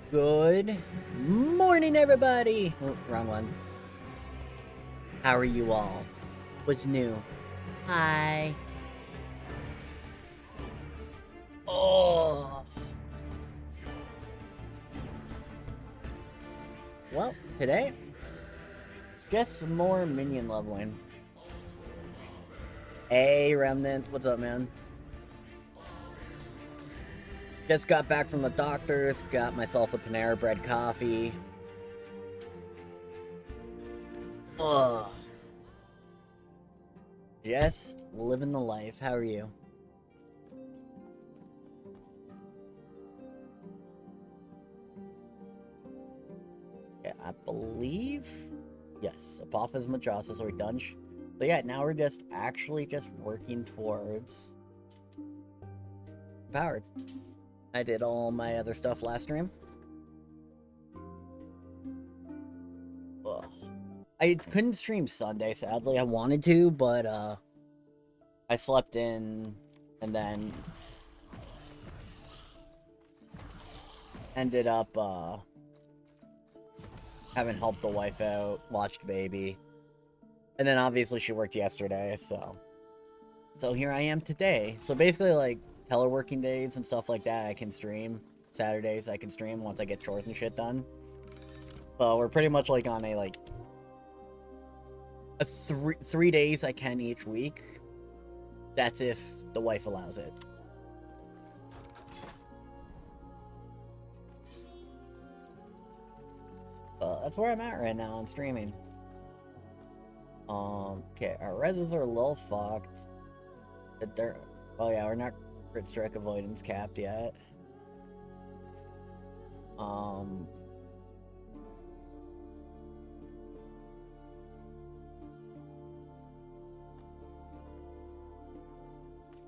Good morning, everybody! Oh, wrong one. How are you all? What's new? Hi. Oh. Well, today, let's get some more minion leveling. Hey, Remnant. What's up, man? Just got back from the doctor's. Got myself a Panera Bread coffee. Ugh. Just living the life. How are you? Yeah, I believe... Yes, Apophis Madrasa, or Dunge. So yeah, now we're just working towards... Powered. I did all my other stuff last stream. Ugh. I couldn't stream Sunday, sadly. I wanted to, but I slept in and then ended up having helped the wife out, watched baby. And then obviously she worked yesterday, so here I am today. So basically, like, teleworking days and stuff like that, I can stream. Saturdays I can stream once I get chores and shit done. But we're pretty much like on a three days I can each week. That's if the wife allows it. That's where I'm at right now on streaming. Okay, our reses are a little fucked. But they're... Oh yeah, we're not crit strike avoidance capped yet.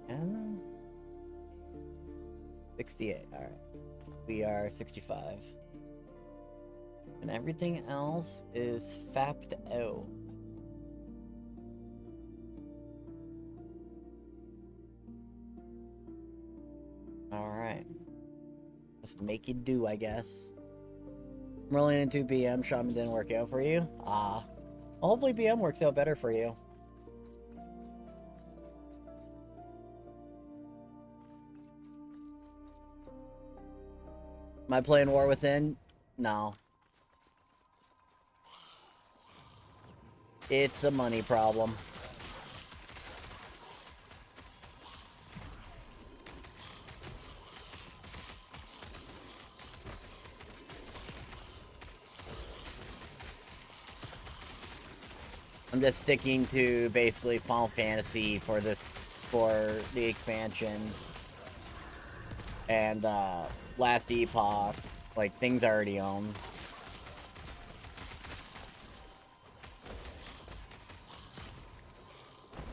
And 68, alright. We are 65. And everything else is fapped out. Alright. Just make it do, I guess. I'm rolling into BM. Shaman didn't work out for you? Ah. Well, hopefully BM works out better for you. Am I playing War Within? No. It's a money problem. I'm just sticking to basically Final Fantasy for the expansion. And, Last Epoch, like, things I already own.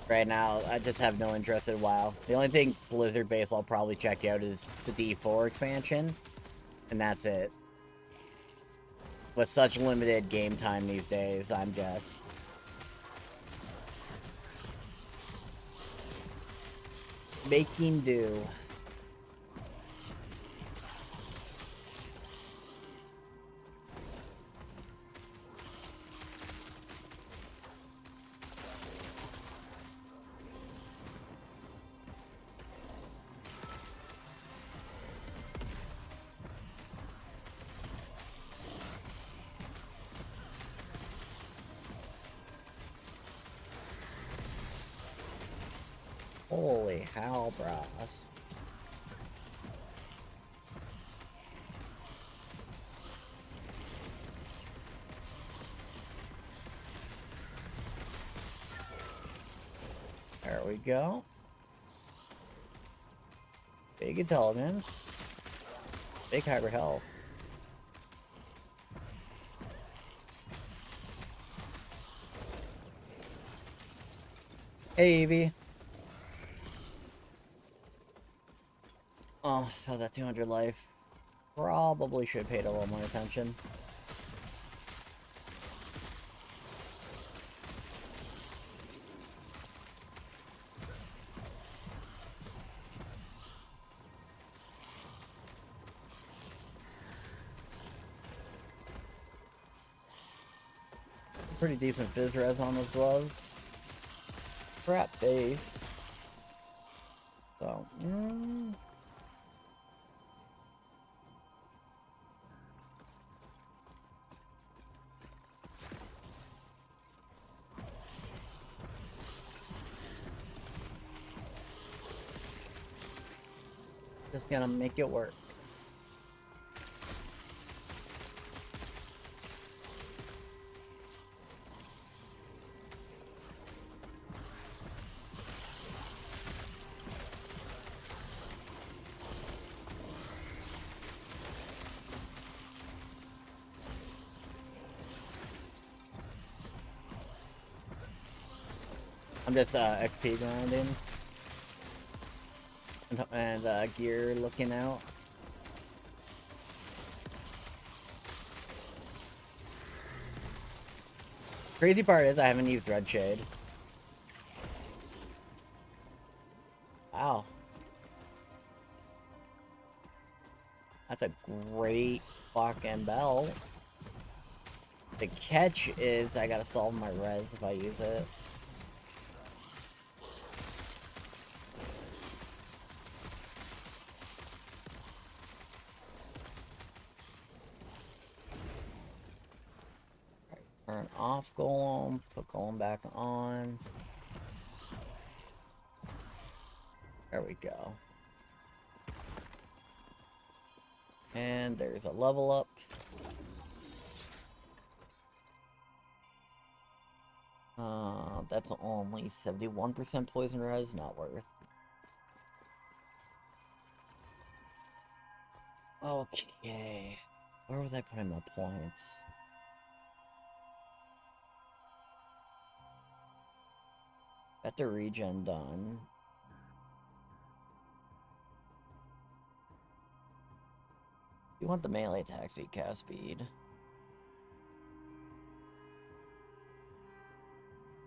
Right now, I just have no interest in WoW. The only thing Blizzard-based I'll probably check out is the D4 expansion, and that's it. With such limited game time these days, I'm just... making do. Holy hell, bros. There we go. Big intelligence. Big hyper health. Hey, Evie. Oh, how's that 200 life? Probably should have paid a little more attention. pretty decent fizz res on those gloves. Crap base. So, just gonna make it work. I'm just XP grinding and gear looking out. Crazy part is I haven't used Red Shade. Wow. That's a great fucking belt. The catch is I gotta solve my res if I use it. Turn off Golem, put Golem back on. There we go. And there's a level up. That's only 71% poison res, not worth. Okay. Where was I putting my points? Got the regen done. You want the melee attack speed, cast speed.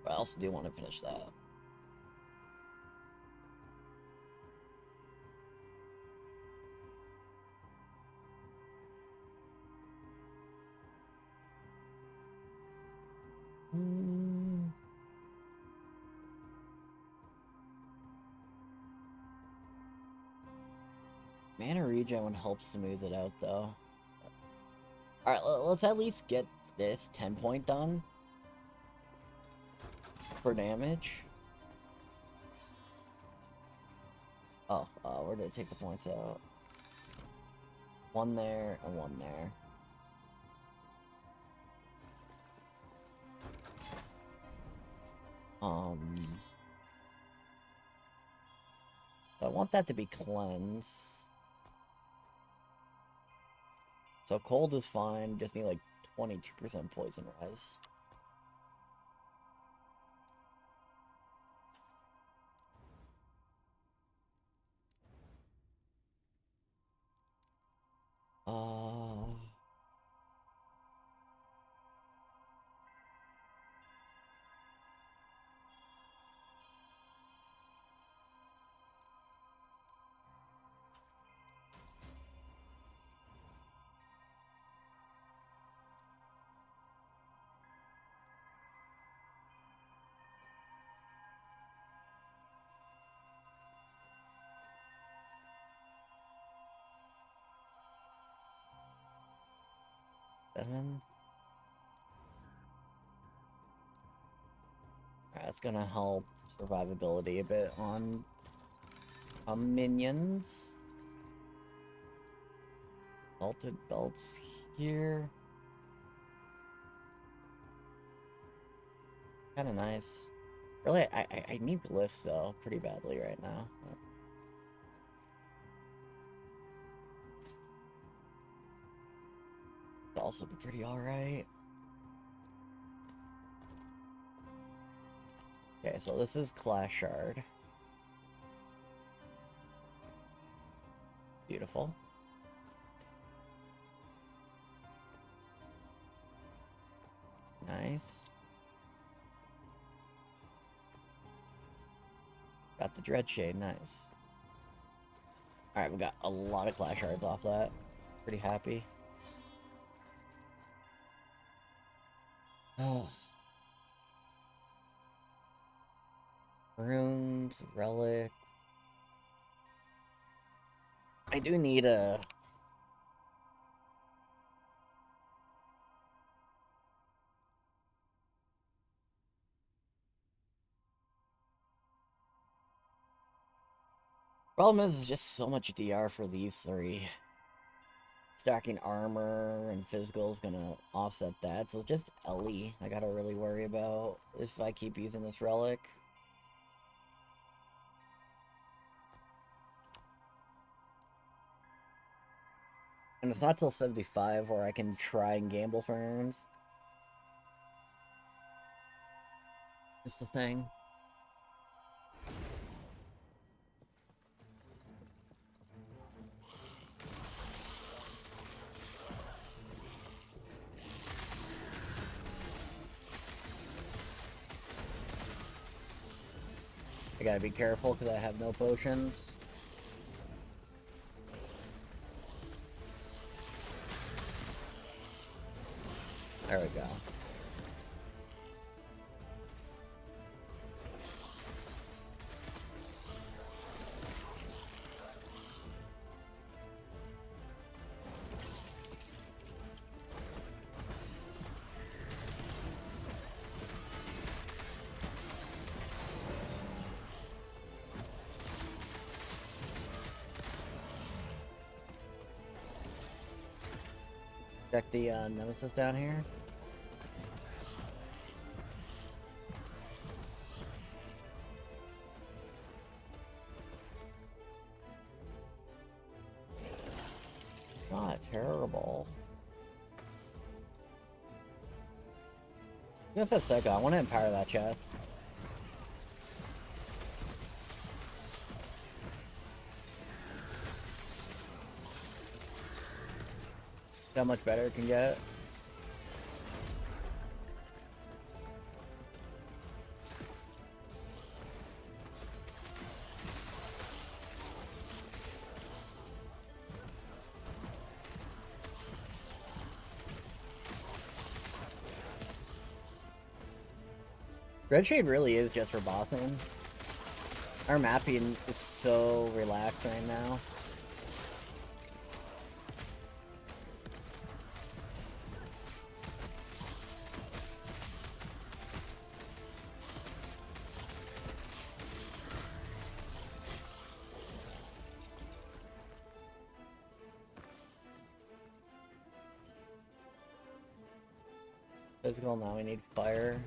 I also do want to finish that. Mana regen would help smooth it out, though. Alright, let's at least get this 10-point done. For damage. Oh, where did it take the points out? One there and one there. I want that to be cleansed. So cold is fine, just need like 22% poison res. Alright, that's gonna help survivability a bit on minions. Belted belts here. Kinda nice. Really, I need glyphs though, pretty badly right now. It'd also be pretty alright. Okay, so this is Clash Shard. Beautiful. Nice. Got the Dread Shade, nice. Alright, we got a lot of Clash Shards off that. Pretty happy. Oh. Runes, relic. I do need a... Problem is, it's just so much DR for these three. Stacking armor and physical is gonna offset that, so just Ellie I gotta really worry about if I keep using this relic. And it's not till 75 where I can try and gamble for urns. It's the thing. I gotta be careful because I have no potions. There we go. Check the nemesis down here. It's not terrible. That's a Seka. I want to empower that chest. How much better it can get. Red Shade really is just for bossing. Our mapping is so relaxed right now. Physical, now we need fire.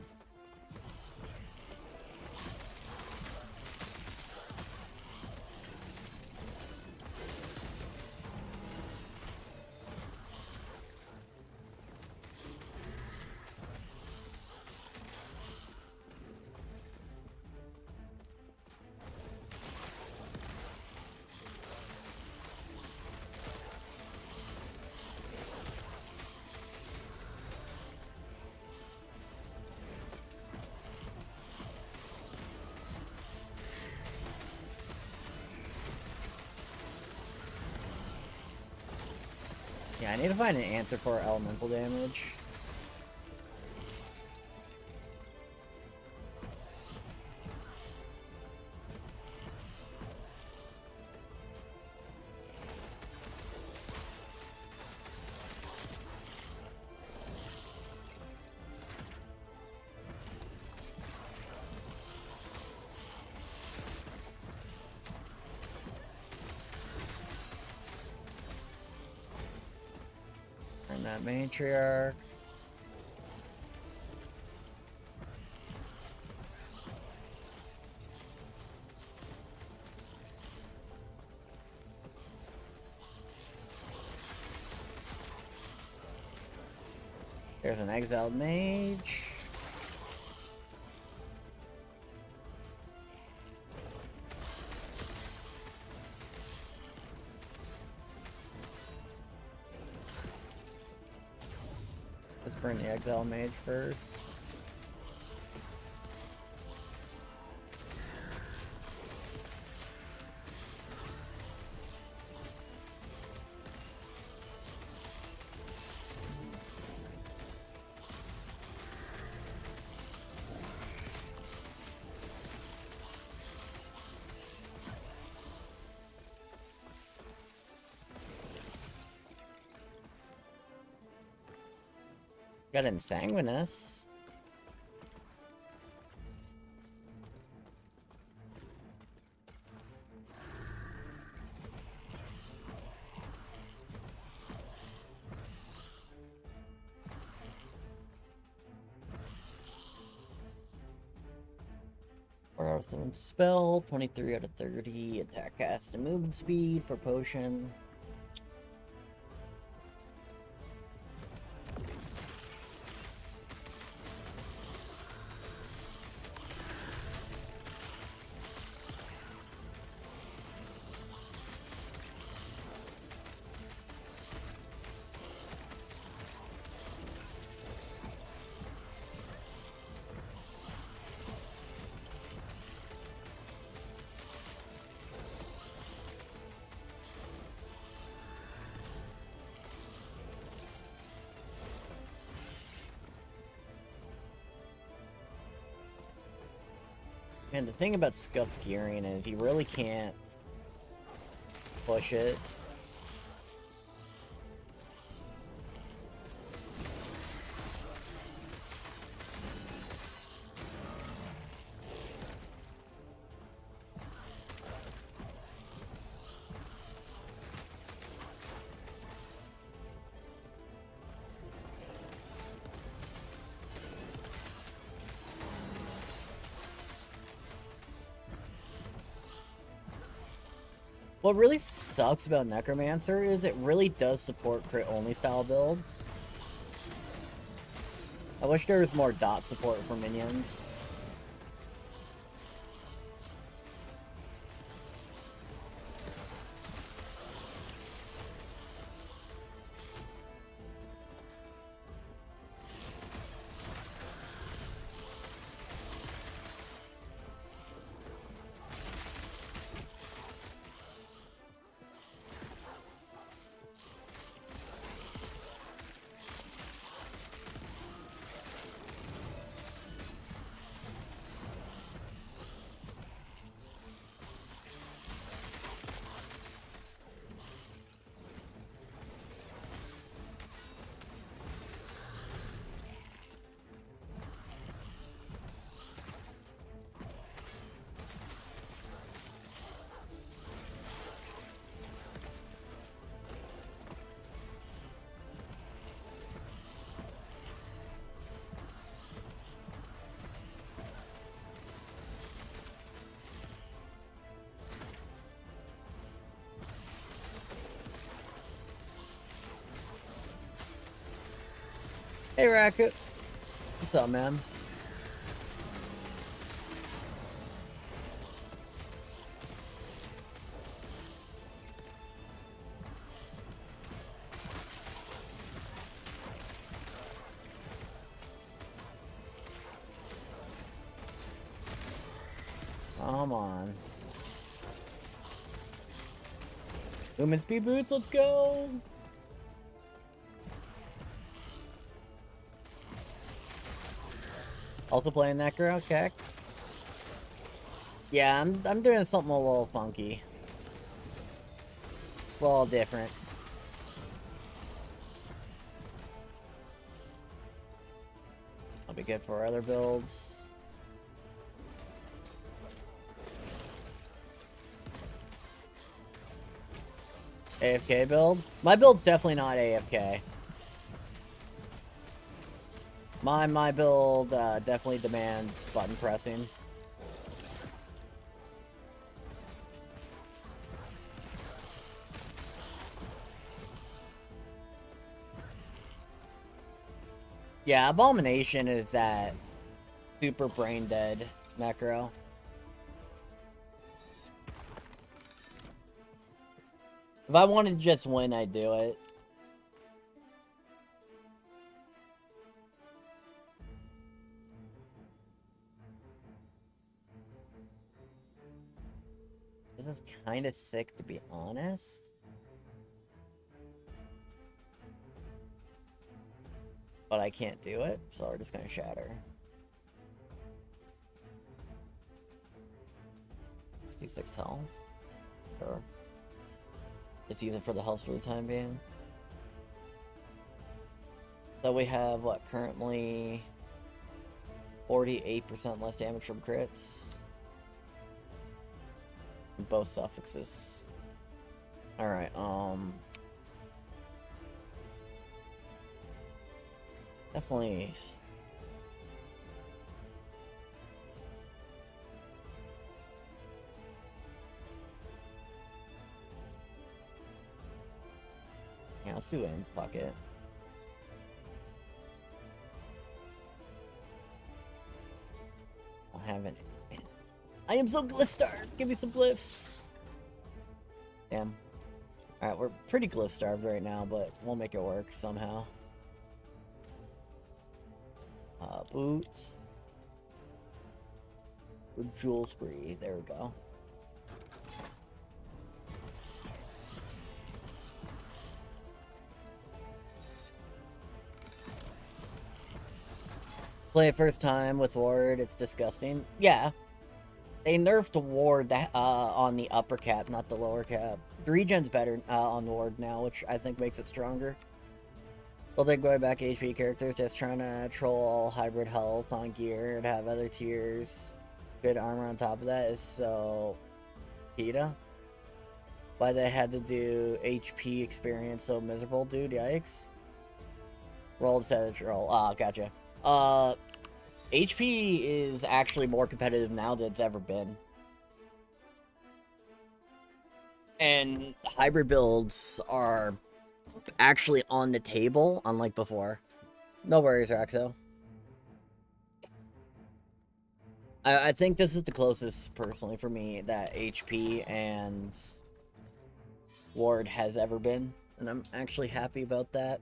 Yeah, I need to find an answer for elemental damage. And that matriarch. There's an exiled mage. Let's burn the exile mage first. Got Insanguinous. Or 7 spell, 23 out of 30, attack, cast, and movement speed for potion. And the thing about scuffed gearing is you really can't push it. What really sucks about Necromancer is it really does support crit-only style builds. I wish there was more dot support for minions. Hey, Racket. What's up, man? Come on. Movement speed boots, let's go! Also playing necro, okay. Yeah, I'm doing something a little funky. A little different. I'll be good for other builds. AFK build? My build's definitely not AFK. My build definitely demands button pressing. Yeah, Abomination is that super brain dead necro. If I wanted to just win, I'd do it. This is kind of sick, to be honest. But I can't do it, so we're just gonna shatter. 66 health. Sure. Just use it for the health for the time being. So we have, what, currently 48% less damage from crits. Both suffixes. Alright, definitely... Yeah, let's do it. Fuck it. I'll have it. I am so glyph starved. Give me some glyphs. Damn. Alright, we're pretty glyph starved right now, but we'll make it work somehow. Boots. Jewel spree. There we go. Play it first time with Ward, it's disgusting. Yeah. They nerfed Ward that, on the upper cap, not the lower cap. The regen's better on Ward now, which I think makes it stronger. They'll take away back HP characters, just trying to troll all hybrid health on gear and have other tiers. Good armor on top of that is so... PETA. Why they had to do HP experience so miserable, dude, yikes. Roll instead of troll. Ah, gotcha. HP is actually more competitive now than it's ever been. And hybrid builds are actually on the table, unlike before. No worries, Raxo. I think this is the closest, personally, for me, that HP and Ward has ever been. And I'm actually happy about that.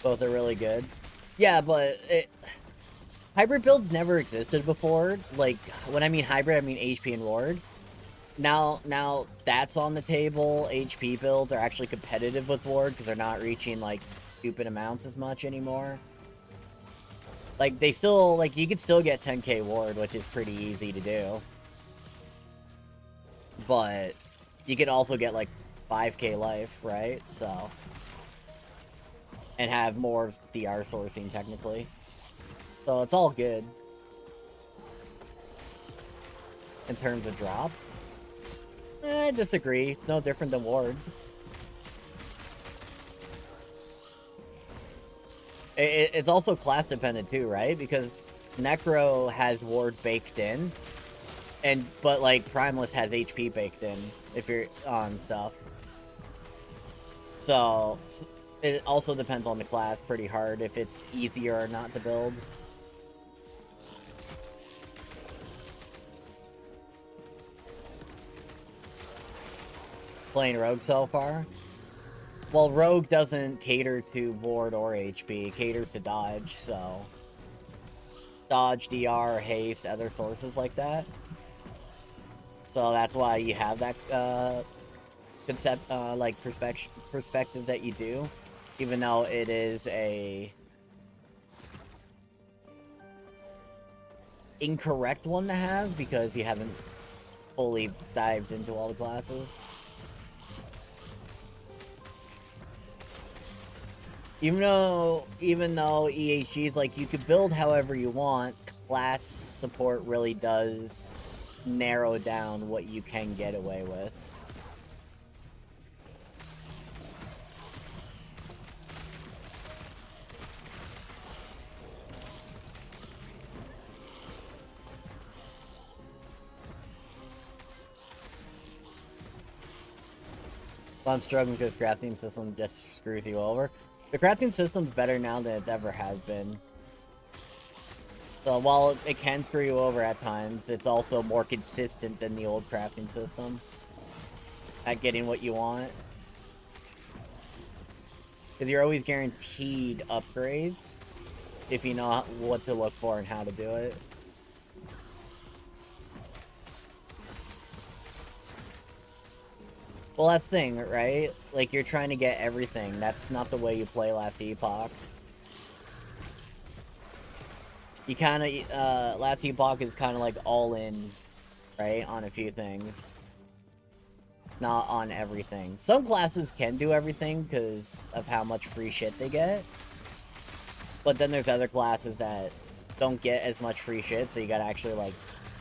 Both are really good. Yeah, but hybrid builds never existed before. Like, when I mean hybrid, I mean HP and Ward. Now that's on the table. HP builds are actually competitive with Ward because they're not reaching, like, stupid amounts as much anymore. Like, they still, like, you could still get 10k Ward, which is pretty easy to do. But you could also get, like, 5k life, right? So... and have more DR sourcing, technically. So it's all good. In terms of drops. I disagree. It's no different than Ward. It's also class dependent too, right? Because Necro has Ward baked in. But like, Primeless has HP baked in, if you're on stuff. So... it also depends on the class pretty hard, if it's easier or not to build. Playing Rogue so far? Well, Rogue doesn't cater to Ward or HP, it caters to dodge, so... dodge, DR, haste, other sources like that. So that's why you have that, like, perspective that you do. Even though it is a incorrect one to have because you haven't fully dived into all the classes. Even though EHG is like, you could build however you want, class support really does narrow down what you can get away with. I'm struggling because the crafting system just screws you over. The crafting system's better now than it's ever has been. So while it can screw you over at times, it's also more consistent than the old crafting system at getting what you want. Because you're always guaranteed upgrades if you know what to look for and how to do it. Well, that's the thing, right? Like, you're trying to get everything. That's not the way you play last Epoch. You kind of, last epoch is kind of like all in, right, on a few things. Not on everything. Some classes can do everything because of how much free shit they get. But then there's other classes that don't get as much free shit, so you gotta actually, like,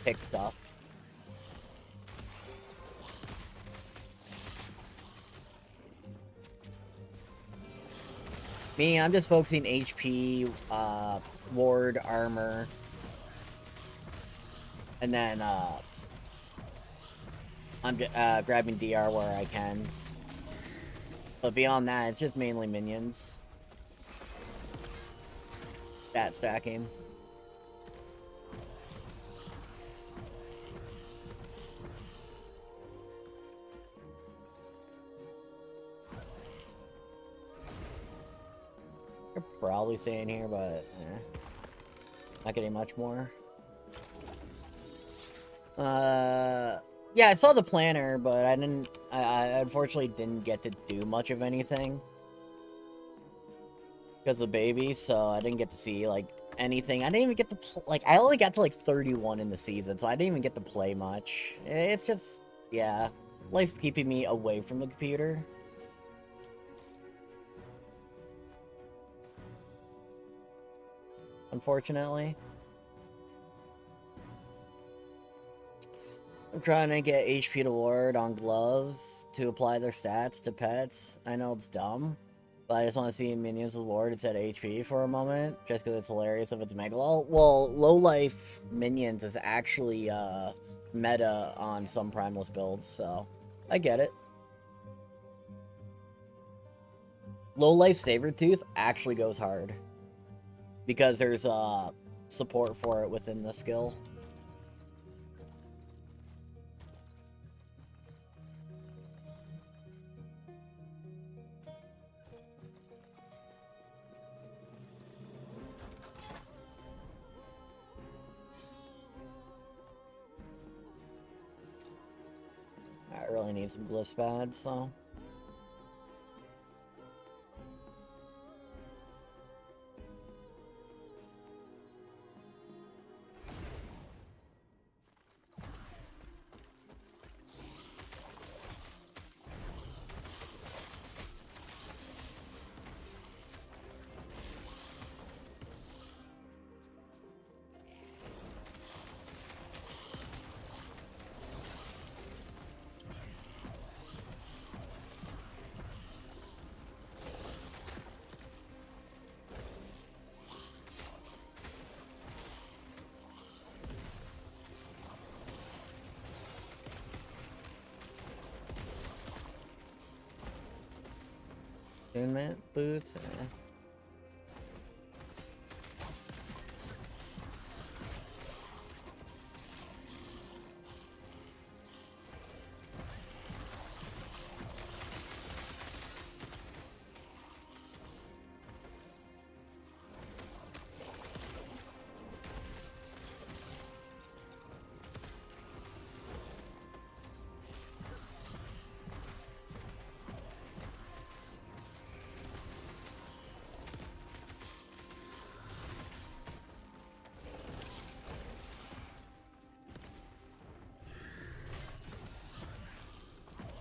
pick stuff. Me, I'm just focusing HP, ward, armor. And then, I'm grabbing DR where I can. But beyond that, it's just mainly minions. Stat stacking. You're probably staying here, but not getting much more. Yeah, I saw the planner, but I unfortunately didn't get to do much of anything. Because of baby, so I didn't get to see, like, anything. I didn't even get to, like, I only got to, like, 31 in the season, so I didn't even get to play much. It's just, yeah, life's keeping me away from the computer. Unfortunately. I'm trying to get HP to ward on gloves to apply their stats to pets. I know it's dumb, but I just want to see minions with ward instead of HP for a moment, just because it's hilarious if it's Megalo. Well, low life minions is actually meta on some Primalist builds, so I get it. Low life Sabertooth actually goes hard because there's support for it within the skill. I really need some glyphs bad, so. Attunement boots.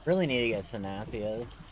Really need to get Synathias.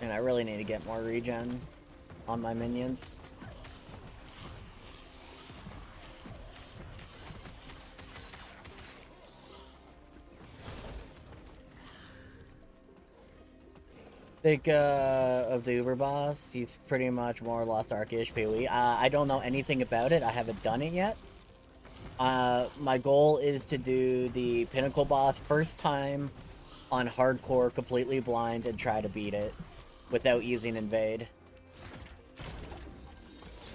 And I really need to get more regen on my minions. Think of the Uber boss. He's pretty much more Lost Ark-ish PoE. I don't know anything about it. I haven't done it yet. My goal is to do the Pinnacle boss first time on hardcore, completely blind, and try to beat it without using invade.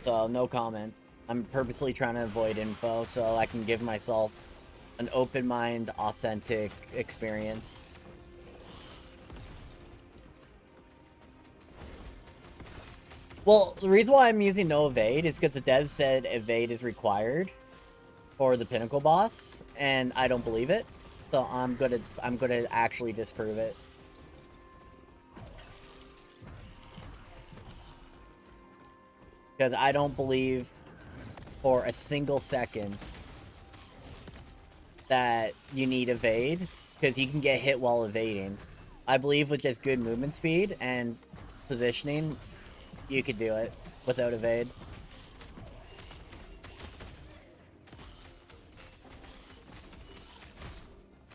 So, no comment. I'm purposely trying to avoid info so I can give myself an open mind, authentic experience. Well, the reason why I'm using no evade is because the dev said evade is required for the Pinnacle boss, and I don't believe it. So I'm gonna actually disprove it. Because I don't believe for a single second that you need evade, because you can get hit while evading. I believe with just good movement speed and positioning, you could do it without evade.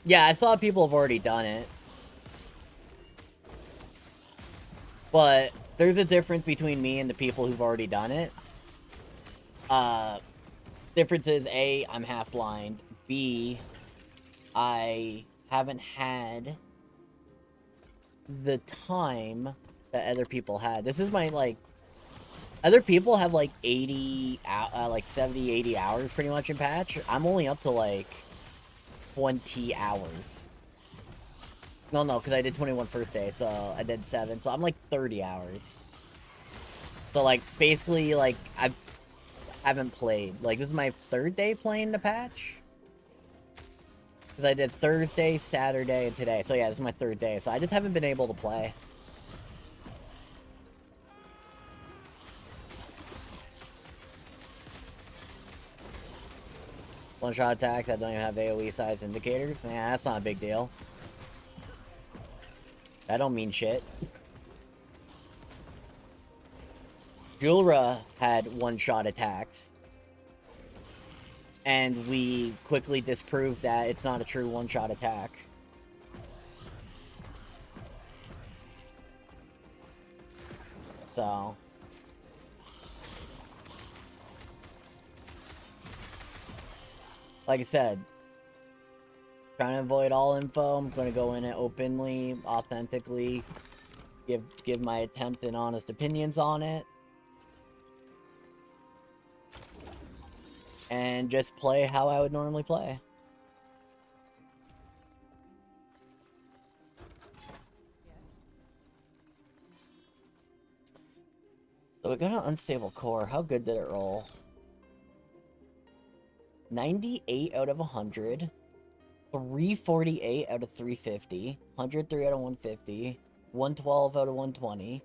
Yeah, I saw people have already done it. But there's a difference between me and the people who've already done it. Difference is, A, I'm half blind. B, I haven't had the time that other people had. This is my, like... Other people have, like, 70, 80 hours pretty much in patch. I'm only up to, like, 20 hours. No, because I did 21 first day, so I did 7. So I'm, like, 30 hours. So, like, basically, like, I haven't played. Like, this is my 3rd day playing the patch. Because I did Thursday, Saturday, and today. So, yeah, this is my 3rd day. So I just haven't been able to play. One-shot attacks that don't even have AoE size indicators. Yeah, that's not a big deal. That don't mean shit. Julra had one-shot attacks. And we quickly disproved that it's not a true one-shot attack. So... Like I said, trying to avoid all info. I'm going to go in it openly, authentically, give my attempt and honest opinions on it. And just play how I would normally play. So we got an unstable core. How good did it roll? 98 out of 100. 348 out of 350. 103 out of 150. 112 out of 120.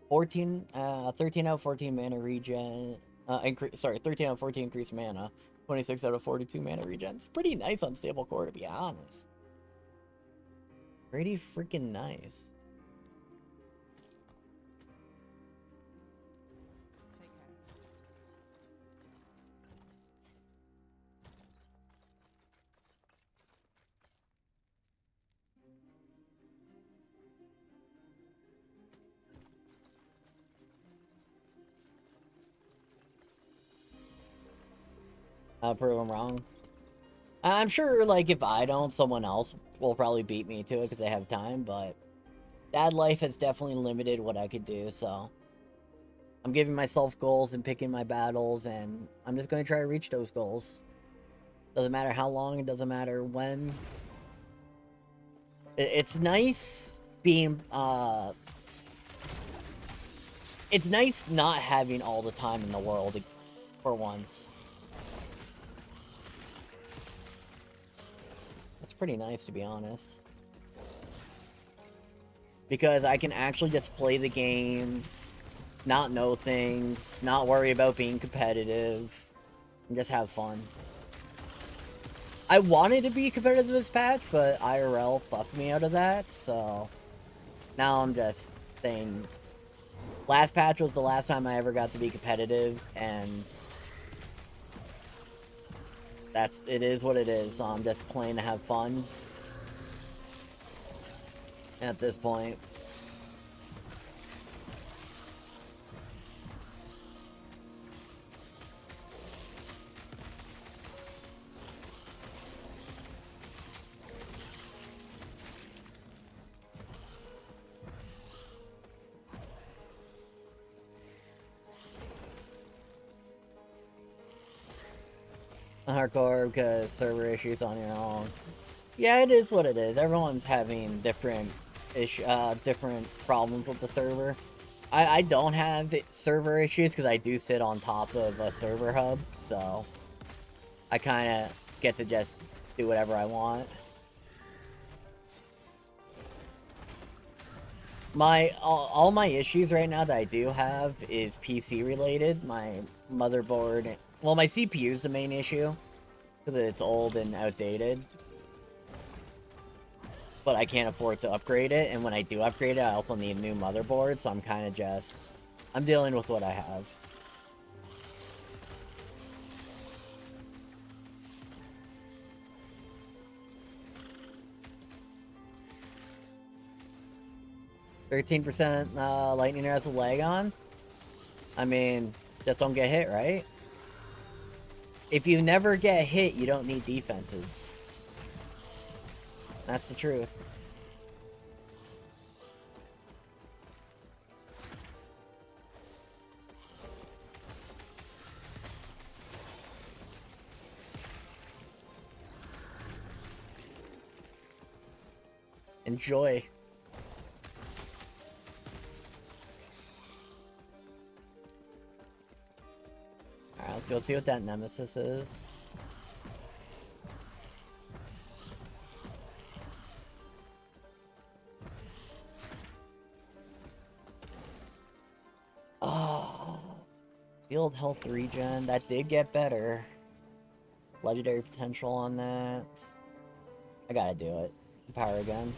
13 out of 14 mana regen. 13 out of 14 increased mana. 26 out of 42 mana regen. It's pretty nice unstable core, to be honest. Pretty freaking nice. I'll prove them wrong. I'm sure, like, if I don't, someone else will probably beat me to it because they have time, but Dad life has definitely limited what I could do, so I'm giving myself goals and picking my battles, and I'm just going to try to reach those goals. Doesn't matter how long, it doesn't matter when. It's nice being, it's nice not having all the time in the world for once. Pretty nice, to be honest, because I can actually just play the game, not know things, not worry about being competitive, and just have fun. I wanted to be competitive this patch, but IRL fucked me out of that, so now I'm just saying last patch was the last time I ever got to be competitive, and it is what it is, so I'm just playing to have fun. at this point. Hardcore because server issues on your own. Yeah, it is what it is. Everyone's having different different problems with the server. I don't have server issues because I do sit on top of a server hub, so I kind of get to just do whatever I want. All my issues right now that I do have is PC related. My motherboard, well, my CPU is the main issue because it's old and outdated. But I can't afford to upgrade it, and when I do upgrade it, I also need a new motherboard, so I'm kind of just... I'm dealing with what I have. %, lightning has a lag on? I mean, just don't get hit, right? If you never get hit, you don't need defenses. That's the truth. Enjoy. Alright, let's go see what that nemesis is. Oh, field health regen. That did get better. Legendary potential on that. I gotta do it. Power again.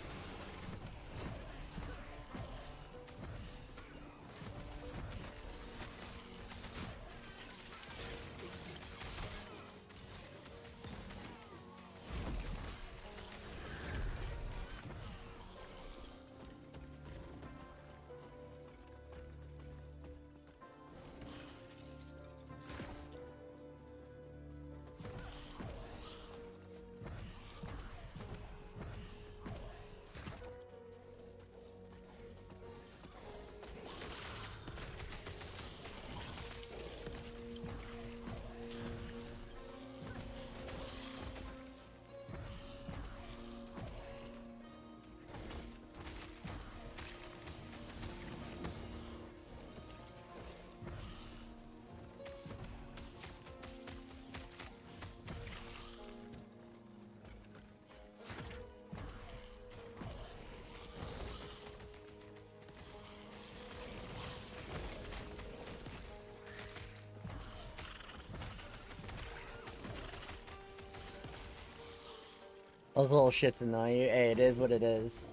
Those little shits annoy you. Hey, it is what it is.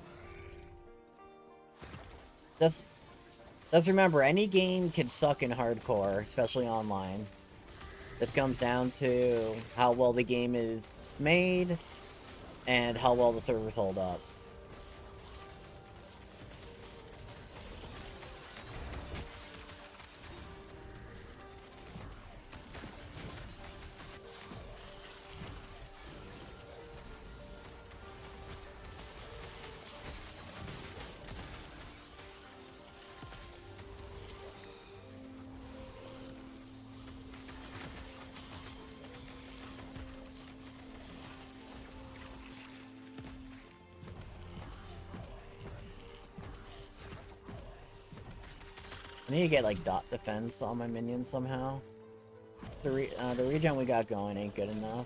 Just remember, any game can suck in hardcore, especially online. This comes down to how well the game is made and how well the servers hold up. I need to get, like, dot defense on my minions somehow. So the regen we got going ain't good enough.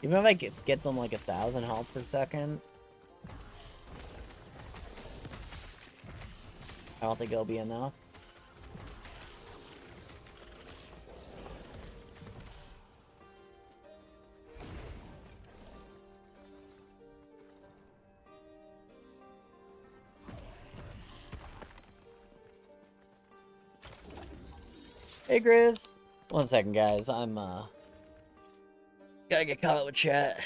Even if I get them, like, 1,000 health per second, I don't think it'll be enough. Hey, Grizz. One second, guys. I'm Gotta get caught up with chat.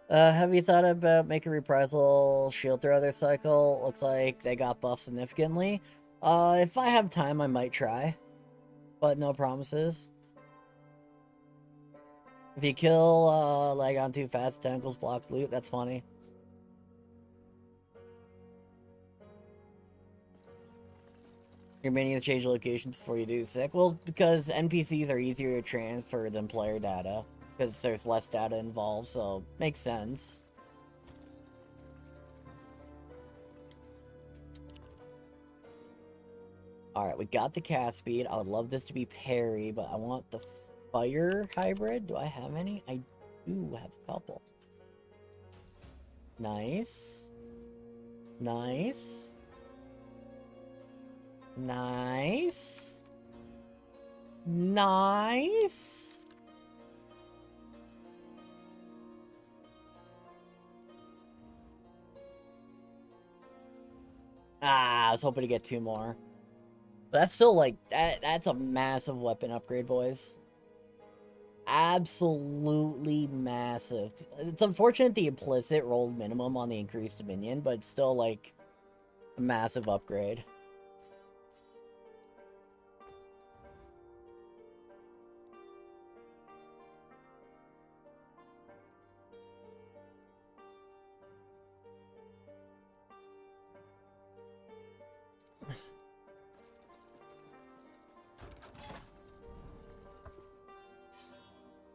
Have you thought about making reprisal shield through other cycle? Looks like they got buffed significantly. If I have time, I might try. But no promises. If you kill, lag on too fast, tentacles block loot, that's funny. Your minions change locations before you do sick. Well, because NPCs are easier to transfer than player data. Because there's less data involved, so makes sense. Alright, we got the cast speed. I would love this to be parry, but I want the fire hybrid. Do I have any? I do have a couple. Nice. Nice. Nice. Nice. Ah, I was hoping to get 2 more. But that's still like, that's a massive weapon upgrade, boys. Absolutely massive. It's unfortunate the implicit rolled minimum on the increased dominion, but it's still like a massive upgrade.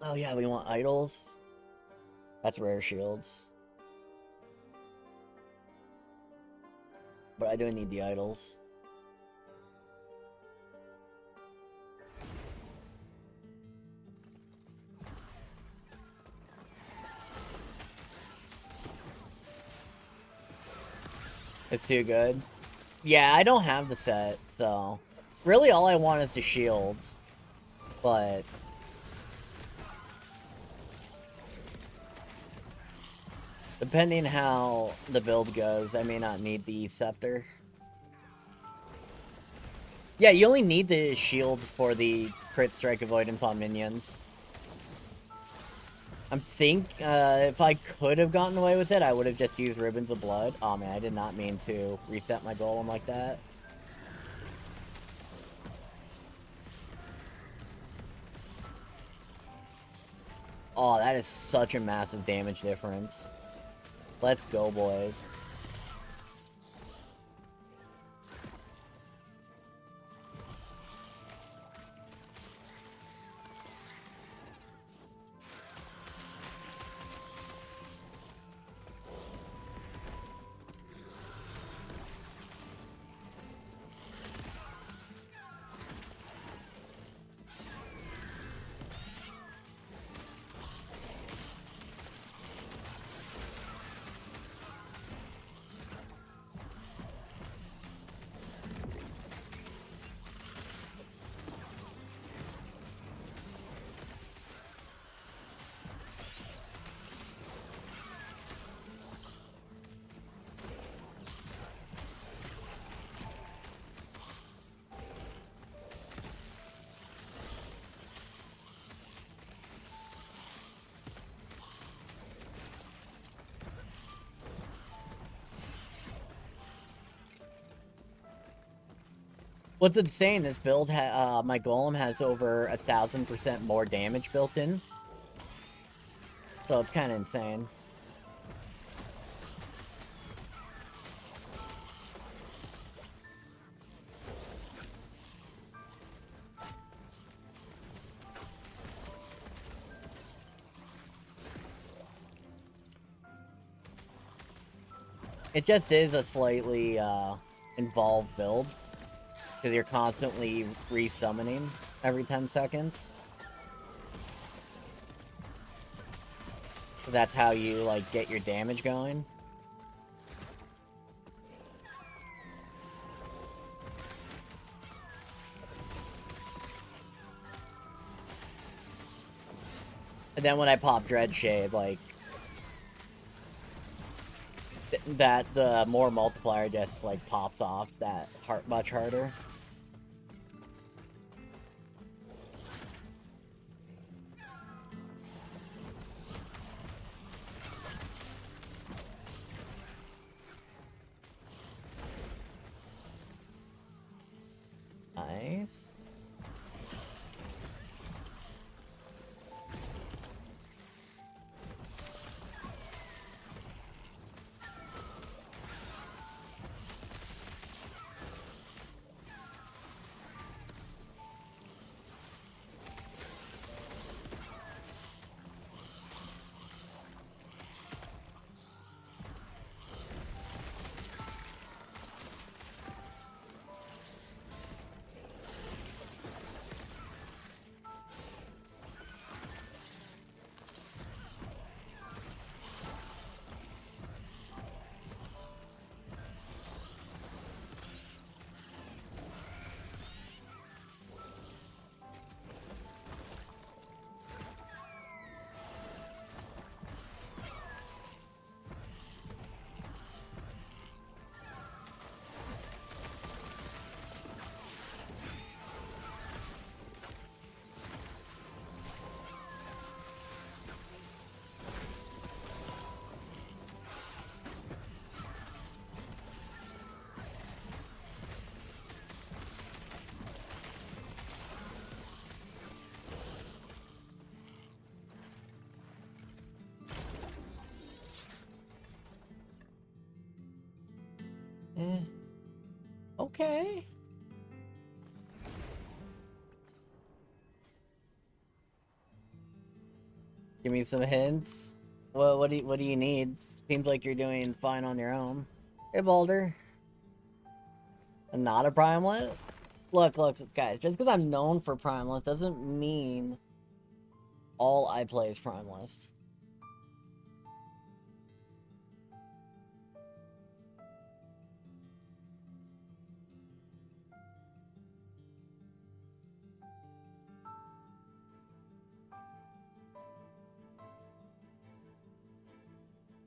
Oh yeah, we want idols. That's rare shields. But I do need the idols. It's too good. Yeah, I don't have the set, so... Really, all I want is the shields. But... depending how the build goes, I may not need the scepter. Yeah, you only need the shield for the crit strike avoidance on minions. If I could have gotten away with it, I would have just used Ribbons of Blood. Oh man, I did not mean to reset my golem like that. Oh, that is such a massive damage difference. Let's go, boys. What's insane, this build, my golem has over 1,000% more damage built in. So it's kind of insane. It just is a slightly involved build. Because you're constantly resummoning every 10 seconds. That's how you, like, get your damage going. And then when I pop Dreadshade, like... the more multiplier just, like, pops off that much harder. Nice. Okay. Give me some hints. Well, what do you need? Seems like you're doing fine on your own. Hey, Baldur. Not a primalist? Look, guys. Just because I'm known for primalist doesn't mean all I play is primalist.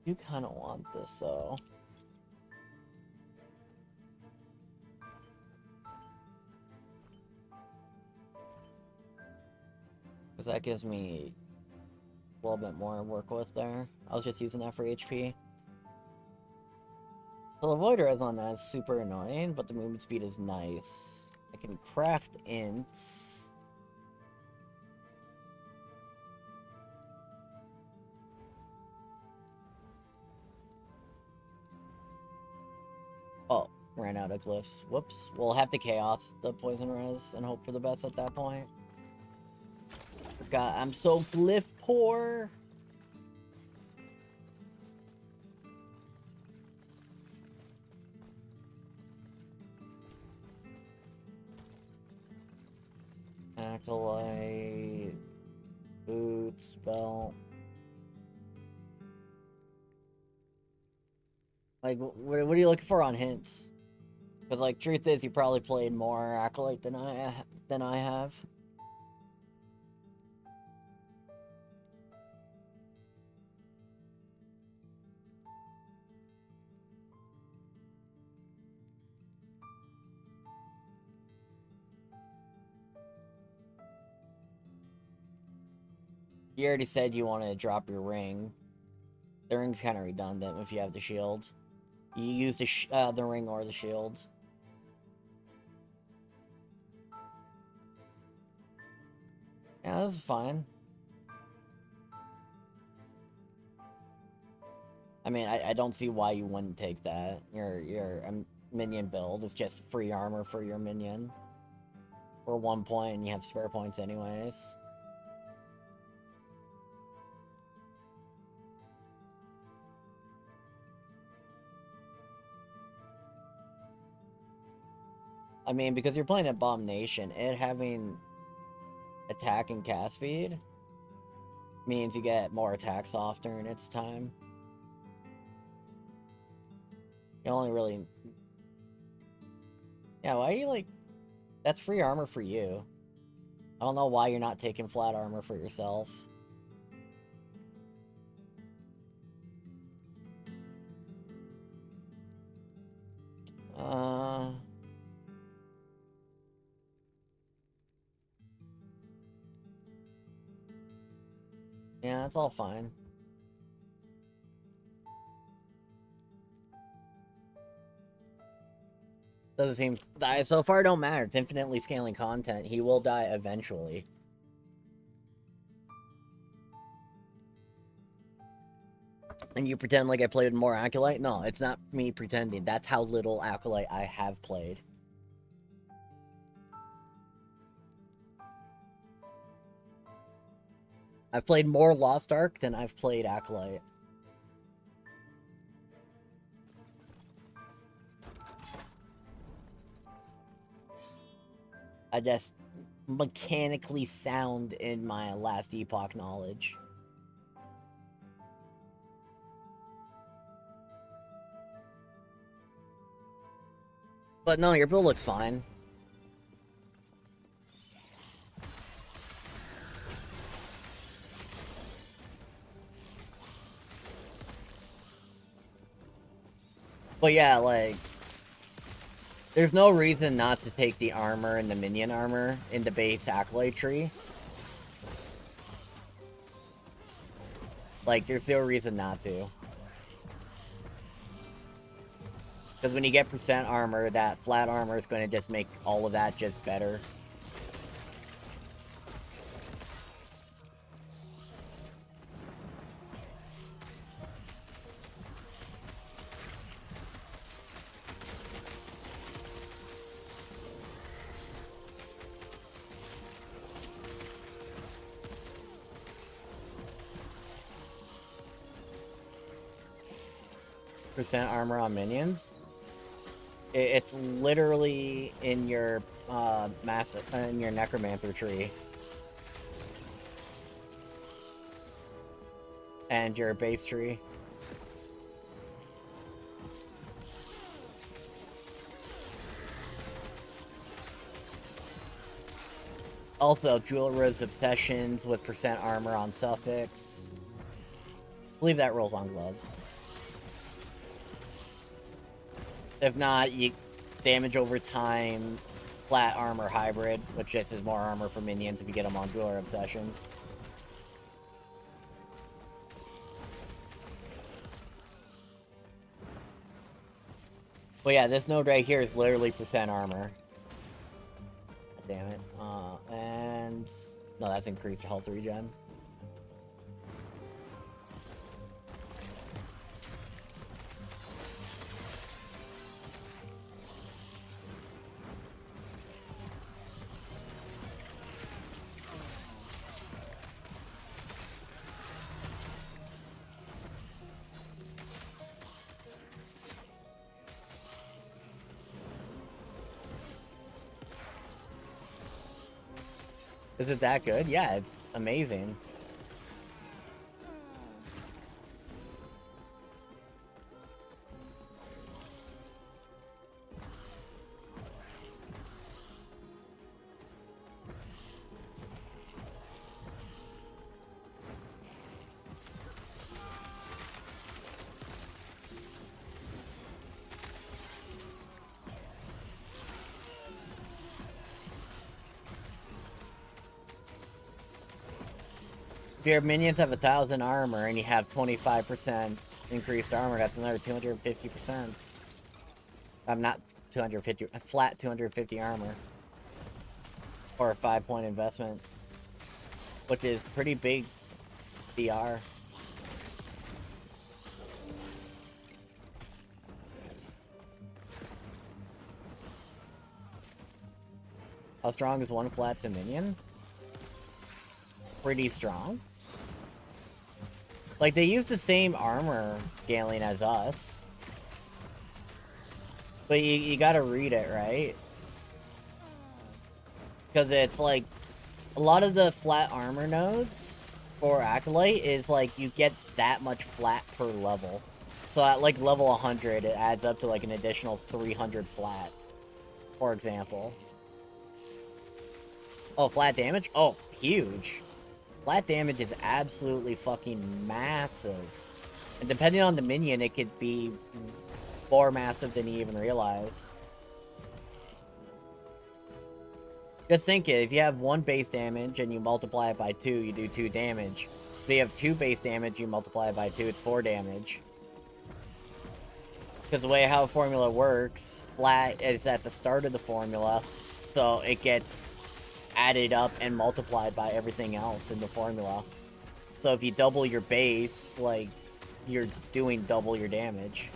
You kind of want this, though. Because that gives me a little bit more to work with there. I was just using that for HP. The Avoider is on that is super annoying, but the movement speed is nice. I can craft ints. Oh, ran out of glyphs. Whoops. We'll have to chaos the poison res and hope for the best at that point. God, I'm so glyph poor. Acolyte, boots, belt. Like, what are you looking for on hints? Because, like, truth is, you probably played more Acolyte than I have. You already said you want to drop your ring. The ring's kind of redundant if you have the shield. You use the ring or the shield. Yeah, this is fine. I mean, I don't see why you wouldn't take that. Your minion build is just free armor for your minion. For 1 point, and you have spare points anyways. I mean, because you're playing Abomination, it having attack and cast speed means you get more attacks often in its time. You only really... Yeah, why are you like... That's free armor for you. I don't know why you're not taking flat armor for yourself. Yeah, it's all fine. Doesn't seem... So far, it don't matter. It's infinitely scaling content. He will die eventually. And you pretend like I played more Acolyte? No, it's not me pretending. That's how little Acolyte I have played. I've played more Lost Ark than I've played Acolyte. I just mechanically sound in my last epoch knowledge. But no, your build looks fine. But yeah, like, there's no reason not to take the armor and the minion armor in the base Acolyte tree. Like, there's no reason not to. Because when you get percent armor, that flat armor is going to just make all of that just better. Percent armor on minions. It's literally in your in your necromancer tree. And your base tree. Also, Jeweller's Obsessions with percent armor on SAFHC. I believe that rolls on gloves. If not, you damage over time, flat armor hybrid, which just is more armor for minions if you get them on Jeweler Obsessions. But yeah, this node right here is literally percent armor. Damn it. And... no, that's increased health regen. Is it that good? Yeah, it's amazing. If your minions have 1,000 armor and you have 25% increased armor, that's another 250%. I'm not 250, a flat 250 armor. Or a 5-point investment. Which is pretty big DR. How strong is one flat to minion? Pretty strong. Like, they use the same armor scaling as us. But you gotta read it, right? Because it's like, a lot of the flat armor nodes for Acolyte is like, you get that much flat per level. So at like level 100, it adds up to like an additional 300 flat, for example. Oh, flat damage? Oh, huge. Flat damage is absolutely fucking massive. And depending on the minion, it could be more massive than you even realize. Just think it, if you have 1 base damage and you multiply it by 2, you do 2 damage. If you have 2 base damage, you multiply it by 2, it's 4 damage. Because the way how a formula works, flat is at the start of the formula, so it gets added up and multiplied by everything else in the formula. So if you double your base, like, you're doing double your damage.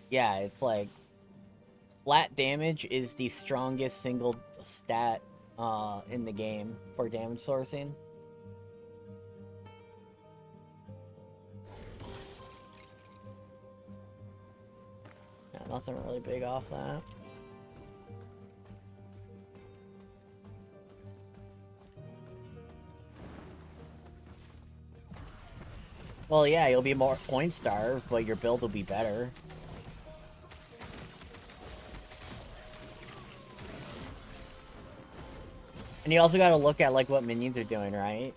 Yeah, it's like flat damage is the strongest single stat in the game for damage sourcing. Yeah, nothing really big off that. Well, yeah, you'll be more point starved, but your build will be better. And you also gotta look at, like, what minions are doing, right?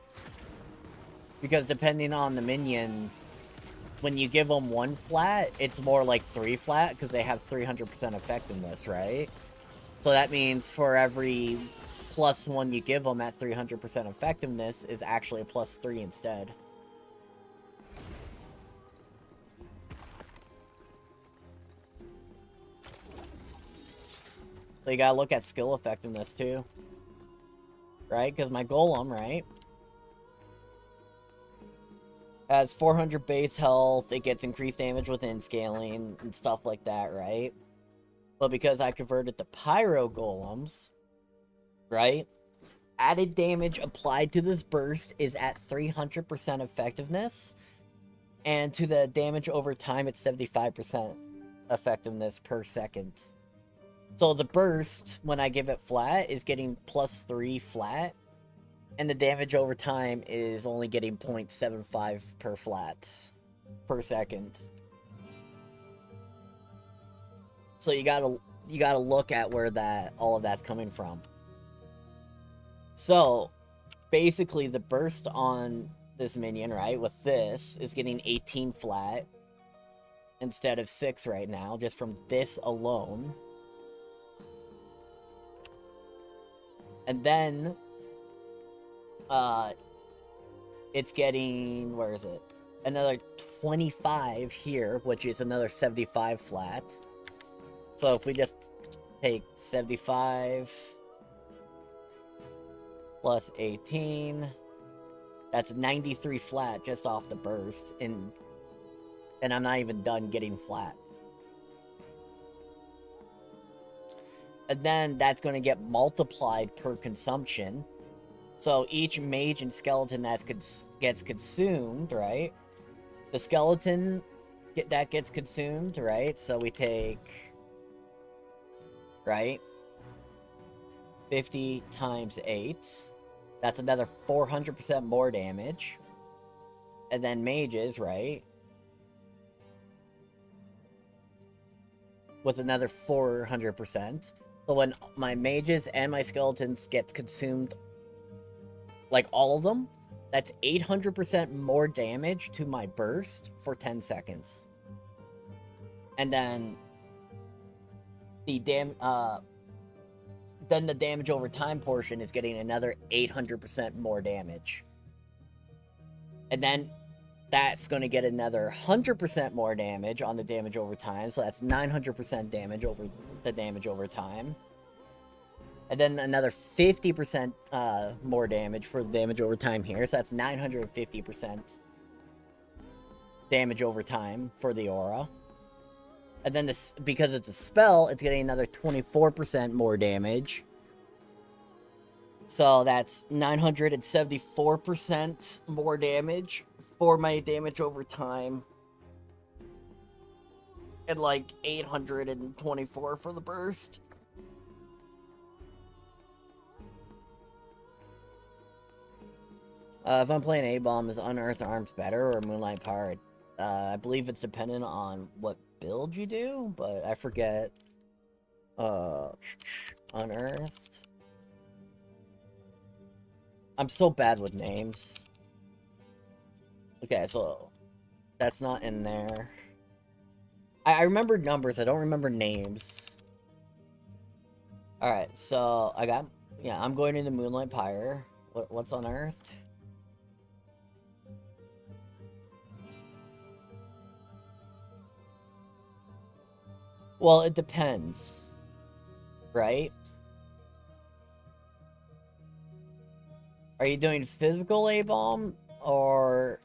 Because depending on the minion, when you give them 1 flat, it's more like 3 flat, because they have 300% effectiveness, right? So that means for every +1 you give them at 300% effectiveness is actually a +3 instead. So you gotta look at skill effectiveness, too. Right? Because my golem, right, has 400 base health, it gets increased damage within scaling, and stuff like that, right? But because I converted to pyro golems, right, added damage applied to this burst is at 300% effectiveness, and to the damage over time, it's 75% effectiveness per second. So the burst, when I give it flat, is getting +3 flat, and the damage over time is only getting 0.75 per flat per second. So you gotta look at where all of that's coming from. So basically, the burst on this minion, right, with this is getting 18 flat instead of 6 right now, just from this alone. And then it's getting, where is it? Another 25 here, which is another 75 flat. So if we just take 75 plus 18, that's 93 flat just off the burst, and I'm not even done getting flat. And then that's going to get multiplied per consumption. So each mage and skeleton that gets consumed, right? The skeleton that gets consumed, right? So we take, right, 50 times 8. That's another 400% more damage. And then mages, right, with another 400%. So when my mages and my skeletons get consumed, like all of them, that's 800% more damage to my burst for 10 seconds. And then the damage over time portion is getting another 800% more damage. And then that's going to get another 100% more damage on the damage over time. So that's 900% damage over the damage over time. And then another 50% more damage for the damage over time here. So that's 950% damage over time for the aura. And then this, because it's a spell, it's getting another 24% more damage. So that's 974% more damage for my damage over time. And like 824 for the burst. If I'm playing A-Bomb, is Unearthed Arms better or Moonlight Power? I believe it's dependent on what build you do, but I forget. Unearthed. I'm so bad with names. Okay, so that's not in there. I remember numbers, I don't remember names. Alright, so I got... Yeah, I'm going into Moonlight Pyre. What's unearthed? Well, it depends. Right? Are you doing physical A-bomb or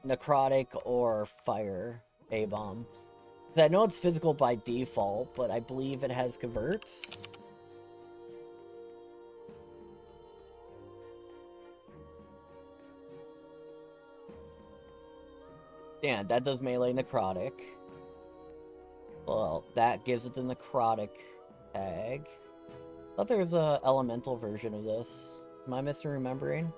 necrotic or fire A-bomb? I know it's physical by default, but I believe it has converts. Yeah, that does melee necrotic. Well, that gives it the necrotic tag. I thought there was a elemental version of this. Am I misremembering?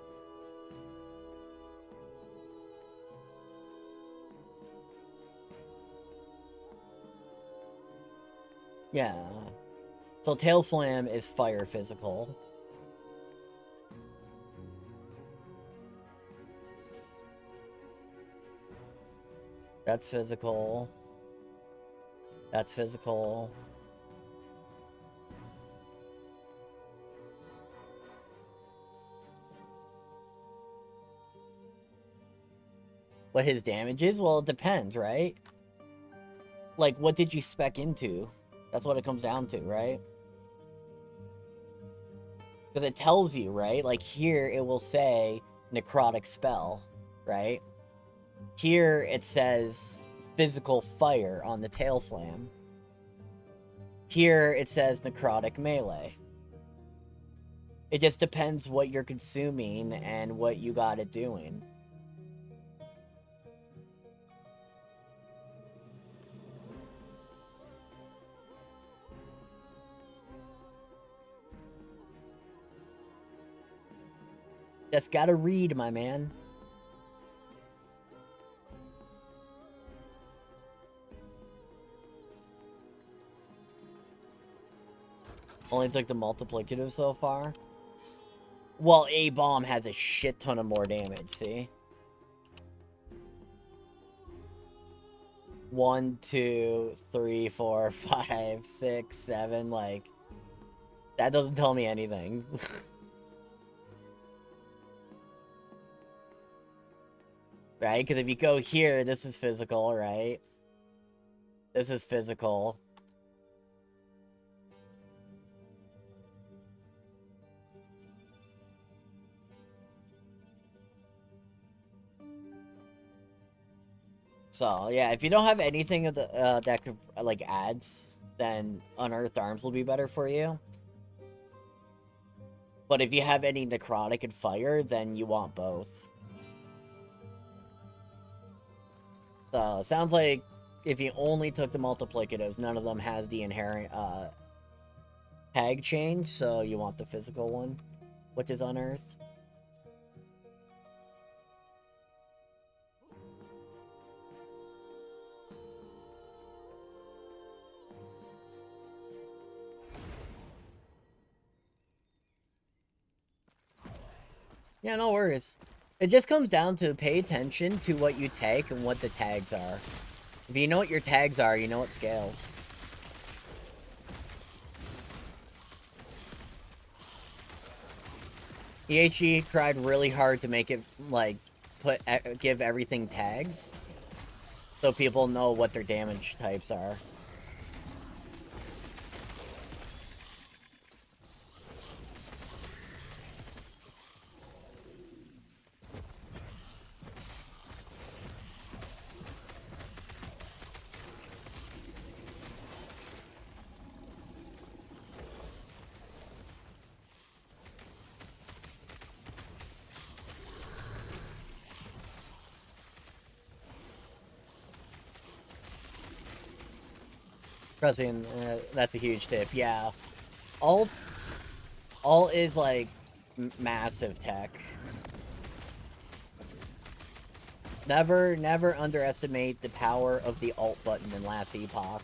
Yeah. So Tail Slam is fire physical. That's physical. That's physical. What his damage is? Well, it depends, right? Like, what did you spec into? That's what it comes down to, right? Because it tells you, right? Like, here it will say necrotic spell, right? Here it says physical fire on the Tail Slam. Here it says necrotic melee. It just depends what you're consuming and what you got it doing. Just gotta read, my man. Only took the multiplicative so far. Well, A-bomb has a shit ton of more damage, see? 1, 2, 3, 4, 5, 6, 7, like... That doesn't tell me anything. Right? Because if you go here, this is physical, right? This is physical. So, yeah, if you don't have anything of the, that could, like, adds, then Unearthed Arms will be better for you. But if you have any necrotic and fire, then you want both. So, sounds like if you only took the multiplicatives, none of them has the inherent tag change, so you want the physical one, which is unearthed. Yeah, no worries. It just comes down to pay attention to what you take and what the tags are. If you know what your tags are, you know what scales. EHG tried really hard to make it, like, give everything tags. So people know what their damage types are. Pressing, that's a huge tip, yeah. Alt is, like, massive tech. Never underestimate the power of the alt button in Last Epoch.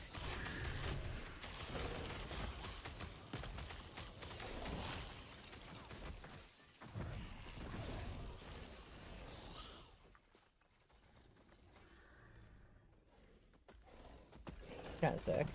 It's kind of sick.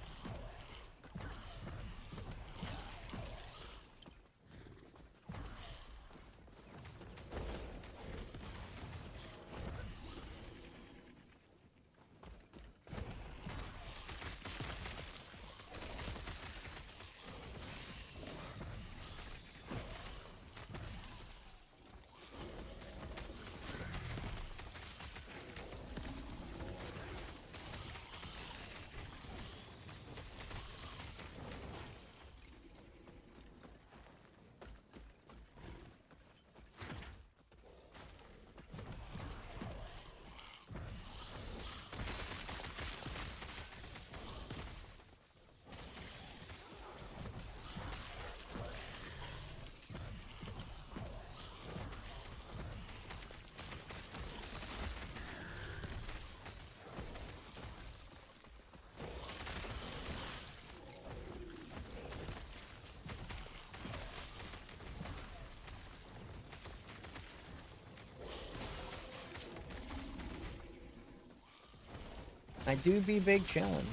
I do be big chillin'.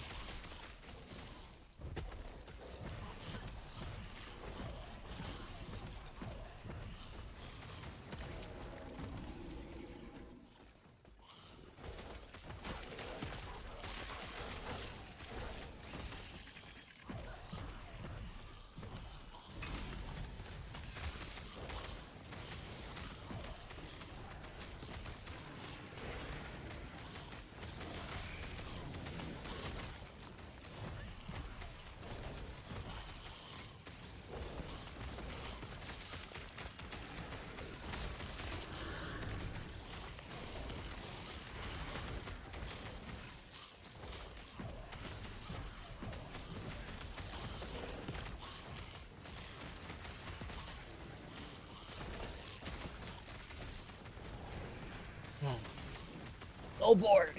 So bored.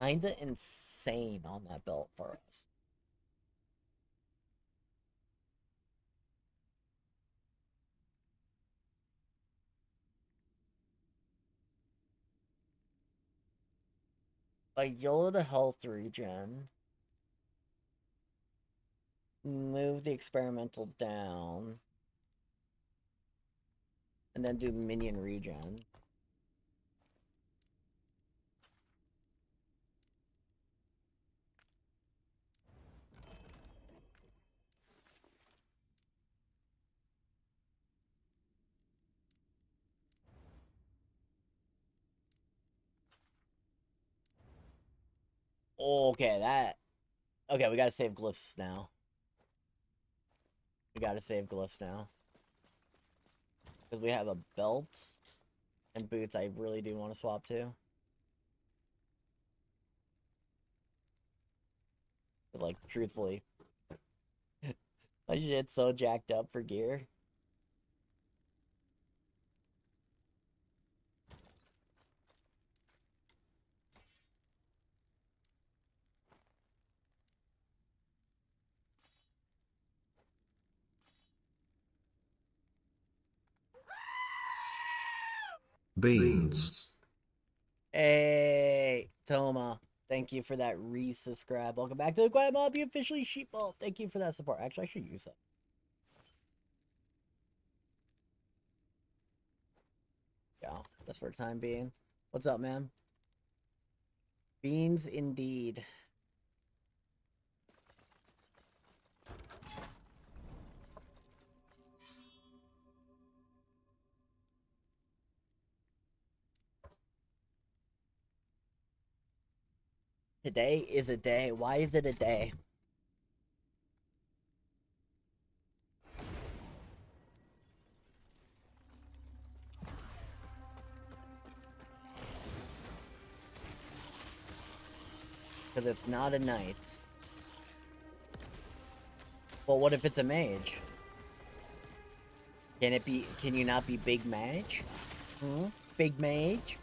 Kinda insane on that belt for us. Like YOLO the health regen. Move the experimental down. And then do minion regen. Okay, that... Okay, we gotta save glyphs now. We gotta save glyphs now. Because we have a belt and boots I really do want to swap to. But, like, truthfully, my shit's so jacked up for gear. Beans. Hey, Toma. Thank you for that resubscribe. Welcome back to the Quiet Mob. You officially sheepball. Thank you for that support. Actually, I should use that. Yeah, that's for the time being. What's up, man? Beans indeed. Today is a day. Why is it a day? Because it's not a night. Well, what if it's a mage? Can it be? Can you not be big mage? Hmm? Big mage?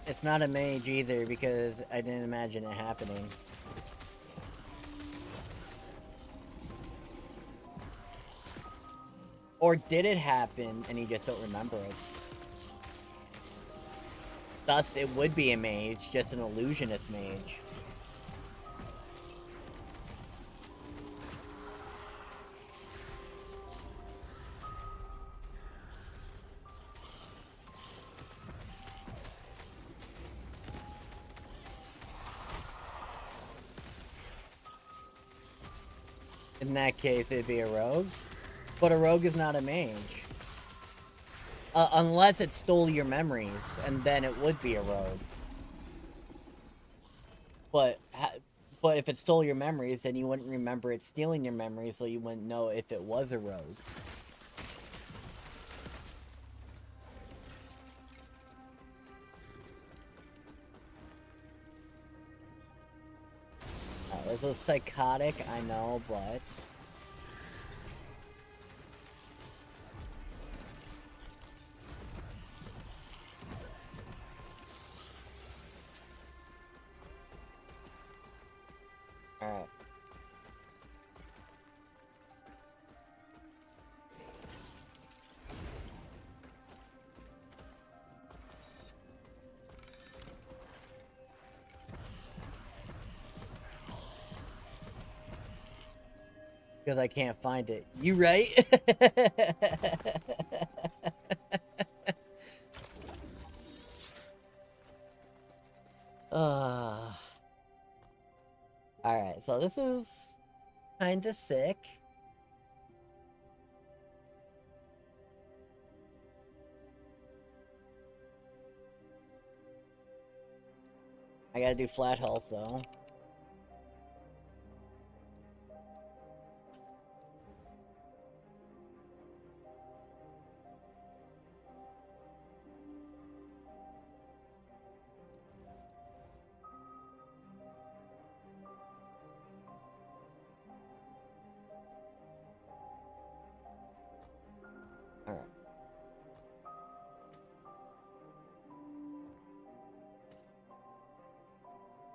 it's not a mage either because I didn't imagine it happening. Or did it happen and you just don't remember it? Thus, it would be a mage, just an illusionist mage. In that case, it'd be a rogue. But a rogue is not a mage. Unless it stole your memories, and then it would be a rogue. But if it stole your memories, then you wouldn't remember it stealing your memories, so you wouldn't know if it was a rogue. This is psychotic, I know, but... Alright. Because I can't find it. You right? Alright, so this is kinda sick. I gotta do flat health though. Alright.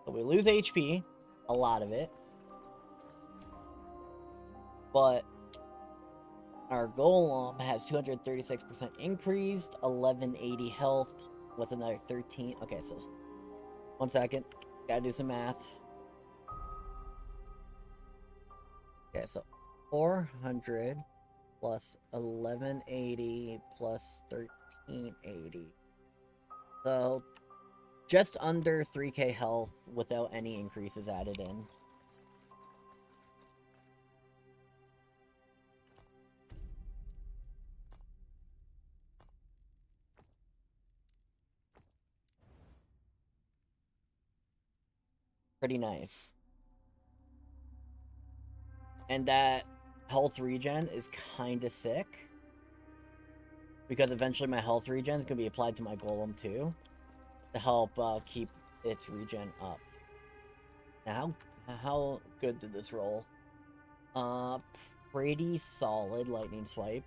So we lose HP, a lot of it. But our golem has 236% increased, 1180 health with another 13. Okay, so 1 second. Gotta do some math. Okay, so 400 plus 1180 plus 1380. So just under 3k health without any increases added in. Pretty nice. And that health regen is kind of sick. Because eventually my health regen is going to be applied to my golem too. To help keep its regen up. Now, how good did this roll? Pretty solid lightning swipe.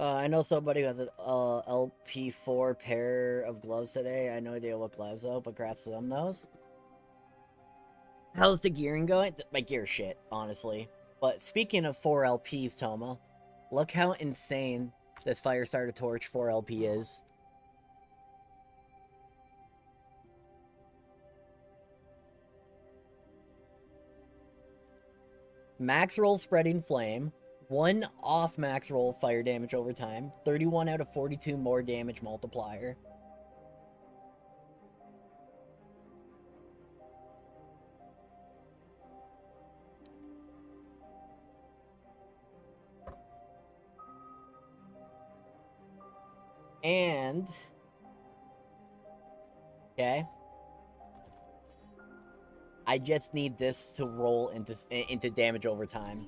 I know somebody who has an LP4 pair of gloves today. I have no idea what gloves though, but congrats to them those. How's the gearing going? My gear shit, honestly. But speaking of 4 LPs, Toma, look how insane this Firestarter Torch 4 LP is. Max roll spreading flame. 1 off max roll fire damage over time. 31 out of 42 more damage multiplier. And... okay. I just need this to roll into damage over time.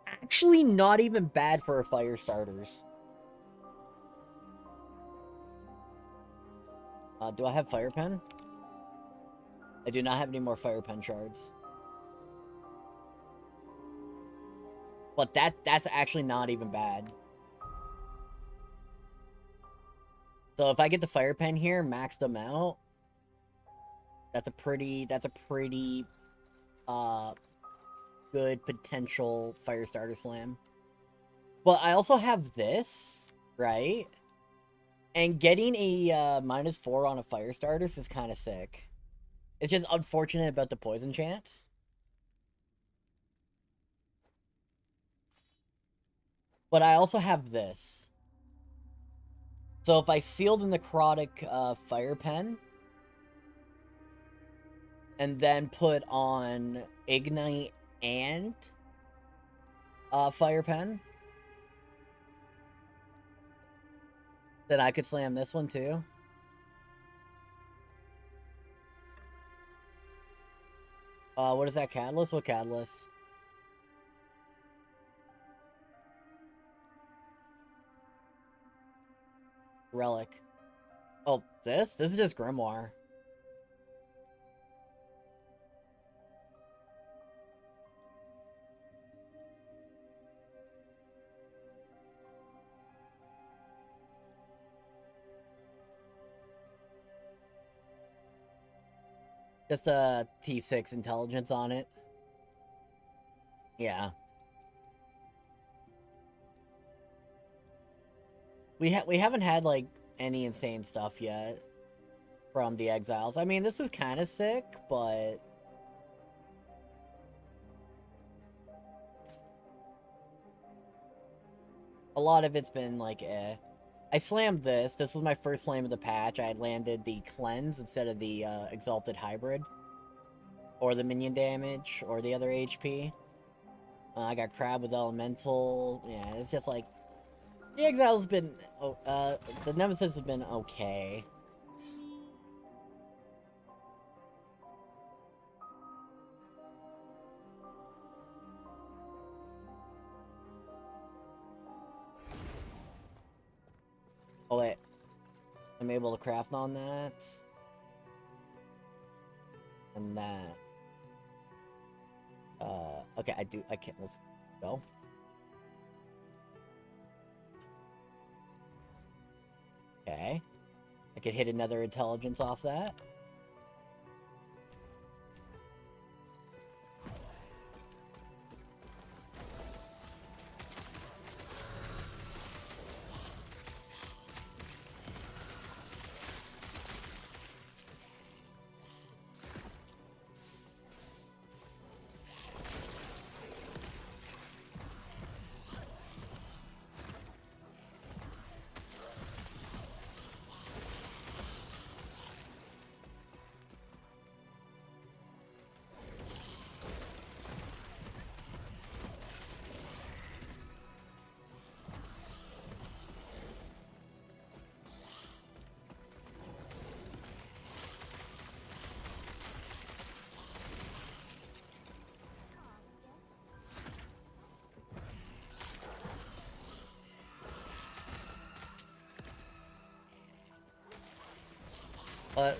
Actually, not even bad for a fire starters. Do I have fire pen? I do not have any more fire pen shards. But that's actually not even bad. So if I get the fire pen here, maxed them out, that's a pretty good potential fire starter slam. But I also have this, right? And getting a -4 on a fire starters is kind of sick. It's just unfortunate about the poison chance. But I also have this. So if I seal the necrotic fire pen and then put on ignite and fire pen, then I could slam this one too. What is that catalyst? What catalyst? Relic. Oh, this? This is just Grimoire. Just a T6 intelligence on it. Yeah. We haven't had like any insane stuff yet from the exiles. I mean, this is kind of sick, but a lot of it's been like eh. I slammed this. This was my first slam of the patch. I landed the cleanse instead of the exalted hybrid, or the minion damage, or the other HP. I got crab with elemental. Yeah, it's just like the exile's been. The nemesis has been okay. Oh wait, I'm able to craft on that. And that. Okay, I can't, let's go. Okay. I could hit another intelligence off that.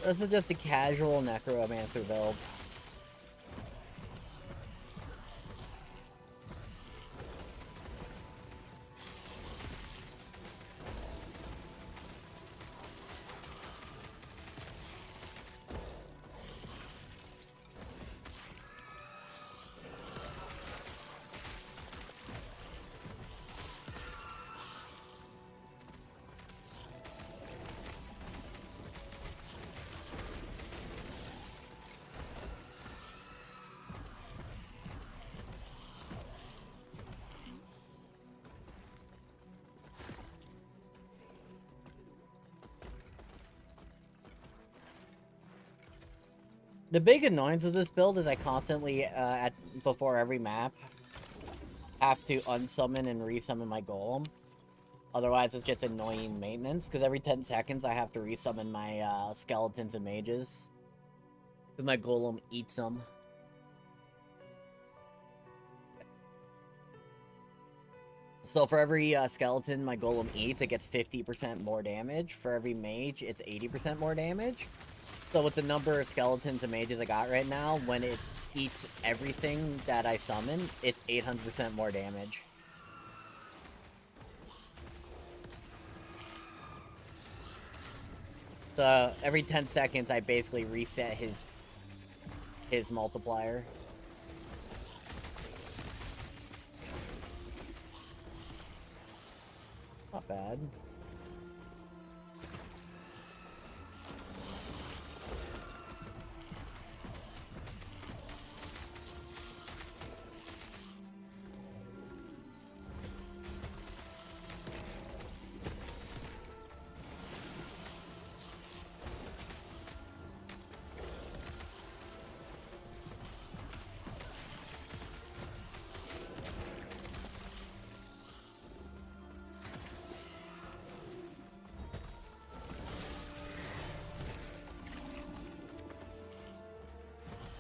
This is just a casual necromancer build. The big annoyance of this build is I constantly, before every map, have to unsummon and resummon my golem. Otherwise, it's just annoying maintenance, because every 10 seconds I have to resummon my skeletons and mages. Because my golem eats them. So for every skeleton my golem eats, it gets 50% more damage. For every mage, it's 80% more damage. So with the number of skeletons and mages I got right now, when it eats everything that I summon, it's 800% more damage. So every 10 seconds, I basically reset his multiplier. Not bad.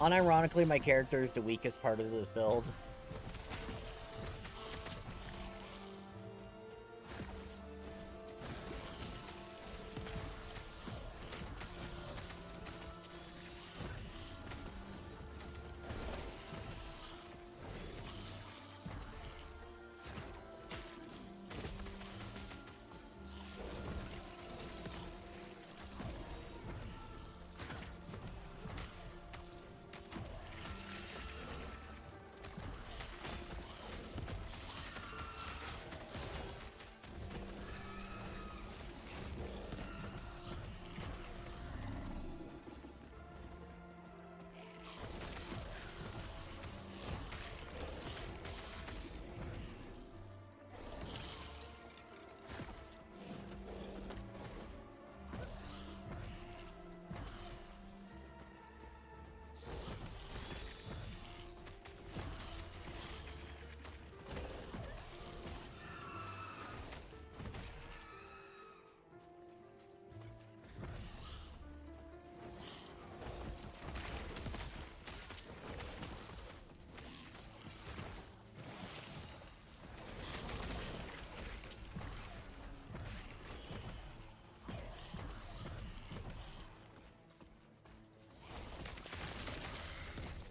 Unironically, my character is the weakest part of this build.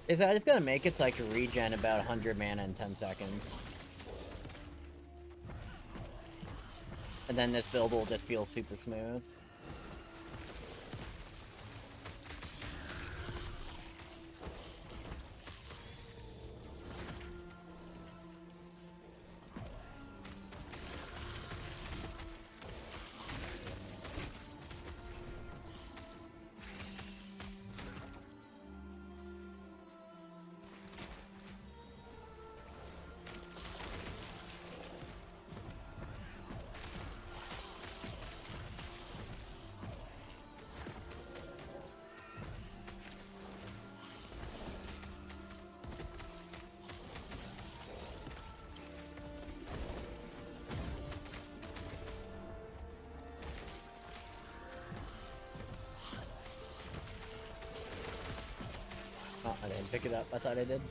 Is that it's gonna make it so I can regen about 100 mana in 10 seconds. And then this build will just feel super smooth. Oh, I didn't pick it up. I thought I did.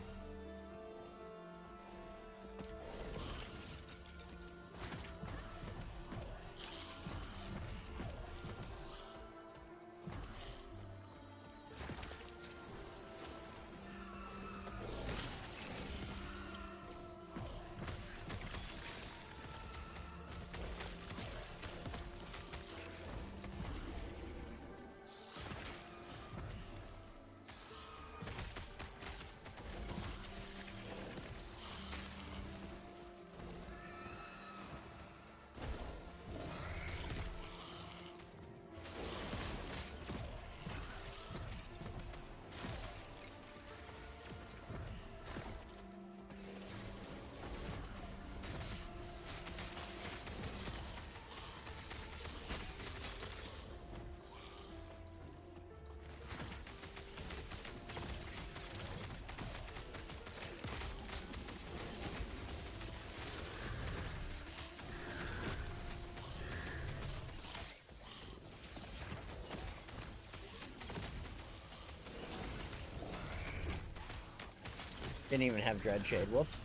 Didn't even have Dread Shade. Whoops.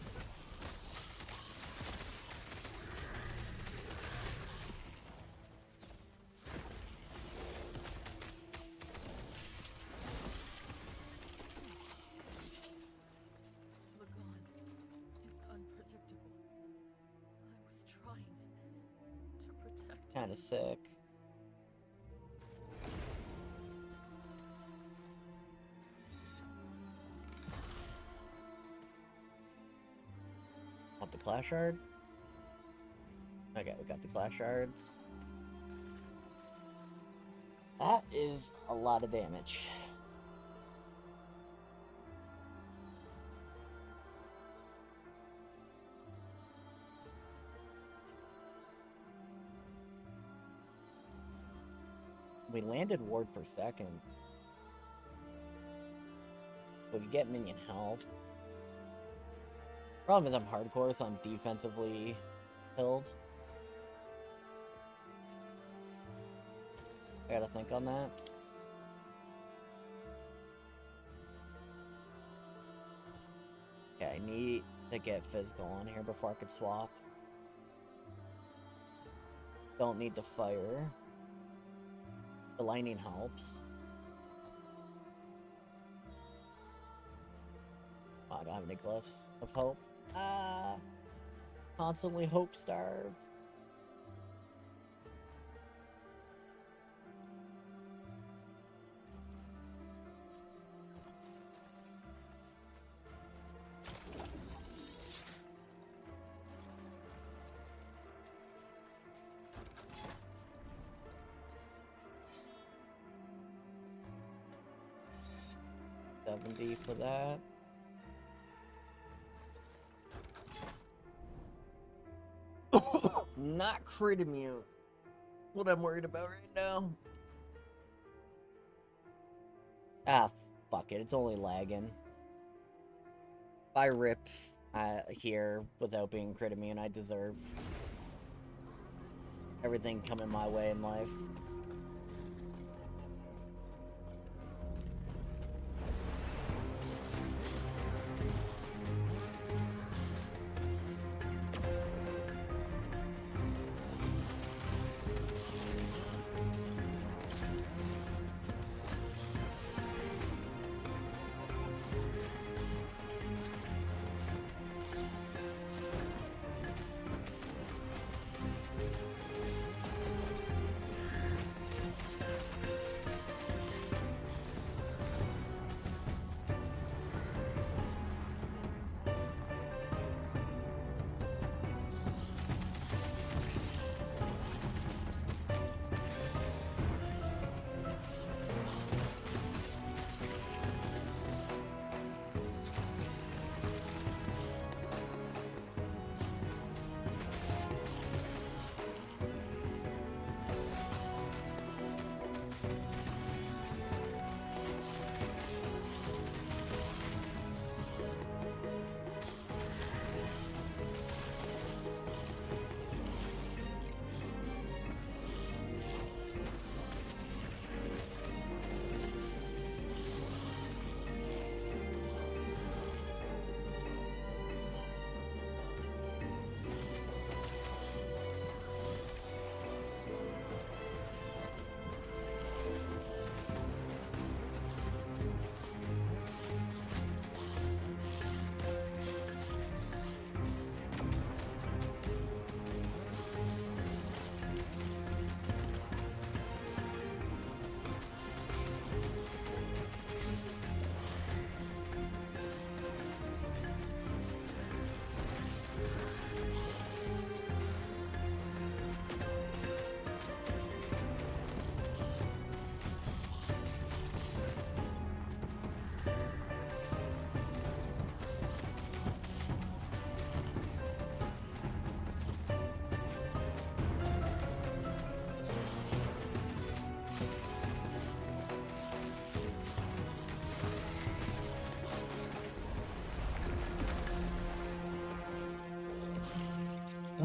kind of sick. Want the Clash Shard? Okay, we got the Clash Shards. That is a lot of damage. We landed ward per second. We could get minion health. Problem is I'm hardcore, so I'm defensively killed. I gotta think on that. Okay, I need to get physical on here before I could swap. Don't need to fire. The lightning helps. Oh, I don't have any glyphs of hope. Constantly hope starved. $70 for that. Not crit immune. What I'm worried about right now. Ah, fuck it. It's only lagging. If I rip here without being crit immune, I deserve everything coming my way in life.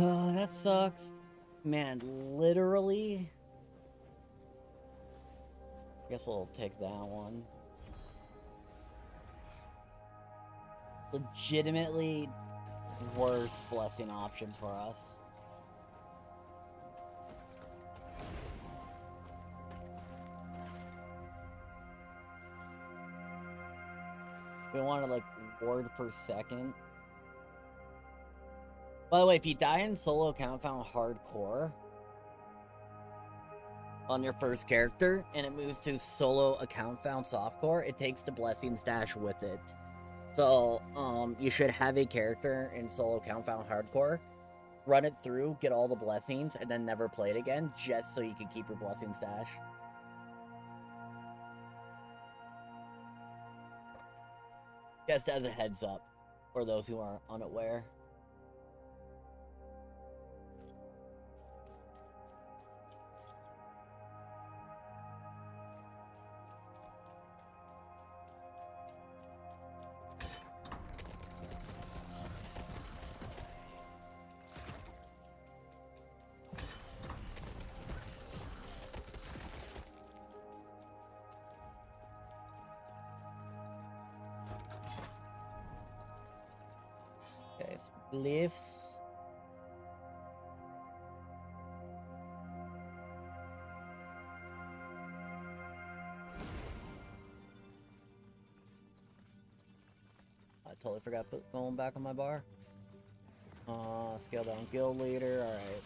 Oh, that sucks. Man, literally. Guess we'll take that one. Legitimately worst blessing options for us. We wanted like ward per second. By the way, if you die in solo count found hardcore, on your first character, and it moves to solo account found softcore, it takes the blessing stash with it. So, you should have a character in solo account found hardcore, run it through, get all the blessings, and then never play it again, just so you can keep your blessing stash. Just as a heads up, for those who are unaware. Okay, so glyphs. I totally forgot going back on my bar. Scale down guild leader, alright.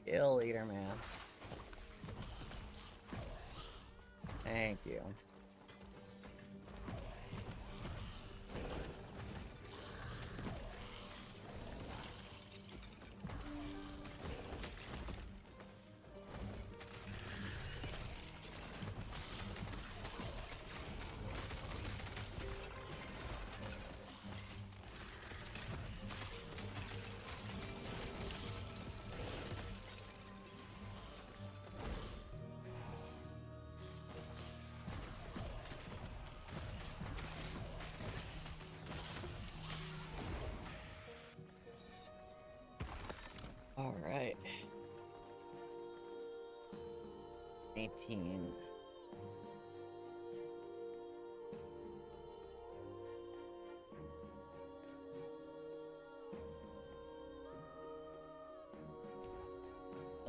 Guild leader, man. Thank you. All right. 18.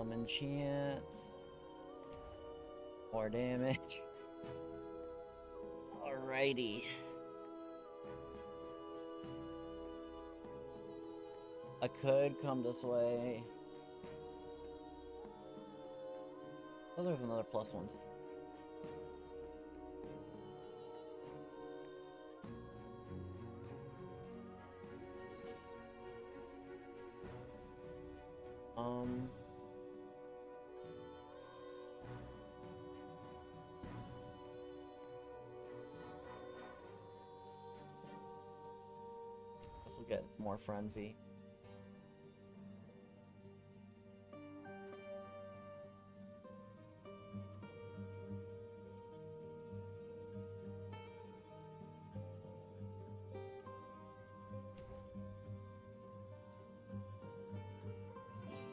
Some enchants. More damage. Alrighty. I could come this way. Oh, there's another plus ones. This will get more frenzy.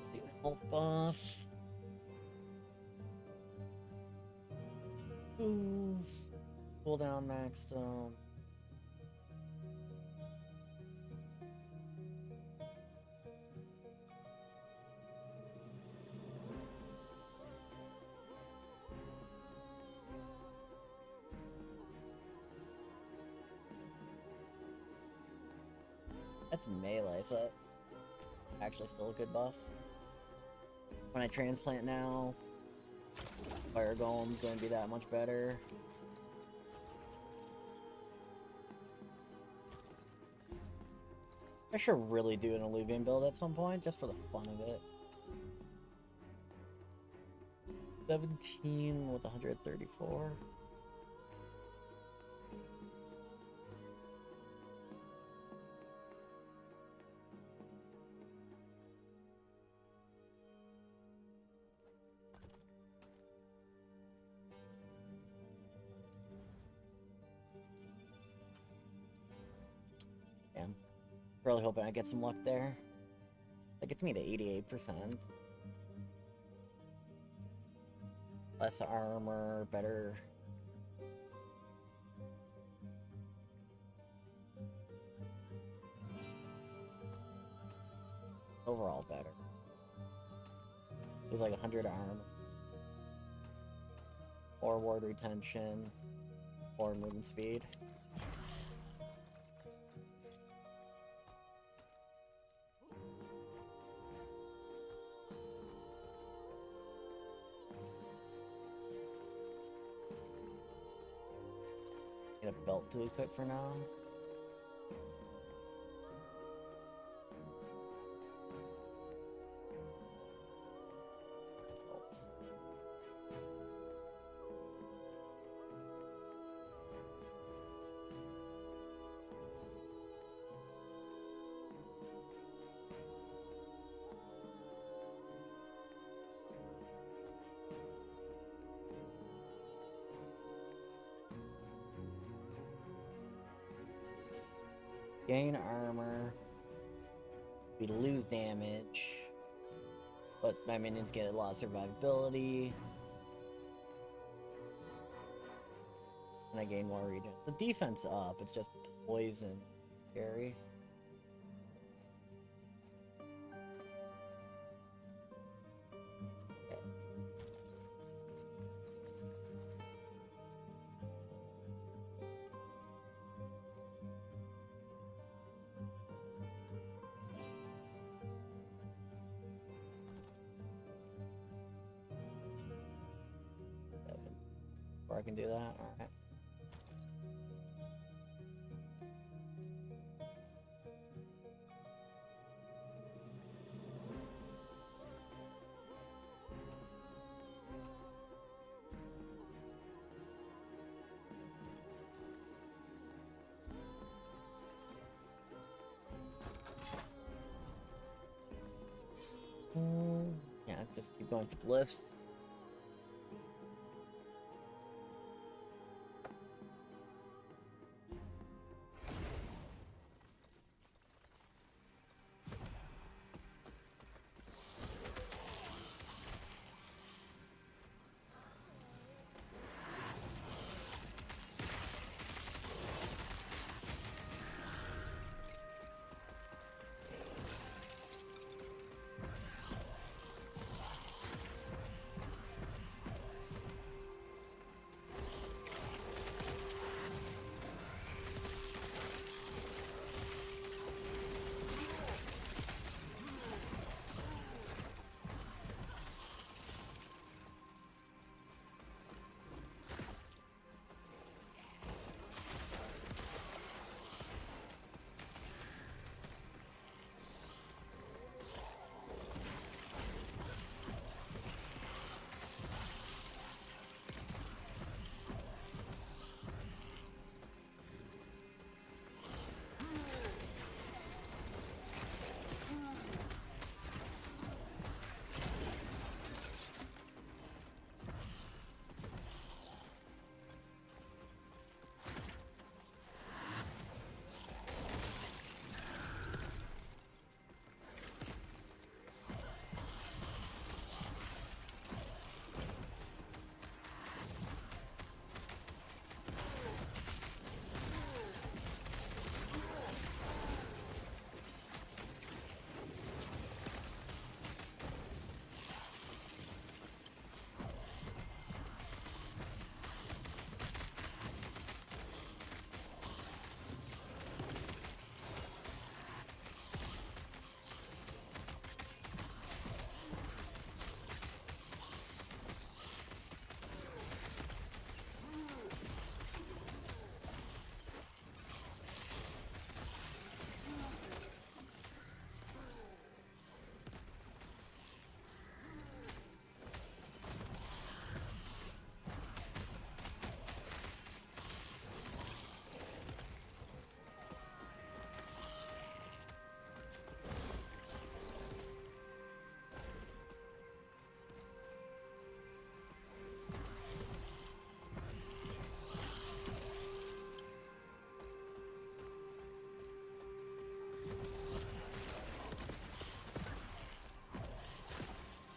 See my health buff. Ooh. Cooldown maxed. That's melee, so actually still a good buff. When I transplant now, Fire Golem's gonna be that much better. I should really do an Illuvian build at some point, just for the fun of it. 17 with 134. Damn. Really hoping I get some luck there. That gets me to 88%. Less armor, better. Overall better. It was like 100 armor. Or ward retention. Or movement speed. Get a belt to equip for now. Belt. Gain armor. We lose damage. But my minions get a lot of survivability. And I gain more regen. The defense up, it's just poison. Scary. Okay. Before I can do that, alright. Yeah, just keep going for glyphs.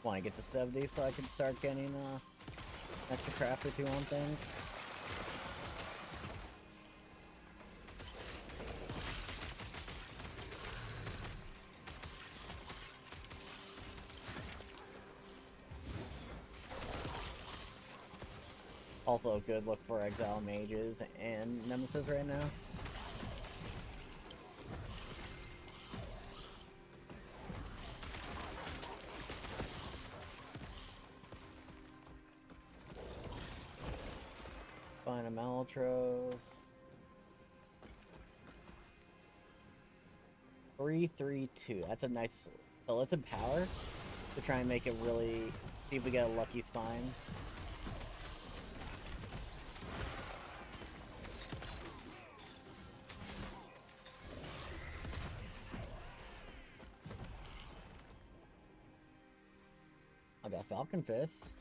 Want to get to 70 so I can start getting extra craft or two on things. Also a good look for Exile Mages and Nemesis right now. Find a Maltros. 3-3-2. That's a nice. So let's empower to try and make it really. See if we get a lucky spine. I got Falcon Fist.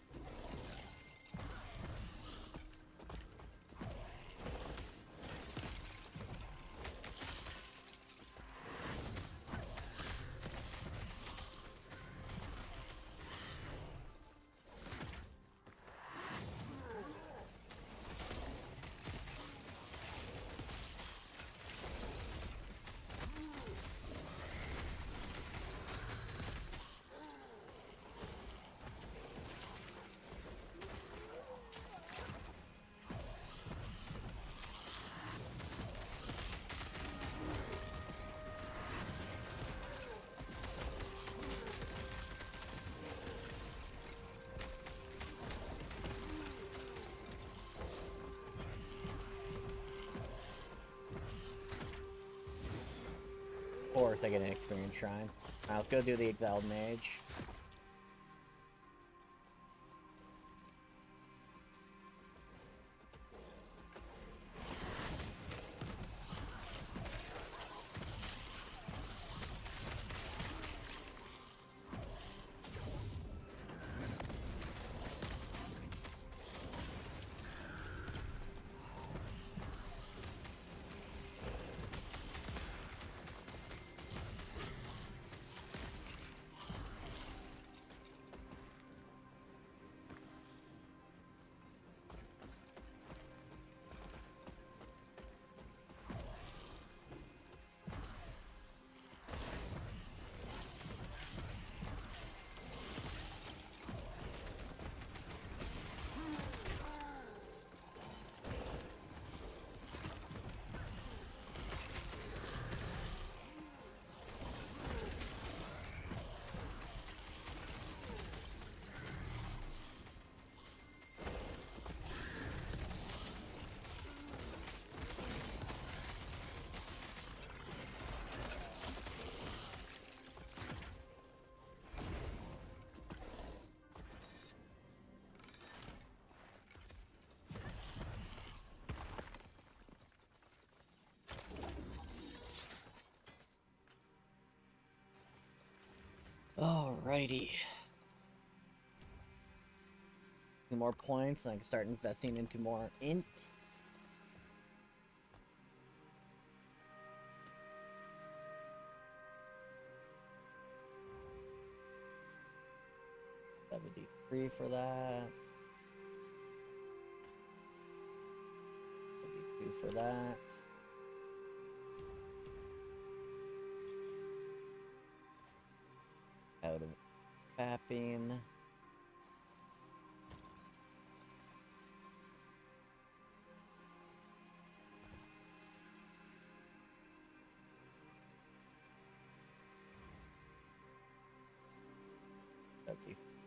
Of course, I get an experience shrine. Alright, let's go do the Exiled Mage. Alrighty. 2 more points, and I can start investing into more int. $73 for that. 72 for that. Out of tapping.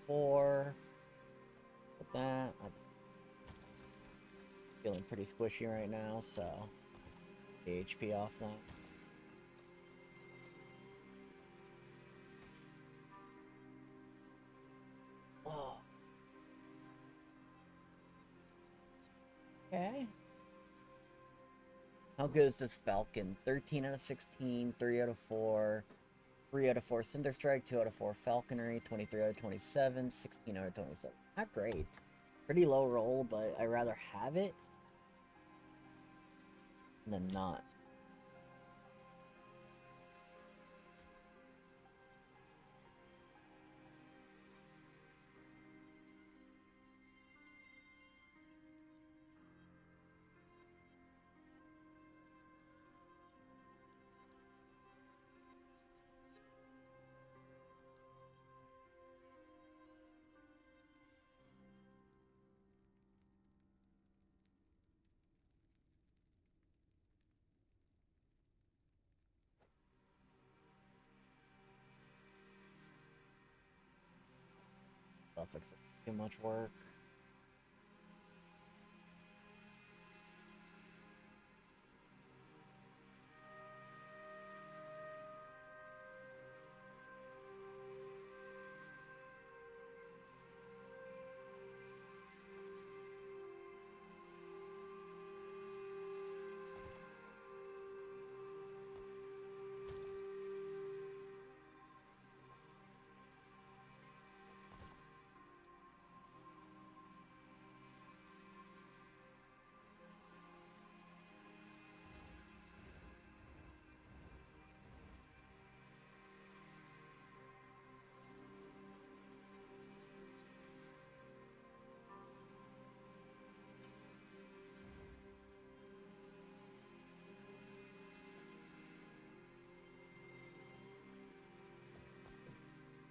$74. With that, I'm feeling pretty squishy right now, so the HP off now. Oh. Okay. How good is this Falcon? 13 out of 16, 3 out of 4, 3 out of 4 Cinder Strike, 2 out of 4 Falconry, 23 out of 27, 16 out of 27. Not great. Pretty low roll, but I'd rather have it than not. Suffix too much work.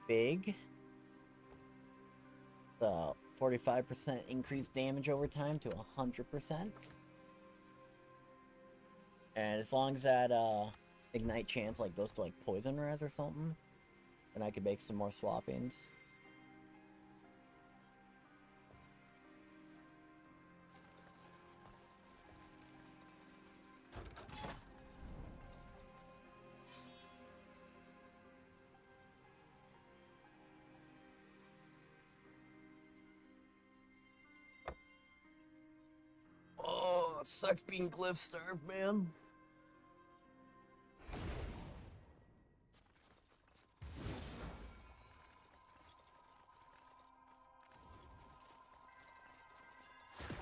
Big. So 45% increased damage over time to 100%. And as long as that ignite chance like goes to like poison res or something, then I could make some more swappings. Oh, it sucks being glyph starved, man.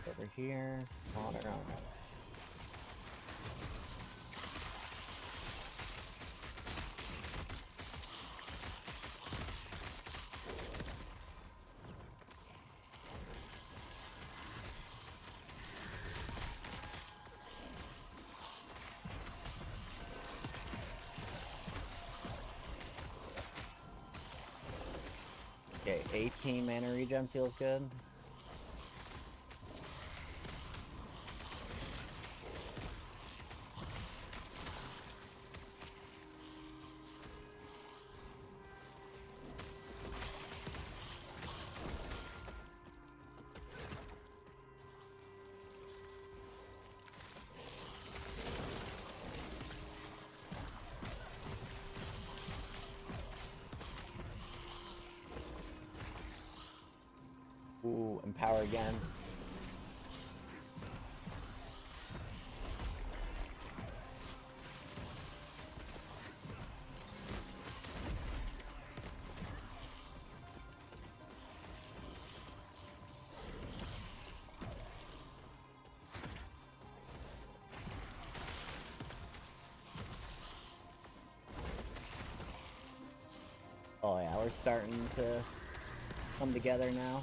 Over here, on and on. Okay, 18 mana regen feels good. Ooh, empower again. Oh yeah, we're starting to come together now.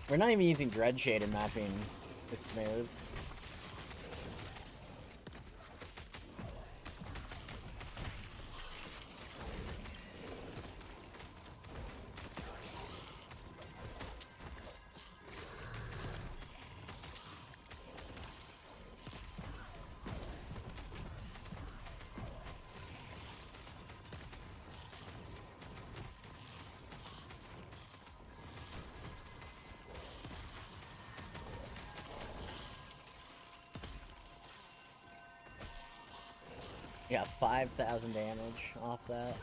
We're not even using Dread Shade and mapping this smooth. Yeah, 5,000 damage off that.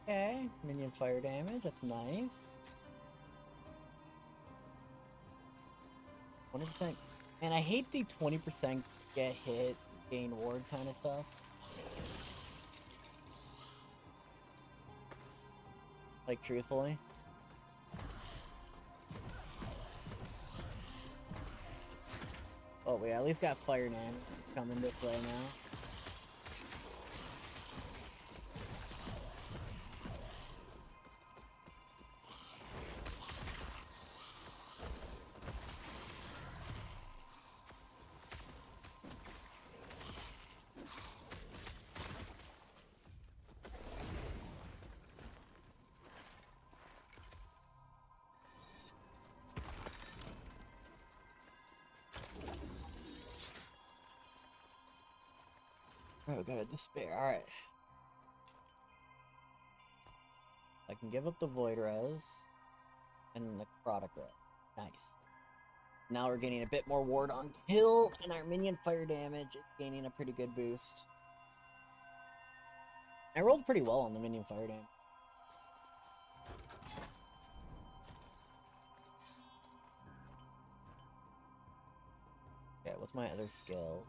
Okay, minion fire damage, that's nice. 20%. And I hate the 20% get hit, gain ward kind of stuff. Like, truthfully. Oh, we at least got Fire Man coming this way now. Oh, got a despair. Alright. I can give up the Void Res and the Necrotic Res. Nice. Now we're getting a bit more ward on kill, and our minion fire damage is gaining a pretty good boost. I rolled pretty well on the minion fire damage. Okay, what's my other skill?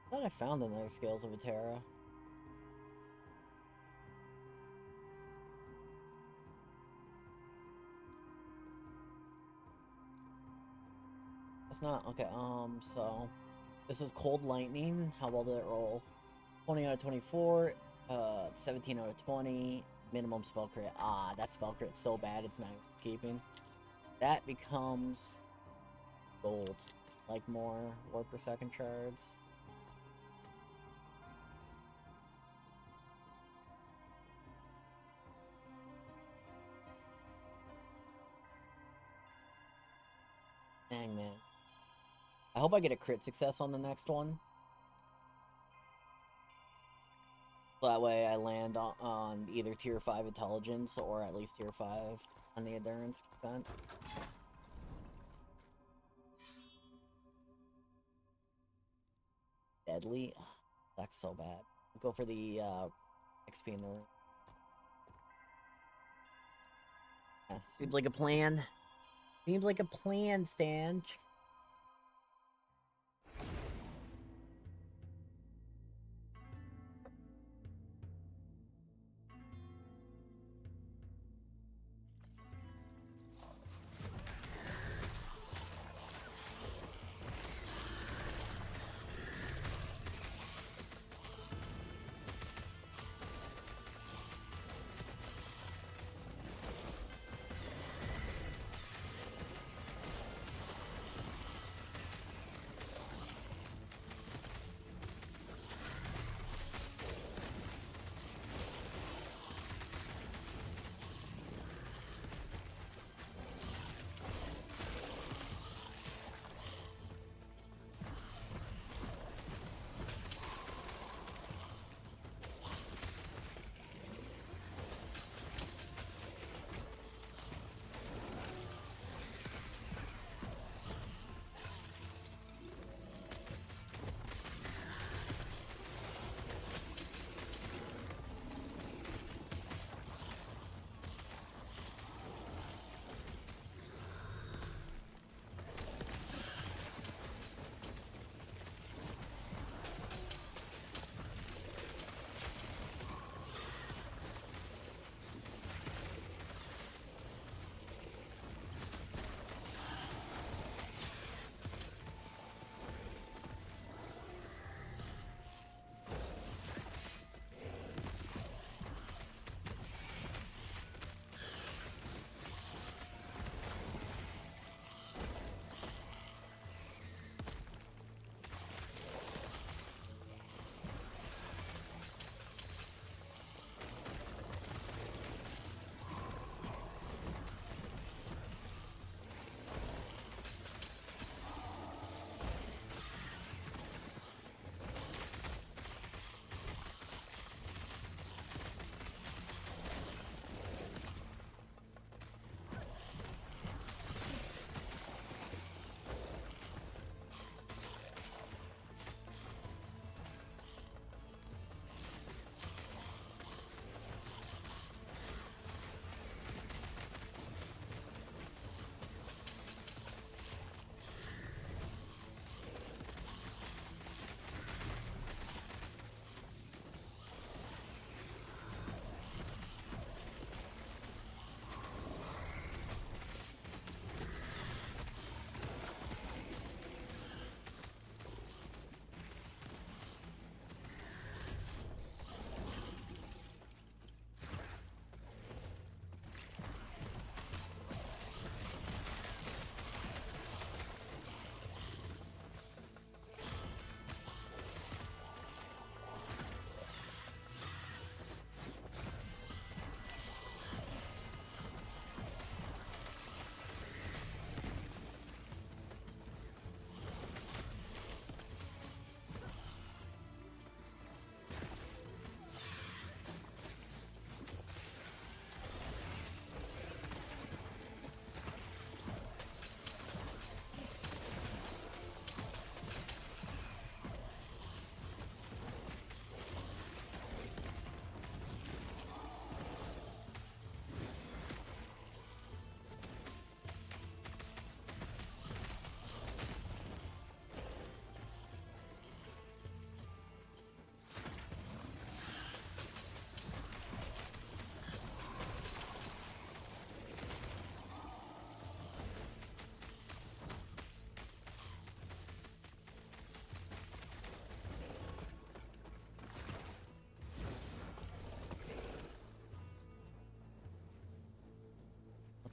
I thought I found another skills of a Terra. That's not okay. So this is Cold Lightning. How well did it roll? 20 out of 24. 17 out of 20. Minimum spell crit. Ah, that spell crit's so bad it's not keeping. That becomes gold. Like more ward per second shards. Dang, man. I hope I get a crit success on the next one. So that way I land on either tier 5 intelligence or at least tier 5 on the endurance percent. Deadly? Ugh, that's so bad. I'll go for the XP in the room. Yeah, seems like a plan. Seems like a plan, Stan.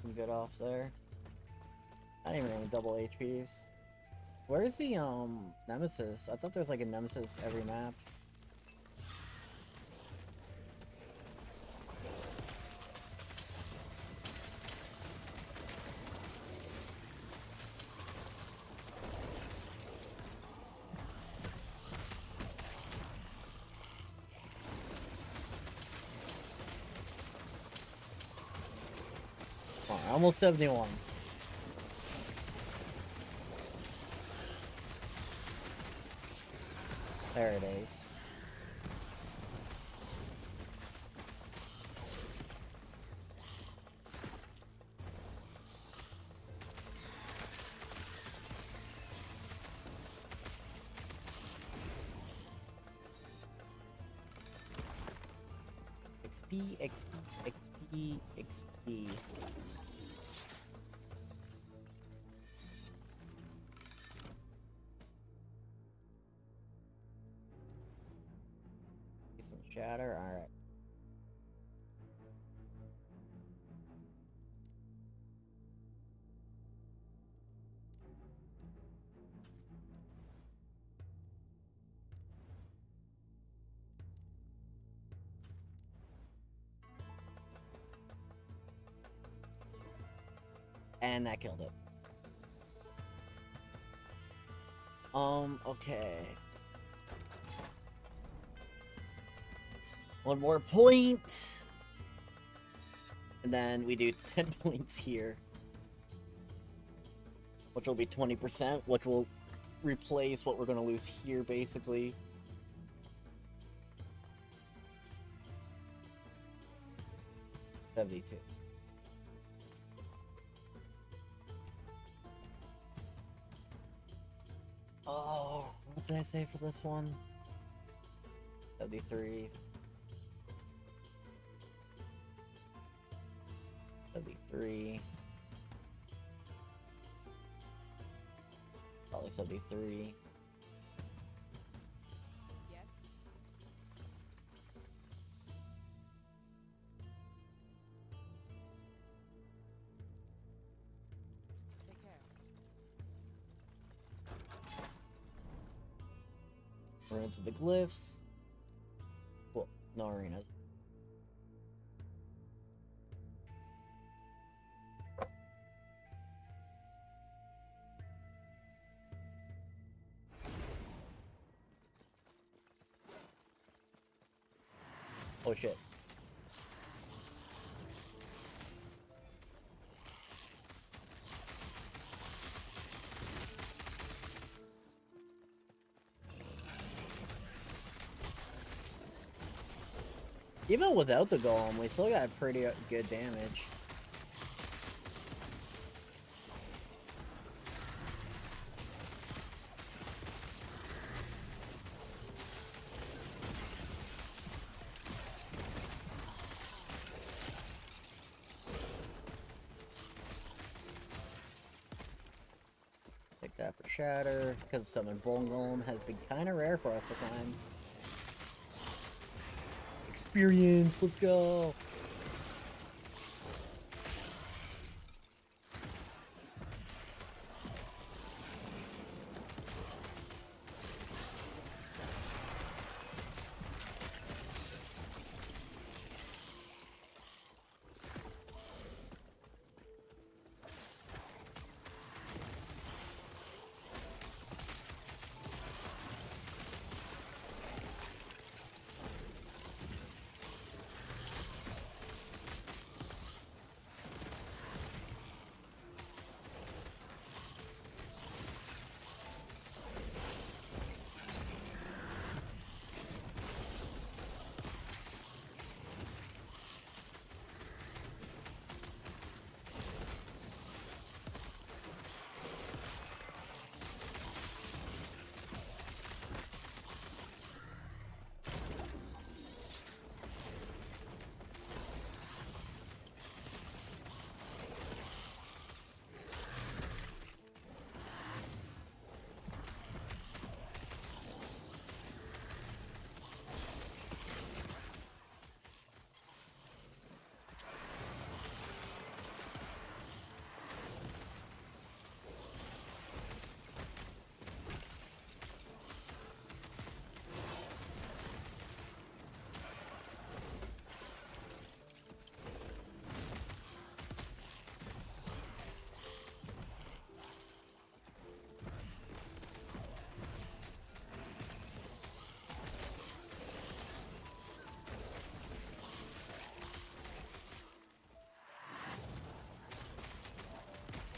some good offs there. Not even any double HPs. Where's the nemesis? I thought there was like a nemesis every map. Almost 71. There it is. XP, XP, XP, XP. Some shatter, alright. And that killed it. Okay. One more point. And then we do 10 points here. Which will be 20%, which will replace what we're going to lose here, basically. $72. Oh, what did I say for this one? 73. 73. Probably 73. Yes. Take care. We're into the glyphs. Well, no arenas. Oh shit. Even without the golem, we still got pretty good damage. Take that for shatter, because summon bone golem has been kind of rare for us to find. Experience, let's go.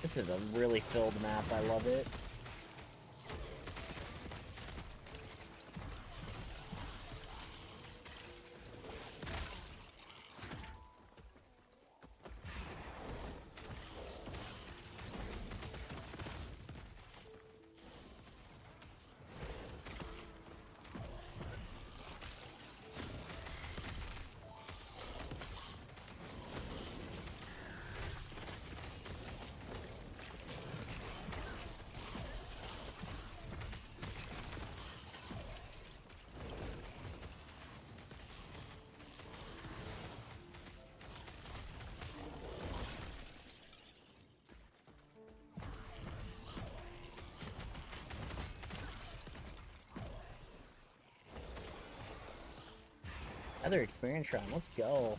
This is a really filled map. I love it. Another experience shrine. Let's go.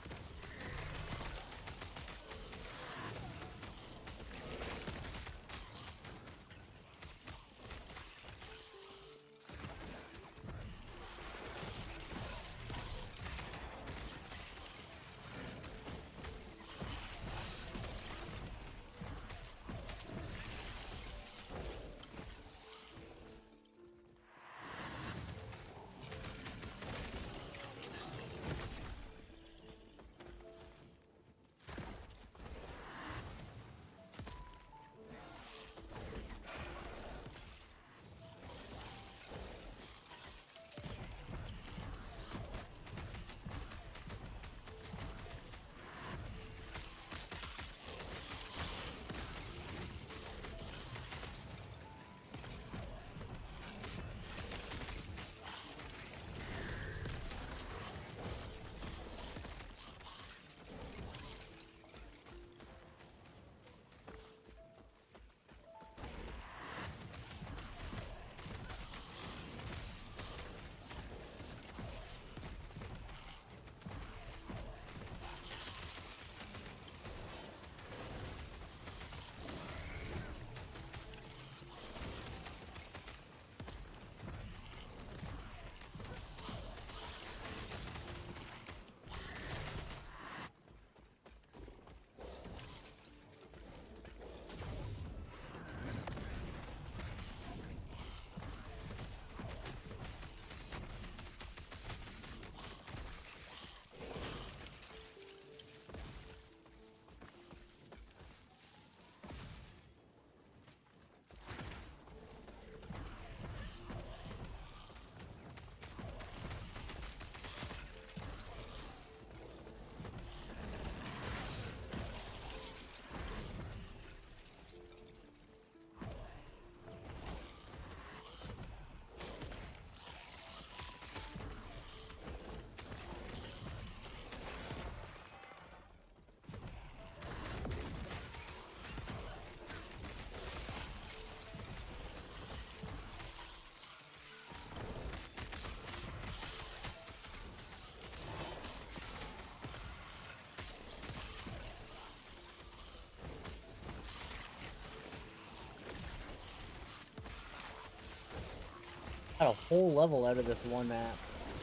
Got a whole level out of this one map.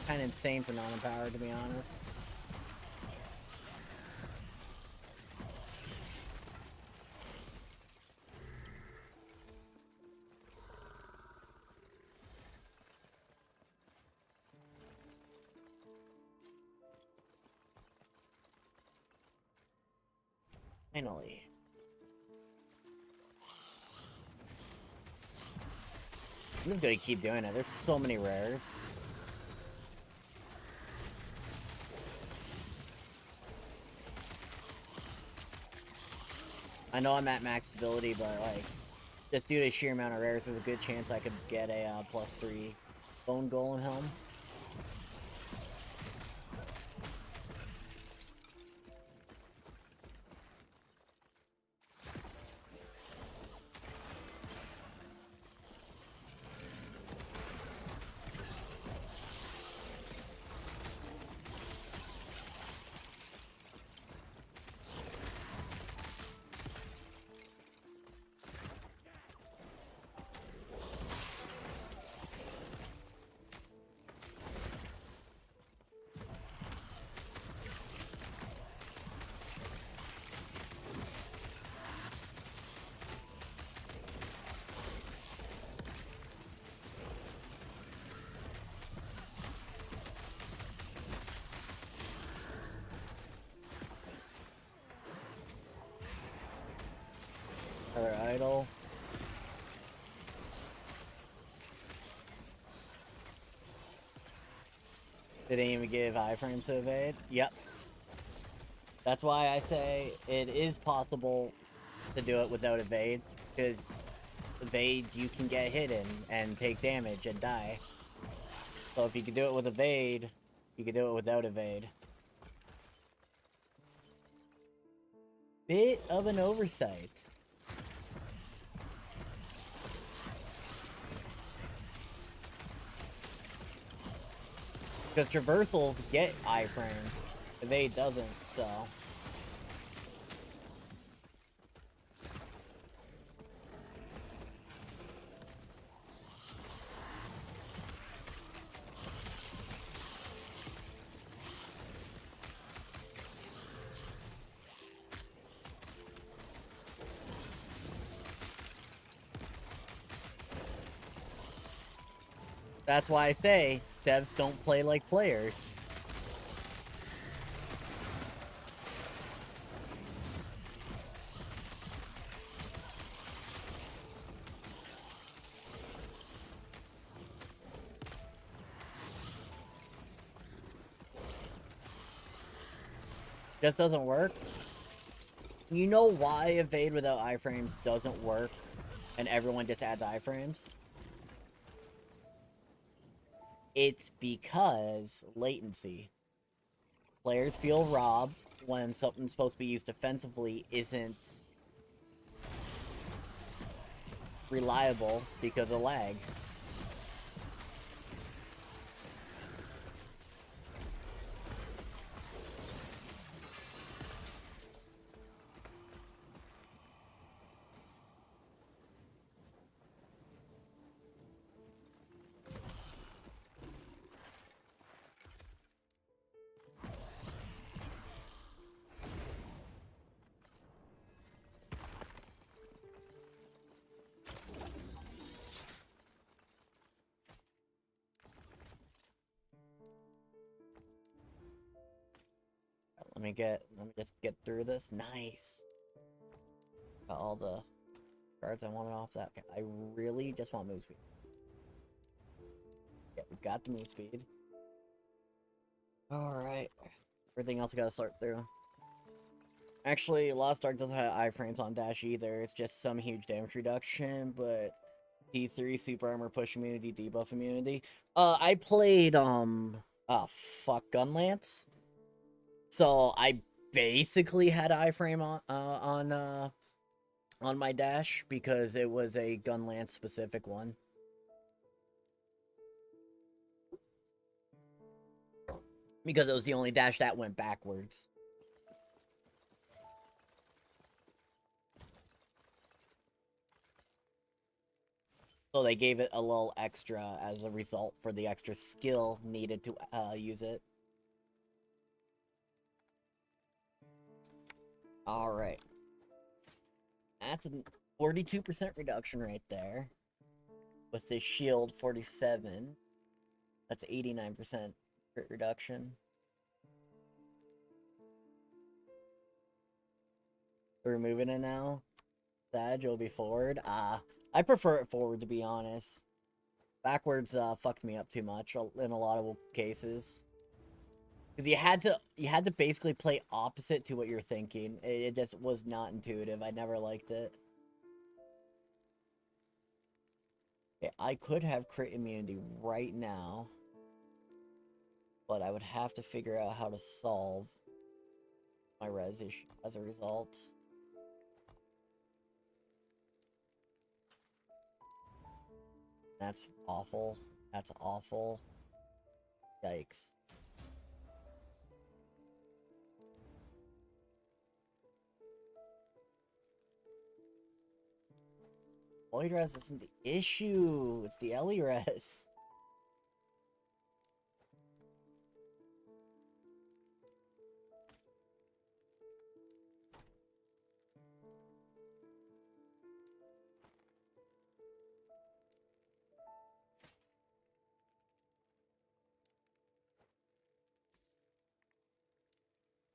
Kind of insane for non-empowered, to be honest. Finally. I'm just gonna keep doing it. There's so many rares. I know I'm at max ability, but like, just due to sheer amount of rares, there's a good chance I could get a +3 bone golem helm. Another idle. Didn't even give iframes to evade. Yep. That's why I say it is possible to do it without evade, because evade you can get hidden and take damage and die. So if you can do it with evade, you can do it without evade. Bit of an oversight. Because traversals get iframes, evade doesn't, so. That's why I say devs don't play like players. Just doesn't work. You know why evade without iframes doesn't work and everyone just adds iframes? It's because latency. Players feel robbed when something supposed to be used defensively isn't reliable because of lag. Let me just get through this. Nice. Got all the cards I wanted off that. Okay, I really just want move speed. Yeah, we got the move speed. Alright. Everything else I gotta sort through. Actually, Lost Ark doesn't have iframes on dash either. It's just some huge damage reduction, but P3 super armor push immunity, debuff immunity. I played Gunlance. So I basically had iframe on my dash because it was a Gunlance specific one. Because it was the only dash that went backwards. So they gave it a little extra as a result for the extra skill needed to use it. Alright. That's a 42% reduction right there. With the shield, 47. That's 89% crit reduction. We're moving it now. Sag will be forward. I prefer it forward, to be honest. Backwards fucked me up too much in a lot of cases. Because you had to basically play opposite to what you're thinking. It just was not intuitive. I never liked it. Okay, I could have crit immunity right now. But I would have to figure out how to solve my res issue as a result. That's awful. That's awful. Yikes. Void res isn't the issue. It's the Ellie res.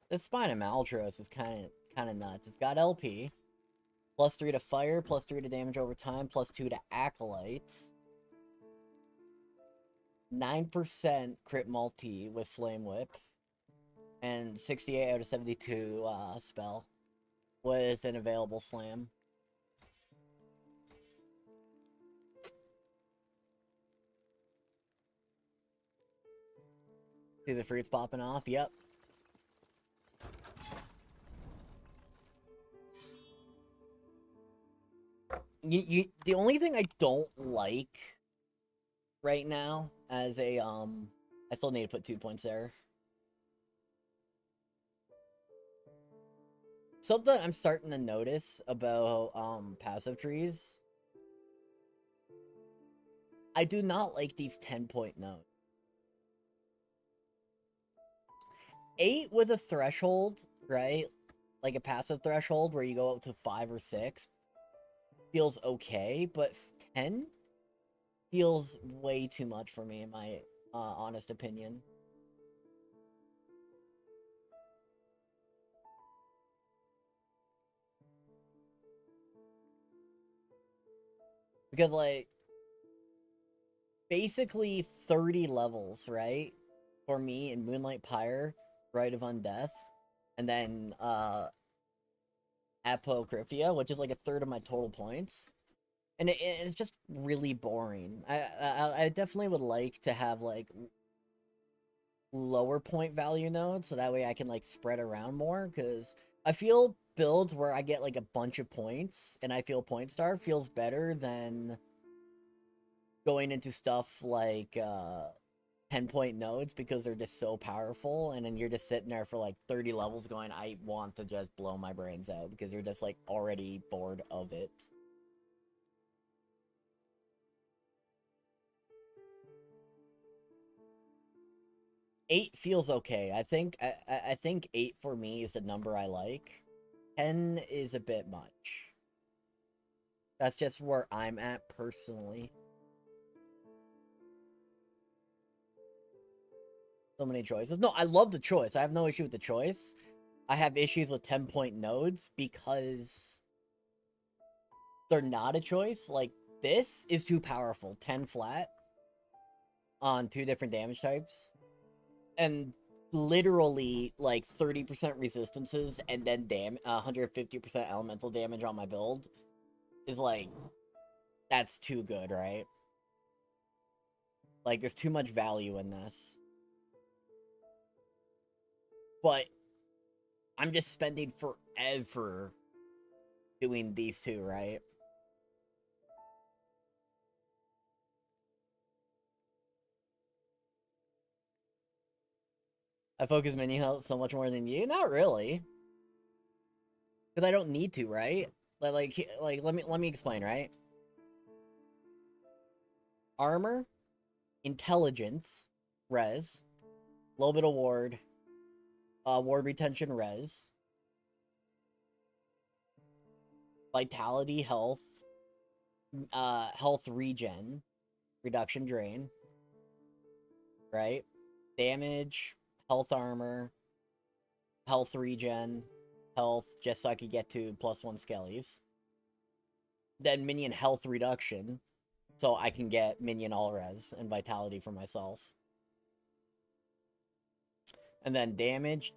The Spine of Maltros is kind of nuts. It's got LP. +3 to fire, +3 to damage over time, +2 to acolyte. 9% crit multi with Flame Whip. And 68 out of 72 spell with an available slam. See the fruits popping off? Yep. The only thing I don't like right now as a I still need to put 2 points there. Something I'm starting to notice about passive trees. I do not like these 10-point nodes. 8 with a threshold, right? Like a passive threshold where you go up to 5 or 6 feels okay, but 10 feels way too much for me in my honest opinion. Because, like, basically 30 levels, right? For me in Moonlight Pyre, Rite of Undeath, and then Apocryphia, which is like a third of my total points. And it's just really boring. I definitely would like to have, like, lower point value nodes, so that way I can, like, spread around more, because I feel builds where I get, like, a bunch of points, and I feel point star feels better than going into stuff like 10-point nodes, because they're just so powerful, and then you're just sitting there for like 30 levels going, I want to just blow my brains out, because you're just like already bored of it. Eight feels okay. I think 8 for me is the number I like. 10 is a bit much. That's just where I'm at personally. So many choices. No, I love the choice. I have no issue with the choice. I have issues with 10-point nodes because they're not a choice. Like, this is too powerful. 10 flat on 2 different damage types. And literally, like, 30% resistances and then 150% elemental damage on my build is, like, that's too good, right? Like, there's too much value in this. But I'm just spending forever doing these two, right? I focus mini health so much more than you? Not really. Because I don't need to, right? Like let me explain, right? Armor, intelligence, res, a little bit of ward, ward retention, res, vitality, health, health regen, reduction drain, right? Damage, health armor, health regen, health, just so I could get to +1 skellies. Then minion health reduction, so I can get minion all res and vitality for myself. And then damage,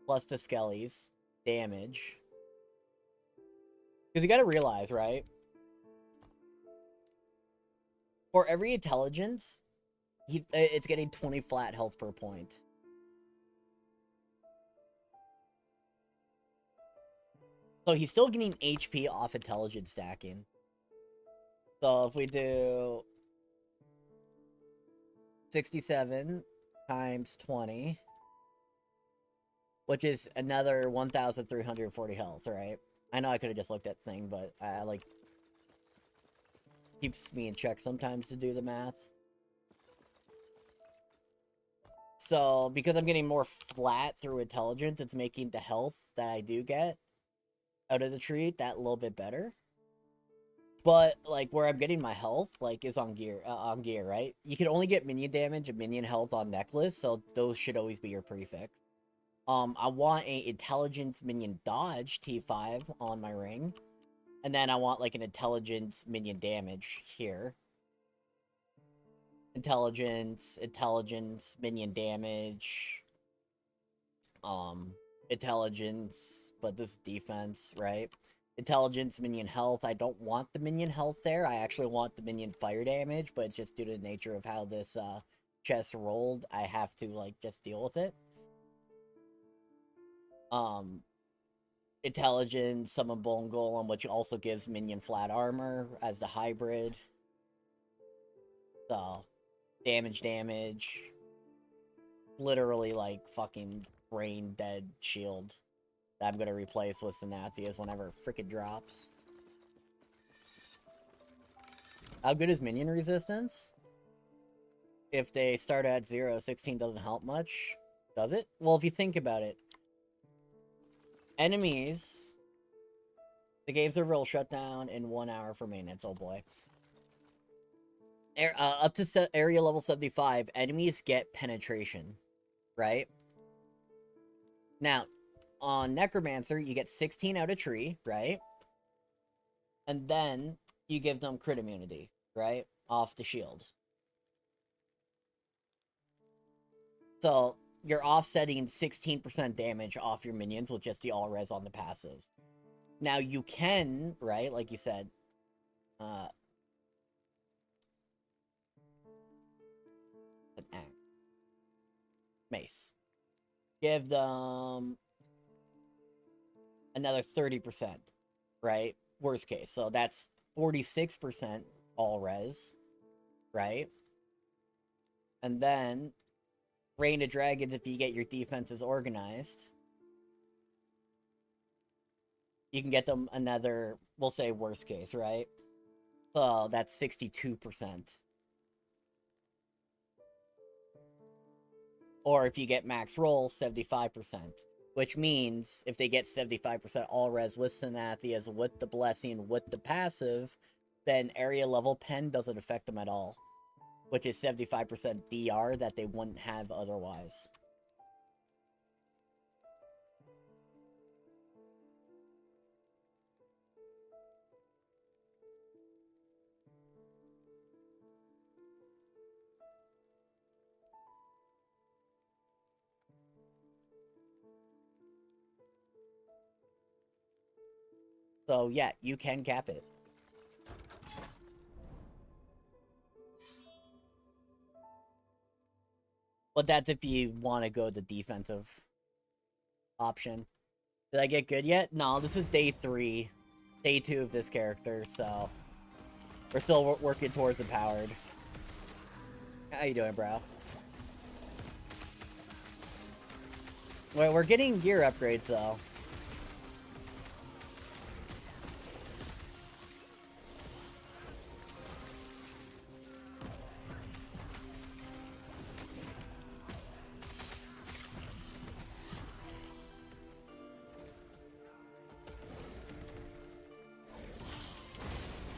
plus to skellies, damage. Because you gotta realize, right? For every intelligence, it's getting 20 flat health per point. So he's still getting HP off intelligence stacking. So if we do 67 times 20, which is another 1,340 health, right? I know I could have just looked at the thing, but I like keeps me in check sometimes to do the math. So because I'm getting more flat through intelligence, it's making the health that I do get out of the tree that little bit better. But like where I'm getting my health, like, is on gear, right? You can only get minion damage and minion health on necklace, so those should always be your prefix. I want a intelligence minion dodge T5 on my ring. And then I want like an intelligence minion damage here. Intelligence, minion damage. Intelligence, but this is defense, right? Intelligence, minion health. I don't want the minion health there. I actually want the minion fire damage, but it's just due to the nature of how this chest rolled, I have to like just deal with it. Intelligence, summon Bone Golem, which also gives minion flat armor as the hybrid. So, damage. Literally like fucking brain dead shield that I'm gonna replace with Synathia's whenever it frickin' drops. How good is minion resistance? If they start at 0, 16 doesn't help much, does it? Well, if you think about it, enemies, the game's server will shut down in 1 hour for maintenance. Oh boy. Up to area level 75, enemies get penetration, right? Now, on Necromancer, you get 16 out of tree, right? And then you give them crit immunity, right? Off the shield. So, you're offsetting 16% damage off your minions with just the all-res on the passives. Now, you can, right, like you said, an axe. Mace. Give them another 30%, right? Worst case. So that's 46% all res, right? And then Rain of Dragons, if you get your defenses organized, you can get them another, we'll say worst case, right? So that's 62%. Or if you get max roll, 75%. Which means if they get 75% all res with Synathias, with the blessing, with the passive, then area level pen doesn't affect them at all. Which is 75% DR that they wouldn't have otherwise. So yeah, you can cap it. But that's if you want to go the defensive option. Did I get good yet? No, this is day 3. Day 2 of this character, so we're still working towards empowered. How you doing, bro? Well, we're getting gear upgrades, though.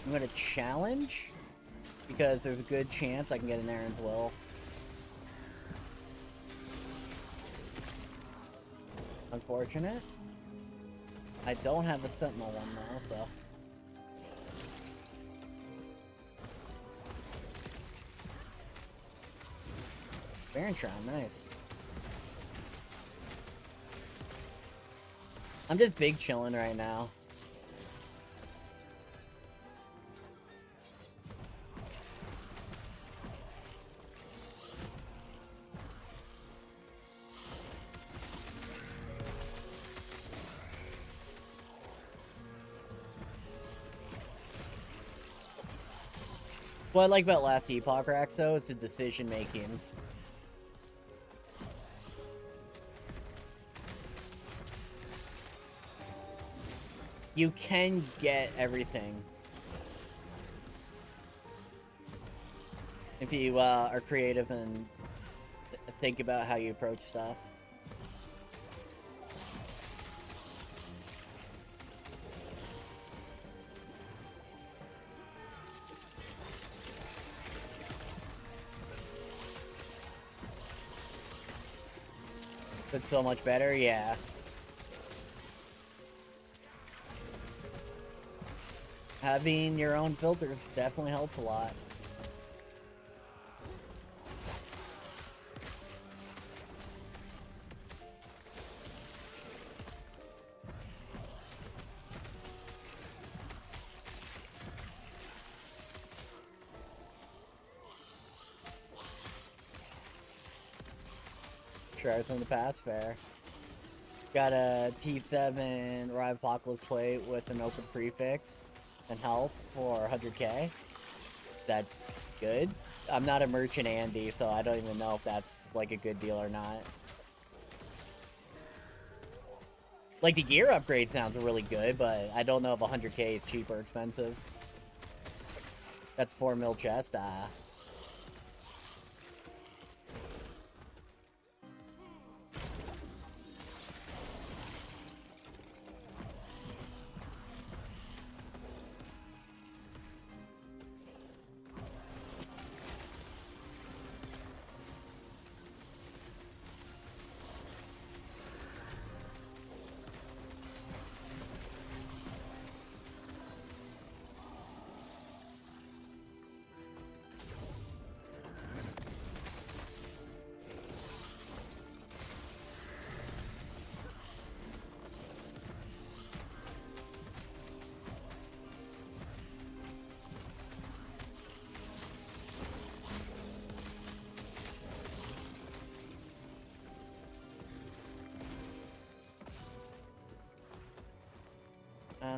I'm gonna challenge, because there's a good chance I can get an Aaron's Will. Unfortunate. I don't have a Sentinel one though, so. Baron Shrine, nice. I'm just big chilling right now. What I like about last Epoch Racks, though, is the decision making. You can get everything if you are creative and think about how you approach stuff. It's so much better, yeah. Having your own filters definitely helps a lot. Shards on the path, fair. Got a T7 Rive Apocalypse plate with an open prefix and health for 100k. That's good. I'm not a merchant Andy, so I don't even know if that's like a good deal or not. Like the gear upgrade sounds really good, but I don't know if 100k is cheap or expensive. That's 4 mil chest,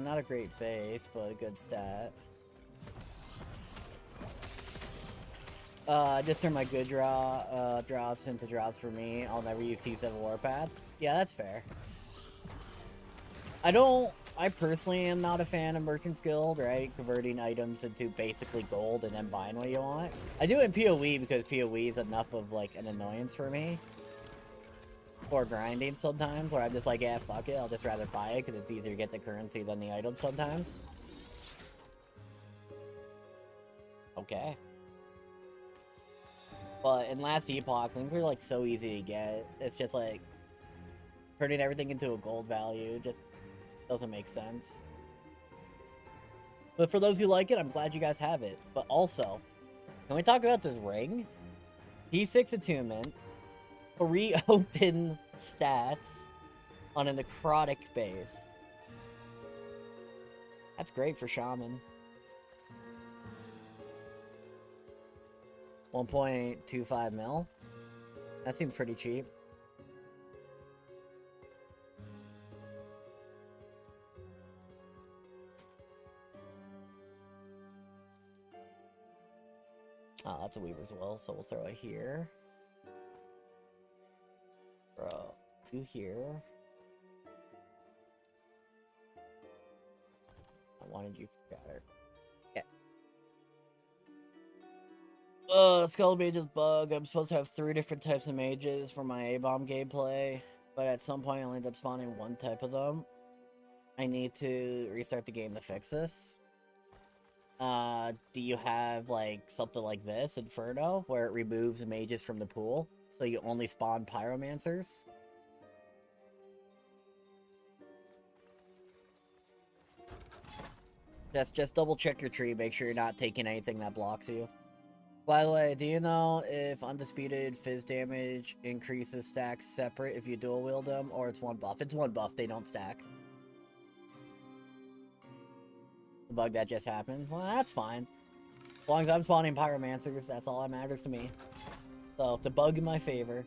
not a great base, but a good stat. Just turn my good draw drops into drops for me. I'll never use T7 Warpath. Yeah, that's fair. I personally am not a fan of Merchant's Guild, right? Converting items into basically gold and then buying what you want. I do it in PoE because PoE is enough of like an annoyance for me. Or grinding sometimes, where I'm just like, yeah, fuck it, I'll just rather buy it because it's easier to get the currency than the item sometimes. Okay. But in Last Epoch, things are like so easy to get. It's just like turning everything into a gold value just doesn't make sense. But for those who like it, I'm glad you guys have it. But also, can we talk about this ring? P6 attunement. Reopen stats on a necrotic base. That's great for Shaman. 1.25 mil. That seems pretty cheap. Oh, that's a Weaver's Will, so we'll throw it here. Bro, you here? I wanted you to scatter. Yeah. Skull Mage's bug. I'm supposed to have 3 different types of mages for my A-bomb gameplay, but at some point I only end up spawning 1 type of them. I need to restart the game to fix this. Do you have like something like this, Inferno, where it removes mages from the pool? So you only spawn pyromancers? Just double check your tree, make sure you're not taking anything that blocks you. By the way, do you know if Undisputed Fizz damage increases stacks separate if you dual wield them, or it's 1 buff? It's 1 buff, they don't stack. The bug that just happened? Well, that's fine. As long as I'm spawning pyromancers, that's all that matters to me. So, it's a bug in my favor.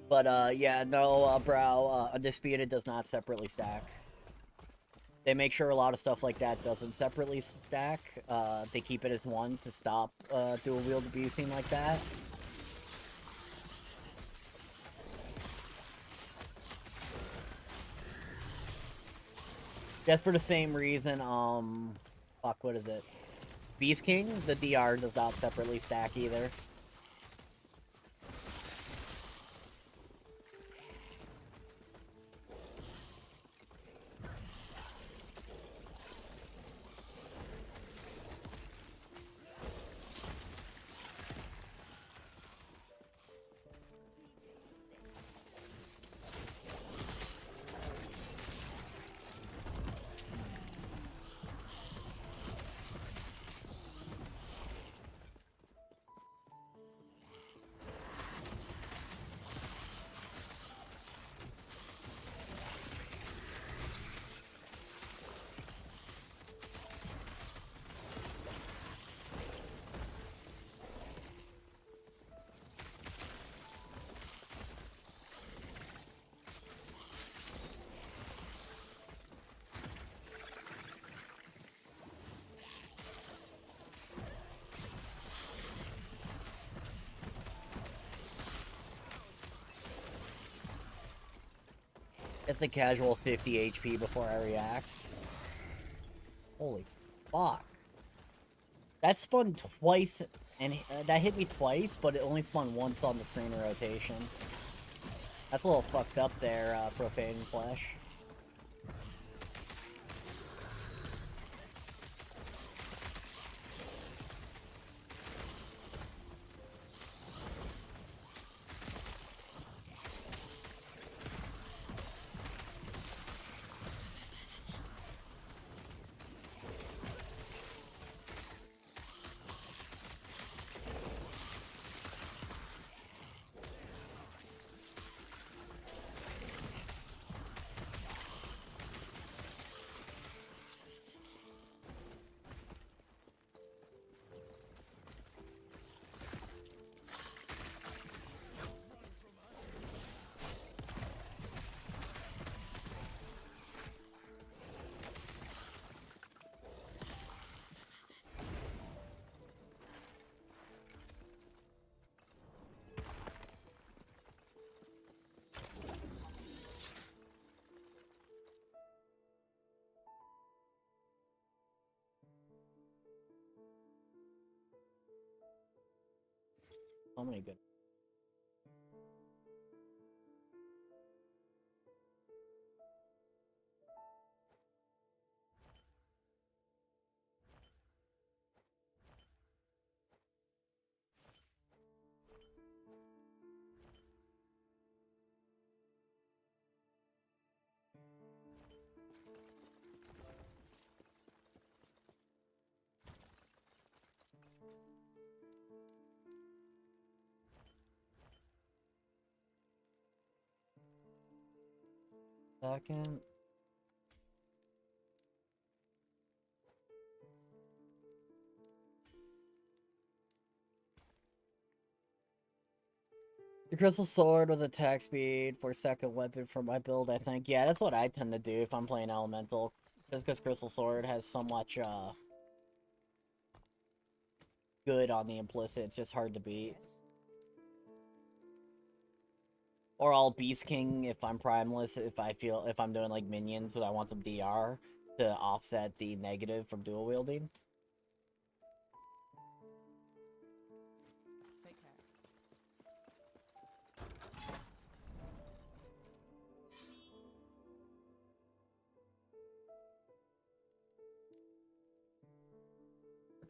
But, yeah, no, Brow, Undisputed does not separately stack. They make sure a lot of stuff like that doesn't separately stack. They keep it as 1 to stop dual wield abusing like that. Just for the same reason, fuck, what is it? Beast King, the DR does not separately stack either. It's a casual 50 HP before I react. Holy fuck. That spun twice, and that hit me twice, but it only spun once on the screen rotation. That's a little fucked up there, Profane Flesh. So many good. Second. The Crystal Sword was attack speed for second weapon for my build, I think. Yeah, that's what I tend to do if I'm playing Elemental. Just because Crystal Sword has so much, good on the implicit, it's just hard to beat. Or I'll Beast King if I'm primeless, if I'm doing like minions and I want some DR to offset the negative from dual wielding. Take care.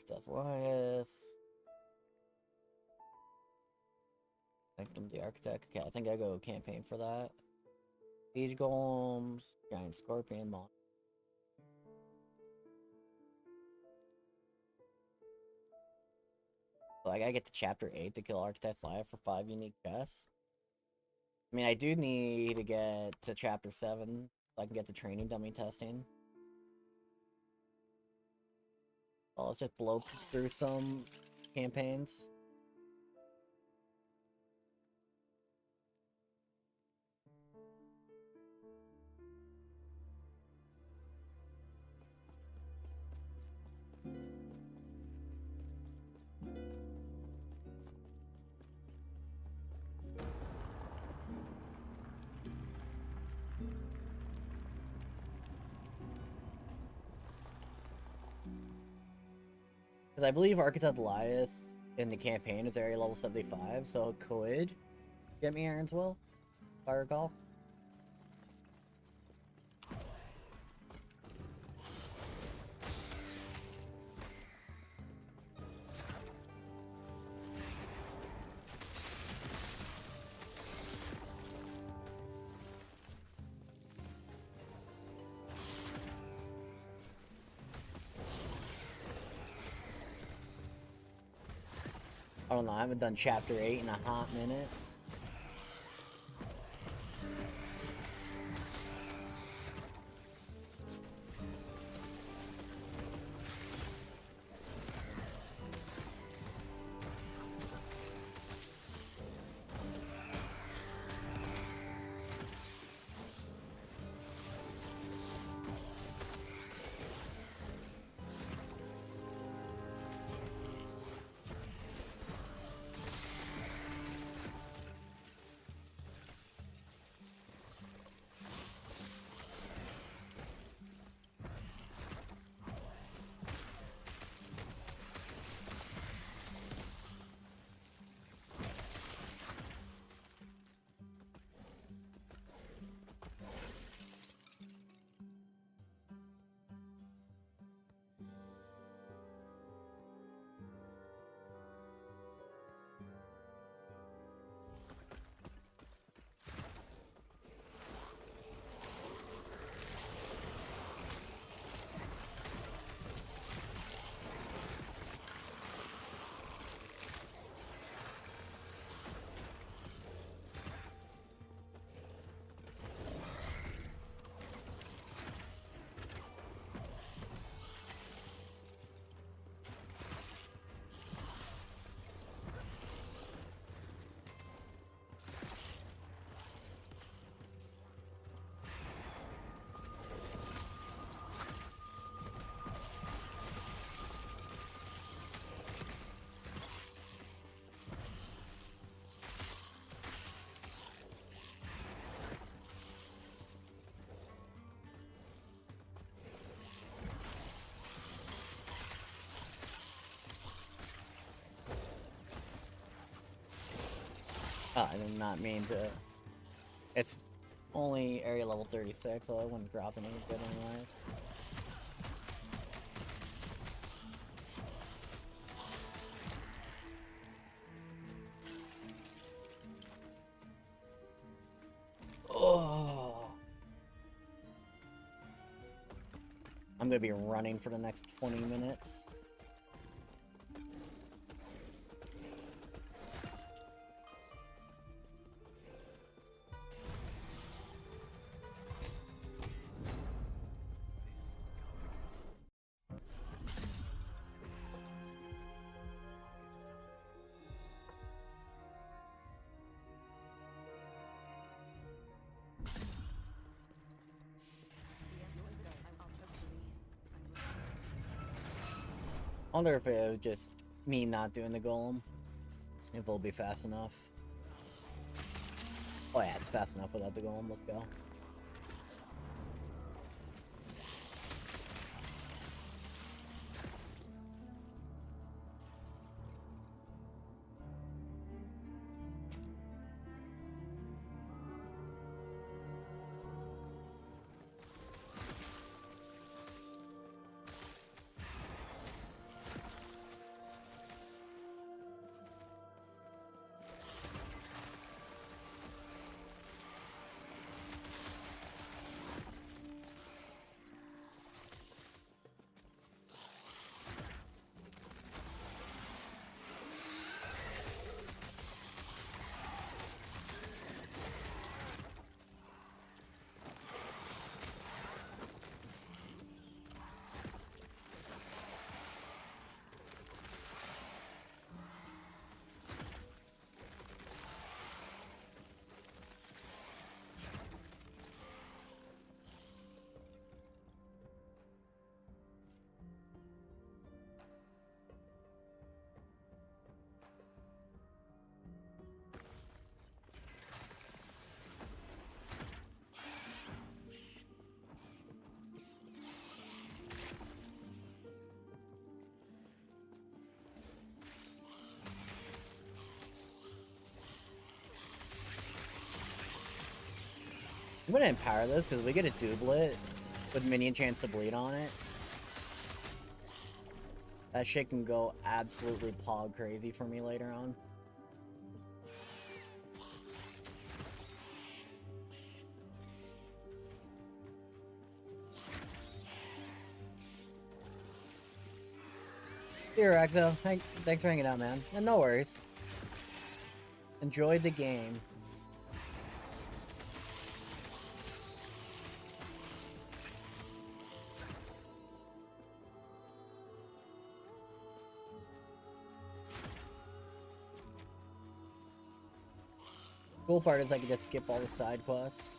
Death Elias. Sanctum the Architect. Okay, I think I go campaign for that. Siege Golems, Giant Scorpion, Mon. So I gotta get to chapter 8 to kill Architect's Life for 5 unique chests. I mean, I do need to get to chapter 7 so I can get the training dummy testing. Well, let's just blow through some campaigns. Because I believe Architect Elias in the campaign is area level 75, so it could get me Aaron's Will, if I recall. I don't know, I haven't done chapter 8 in a hot minute. I did not mean to. It's only area level 36, so I wouldn't drop any good anyways. Oh. I'm gonna be running for the next 20 minutes. I wonder if it was just me not doing the golem. If it'll be fast enough. Oh yeah, it's fast enough without the golem. Let's go. I'm gonna empower this because we get a doublet with minion chance to bleed on it. That shit can go absolutely pog crazy for me later on. Here, Exo. Thanks for hanging out, man. And no worries. Enjoy the game. Cool part is I can just skip all the side quests.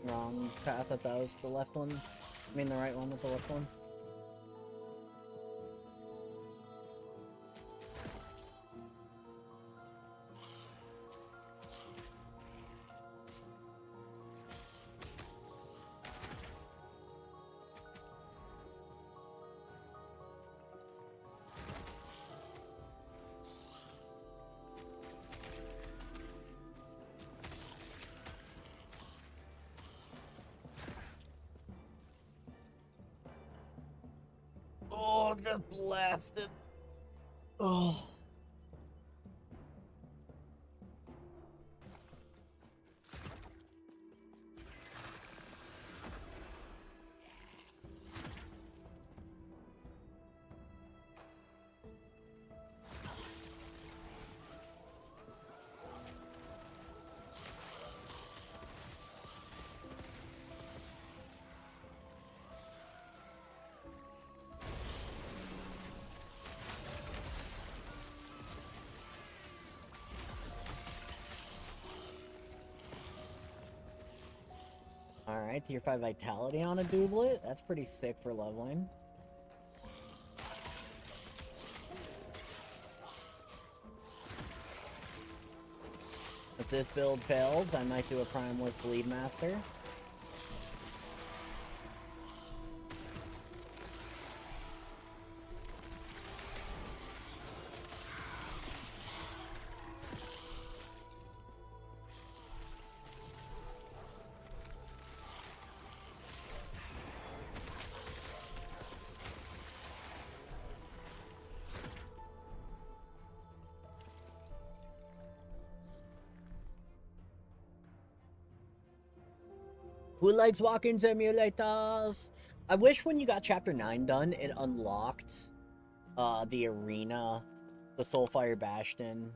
Wrong path. I thought that was the left one. I mean the right one with the left one. Oh, just blasted. Oh. Alright, tier 5 vitality on a doublet. That's pretty sick for leveling. If this build fails, I might do a prime with Bleed Master. Who likes walking simulators? I wish when you got chapter 9 done, it unlocked the arena, the Soulfire Bastion,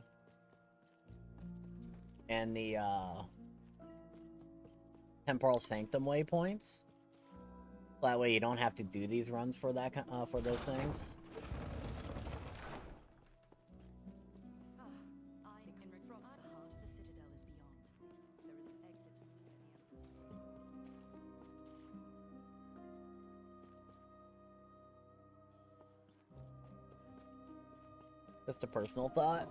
and the Temporal Sanctum waypoints. That way you don't have to do these runs for that for those things. Just a personal thought.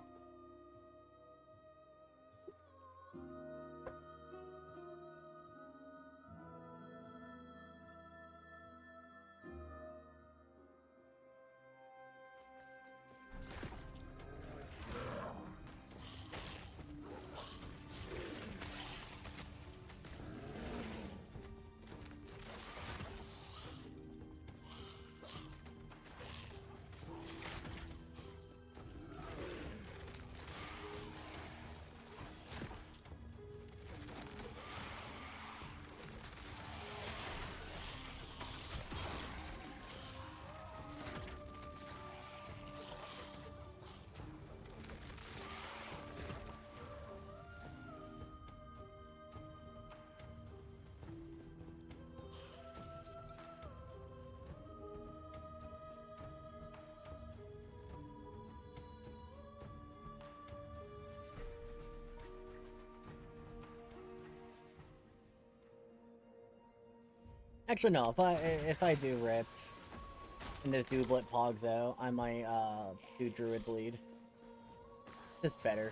Actually, no. If I do rip and this doublet pogs out, I might do Druid Bleed. Just better.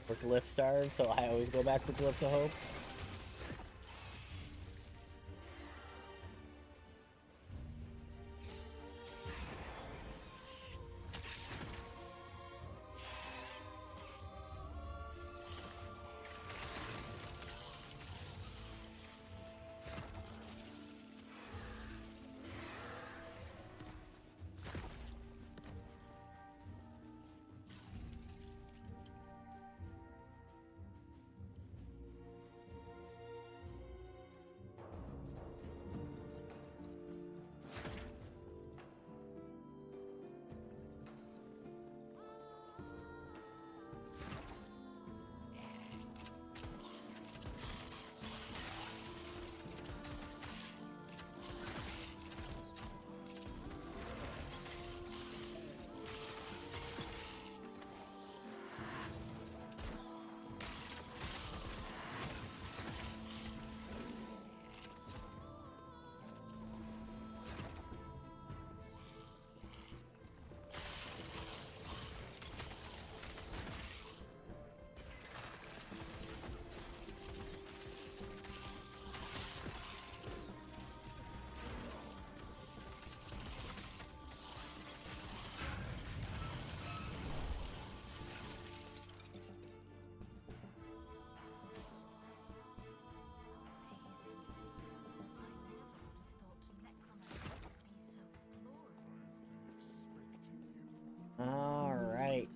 Or Glyph Starve, so I always go back to Glyphs of Hope. Alright.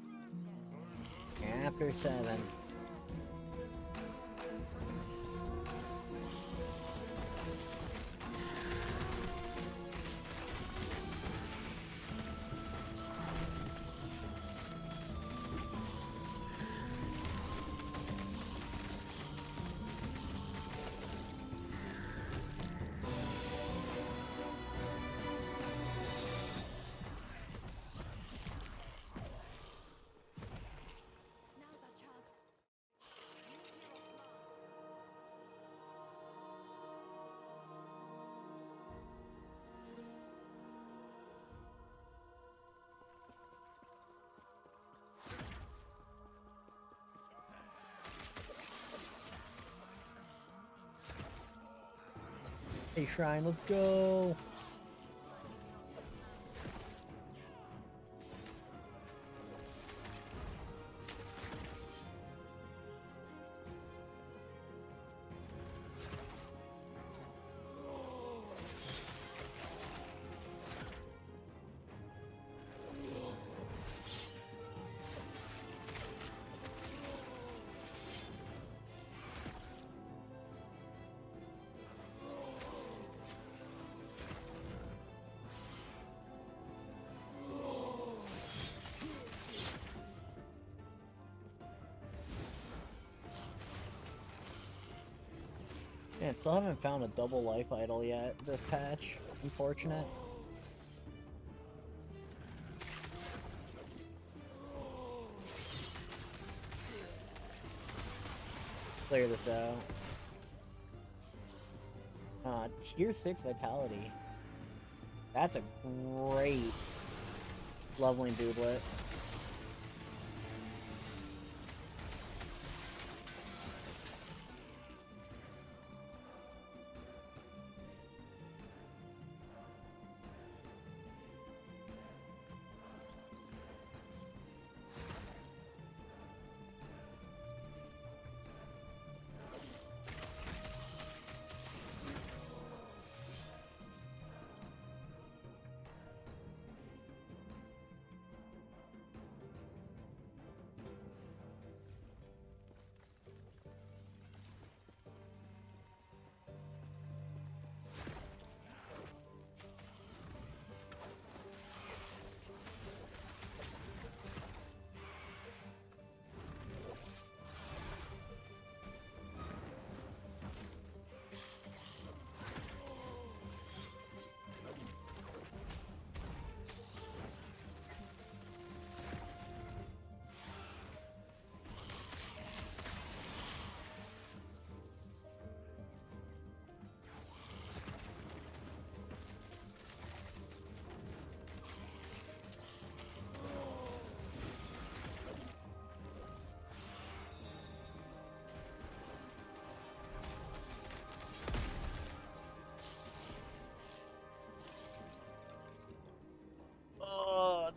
Chapter 7. Hey, Shrine, let's go. Man, still haven't found a double life idol yet this patch. Unfortunate. Clear this out. Tier 6 vitality. That's a great leveling dooblet.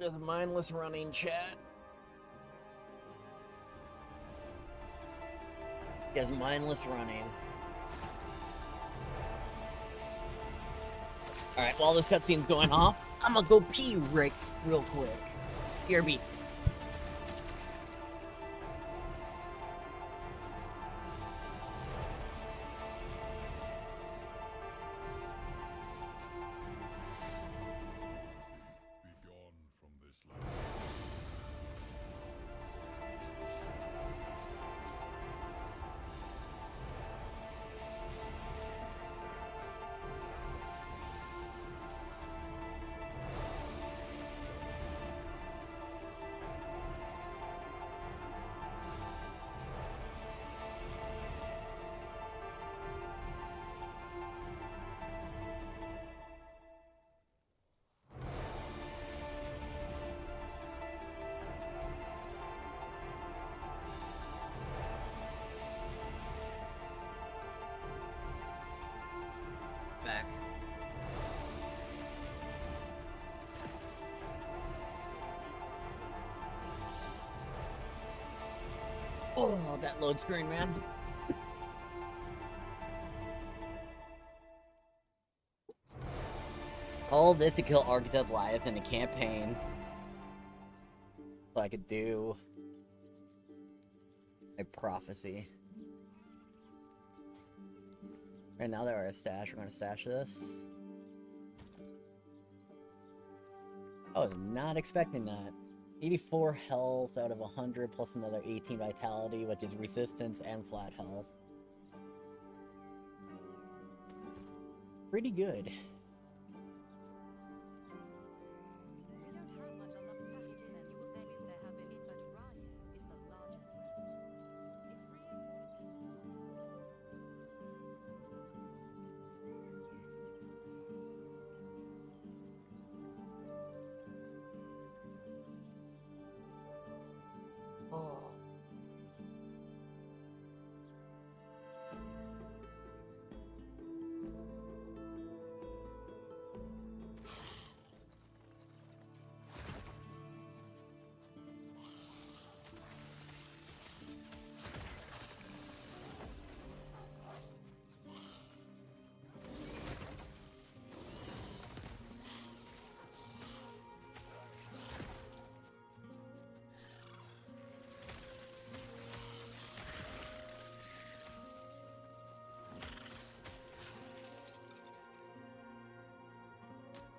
Just mindless running, chat. Just mindless running. Alright, while this cutscene's going off, I'm gonna go pee real quick. BRB. Back. Oh, that load screen, man. All this to kill Architect Lieth in a campaign. So I could do a prophecy. Right now that we're at stash, we're gonna stash this. I was not expecting that. 84 health out of 100 plus another 18 vitality, which is resistance and flat health. Pretty good.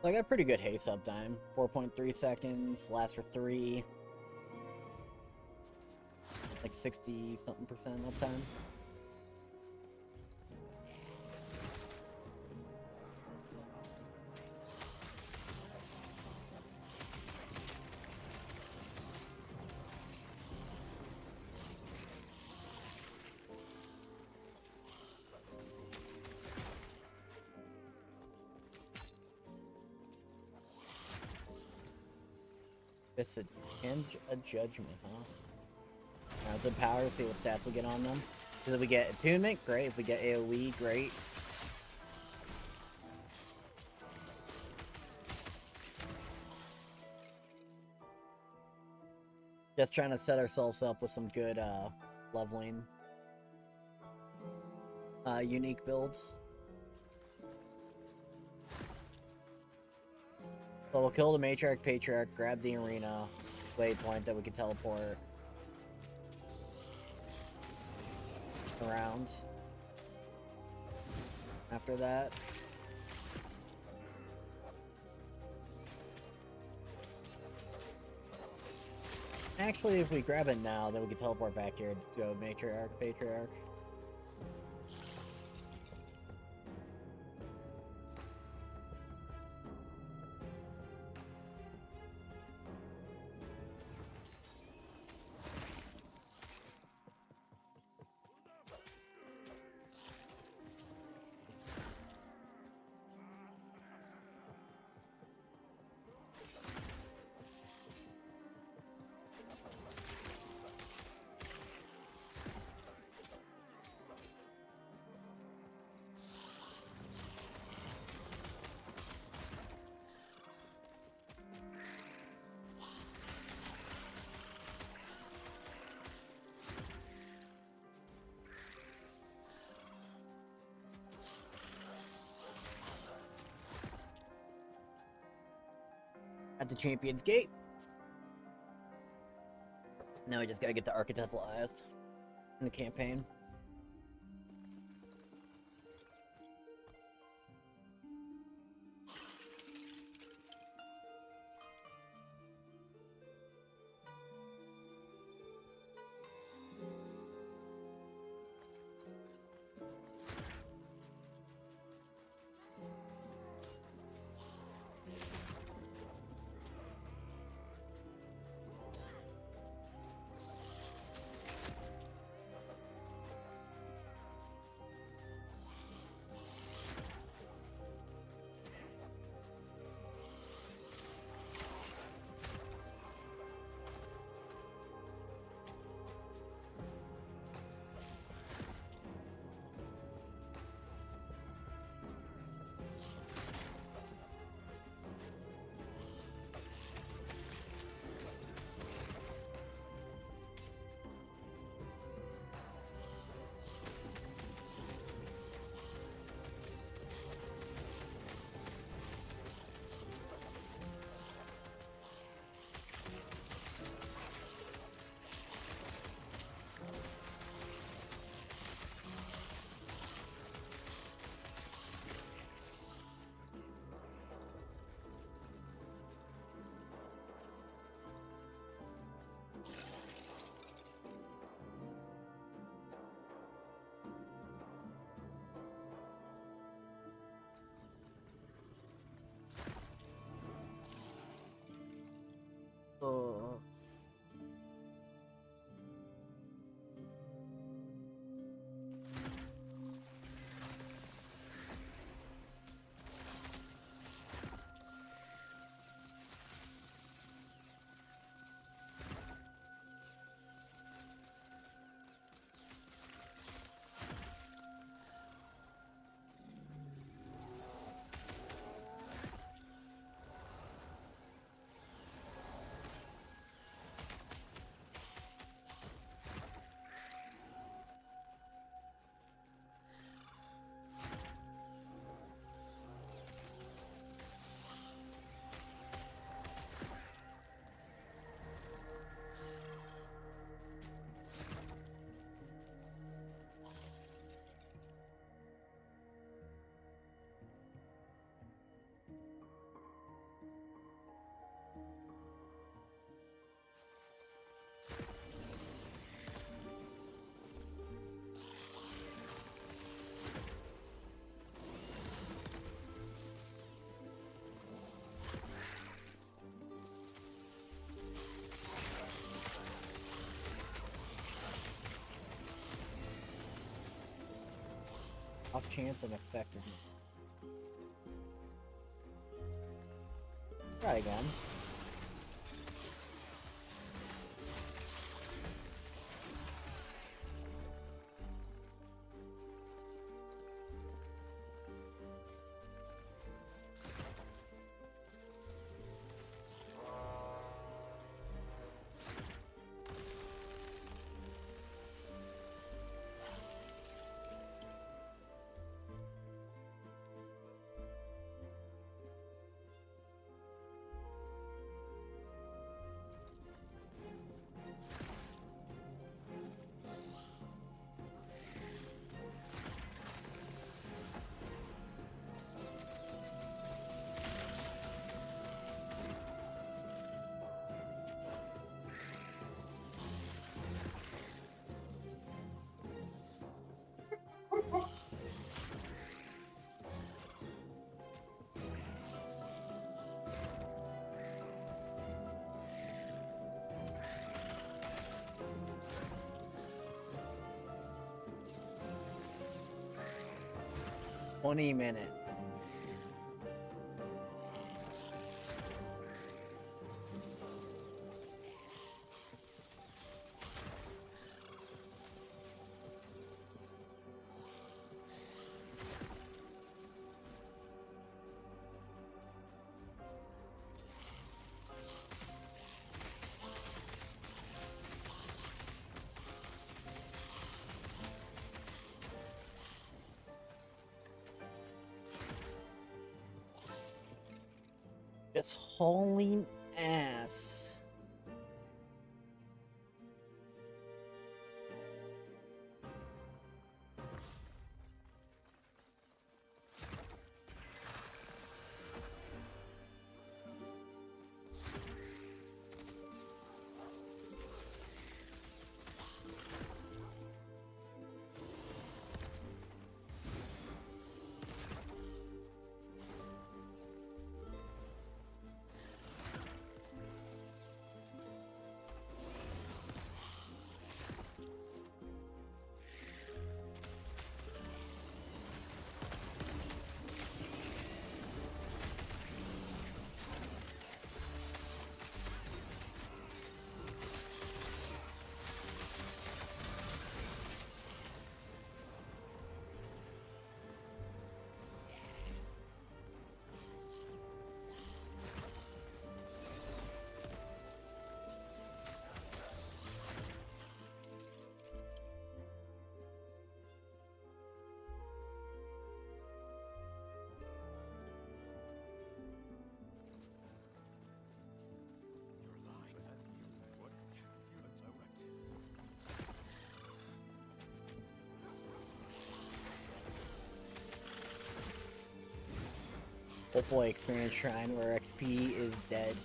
So I got pretty good haste uptime. 4.3 seconds, lasts for 3. Like 60-something% uptime. Just a judgment, huh? Now it's a power, see what stats we get on them. If we get attunement, great. If we get AoE, great. Just trying to set ourselves up with some good leveling unique builds. So we'll kill the Matriarch, Patriarch, grab the arena waypoint that we can teleport around. After that, actually, if we grab it now, then we can teleport back here to go Matriarch, Patriarch. At the Champion's Gate. Now we just gotta get the Architect Live in the campaign. Off chance and effectiveness. Try again. $20. It's hauling ass. Hopefully experience shrine where XP is dead.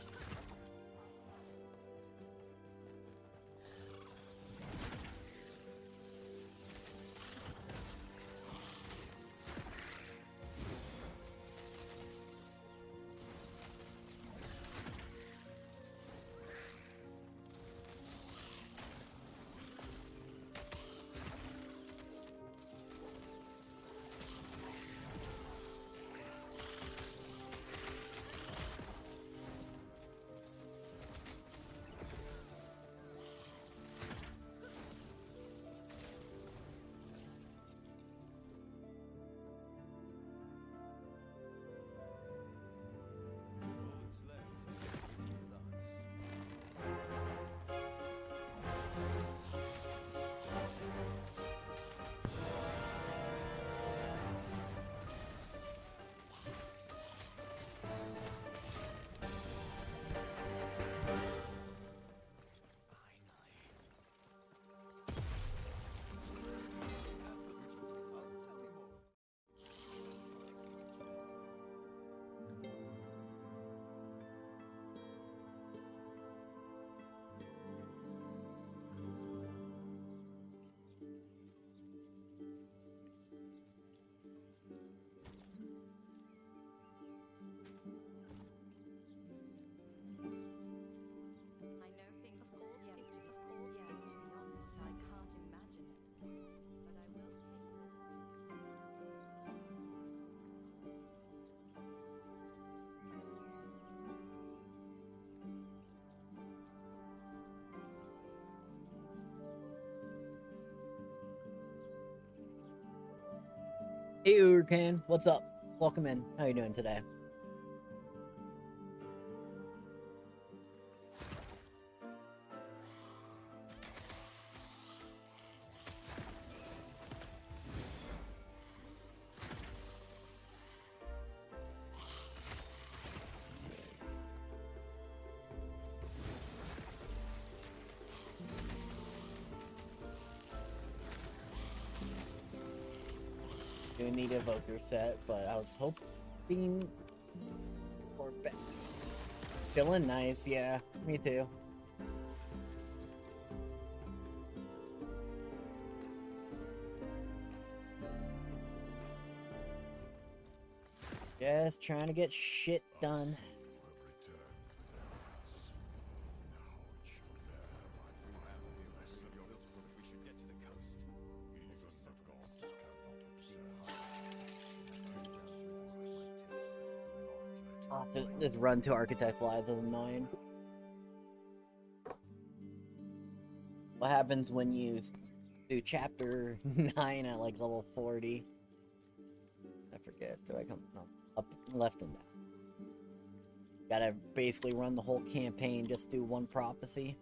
Hey Urkan, what's up? Welcome in. How you doing today? Do need a evoker set, but I was hoping for feeling nice. Yeah, me too. Just trying to get shit done. Oh, so this run to Architect Lives is annoying. What happens when you do chapter 9 at like level 40? I forget. Do I come? No, up, left, and down. Gotta basically run the whole campaign, just do one prophecy.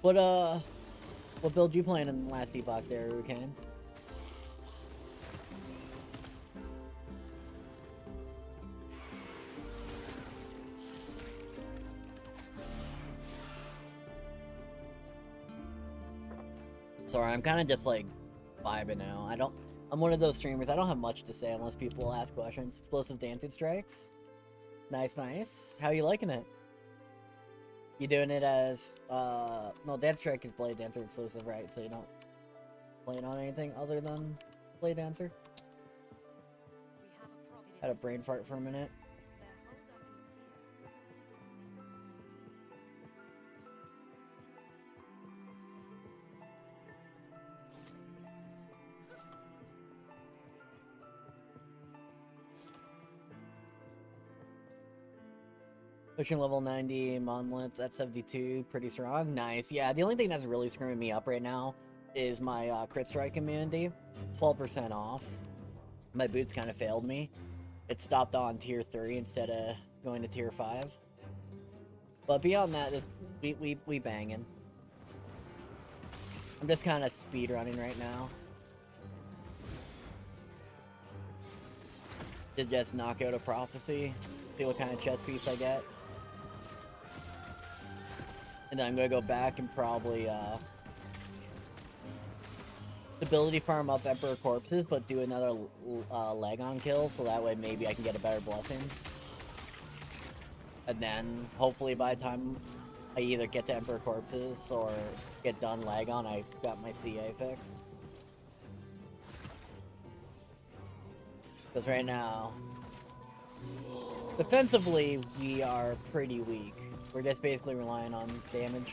What build you playing in the last epoch there, Rukan? Sorry, I'm kind of just like vibing now. I'm one of those streamers. I don't have much to say unless people ask questions. Explosive dancing strikes. Nice, nice. How you liking it? You doing it as, no, Dance Strike is Blade Dancer exclusive, right? So you don't play it on anything other than Blade Dancer? Had a brain fart for a minute. Pushing level 90 monoliths at 72, pretty strong. Nice. Yeah, the only thing that's really screwing me up right now is my crit strike immunity. 12% off. My boots kind of failed me. It stopped on tier 3 instead of going to tier 5. But beyond that, we banging. I'm just kind of speed running right now. To just knock out a prophecy. See what kind of chest piece I get. And then I'm gonna go back and probably ability farm up Emperor Corpses, but do another leg on kill, so that way maybe I can get a better blessing. And then hopefully by the time I either get to Emperor Corpses or get done leg on, I got my CA fixed. Because right now, defensively, we are pretty weak. We're just basically relying on damage.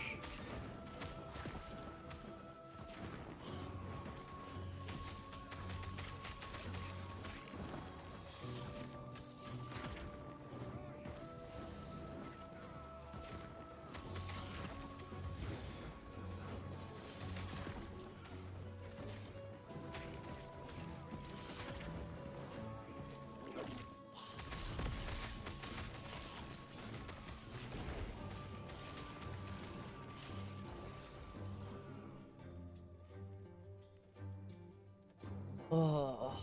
Oh.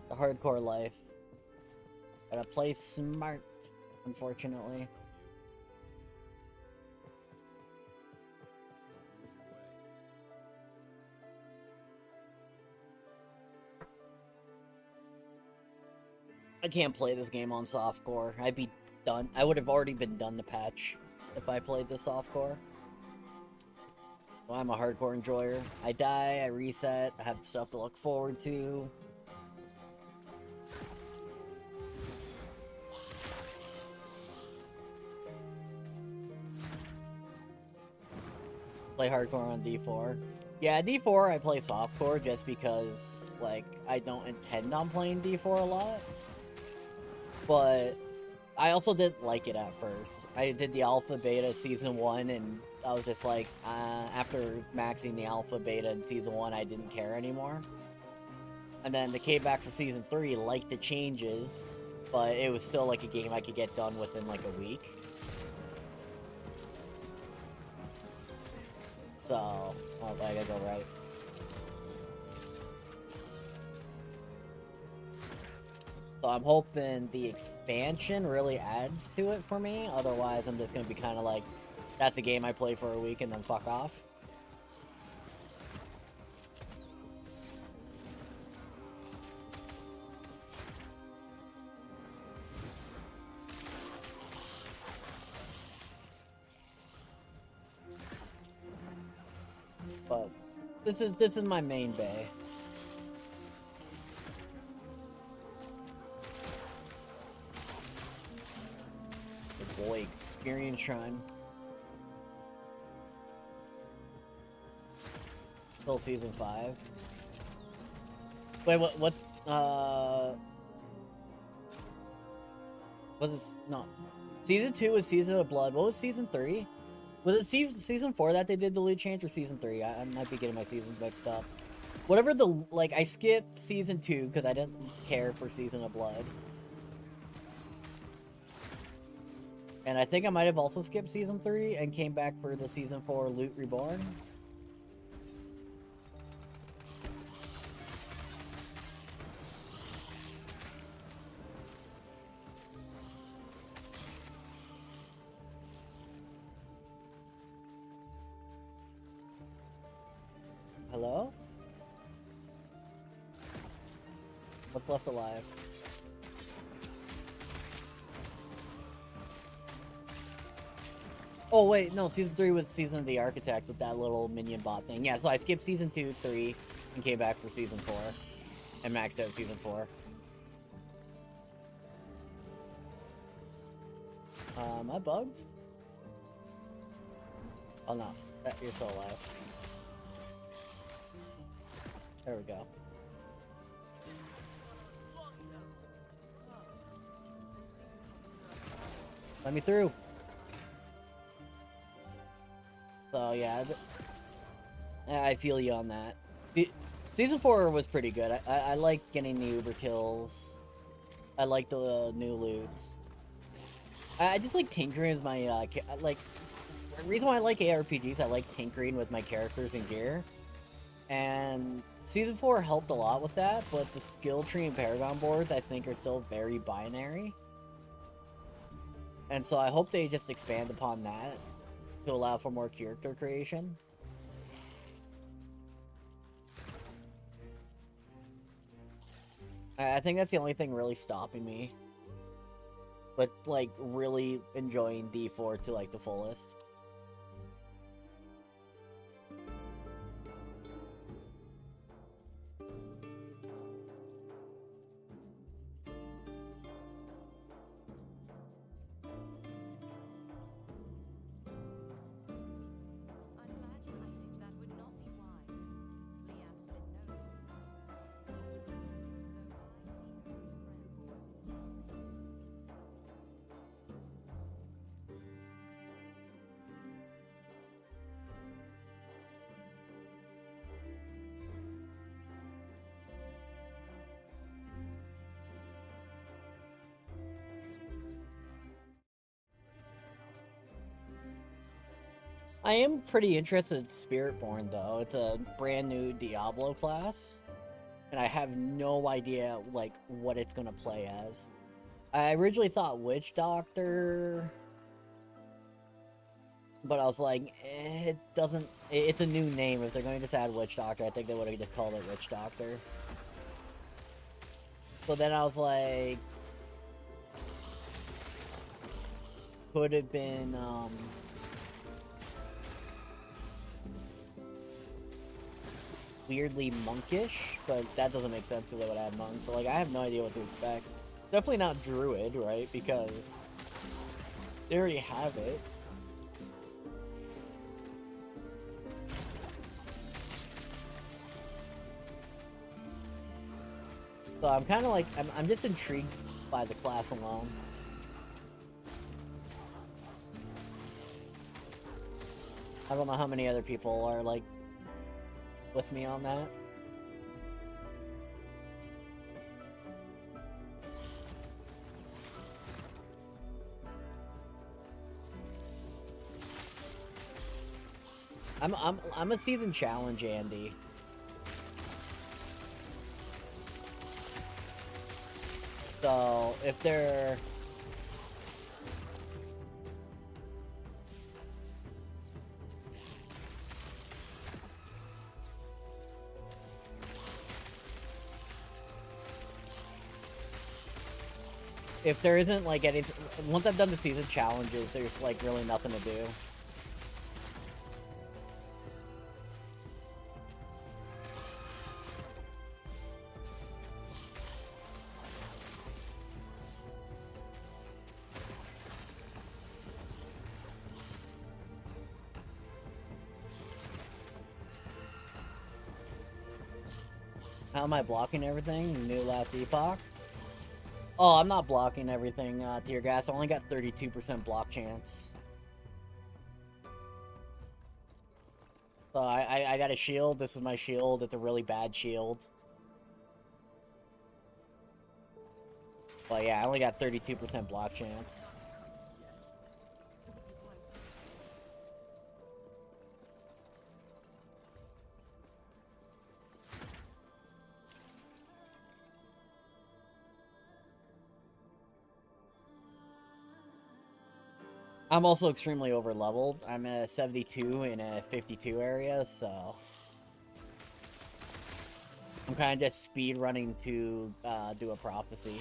The hardcore life. Gotta play smart, unfortunately. I can't play this game on softcore. I'd be done. I would have already been done the patch if I played this softcore. Well, I'm a hardcore enjoyer. I die, I reset, I have stuff to look forward to. Play hardcore on D4. Yeah, D4 I play softcore just because, like, I don't intend on playing D4 a lot. But I also didn't like it at first. I did the alpha beta season 1 and I was just like, after maxing the alpha beta in season 1, I didn't care anymore. And then they came back for season 3, liked the changes, but it was still like a game I could get done within like a week. So, oh, I gotta go right. So I'm hoping the expansion really adds to it for me. Otherwise, I'm just gonna be kind of like, that's a game I play for a week and then fuck off. But this is my main bay. The boy experience shrine. Till season 5. Wait, what's was this? No, season 2 was Season of Blood. What was season 3? Was it season 4 that they did the loot change, or season 3? I might be getting my seasons mixed up. Whatever the, like, I skipped season 2 because I didn't care for Season of Blood. And I think I might have also skipped season 3 and came back for the season 4 Loot Reborn. Hello? What's left alive? Oh wait, no, season 3 was Season of the Architect with that little minion bot thing. Yeah, so I skipped season 2, 3, and came back for season 4. And maxed out season 4. Am I bugged? Oh no, you're still alive. There we go. Let me through. So yeah, I feel you on that. Season 4 was pretty good. I liked getting the Uber kills. I like the new loot. I just like tinkering with my like. The reason why I like ARPGs, I like tinkering with my characters and gear. And Season 4 helped a lot with that, but the skill tree and Paragon boards, I think, are still very binary. And so I hope they just expand upon that to allow for more character creation. I think that's the only thing really stopping me. But, like, really enjoying D4 to, like, the fullest. I am pretty interested in Spiritborn, though. It's a brand new Diablo class. And I have no idea, like, what it's gonna play as. I originally thought Witch Doctor, but I was like, it doesn't... It's a new name. If they're going to just add Witch Doctor, I think they would have just called it Witch Doctor. So then I was like, could have been, weirdly monkish, but that doesn't make sense because they would add monks. So, like, I have no idea what to expect. Definitely not druid, right? Because they already have it. So I'm kind of like, I'm just intrigued by the class alone. I don't know how many other people are, like, with me on that. I'm a season challenge, Andy. So if they're if there isn't like anything, once I've done the season challenges, there's like really nothing to do. How am I blocking everything? New last epoch? Oh, I'm not blocking everything, Tear Gas. I only got 32% block chance. So I got a shield. This is my shield. It's a really bad shield. But yeah, I only got 32% block chance. I'm also extremely over leveled. I'm at a 72 in a 52 area, so I'm kind of just speed running to do a prophecy.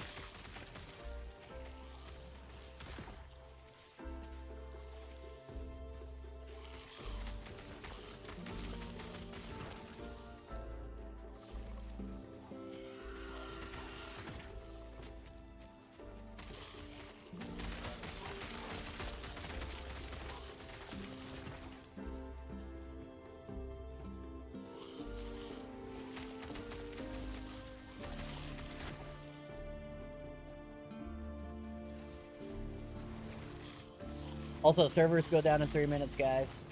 Also, servers go down in 3 minutes, guys.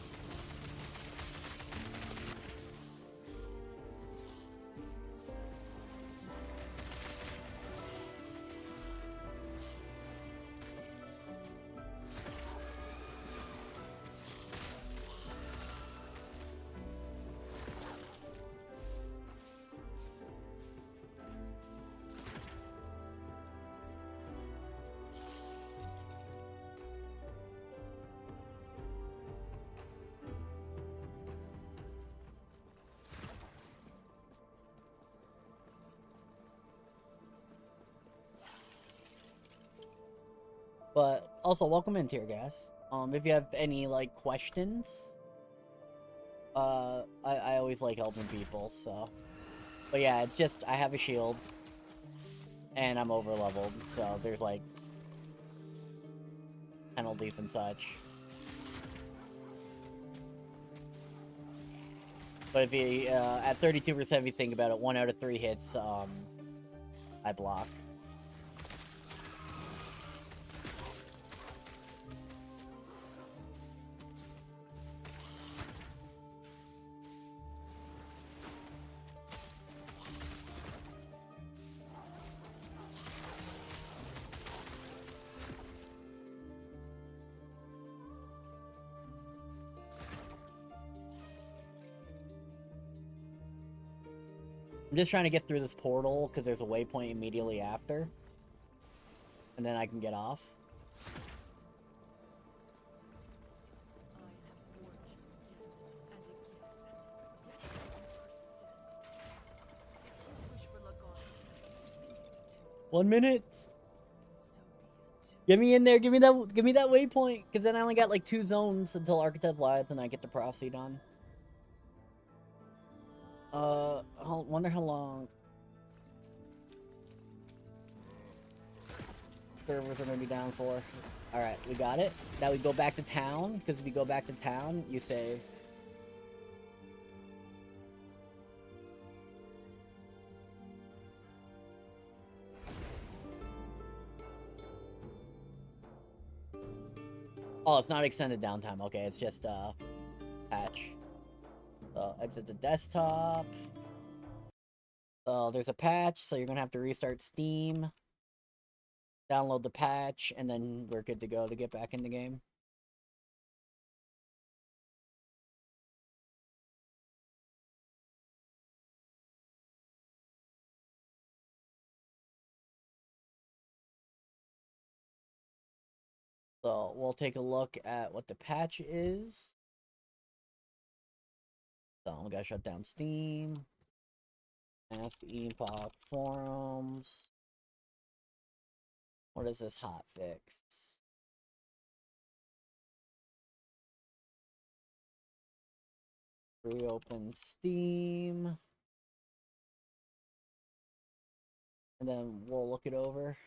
But also, welcome in, Tear Gas. If you have any like questions, I always like helping people. So, but yeah, it's just I have a shield, and I'm over leveled, so there's like penalties and such. But if you at 32%, if you think about it, 1 out of 3 hits, I block. I'm just trying to get through this portal because there's a waypoint immediately after. And then I can get off. One minute. Get me in there. Give me that waypoint. Because then I only got like 2 zones until Architect Live, and I get the prophecy done. Wonder how long servers are gonna be down for. All right, we got it. Now we go back to town, because if you go back to town, you save. Oh, it's not extended downtime. Okay, it's just patch. So exit the desktop. So there's a patch, so you're gonna have to restart Steam, download the patch, and then we're good to go to get back in the game. So we'll take a look at what the patch is. So we gotta shut down Steam. Ask Epoch forums. What is this hotfix? Reopen Steam. And then we'll look it over.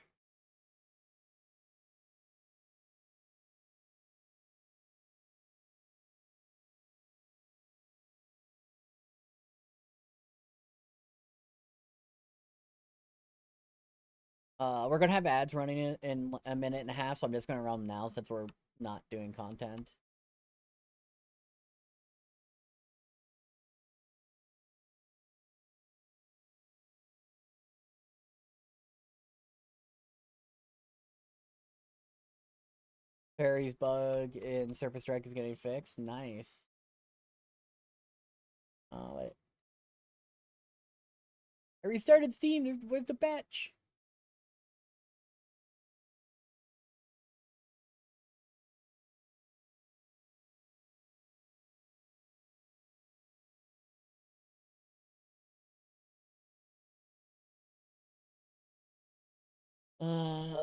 We're gonna have ads running in a minute and a half, so I'm just gonna run them now since we're not doing content. Perry's bug in Surface Strike is getting fixed. Nice. Oh wait. I restarted Steam. Where's the patch?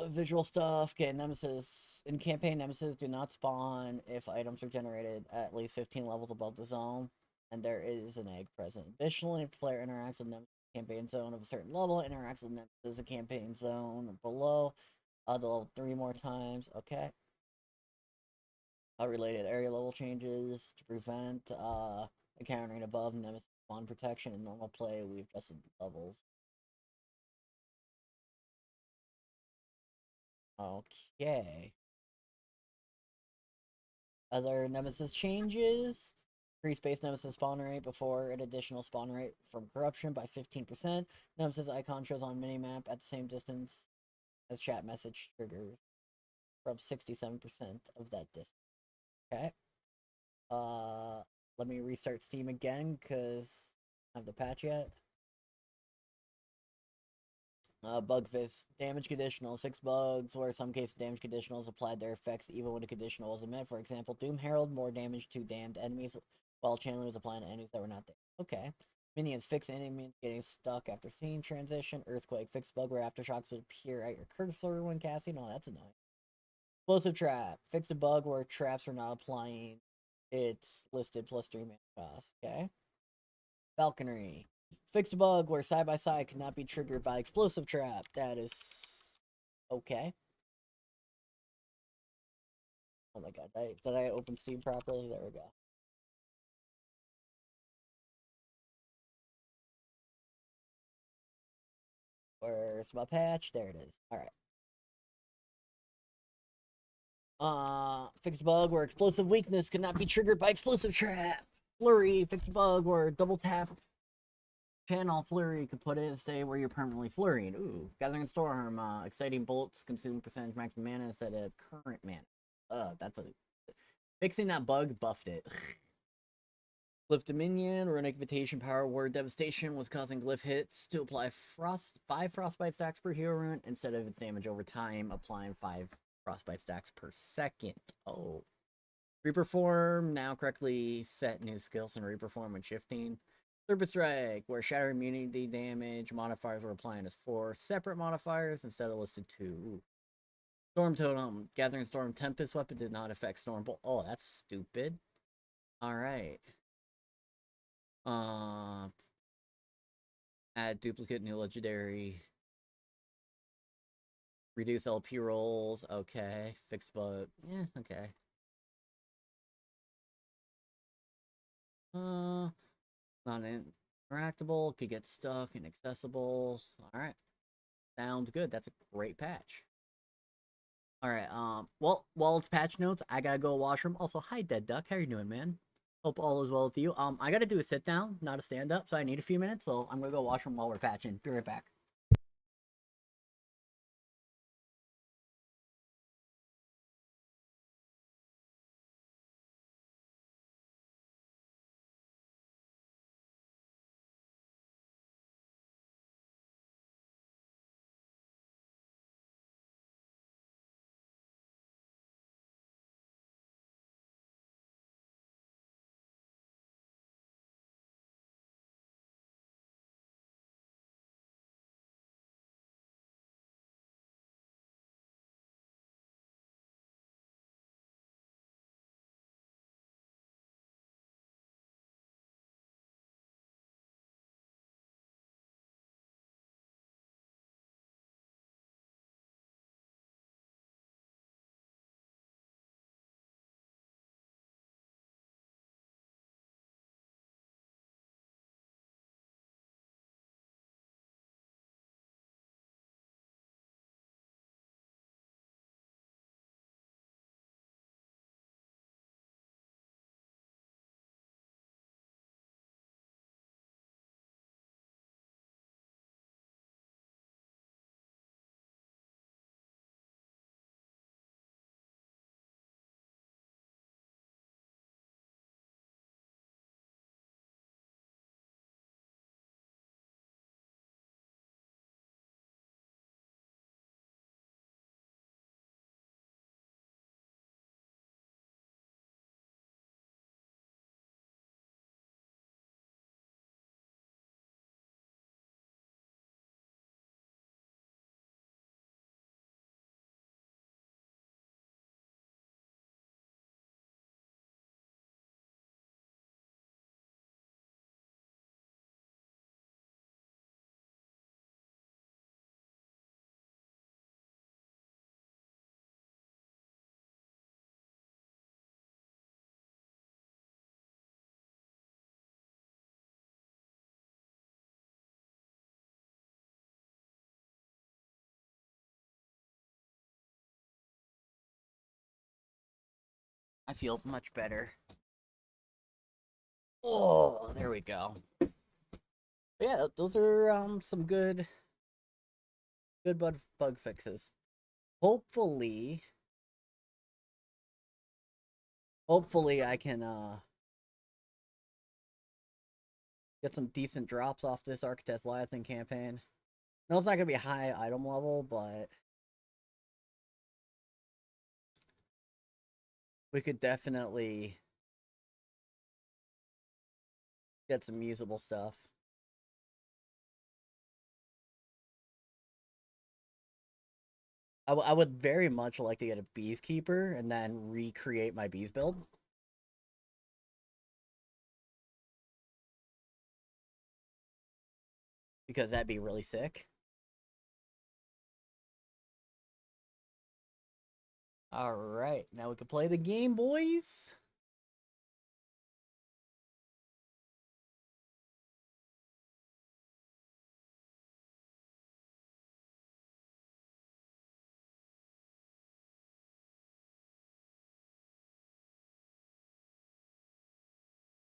Visual stuff. Okay, Nemesis. In campaign, Nemesis do not spawn if items are generated at least 15 levels above the zone, and there is an egg present. Additionally, if the player interacts with Nemesis campaign zone of a certain level, interacts with Nemesis a campaign zone below, the level 3 more times. Okay. Related area level changes to prevent encountering above Nemesis spawn protection in normal play. We've adjusted levels. Okay. Other Nemesis changes. Increase base Nemesis spawn rate before an additional spawn rate from corruption by 15%. Nemesis icon shows on minimap at the same distance as chat message triggers from 67% of that distance. Okay. Let me restart Steam again because I have the patch yet. Bug fix. Damage conditional. 6 bugs where some cases damage conditionals applied their effects even when a conditional wasn't met. For example, Doom Herald more damage to damned enemies while channeling was applying to enemies that were not there. Okay. Minions fix enemies getting stuck after scene transition. Earthquake fix bug where aftershocks would appear at your cursor when casting. Oh, that's annoying. Explosive trap. Fix a bug where traps are not applying. It's listed plus 3 mana cost. Okay. Falconry. Fixed a bug where side by side cannot be triggered by explosive trap. That is okay. Oh my god, did I open Steam properly? There we go. Where's my patch? There it is. Alright. Fixed bug where explosive weakness cannot be triggered by explosive trap. Flurry. Fixed bug where double tap channel flurry could put it and stay where you're permanently flurried. Ooh. Gathering storm. Exciting bolts consume percentage maximum mana instead of current mana. That's a... Fixing that bug buffed it. Glyph Dominion, Runic Invitation Power Word Devastation was causing glyph hits to apply 5 frostbite stacks per hero rune instead of its damage over time, applying 5 frostbite stacks per second. Oh. Reaper Form, now correctly set new skills and Reaper Form when shifting. Serpent Strike, where Shatter Immunity damage modifiers were applying as 4 separate modifiers instead of listed 2. Storm Totem. Gathering Storm Tempest weapon did not affect Storm Bolt. Oh, that's stupid. Alright. Add duplicate new legendary. Reduce LP rolls. Okay. Fixed bug. Yeah, okay. Not interactable. Could get stuck. Inaccessible. Alright. Sounds good. That's a great patch. Alright, well, while it's patch notes, I gotta go washroom. Also, hi, Dead Duck. How you doing, man? Hope all is well with you. I gotta do a sit down, not a stand up, so I need a few minutes, so I'm gonna go washroom while we're patching. Be right back. I feel much better. Oh, there we go. But yeah, those are some good bug fixes. Hopefully I can get some decent drops off this Architect Leviathan campaign. No, it's not gonna be high item level, but we could definitely get some usable stuff. I would very much like to get a Bees Keeper and then recreate my Bees build. Because that'd be really sick. Alright, now we can play the game, boys.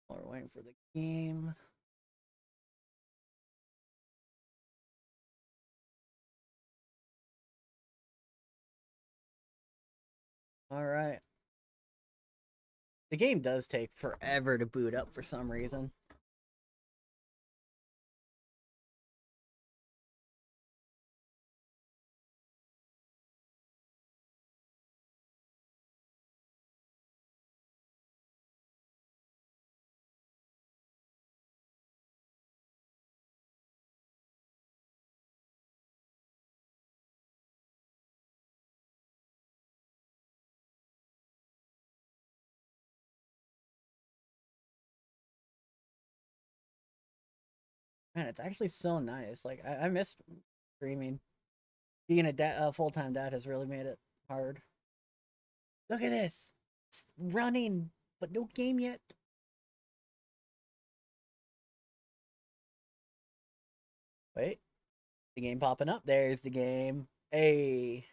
We're waiting for the game. Alright. The game does take forever to boot up for some reason. Man, it's actually so nice. Like, I miss streaming. Being a full-time dad has really made it hard. Look at this. It's running, but no game yet. Wait. The game popping up. There's the game. Hey.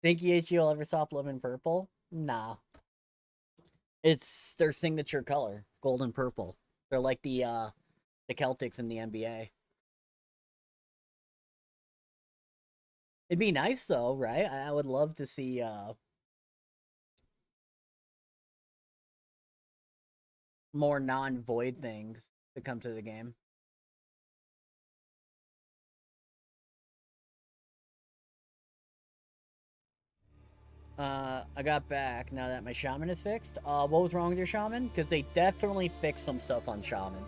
Think EHG will ever stop loving purple? Nah. It's their signature color. Gold and purple. They're like the Celtics in the NBA. It'd be nice though, right? I would love to see more non-void things to come to the game. I got back now that my shaman is fixed. What was wrong with your shaman? Because they definitely fixed some stuff on shaman.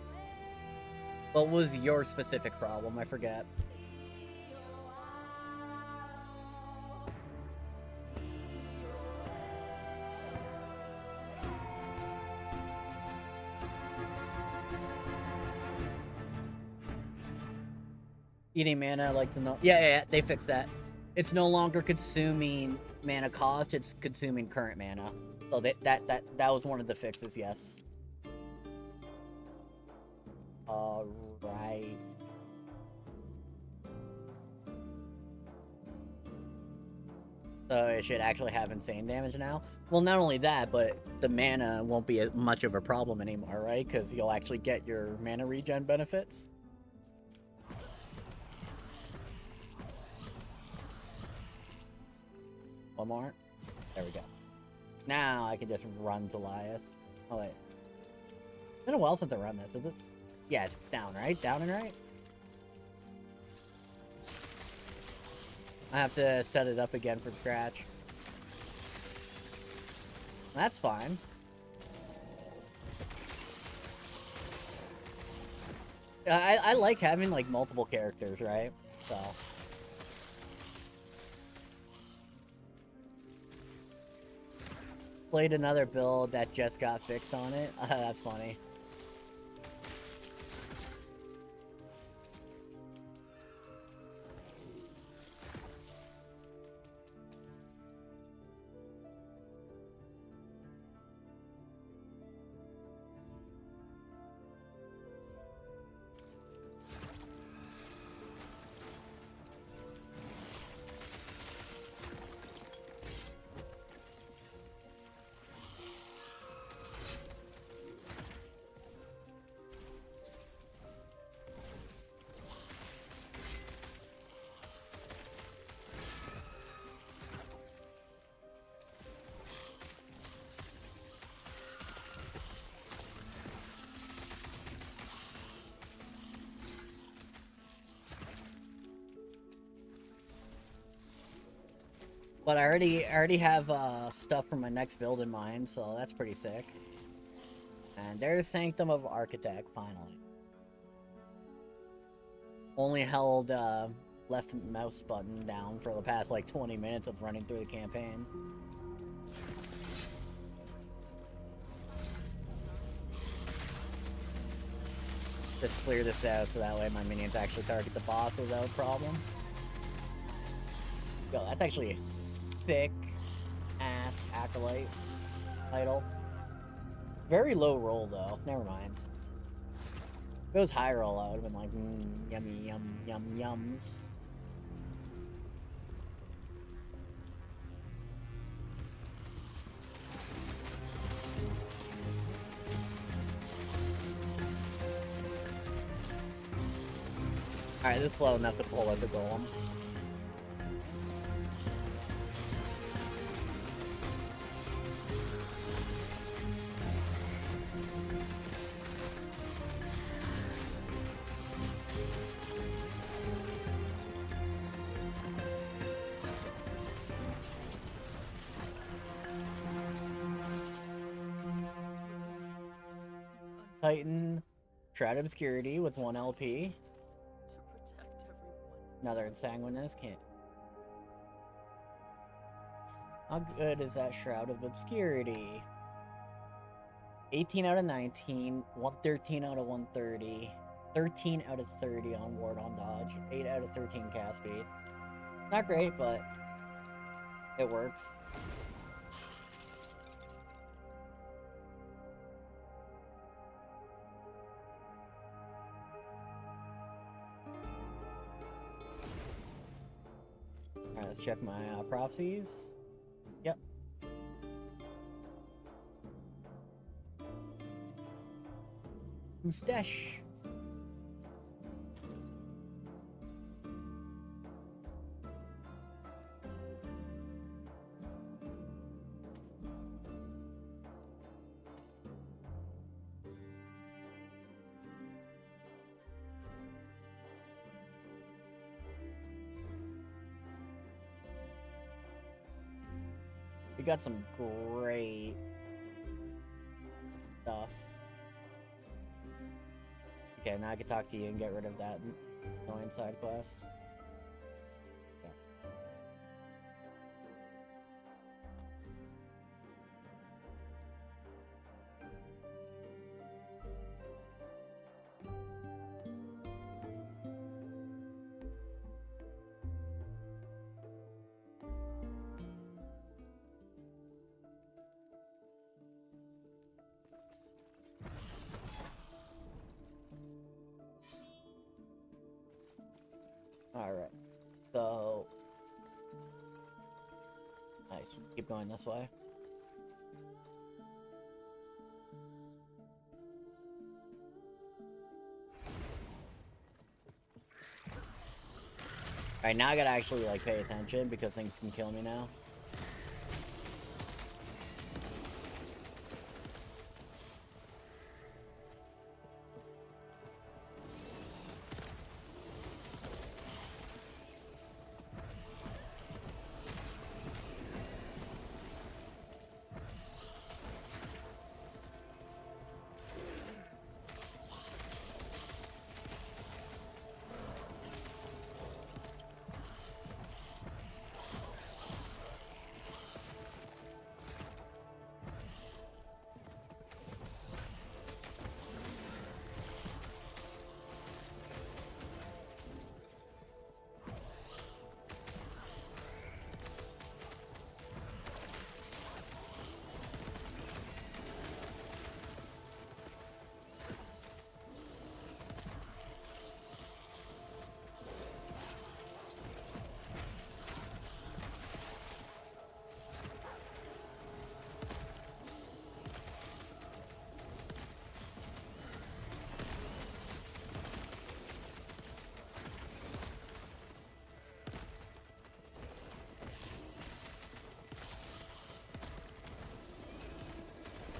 What was your specific problem? I forget. Eating mana, I'd like to know. Yeah, they fixed that. It's no longer consuming mana cost, it's consuming current mana. So that was one of the fixes, yes. Alright. So it should actually have insane damage now. Well, not only that, but the mana won't be much of a problem anymore, right? Because you'll actually get your mana regen benefits. One more. There we go. Now I can just run to Lias. Oh, wait. It's been a while since I run this, is it? Yeah, it's down, right? Down and right? I have to set it up again from scratch. That's fine. I like having, like, multiple characters, right? So... Played another build that just got fixed on it. That's funny. But I already have stuff for my next build in mind, so that's pretty sick. And there's Sanctum of Architect, finally. Only held left mouse button down for the past like 20 minutes of running through the campaign. Just clear this out so that way my minions actually target the boss without a problem. Yo, that's actually a sick ass acolyte title. Very low roll though. Never mind. If it was high roll, I would have been like, yummy, yums. Alright, that's slow enough to pull out the golem. Titan, Shroud Obscurity with 1 LP. Another Insanguinous, can't. How good is that Shroud of Obscurity? 18 out of 19, 113 out of 130, 13 out of 30 on ward on dodge, 8 out of 13 cast speed. Not great, but it works. Alright, let's check my prophecies. Yep. Ustash. We got some great stuff. Okay, now I can talk to you and get rid of that annoying side quest. Okay. Alright, so... Nice, keep going this way. Alright, now I gotta actually, like, pay attention because things can kill me now.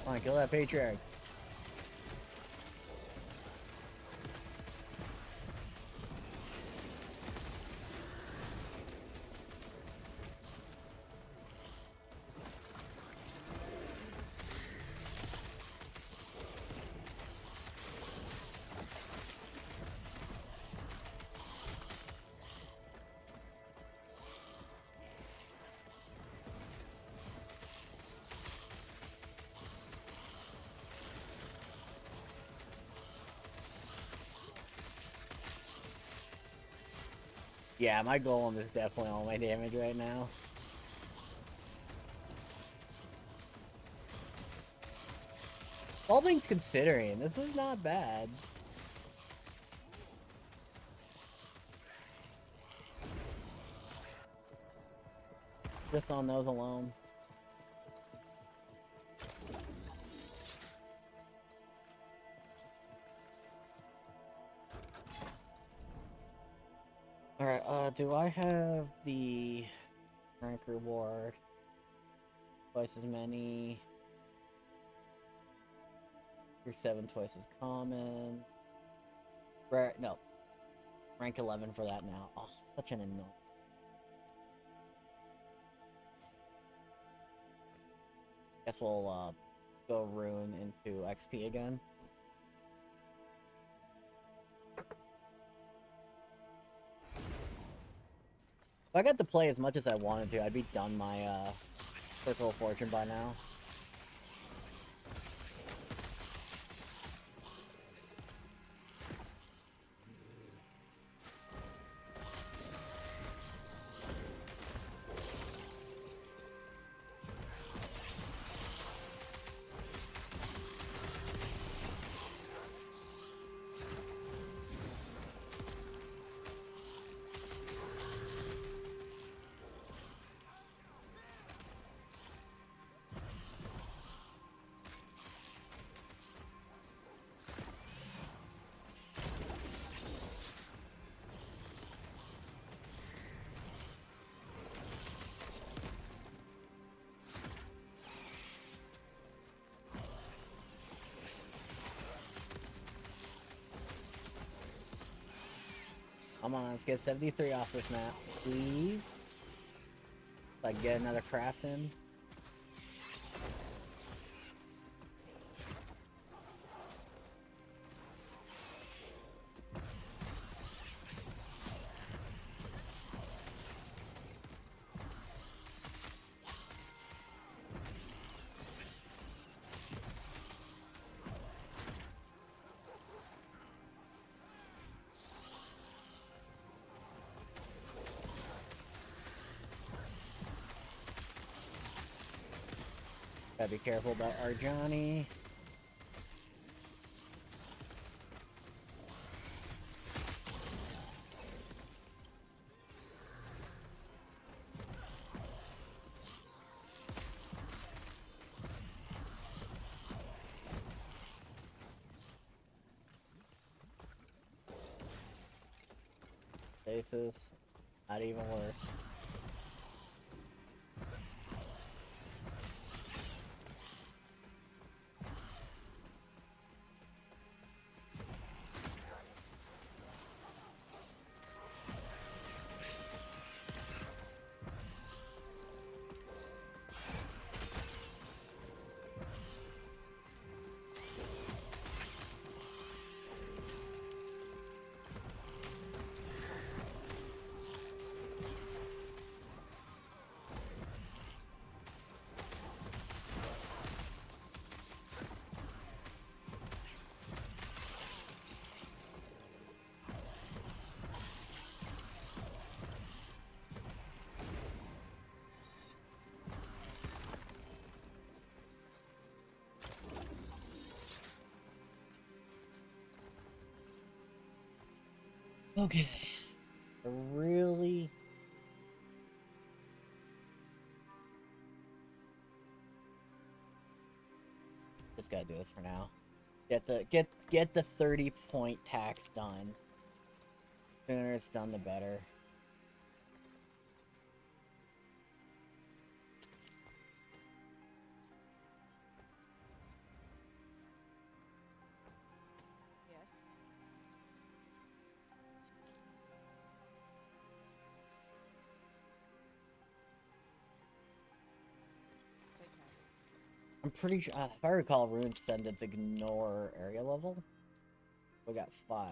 Come on, kill that patriarch. Yeah, my golem is definitely all my damage right now. All things considering, this is not bad. Just on those alone. Alright, do I have the rank reward? Twice as many. Tier 7 twice as common. Right, no. Rank 11 for that now. Oh, such an annoying. Guess we'll go rune into XP again. If I got to play as much as I wanted to, I'd be done my Circle of Fortune by now. Come on, let's get 73 off this map, please. If I can get another craft in. Gotta be careful about our Johnny. Bases, not even worse. Okay. Really? Just gotta do this for now. Get the 30-point tax done. The sooner it's done, the better. Yes. Take care. I'm pretty sure, if I recall, runes send it to ignore area level. We got 5.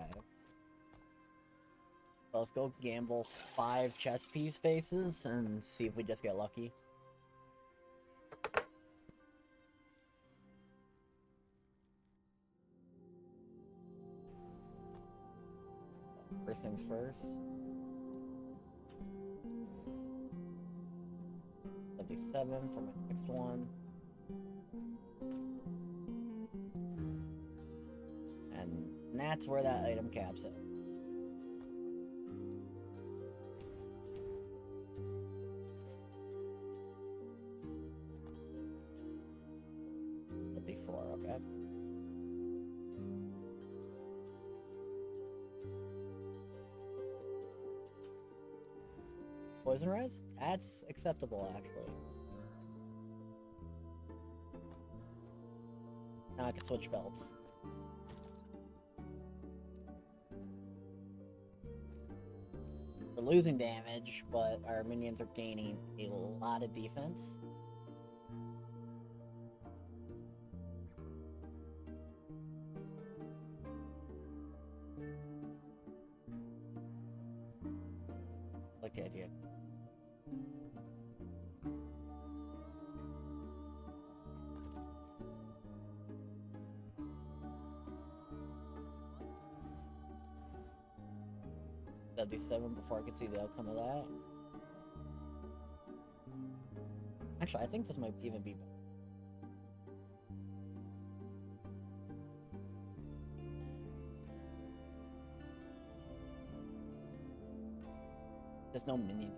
So let's go gamble 5 chess piece bases and see if we just get lucky. First things first. 77 for my next one. And that's where that item caps it. Okay. Poison res? That's acceptable, actually. Now I can switch belts. We're losing damage, but our minions are gaining a lot of defense. Like the idea. W7 before I could see the outcome of that. Actually, I think this might even be better. There's no minion.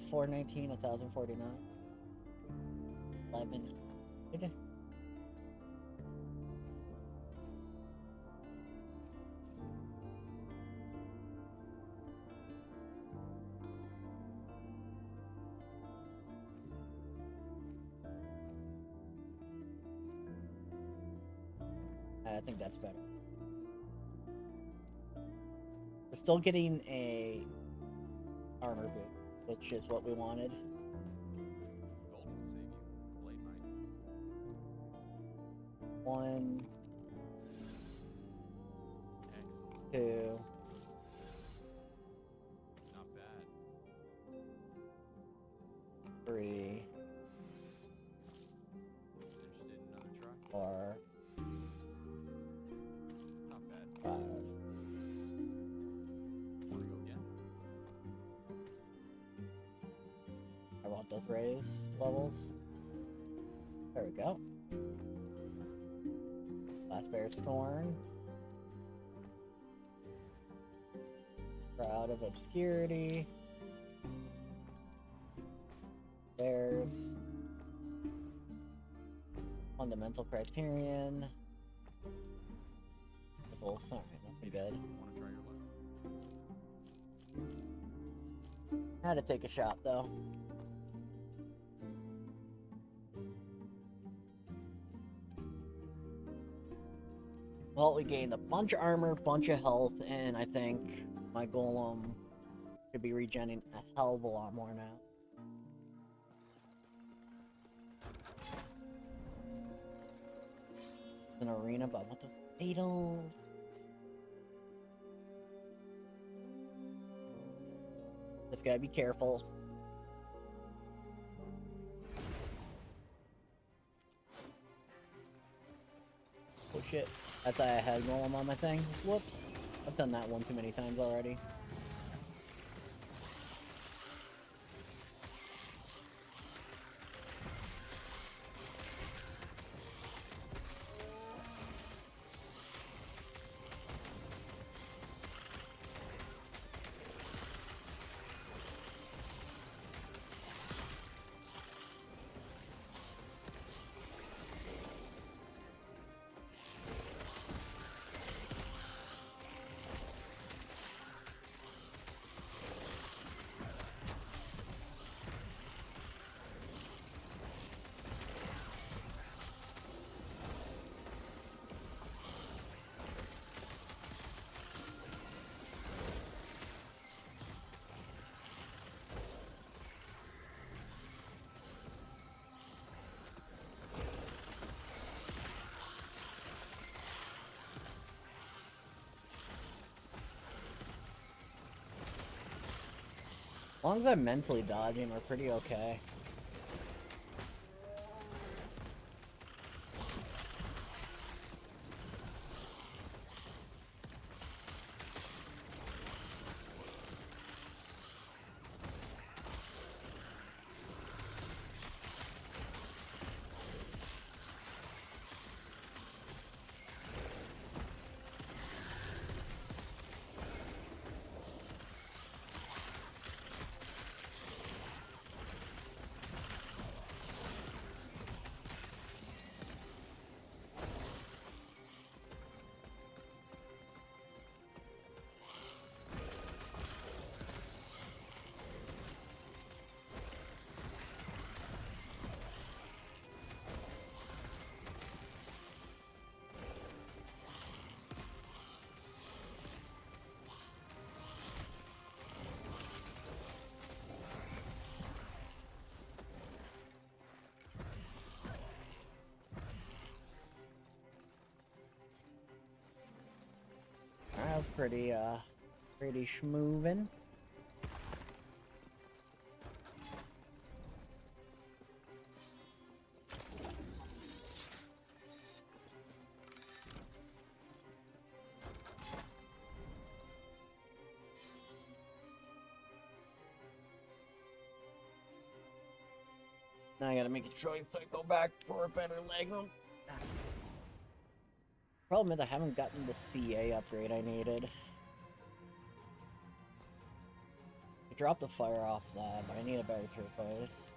419, 1049. 11. Okay. I think that's better. We're still getting a armor boot, which is what we wanted. Gold will save you. Blade might. 1, Excellent. 2. Not bad. 3, Interested in another try? 4, Not bad. 5. Want to go again? I want those raise levels. There we go. Last Bear Scorn. Crowd of Obscurity. There's Fundamental Criterion. There's a little something. That's pretty good. Want to try your luck? I had to take a shot though. Well, we gained a bunch of armor, bunch of health, and I think my golem should be regenerating a hell of a lot more now. An arena, but I want those fatals. Just gotta be careful. Oh shit. I thought I had golem on my thing. Whoops. I've done that one too many times already. As long as I'm mentally dodging, we're pretty okay. That was pretty schmoovin'. Now I gotta make a choice to go back for a better leg room. Problem is I haven't gotten the CA upgrade I needed. I dropped the fire off that, but I need a better turquoise.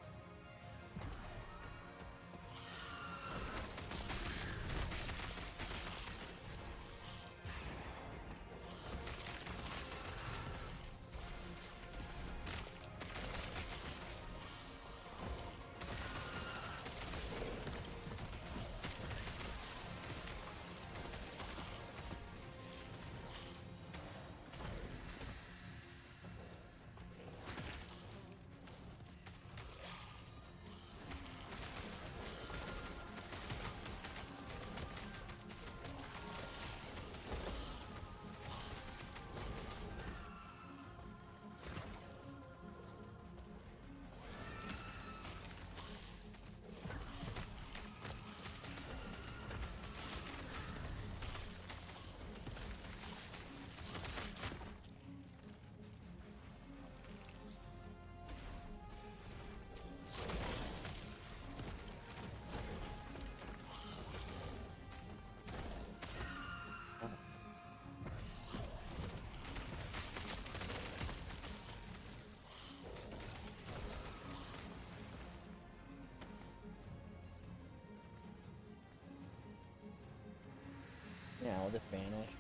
Yeah, we'll just vanish.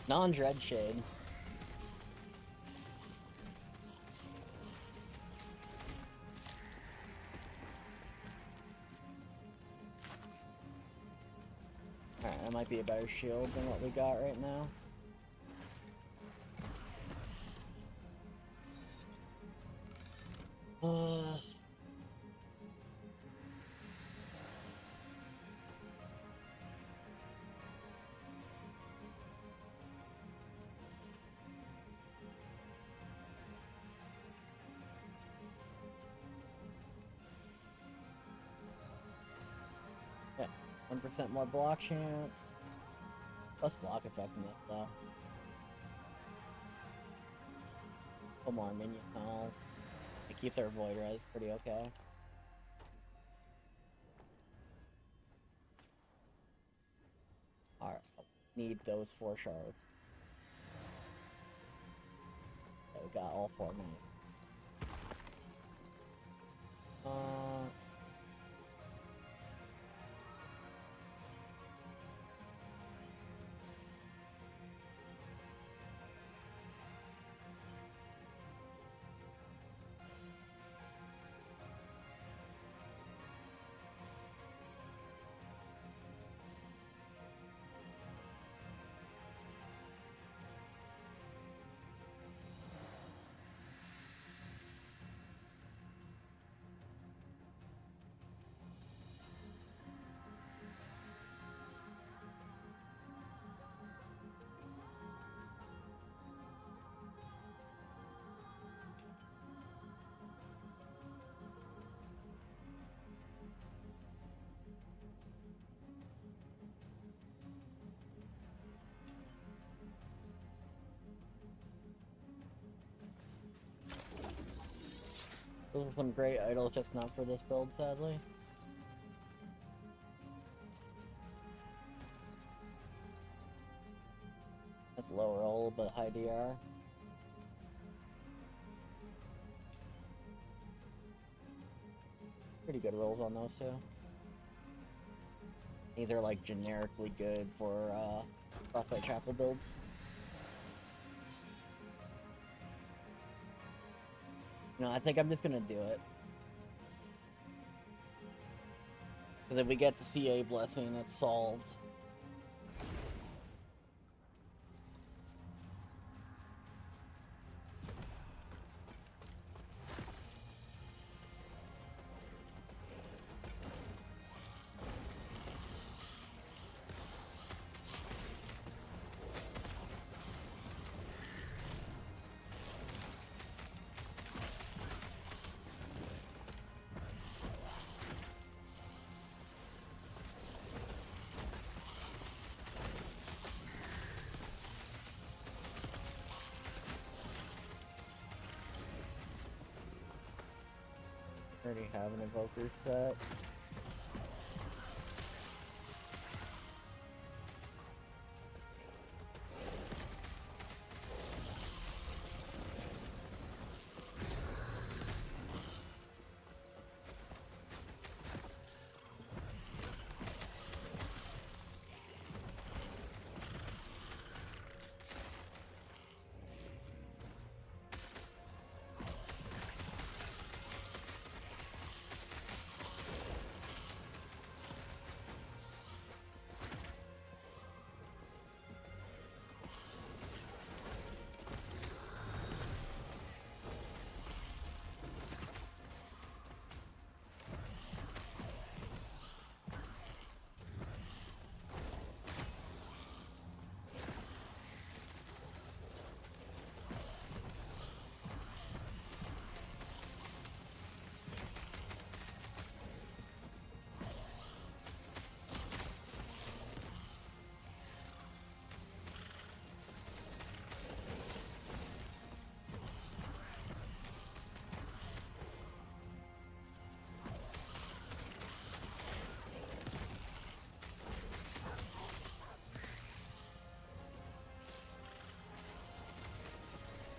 Non-dread shade. Alright, that might be a better shield than what we got right now. Yeah, 1% more block chance. Plus block effectiveness though. Couple more minion health. It keeps our void res pretty okay. Alright, need those 4 shards. Yeah, we got all 4 nice. Those are some great idols, just not for this build, sadly. That's low roll, but high DR. Pretty good rolls on those two. These are like generically good for Frostbite Chapel builds. No, I think I'm just gonna do it. Because if we get the CA blessing, it's solved. Already have an invoker set.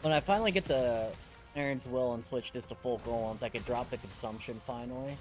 When I finally get the Aaron's Will and switch this to full golems, I could drop the consumption finally.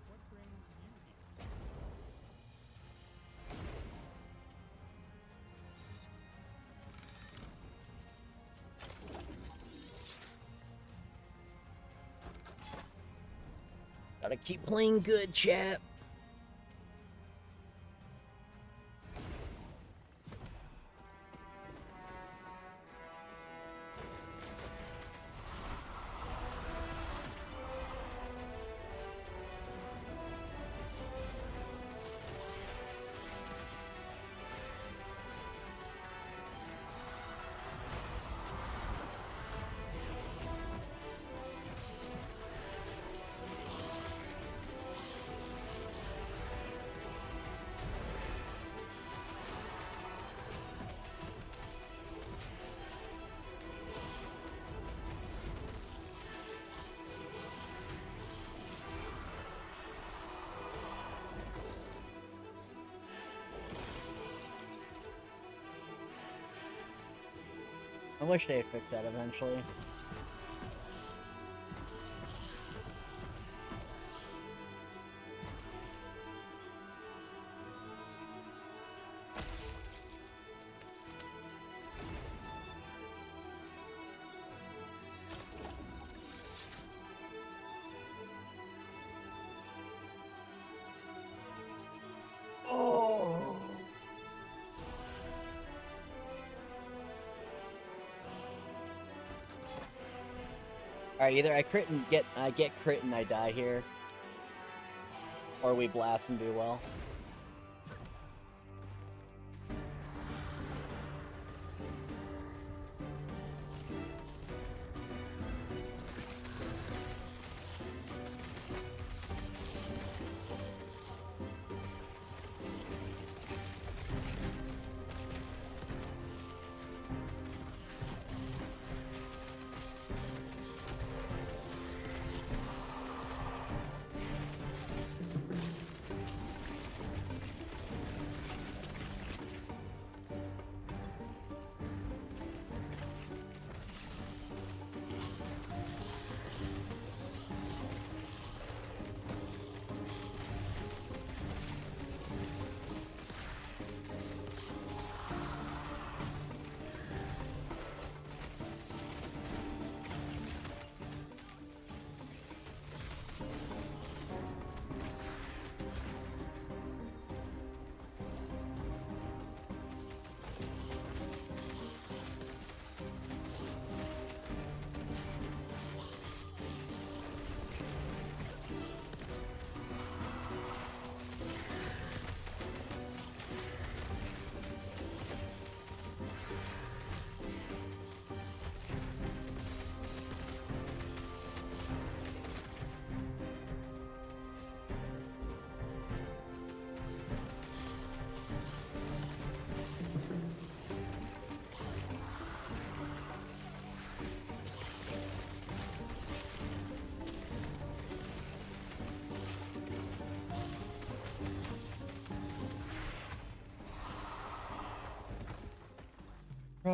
What brings you here? Gotta keep playing good, chat. I wish they'd fix that eventually. Alright, either I crit and get crit and I die here, or we blast and do well.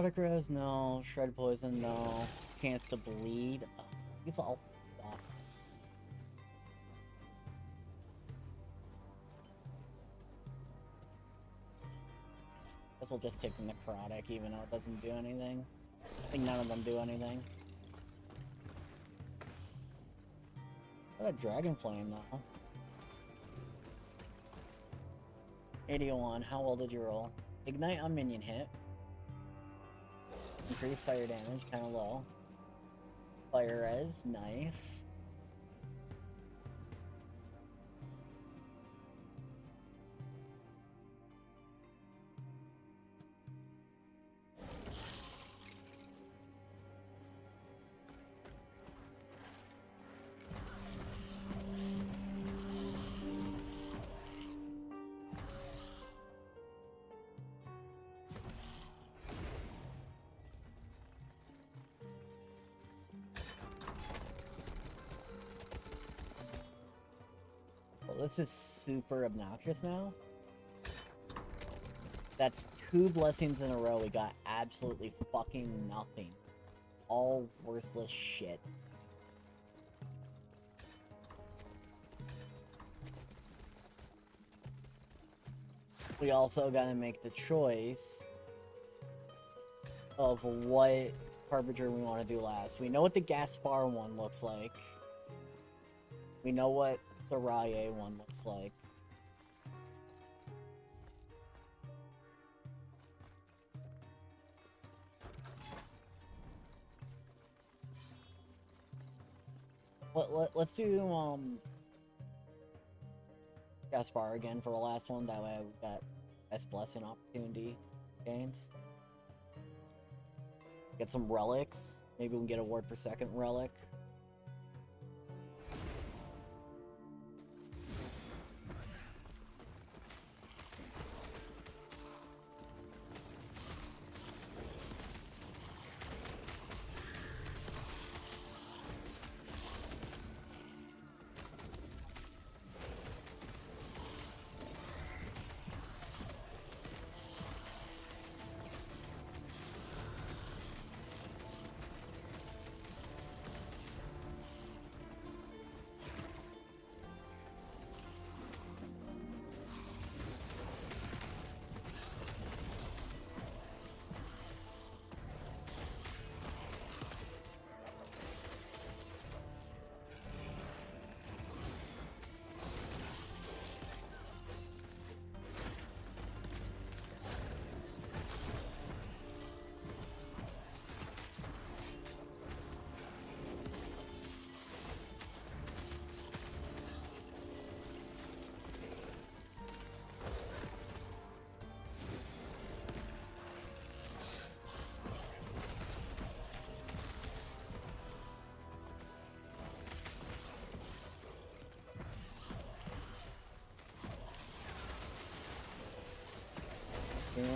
Necrotic res, no. Shred poison, no. Chance to bleed. Oh, he's all stuff. Guess we'll just take the necrotic, even though it doesn't do anything. I think none of them do anything. What a dragon flame, though. 81. How well did you roll? Ignite on minion hit. Increase fire damage, kind of low. Fire res, nice. This is super obnoxious now. That's 2 blessings in a row. We got absolutely fucking nothing. All worthless shit. We also gotta make the choice of what Harbinger we want to do last. We know what the Gaspar one looks like. We know what the Rye one looks like. Let's do Gaspar again for the last one. That way we got S blessing opportunity gains. Get some relics. Maybe we can get a ward per second relic.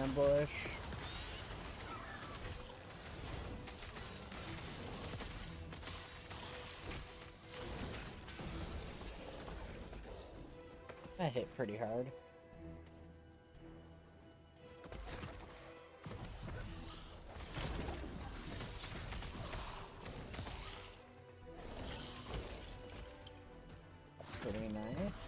Ambush. That hit pretty hard. That's pretty nice.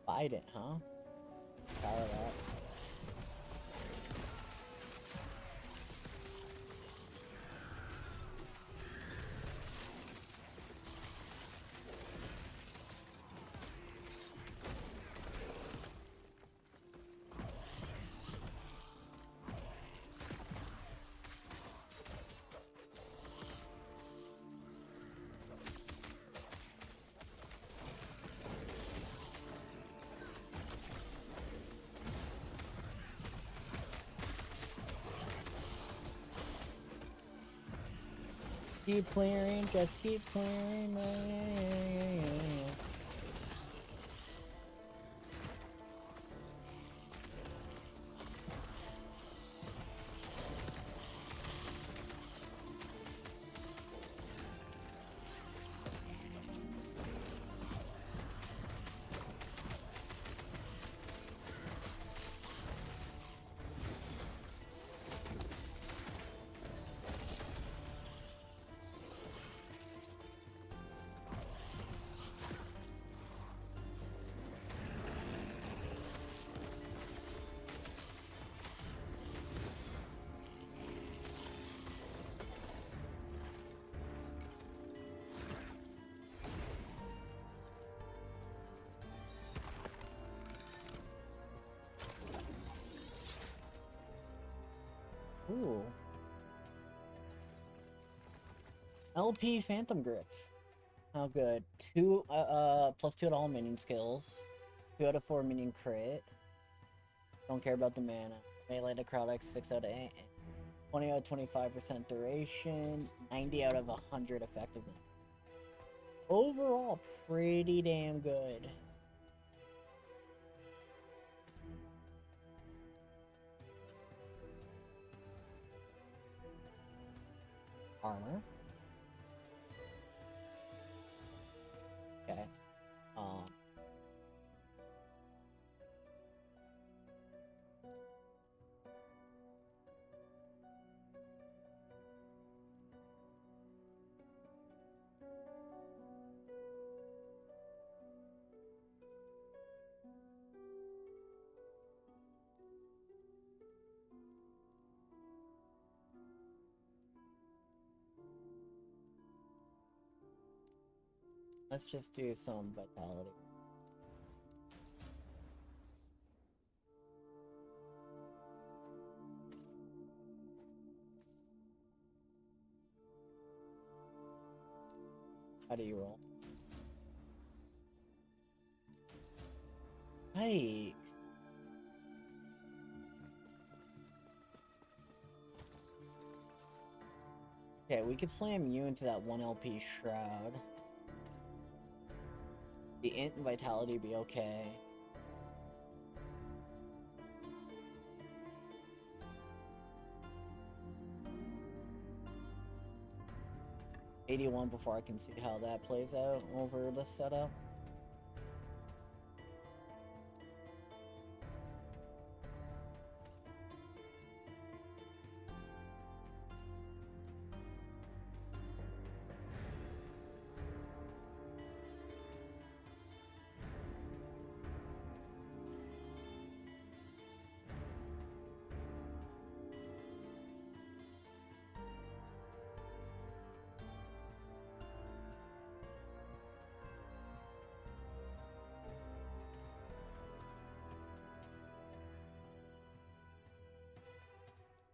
Fight it, huh? Power that. Keep clearing, just keep clearing. Ooh. LP Phantom Grip. How good? +2 to all minion skills. 2 out of 4 minion crit. Don't care about the mana. Melee necrotic 6 out of 8. 20 out of 25% duration. 90 out of 100 effectiveness. Overall, pretty damn good. Armor. Okay. Let's just do some vitality. How do you roll? Yikes. Okay, we could slam you into that 1 LP shroud. The int and vitality be okay. '81 before I can see how that plays out over the setup.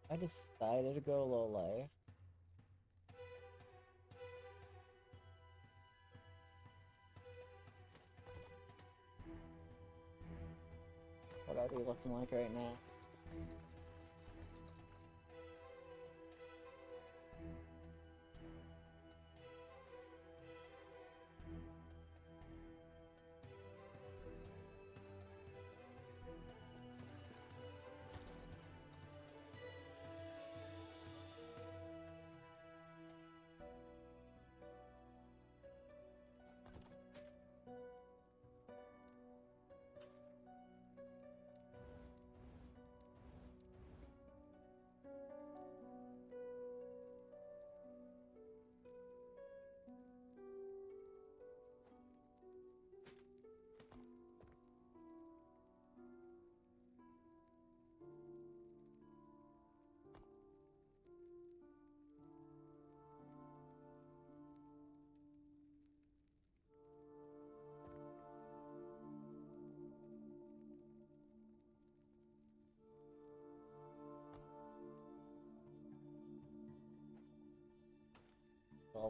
I decided to go low life. What are we looking like right now?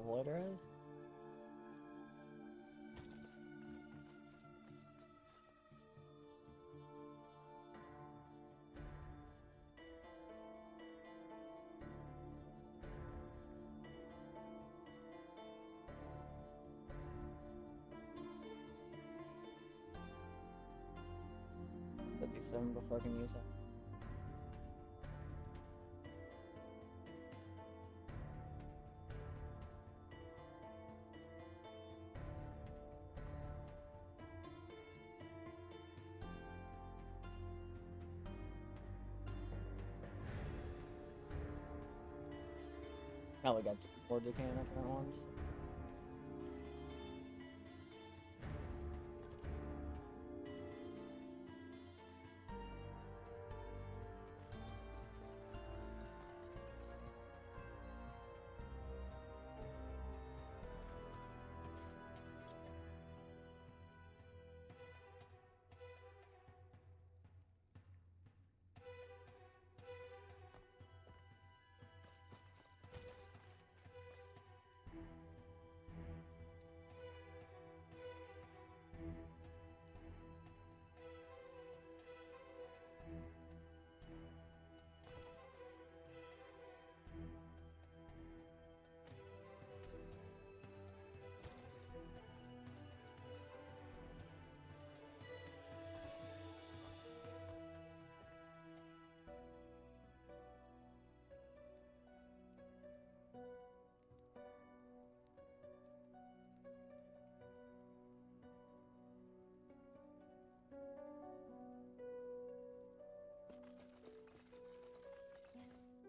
Void Res? $57 before I can use it. Now we got 4 decaying up at once.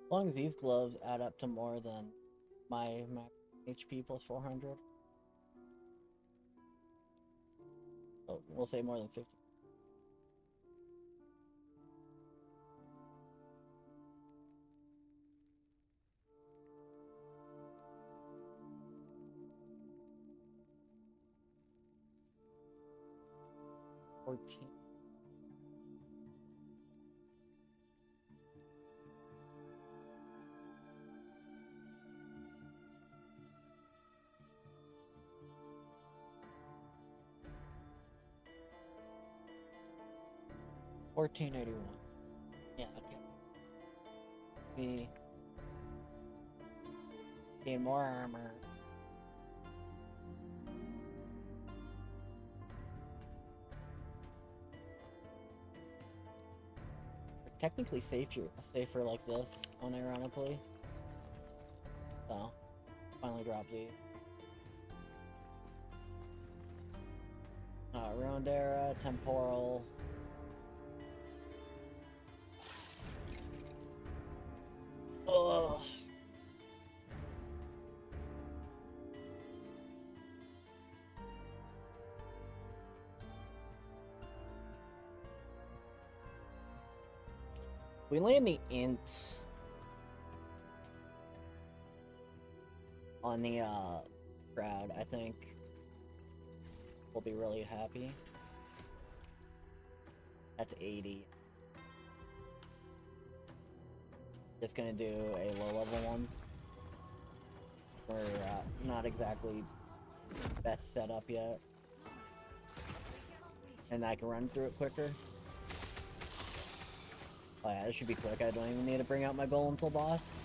As long as these gloves add up to more than my max HP plus 400. Oh, we'll say more than 50. $14. $14.81. Yeah, okay. We gain more armor. We're technically safer like this, unironically. So, finally dropped the Ruined Era, Temporal. Ugh. We land the int on the crowd, I think we'll be really happy. That's 80. Just gonna do a low level one. We're not exactly best set up yet. And I can run through it quicker. Oh yeah, this should be quick. I don't even need to bring out my goal until boss.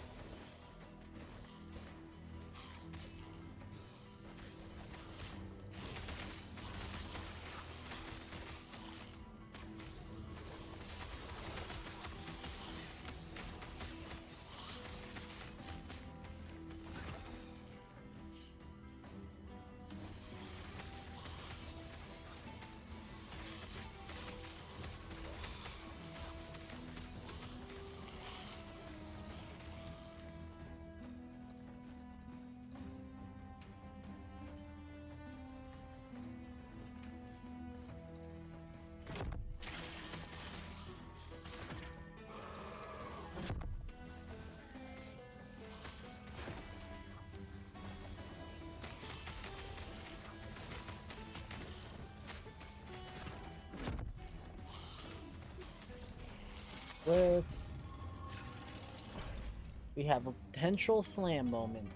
Works. We have a potential slam moment.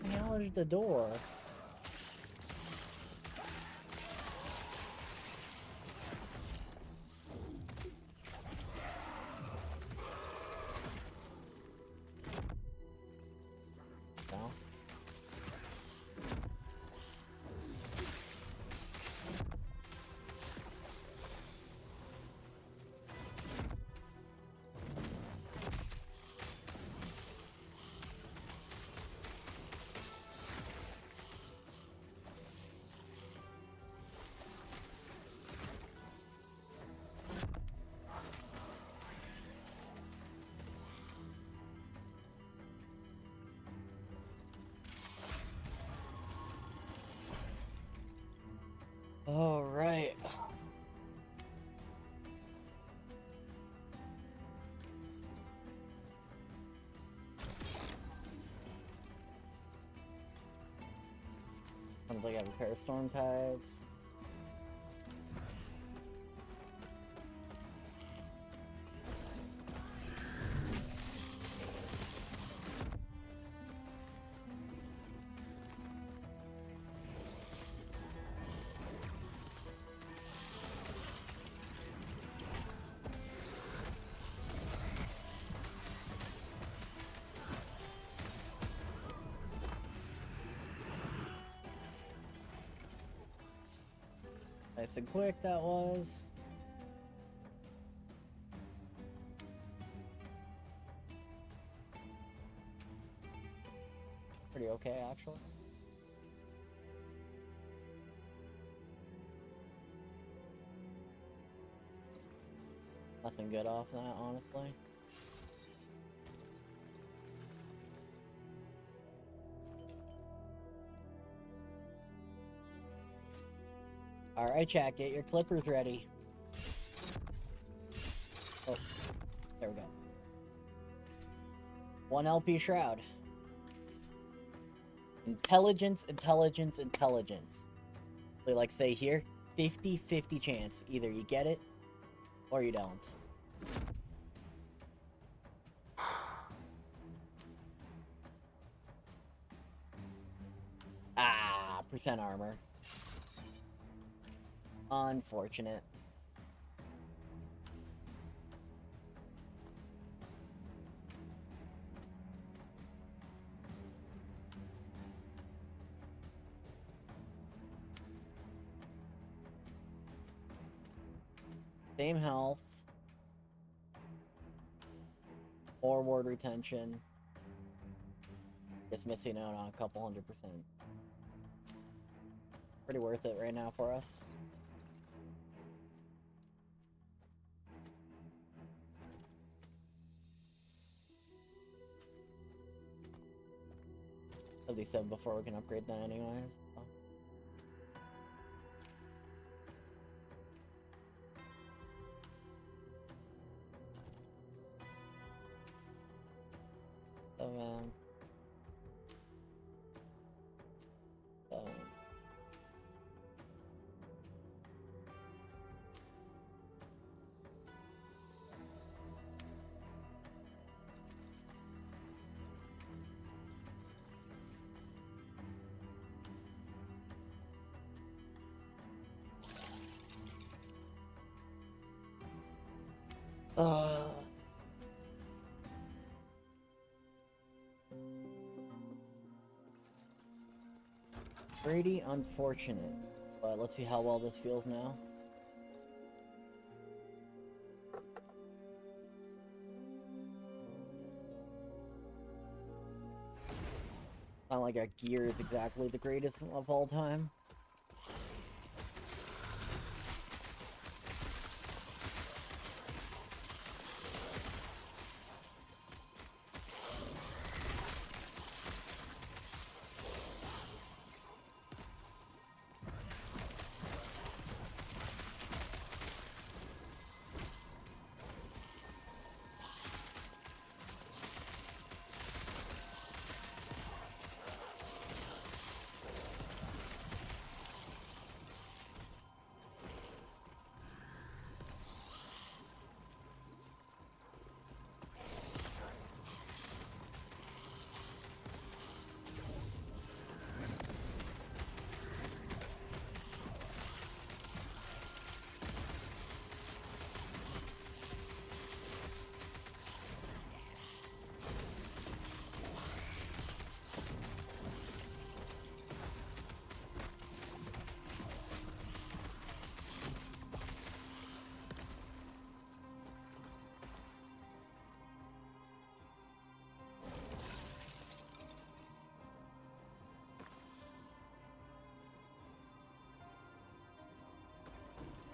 Acknowledge the door. No. Alright. Sounds like I have a pair of storm tides. Nice and quick that was. Pretty okay, actually. Nothing good off that, honestly. Alright, chat, get your clippers ready. Oh, there we go. 1 LP Shroud. Intelligence, intelligence, intelligence. They like say here, 50-50 chance. Either you get it, or you don't. Ah, percent armor. Unfortunate. Same health. More ward retention. Just missing out on a couple 100%. Pretty worth it right now for us. At least said before we can upgrade that anyways. Seven. Pretty unfortunate, but let's see how well this feels now. Not like our gear is exactly the greatest of all time.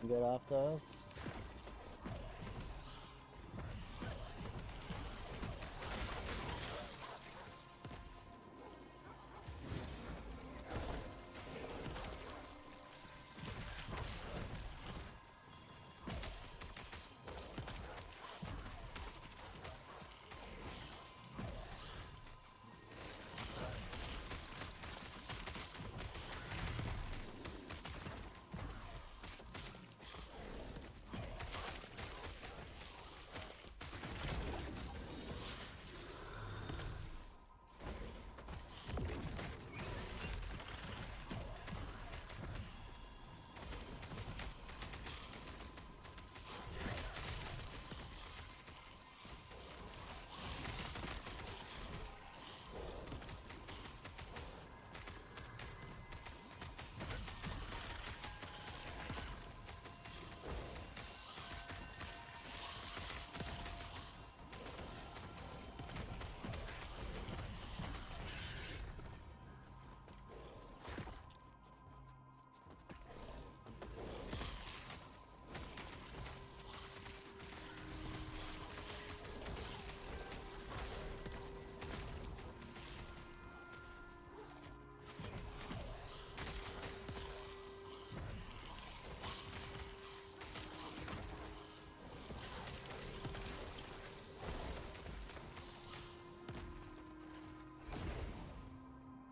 Get off those.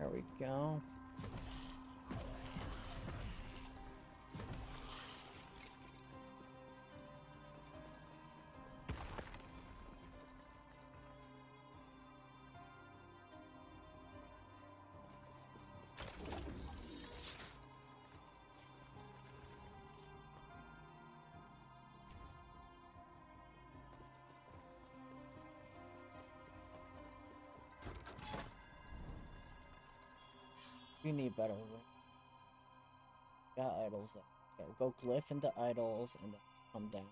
There we go. You need better. Got idols. Go glyph into idols and then come down.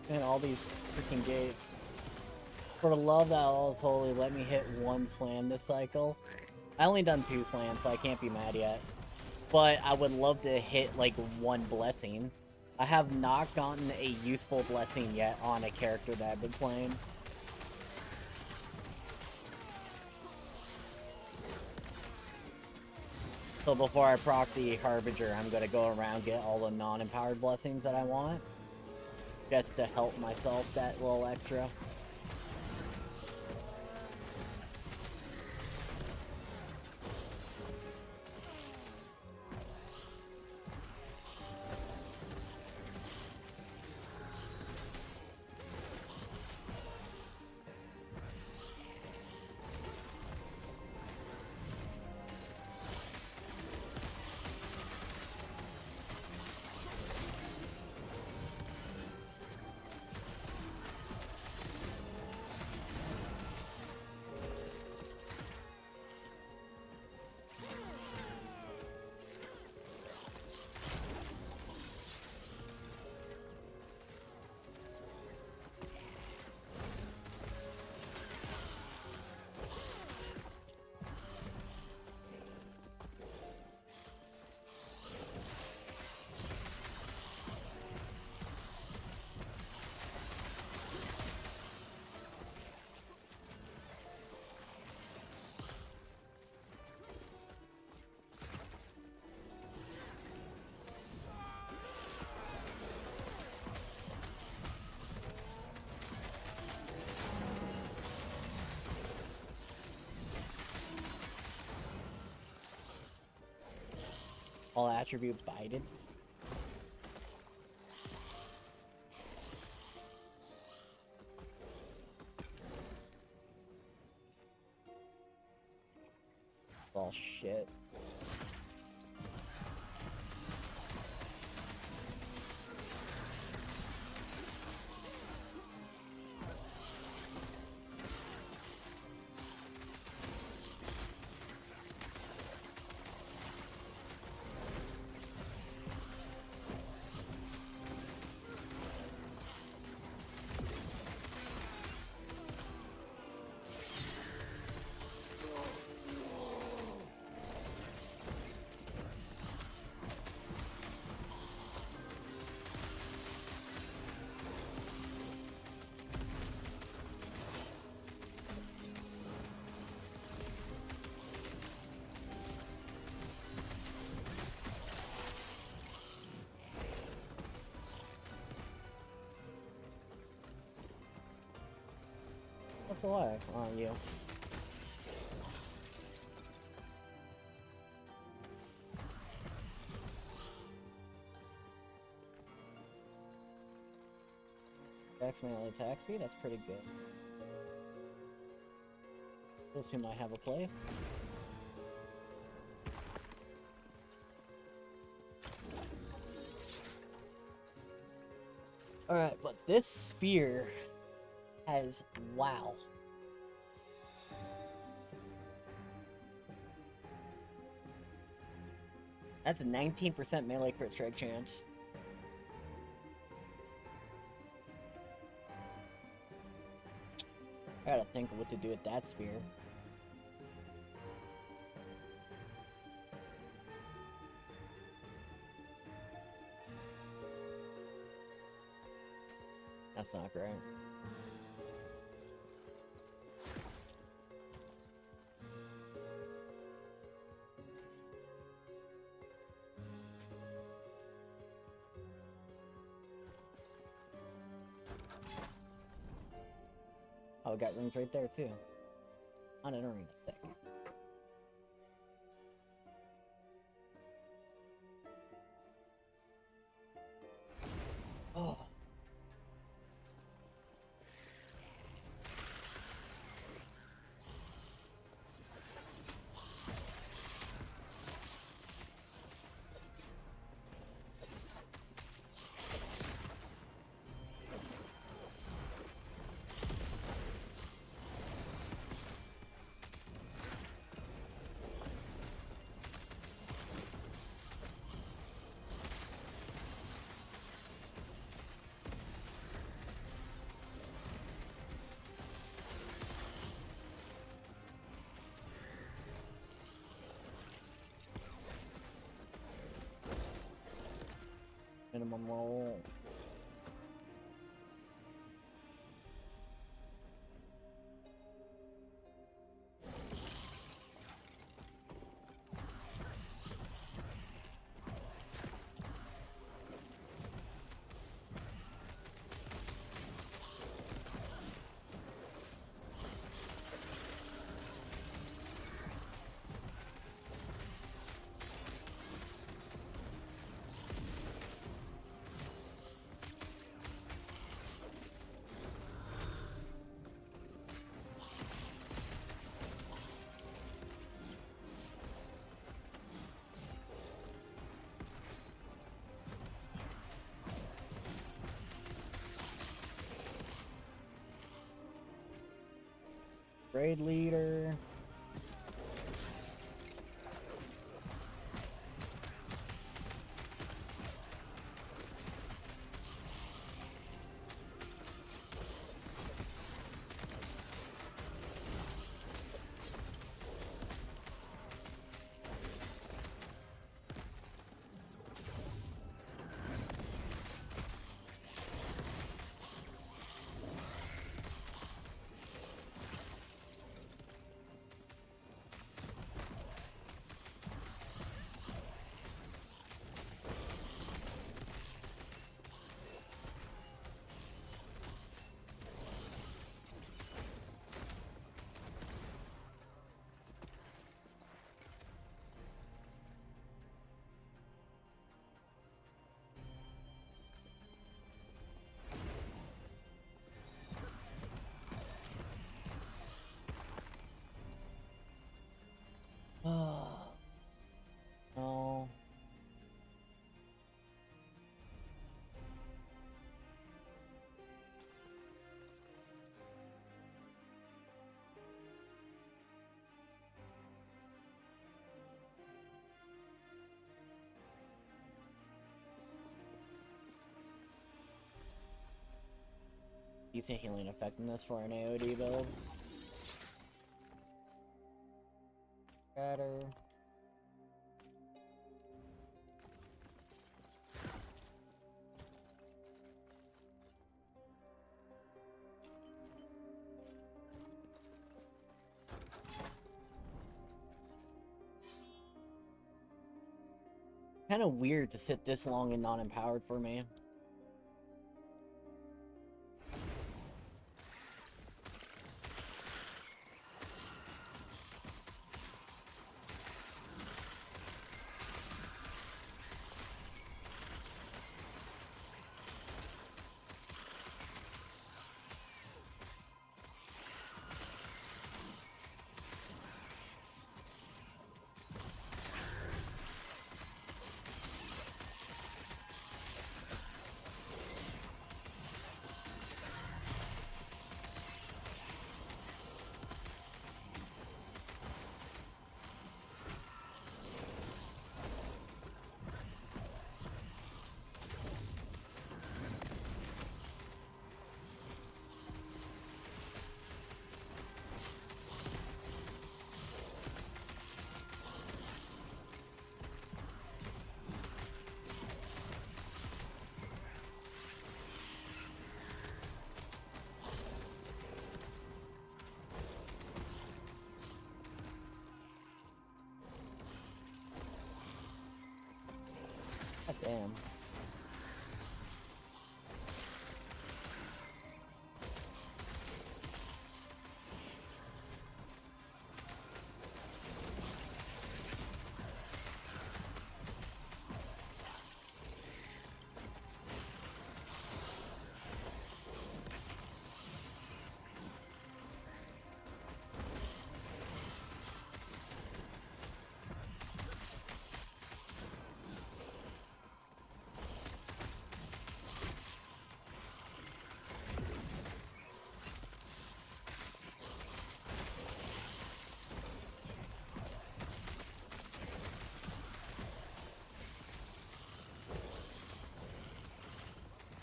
And all these freaking gates. For the love that will totally let me hit one slam this cycle. I only done 2 slams, so I can't be mad yet. But I would love to hit like 1 blessing. I have not gotten a useful blessing yet on a character that I've been playing. So before I proc the Harbinger, I'm gonna go around get all the non-empowered blessings that I want. Just to help myself that little extra. All attribute bided. All shit. What's alive? Oh, you. Attacks melee attack speed, that's pretty good. Those two might have a place. Alright, but this spear has wow. That's a 19% melee crit strike chance. I gotta think of what to do with that spear. That's not great. Oh, it got rings right there too. On an arena thick. Oh. Minimum roll. Raid leader. Oh. Decent healing effectiveness for an AOD build. Better. Kind of weird to sit this long and not empowered for me. God damn.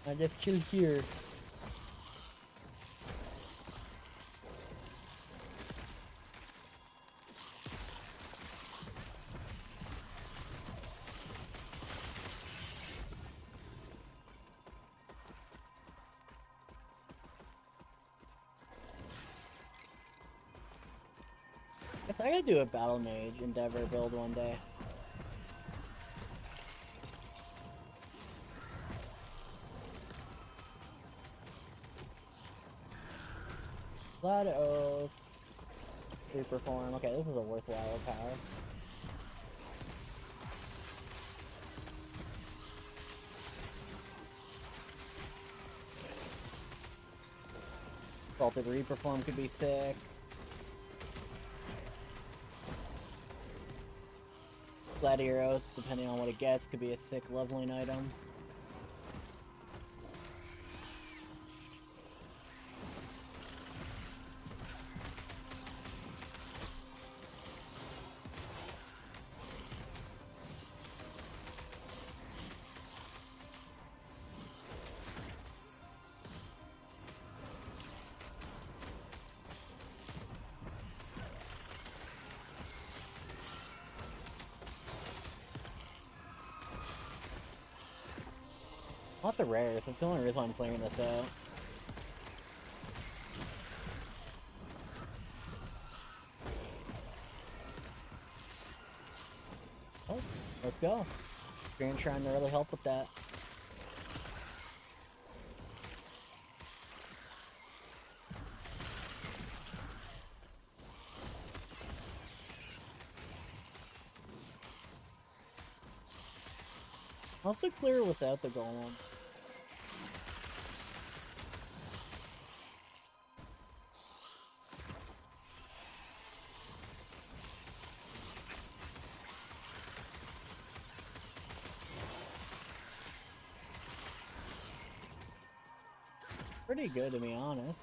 I just chill here. Guess I gotta do a Battle Mage Endeavor build one day. Blood Oath. Reperform. Okay, this is a worthwhile power. Salted Reperform could be sick. Gladiator Oath, depending on what it gets, could be a sick leveling item. Lots of rares, that's the only reason I'm clearing this out. Oh, let's go. Grand Shrine to really help with that. Also clear without the golem. Pretty good, to be honest.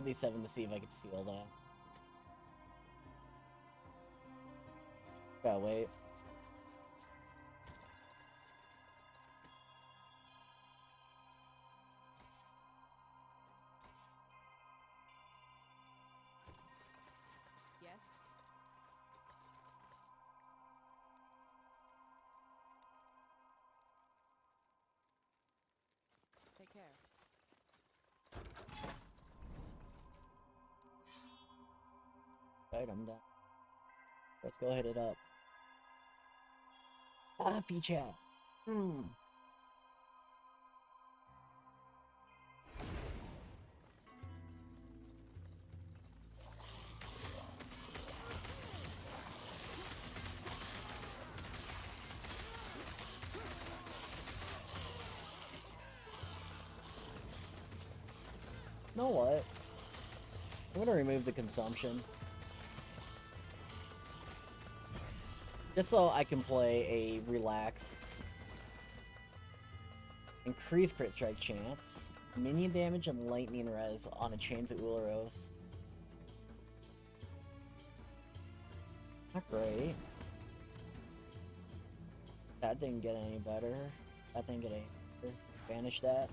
D7 to see if I could seal that. Gotta wait. Yes. Take care. Right, I'm done. Let's go hit it up. Happy chat. You know what? I'm gonna remove the consumption. Just so I can play a relaxed. Increase crit strike chance. Minion damage and lightning res on a chain to Ularos. Not great. That didn't get any better. That didn't get any better. Banish that.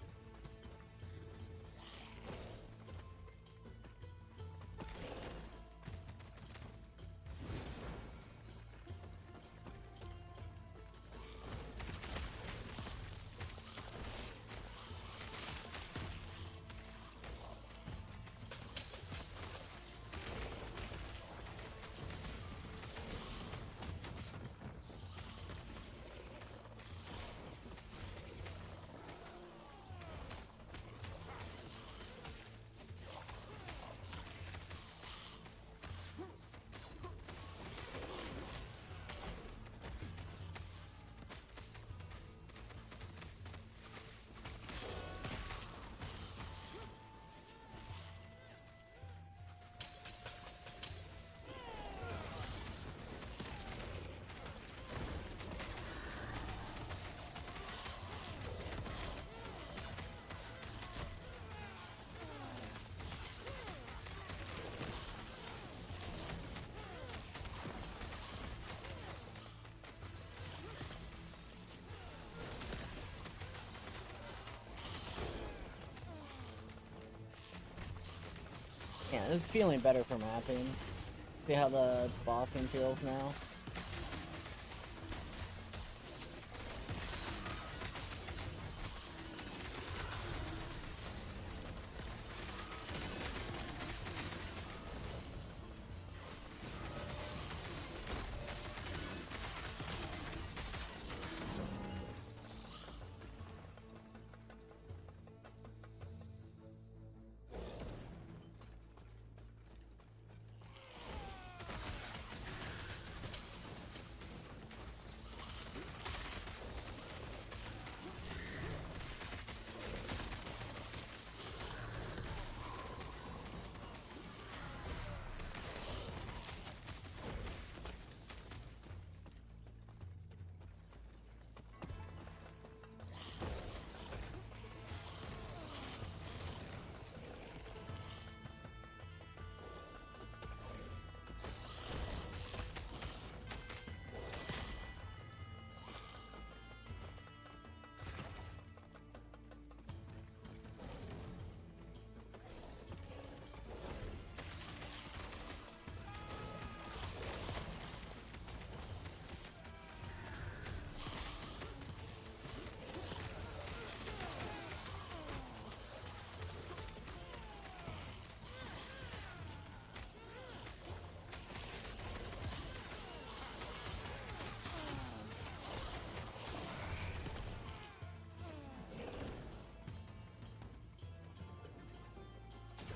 Yeah, it's feeling better for mapping. See how the bossing feels now?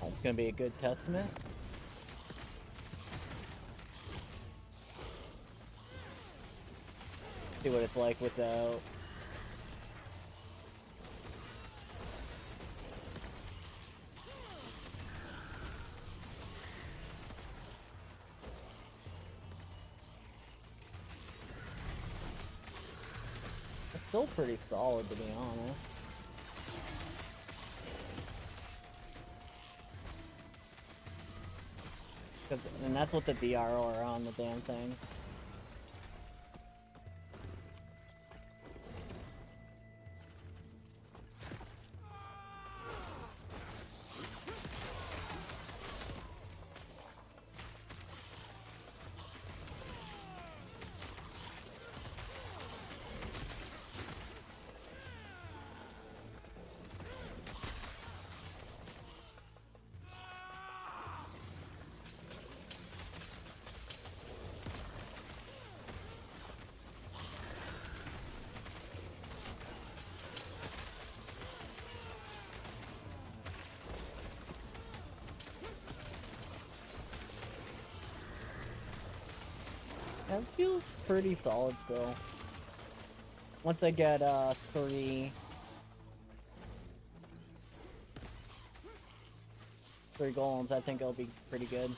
It's gonna be a good testament. See what it's like without. It's still pretty solid, to be honest. And that's what the DRO are on the damn thing. That feels pretty solid still. Once I get 3 3 golems, I think it'll be pretty good.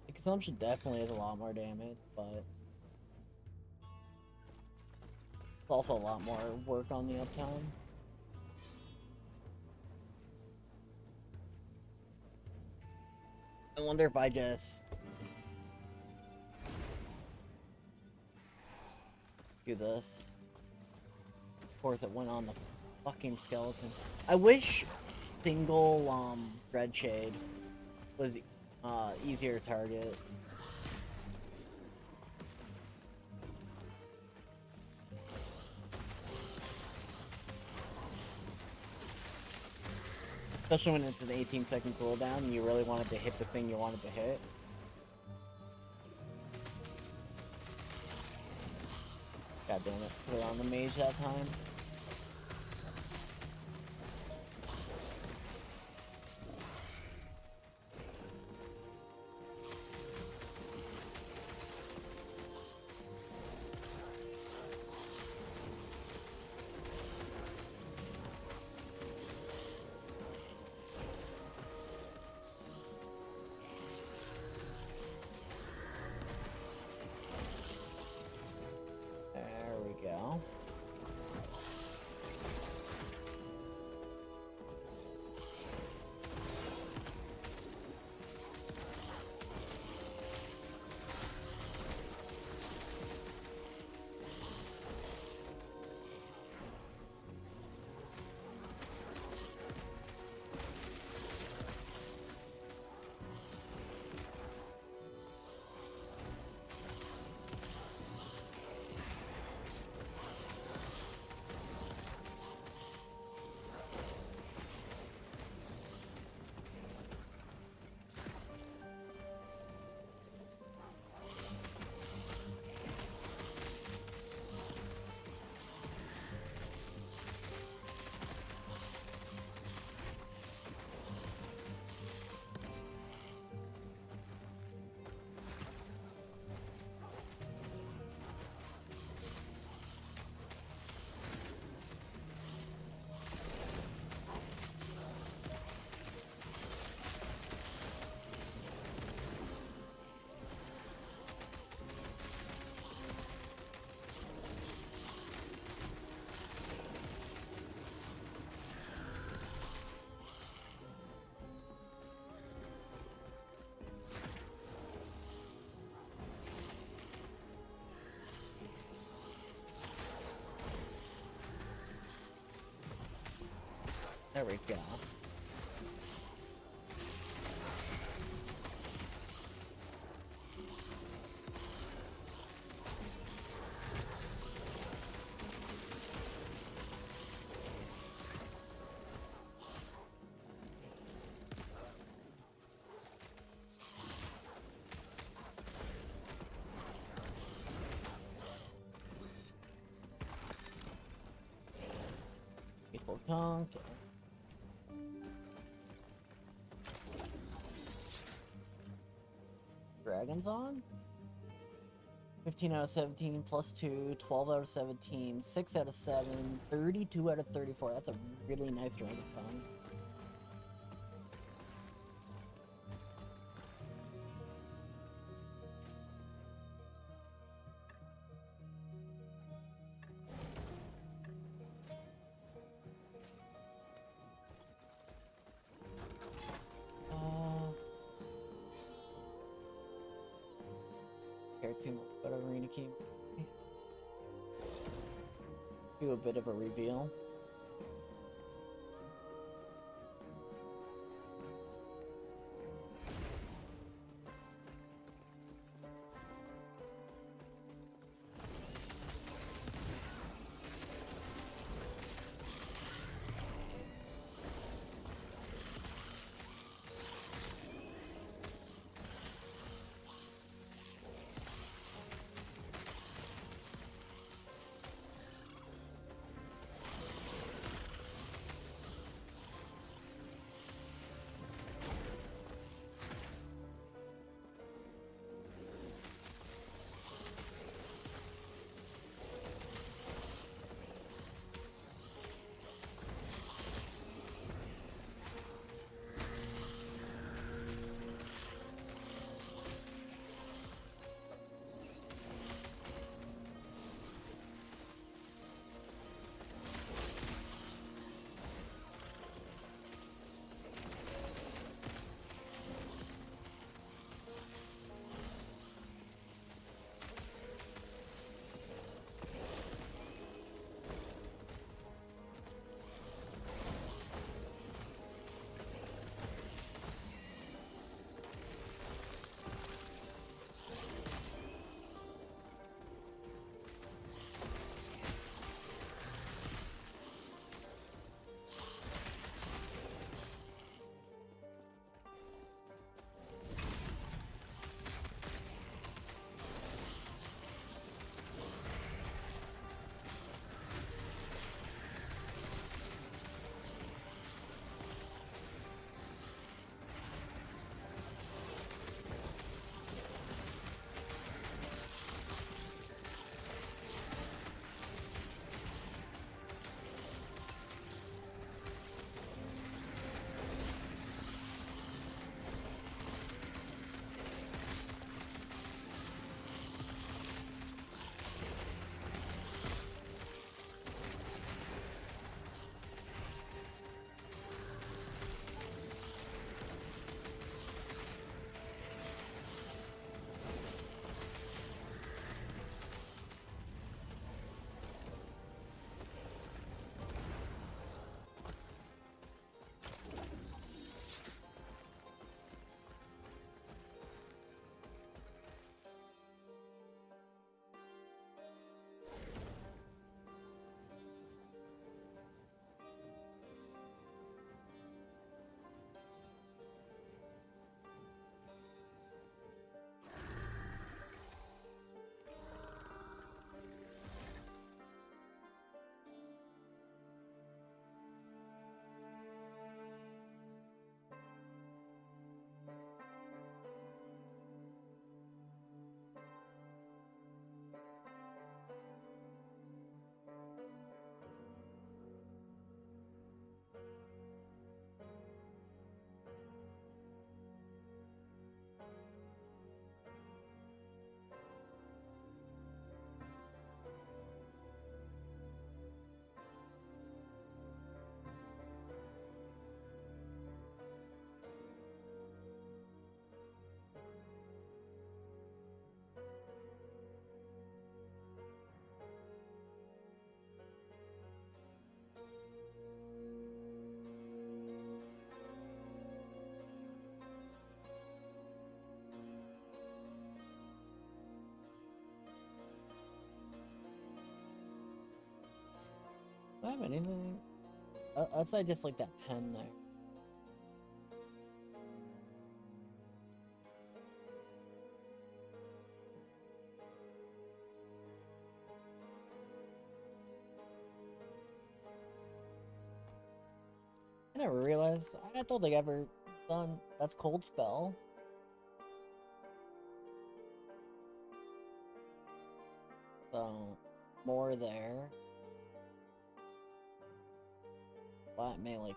The consumption definitely is a lot more damage, but it's also a lot more work on the uptime. I wonder if I just do this. Of course, it went on the fucking skeleton. I wish single red shade was easier to target. Especially when it's an 18-second cooldown and you really wanted to hit the thing you wanted to hit. God damn it, put it on the mage that time. Go. There we go. People conk. Dragons on? 15 out of 17 plus 2, 12 out of 17, 6 out of 7, 32 out of 34. That's a really nice rate of tongue. Care too much about Arena Key. Do a bit of a reveal. Do I have anything? Outside just like that pen there. I never realized. I don't think I ever done. That's cold spell. So, more there. Flat melee.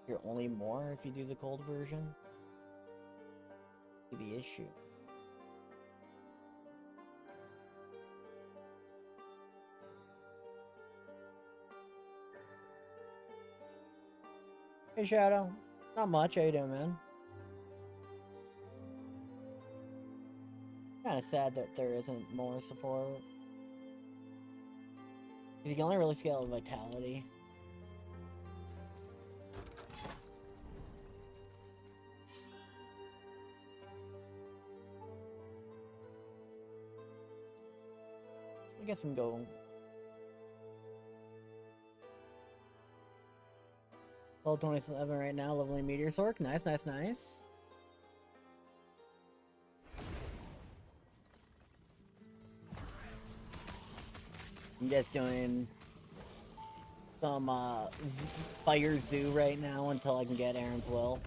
You're only more if you do the cold version. Be the issue. Hey Shadow, not much. How you doing, man? Kind of sad that there isn't more support. You can only really scale with vitality. I guess we can go. Level 27 right now, leveling Meteor Sork. Nice, nice, nice. I'm just doing some Fire Zoo right now until I can get Aaron's Will.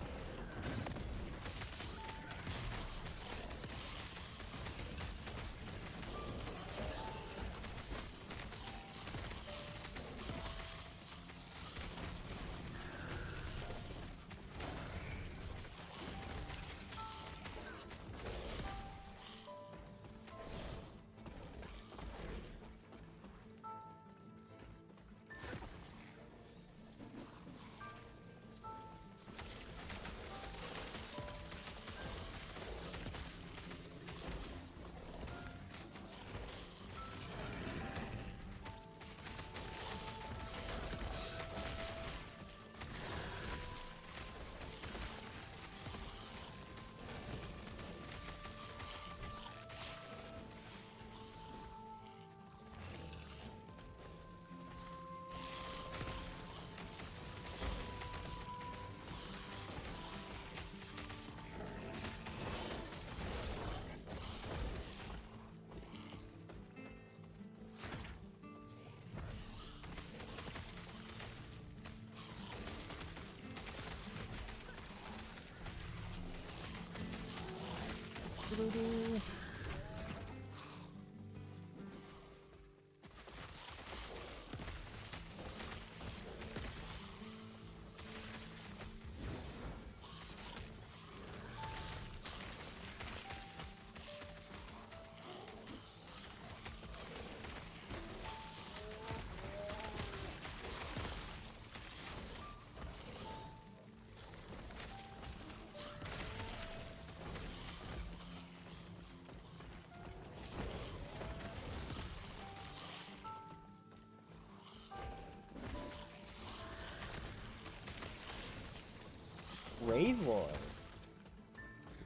Rave Lord.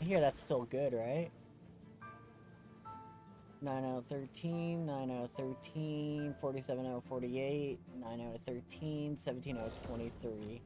I hear that's still good, right? 9013, 9013, 47048, 9013, 17023.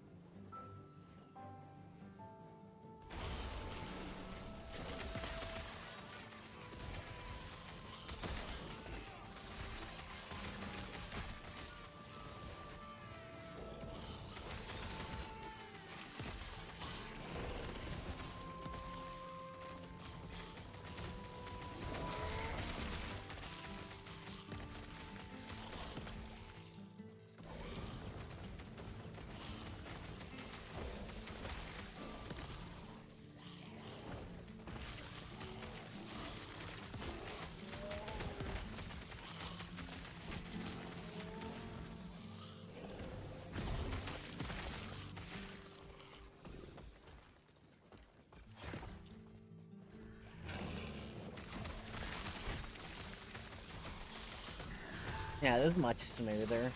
Yeah, this is much smoother.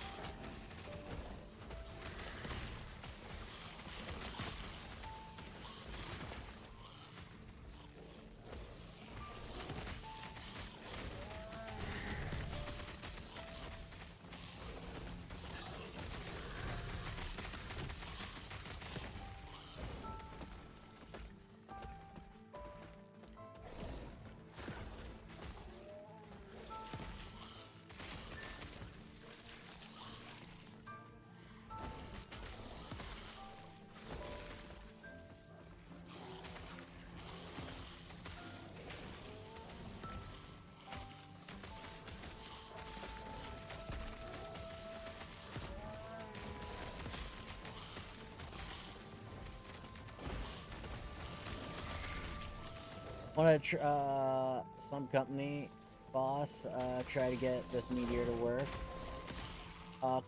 Want to some company boss try to get this meteor to work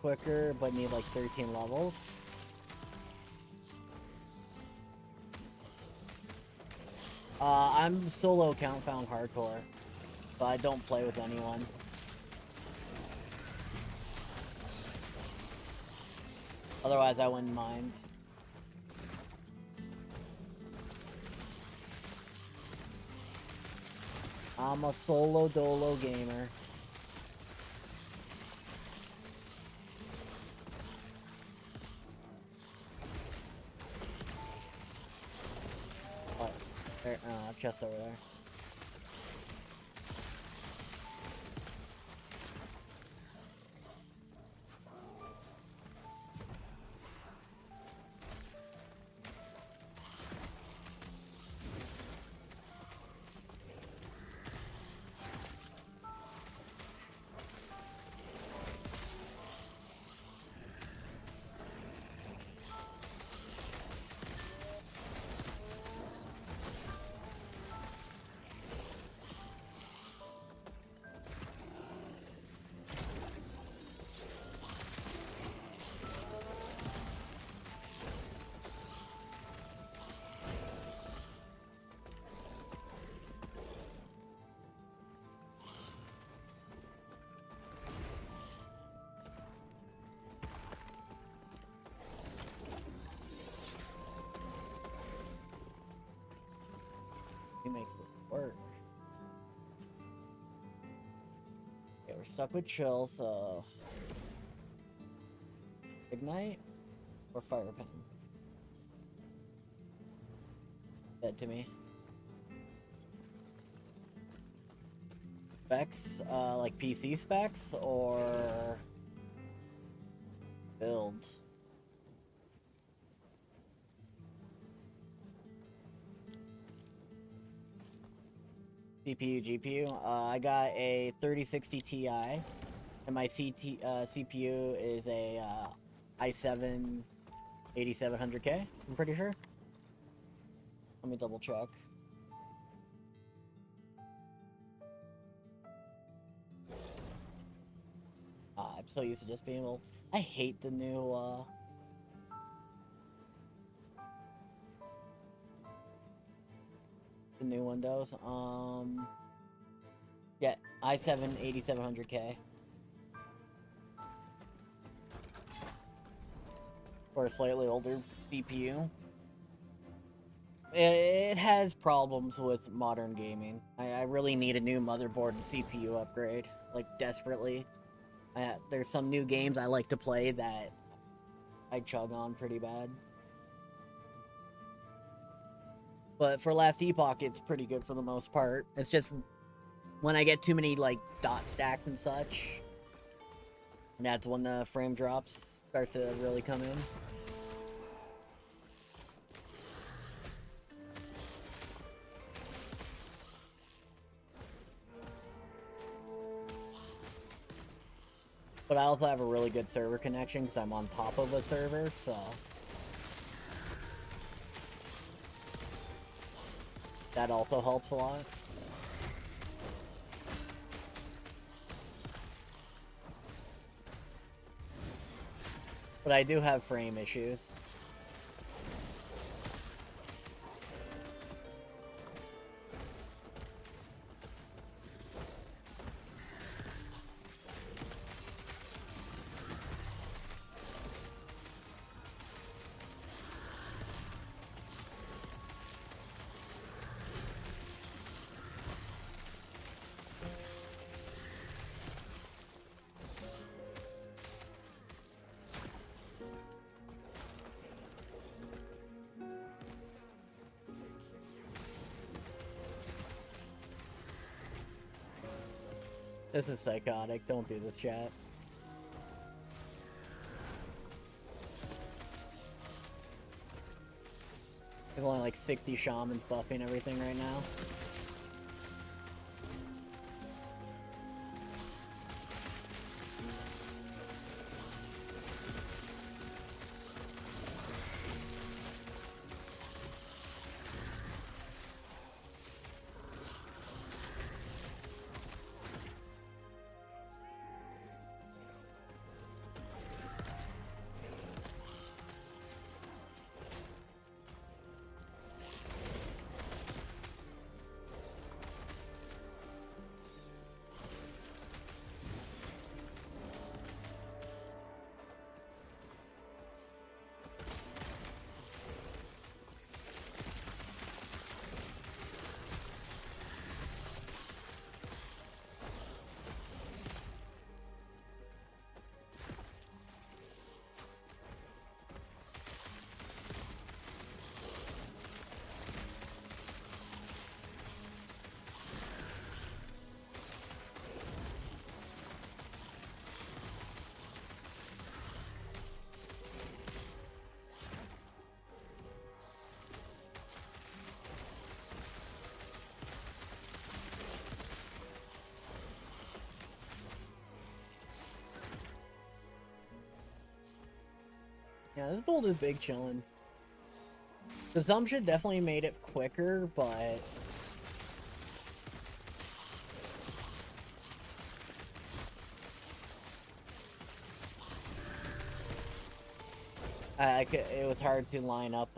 quicker, but need like 13 levels. I'm solo count found hardcore, but I don't play with anyone. Otherwise, I wouldn't mind. I'm a solo dolo gamer. What? There, chest over there. He makes this work. Okay, we're stuck with chill, so ignite or fire pen. Dead to me. Specs, like PC specs or build. CPU, GPU. I got a 3060 Ti, and my CPU is a i7 8700K. I'm pretty sure. Let me double check. I'm so used to just being able. I hate the new. The new Windows. Yeah, i7 8700K. For a slightly older CPU. It has problems with modern gaming. I really need a new motherboard and CPU upgrade, like desperately. There's some new games I like to play that I chug on pretty bad. But for Last Epoch, it's pretty good for the most part. It's just when I get too many, like, dot stacks and such, that's when the frame drops start to really come in. But I also have a really good server connection because I'm on top of a server, so that also helps a lot. But I do have frame issues. This is psychotic. Don't do this, chat. There's only like 60 shamans buffing everything right now. Yeah, this build is big chillin'. Consumption definitely made it quicker, but it was hard to line up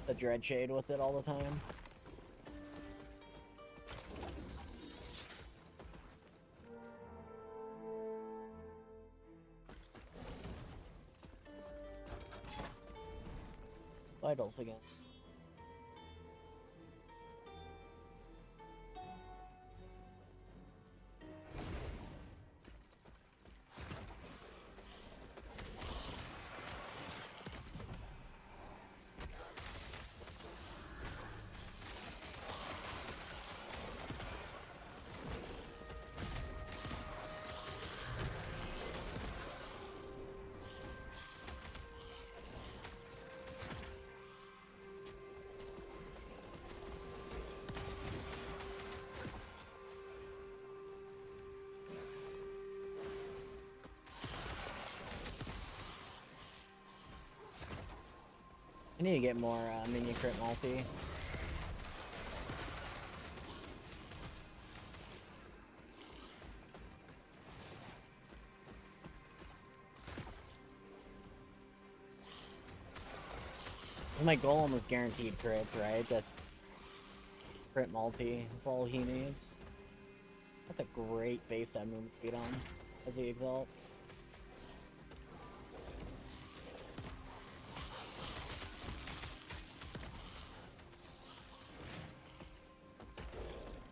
the Dread Shade with it all the time. Vitals again. I need to get more minion crit multi. My golem with guaranteed crits, right? That's crit multi. That's all he needs. That's a great base stat move to beat on as he exalt.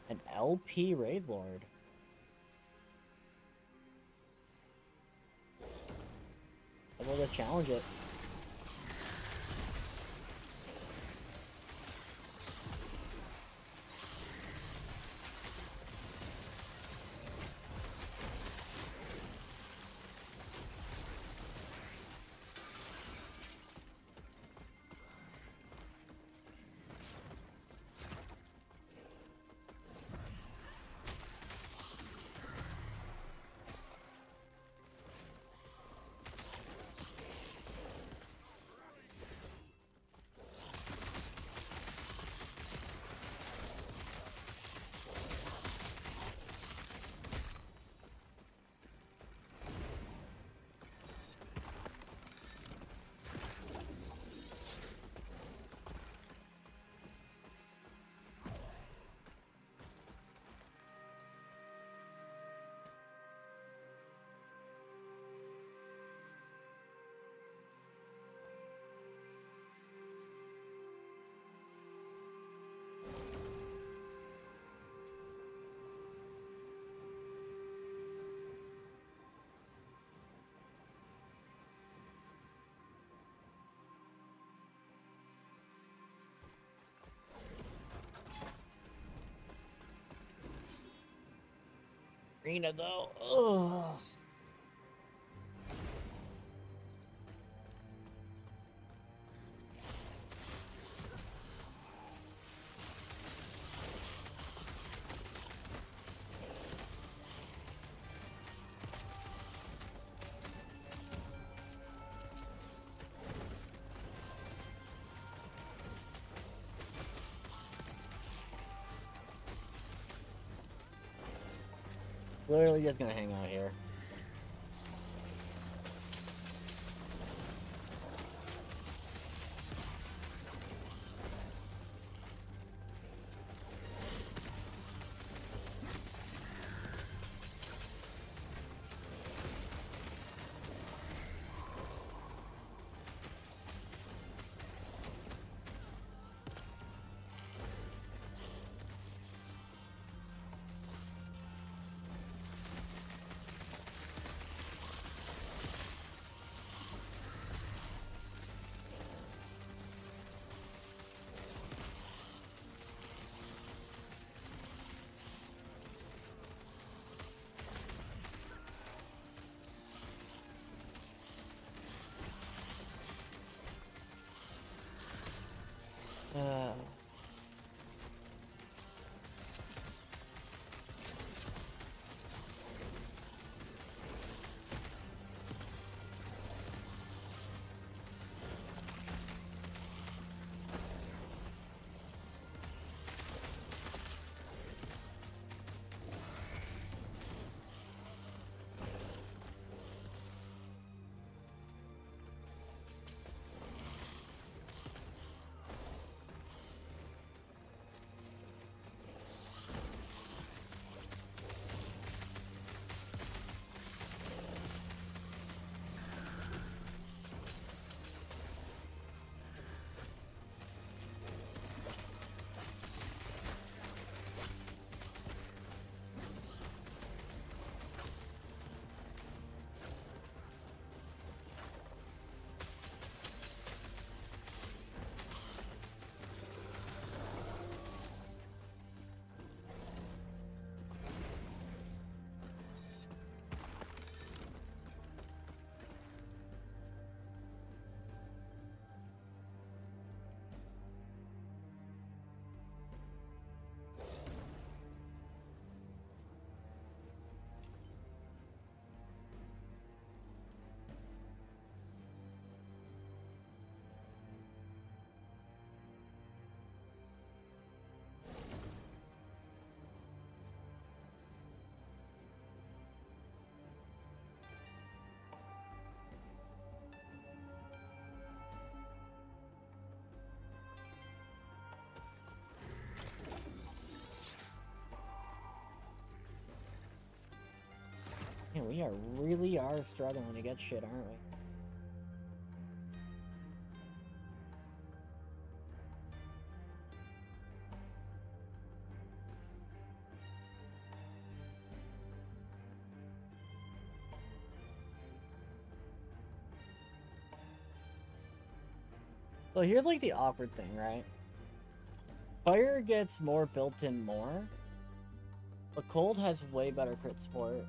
An LP Wraith Lord. I will just challenge it. Arena though. Ugh. Literally just gonna hang out here. Man, we really are struggling to get shit, aren't we? So here's like the awkward thing, right? Fire gets more built in more, but cold has way better crit support.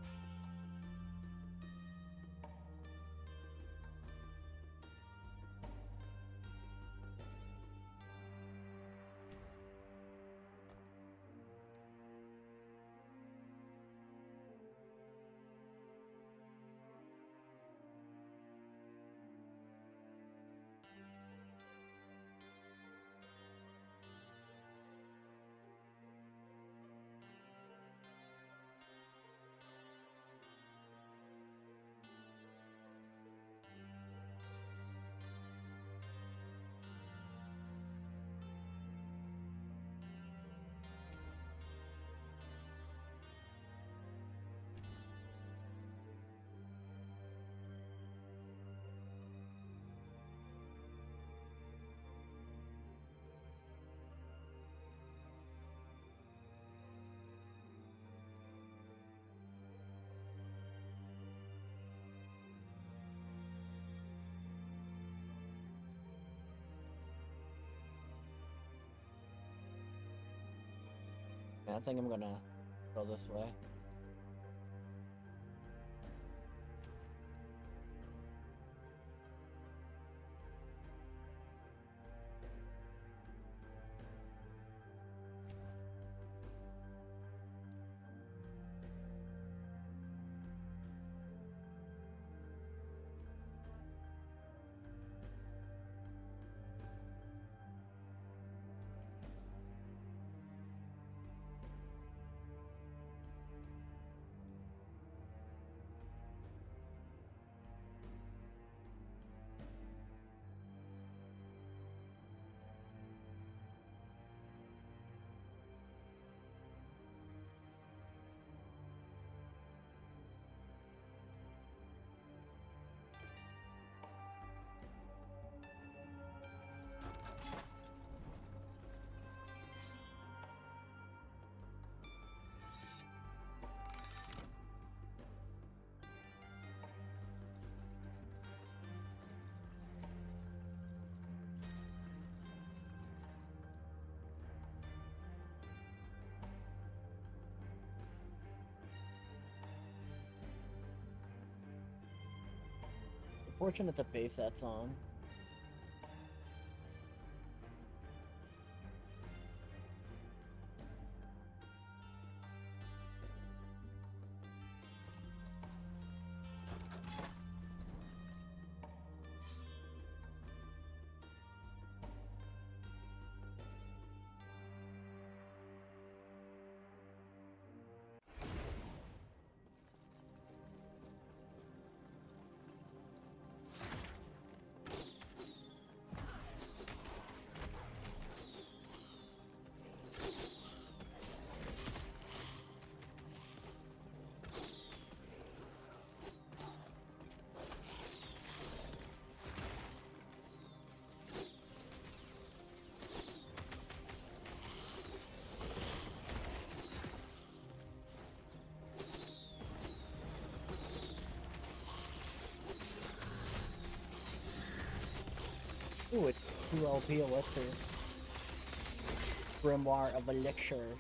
Yeah, I think I'm gonna go this way. Fortunate to base that song. Ooh, it's 2 LP elixir. Grimoire of Elixir.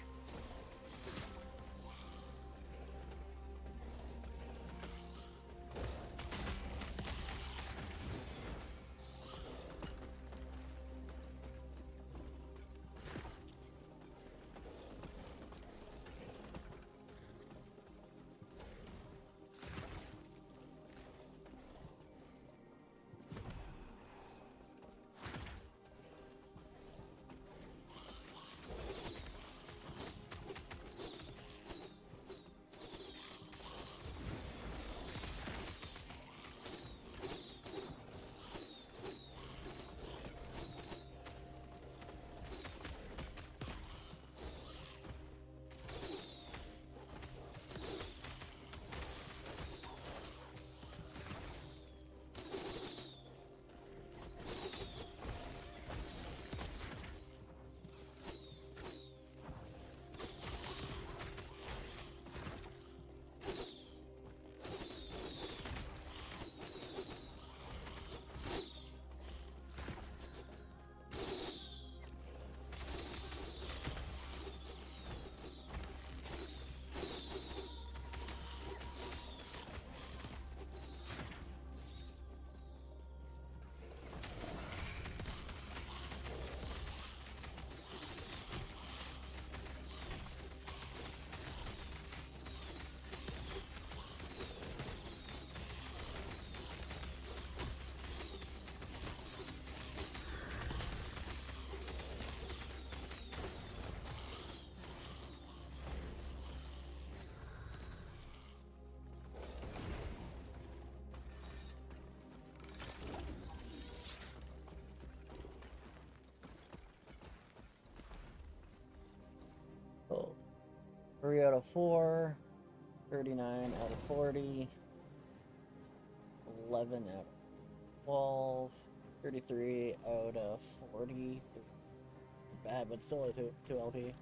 3 out of 4. 39 out of 40. 11 out of 12. 33 out of 40. Bad, but still a 2 LP.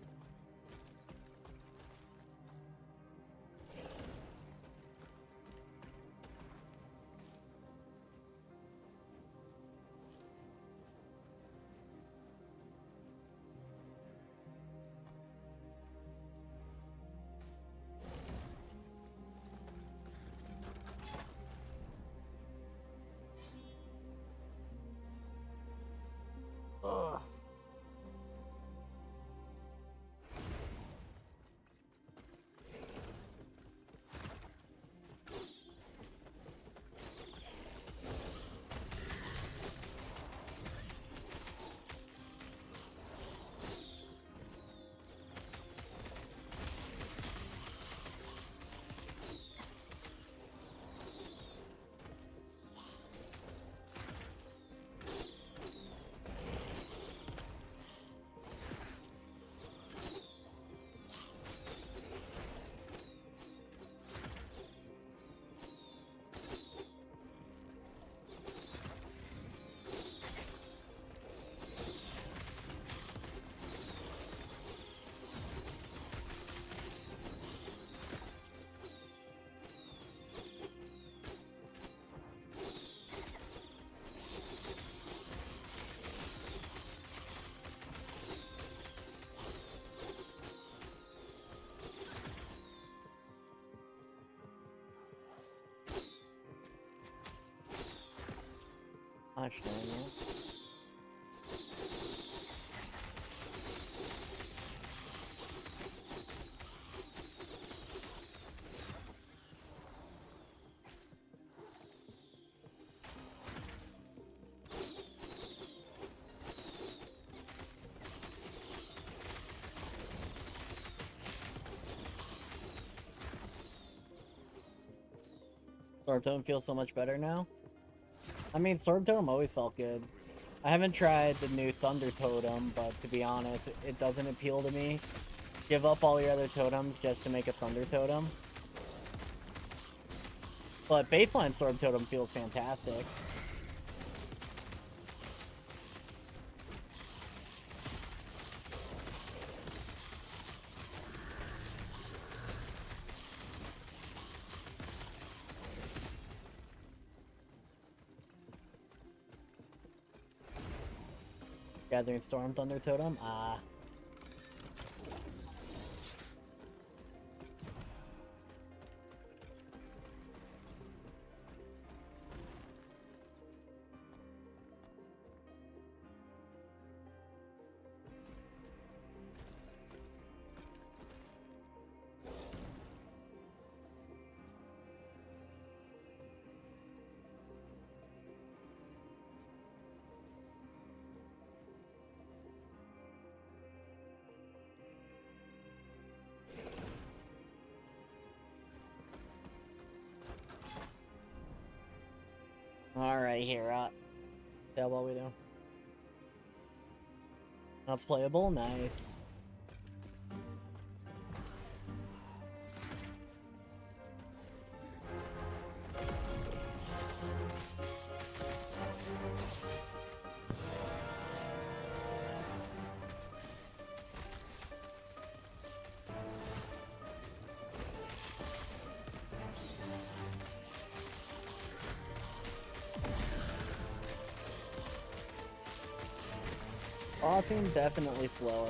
Ugh. Gosh dang it. Storm Totem feels so much better now. I mean, Storm Totem always felt good. I haven't tried the new Thunder Totem, but to be honest, it doesn't appeal to me. Give up all your other totems just to make a Thunder Totem. But baseline Storm Totem feels fantastic. Gathering Storm Thunder Totem? Alright, here, yeah, what we do. That's playable, nice. Watching definitely slower.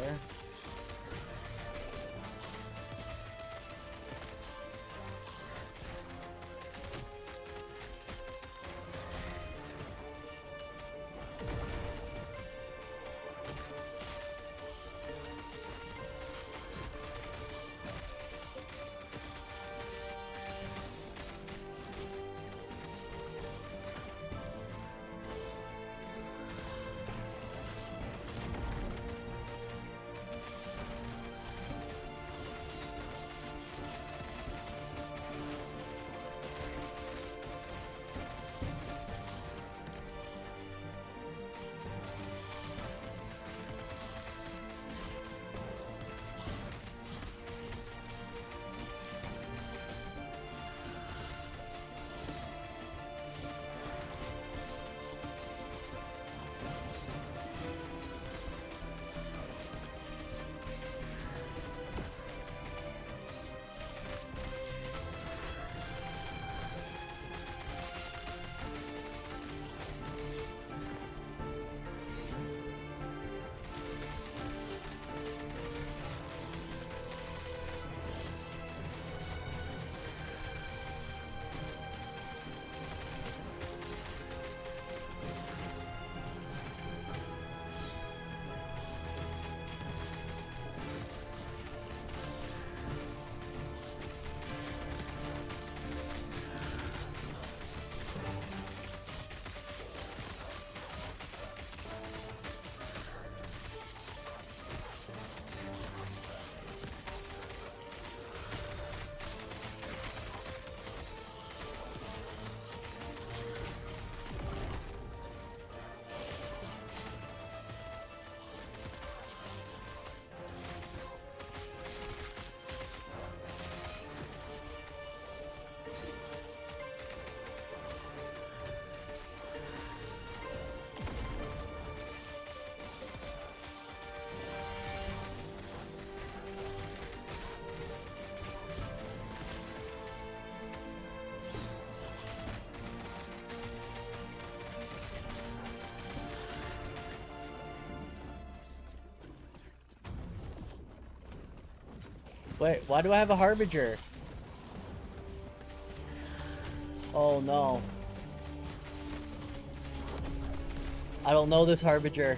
Wait, why do I have a Harbinger? Oh no. I don't know this Harbinger.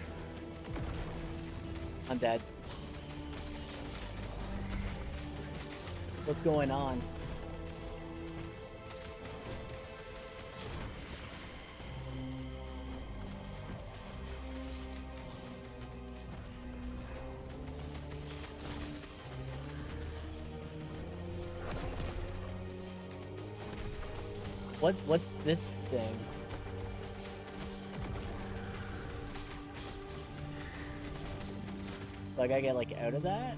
I'm dead. What's going on? What's this thing? Do I gotta get like out of that?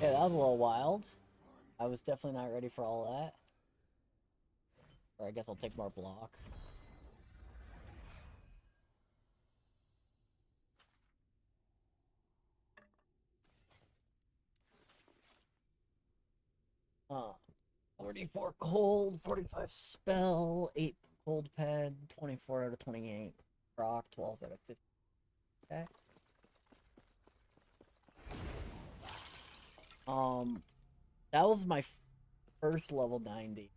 Yeah, that was a little wild. I was definitely not ready for all that. Or I guess I'll take more block. Uh, 44 cold, 45 spell, 8 cold ped, 24 out of 28 rock, 12 out of 50. Okay. That was my first level 90.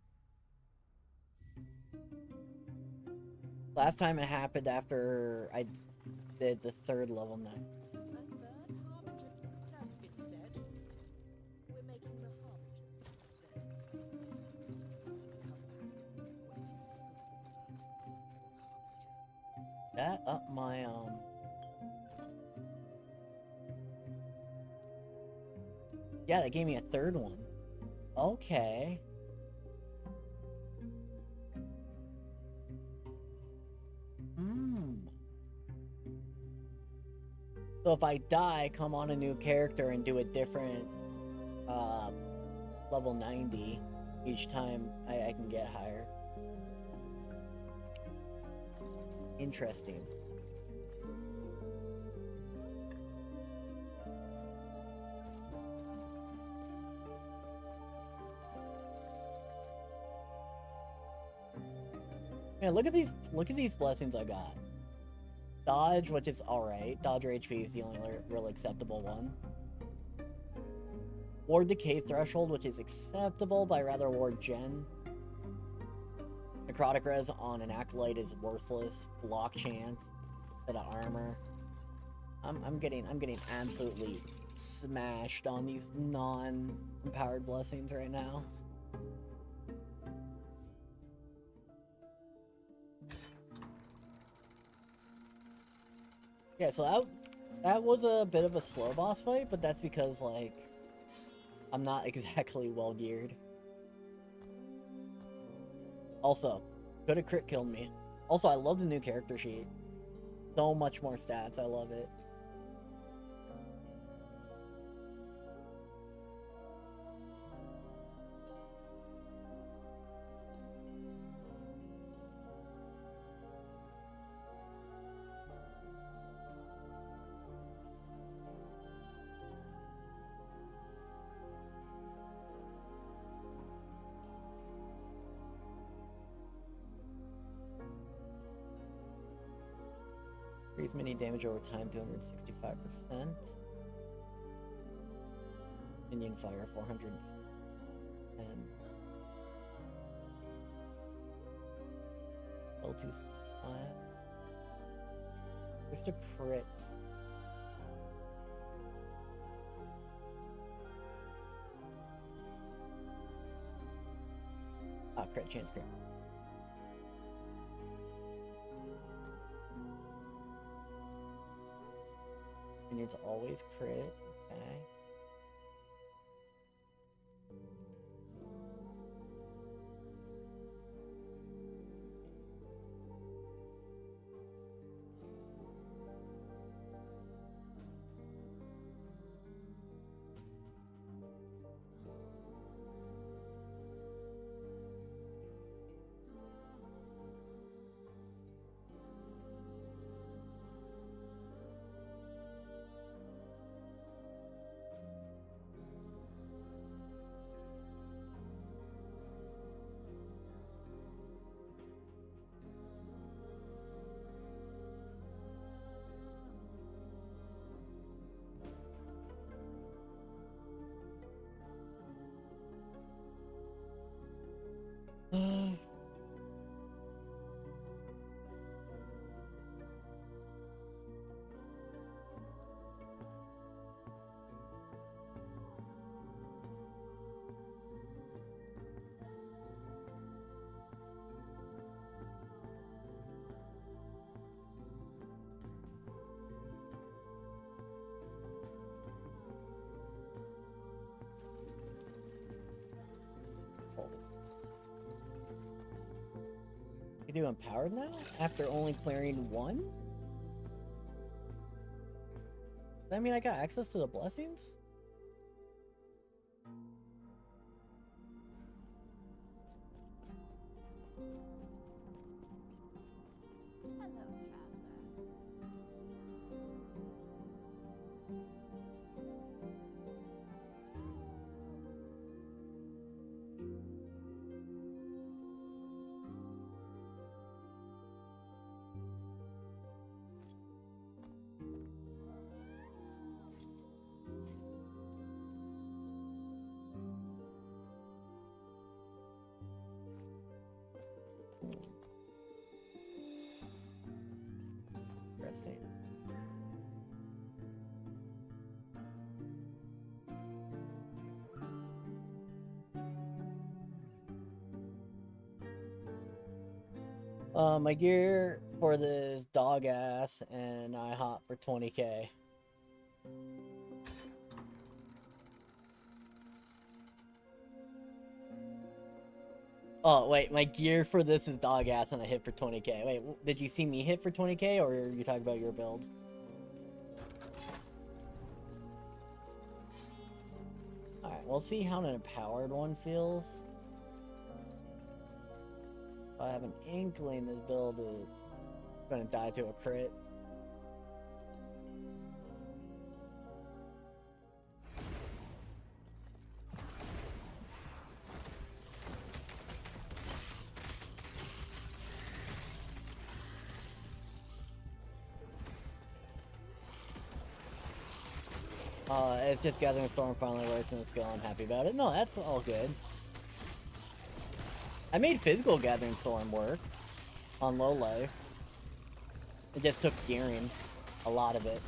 Last time it happened after I did the third level 90. A third harbinger. Instead, we're making the harbingers That up my yeah, that gave me a third one. Okay. So if I die, come on a new character and do a different level 90 each time I can get higher. Interesting. Man, look at these blessings I got. Dodge, which is alright. Dodge or HP is the only real acceptable one. Ward Decay Threshold, which is acceptable, but I rather ward Gen. Necrotic Res on an Acolyte is worthless. Block chance instead of armor. I'm getting absolutely smashed on these non-empowered blessings right now. Yeah, so that was a bit of a slow boss fight, but that's because, like, I'm not exactly well geared. Also, could have crit killed me. Also, I love the new character sheet. So much more stats, I love it. Increase mini damage over time 265%. Minion fire 400. And L2 just a crit. Crit chance crit. Minions always crit. Okay. You do empowered now? After only clearing one? Does that mean I got access to the blessings? Hello, traveler. Interesting. My gear for this dog ass and I hop for 20k. Oh, wait, my gear for this is dog ass and I hit for 20k. Wait, did you see me hit for 20k or are you talking about your build? Alright, we'll see how an empowered one feels. I have an inkling this build is gonna die to a crit. It's just Gathering Storm finally works in the skill. I'm happy about it. No, that's all good. I made physical Gathering Storm work on low life. It just took gearing, a lot of it.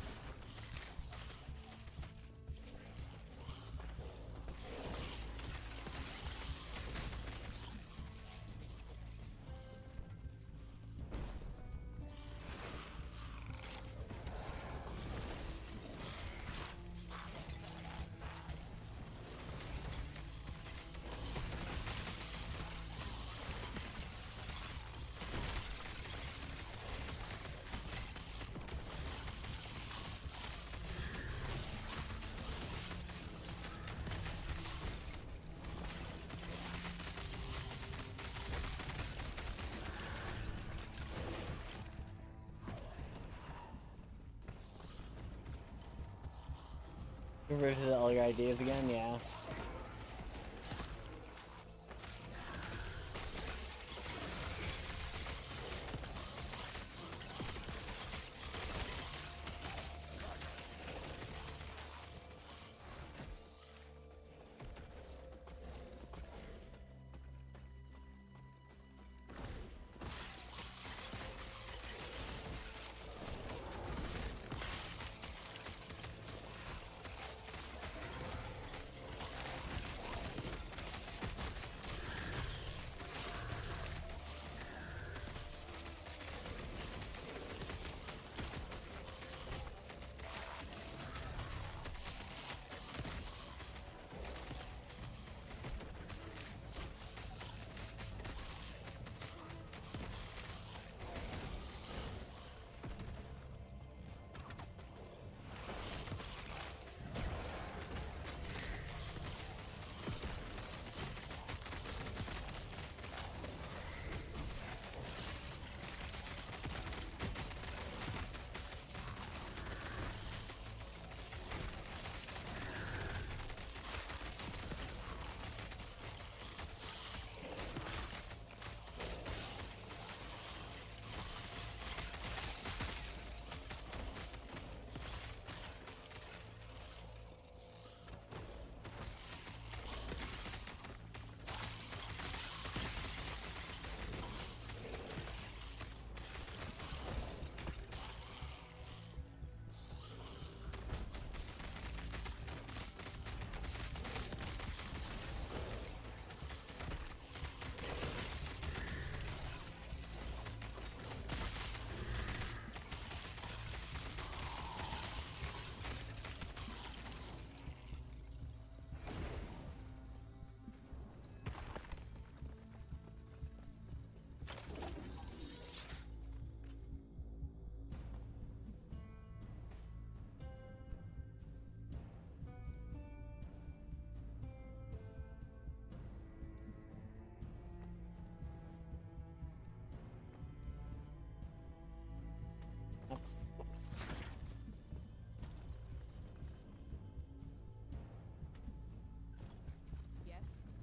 Revisit all your ideas again, yeah.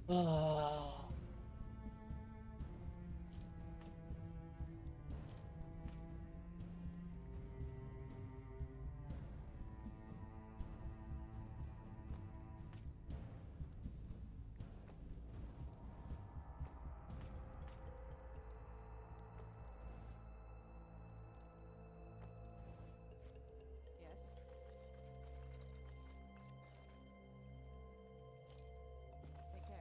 Oh. Yes. Take care.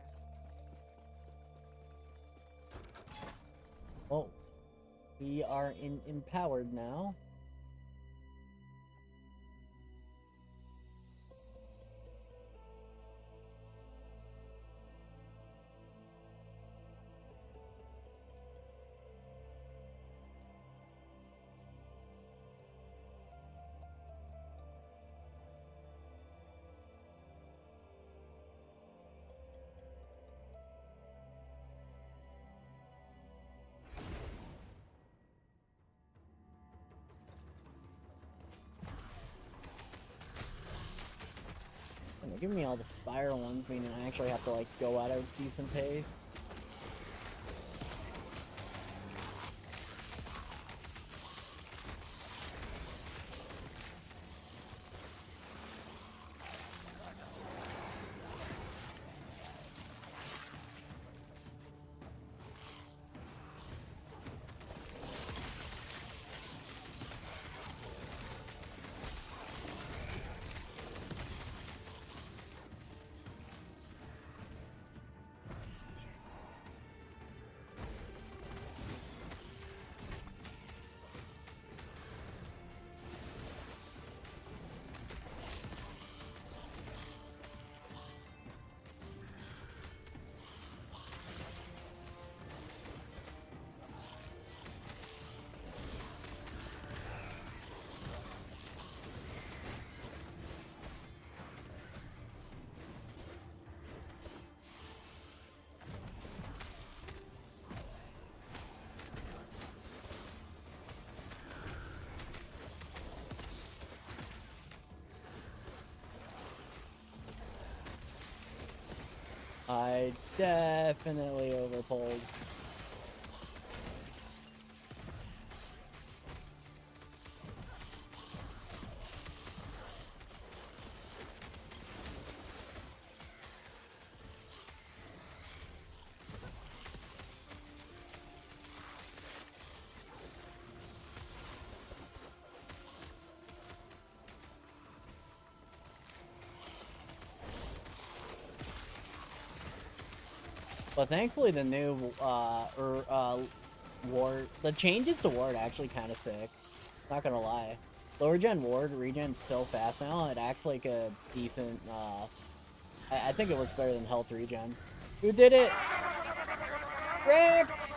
Oh. We are empowered now. And they're giving me all the spiral ones, meaning I actually have to like go at a decent pace. I definitely overpulled. But thankfully the new, ward, the changes to ward actually kind of sick. Not gonna lie. Lower gen ward regen's so fast now, it acts like a decent, I think it works better than health regen. Who did it? Ripped!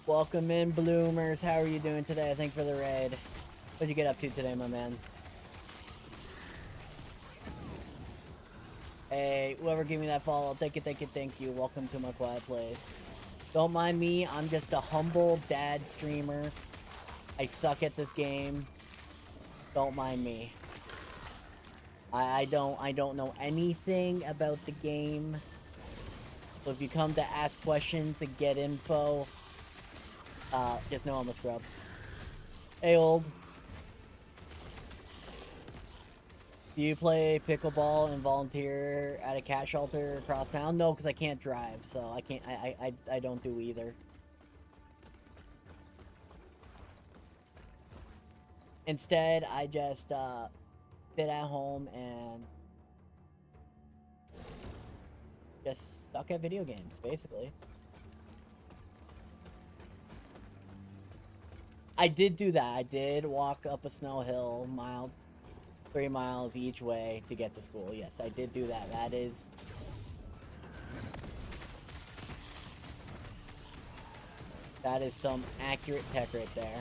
Welcome in, Bloomers. How are you doing today? Thank you for the raid. What'd you get up to today, my man? Hey, whoever gave me that follow, thank you, thank you, thank you. Welcome to my quiet place. Don't mind me, I'm just a humble dad streamer. I suck at this game. Don't mind me. I don't know anything about the game. So if you come to ask questions and get info, just know I'm a scrub. Hey, old. Do you play pickleball and volunteer at a cat shelter across town? No, because I can't drive, so I can't. I don't do either. Instead, I just sit at home and just suck at video games, basically. I did do that. I did walk up a snow hill, 3 miles each way to get to school. Yes, I did do that. That is some accurate tech right there.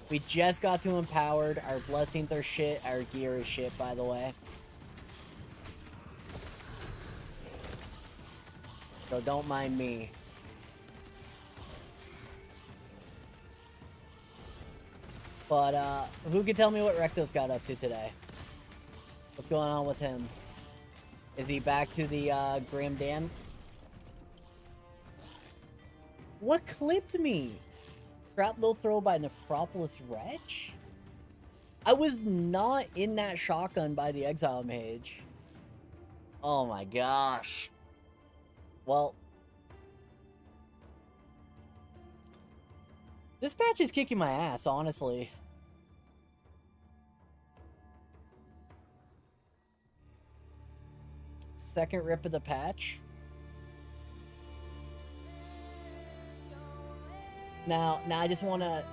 We just got to empowered. Our blessings are shit. Our gear is shit, by the way. So don't mind me. But, who can tell me what Recto's got up to today? What's going on with him? Is he back to the Graham Dan? What clipped me? Shrapnel throw by Necropolis Wretch? I was not in that shotgun by the Exile Mage. Oh my gosh. Well, this patch is kicking my ass, honestly. Second rip of the patch. Now I just wanna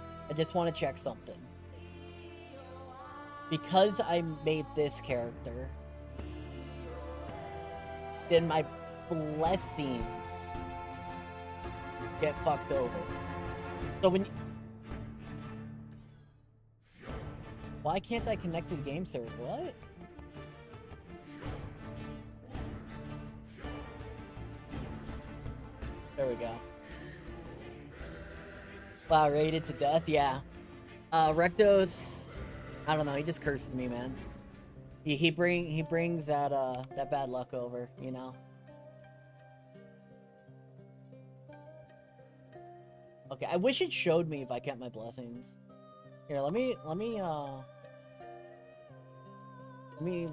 check something. Because I made this character, then my blessings get fucked over. So when why can't I connect to the game server? What? There we go. Wow, rated to death? Yeah. Rectos, I don't know, he just curses me, man. He brings that that bad luck over, you know. Okay, I wish it showed me if I kept my blessings. Here, let me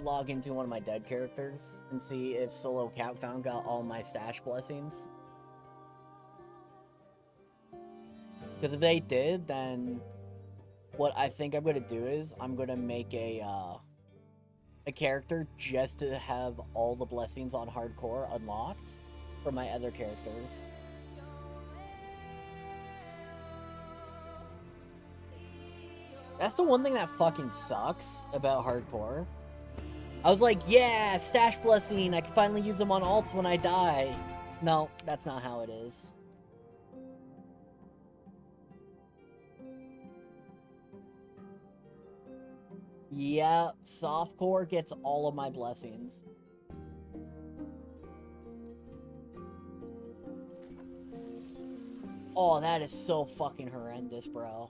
log into one of my dead characters and see if Solo Countdown got all my stash blessings. Because if they did, then what I think I'm gonna do is I'm gonna make a character just to have all the blessings on hardcore unlocked for my other characters. That's the one thing that fucking sucks about hardcore. I was like, yeah, stash blessing, I can finally use them on alts when I die. No, that's not how it is. Yeah, softcore gets all of my blessings. Oh, that is so fucking horrendous, bro.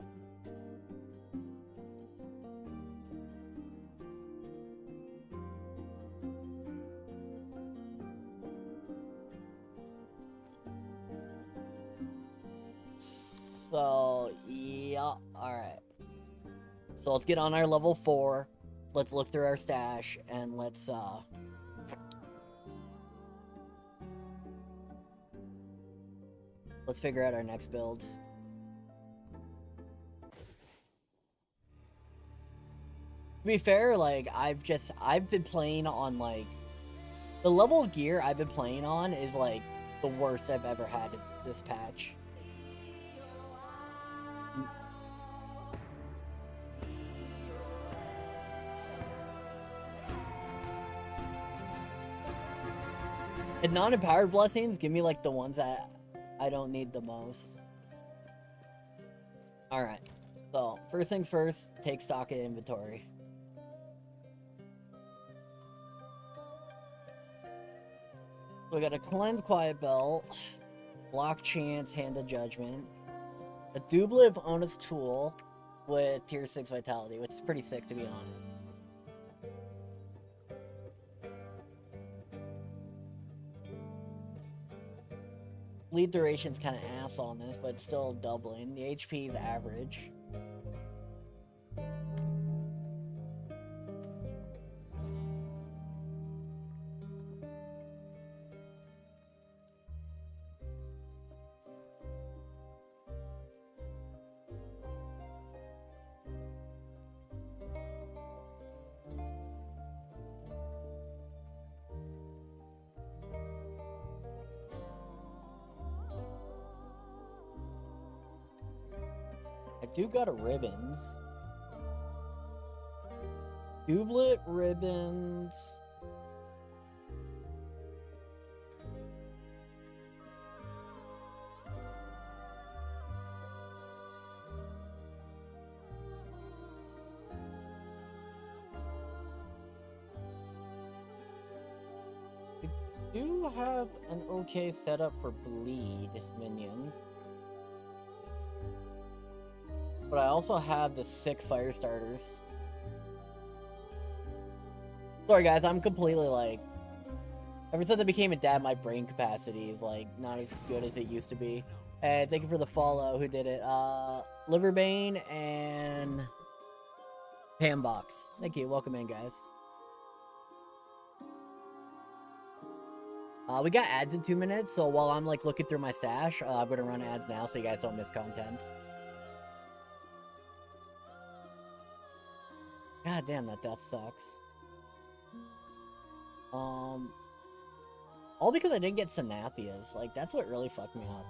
So, yeah, alright. So let's get on our level 4. Let's look through our stash and let's figure out our next build. To be fair, like I've been playing on like the level of gear I've been playing on is like the worst I've ever had this patch. And non-empowered blessings, give me like the ones that I don't need the most. Alright, so first things first, take stock of inventory. We got a Cleanse Quiet Belt, Block Chance, Hand of Judgment, a doublet of Onus Tool with tier 6 Vitality, which is pretty sick to be honest. Bleed duration's kind of ass on this, but it's still doubling. The HP is average. I do got a ribbons. Doublet, ribbons. I do have an okay setup for bleed minions. But I also have the sick fire starters. Sorry guys, I'm completely like, ever since I became a dad, my brain capacity is like not as good as it used to be. And thank you for the follow. Who did it? Liverbane and Hambox. Thank you. Welcome in, guys. We got ads in 2 minutes, so while I'm like looking through my stash, I'm gonna run ads now so you guys don't miss content. God damn, that death sucks. All because I didn't get Sanathias. Like, that's what really fucked me up.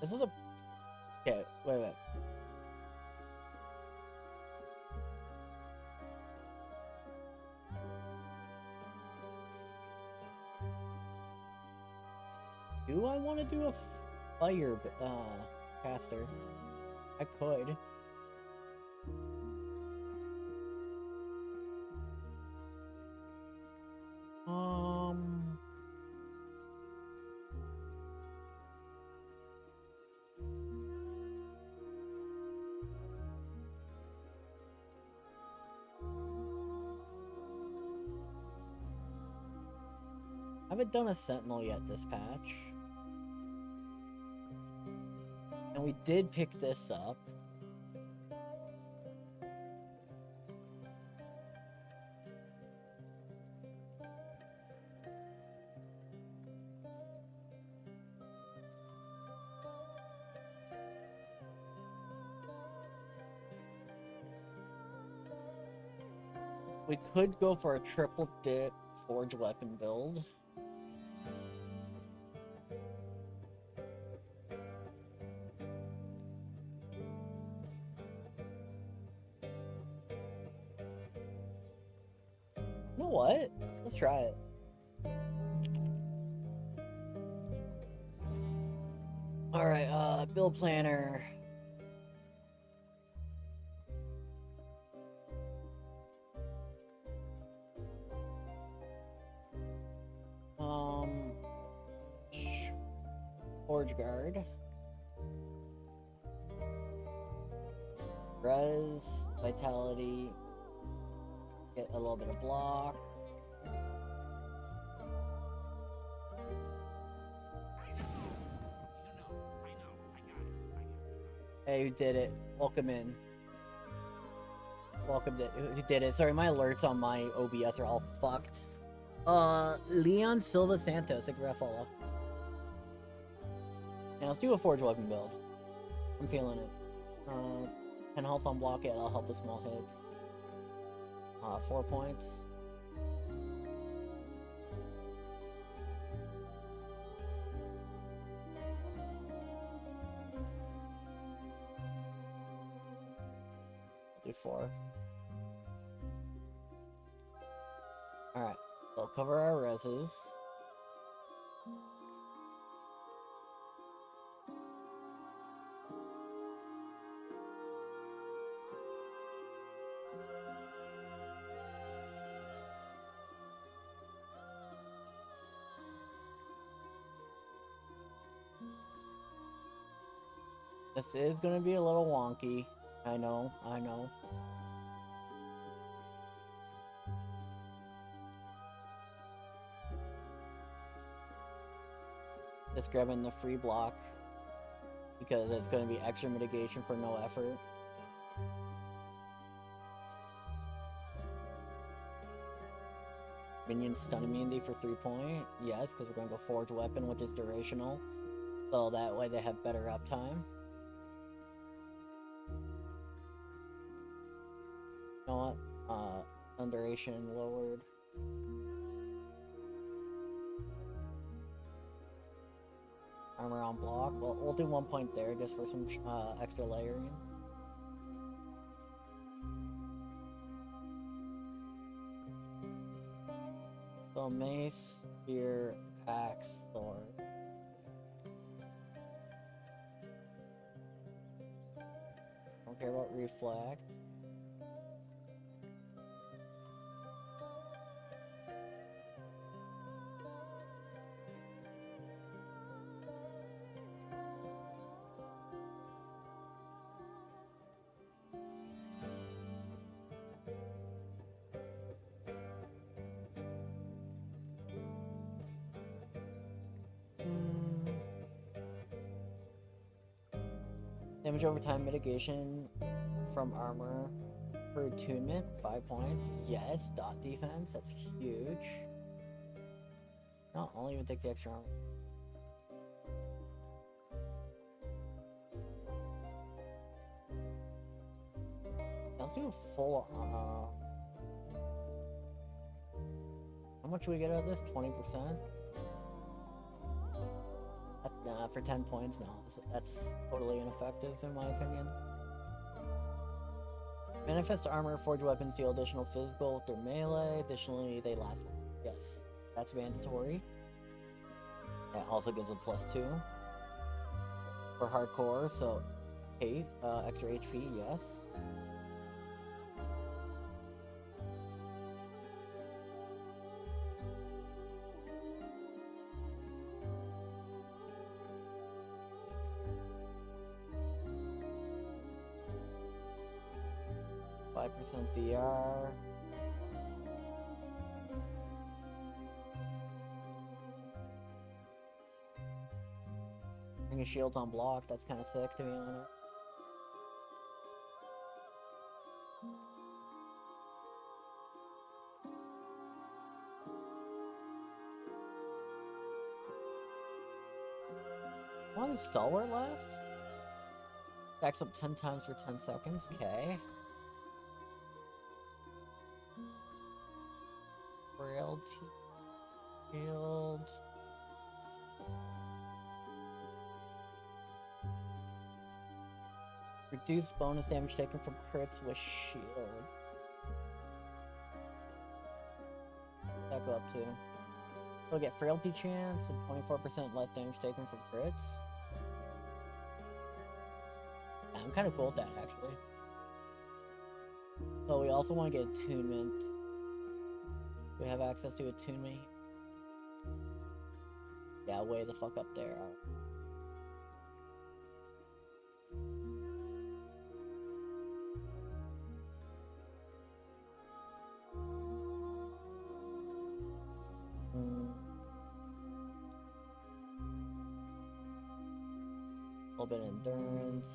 This is a... Okay, wait. Do I want to do a fire caster? I could. I haven't done a sentinel yet this patch. And we did pick this up. We could go for a triple dip forge weapon build. You know what? Let's try it. Alright, build planner. Forge guard. Res, vitality. Get a little bit of block. Hey, who did it? Welcome in. Welcome to who did it. Sorry, my alerts on my OBS are all fucked. Leon Silva Santos, thank you for that follow. Yeah, let's do a forge weapon build. I'm feeling it. 10 health on block, yeah, that'll help with small hits. 4 points. Do 4. Alright, so cover our reses. This is gonna be a little wonky. I know. Just grabbing the free block because it's gonna be extra mitigation for no effort. Minion stun immunity for 3 point. Yes, because we're gonna go forge weapon, which is durational. So that way they have better uptime. You know what? Duration lowered. Armor on block. Well, we'll do 1 point there just for some extra layering. So mace, spear, axe, sword. Don't care about reflect. Damage over time mitigation from armor for attunement, 5 points. Yes, dot defense, that's huge. No, I'll even take the extra armor. Let's do a full, how much do we get out of this? 20%? Nah, for 10 points, no. That's totally ineffective, in my opinion. Manifest armor, forged weapons deal additional physical with their melee. Additionally, they last. Yes, that's mandatory. That also gives a +2 for hardcore, so 8 extra HP, yes. DR. Bring a shields on block, that's kind of sick to be honest. Why does Stalwart last? Stacks up 10 times for 10 seconds, okay. Frailty shield. Reduced bonus damage taken from crits with shield. That go up to. We'll get frailty chance and 24% less damage taken from crits. Yeah, I'm kind of cool with that actually. So we also want to get attunement. We have access to attunement. Yeah, way the fuck up there. A little bit of endurance.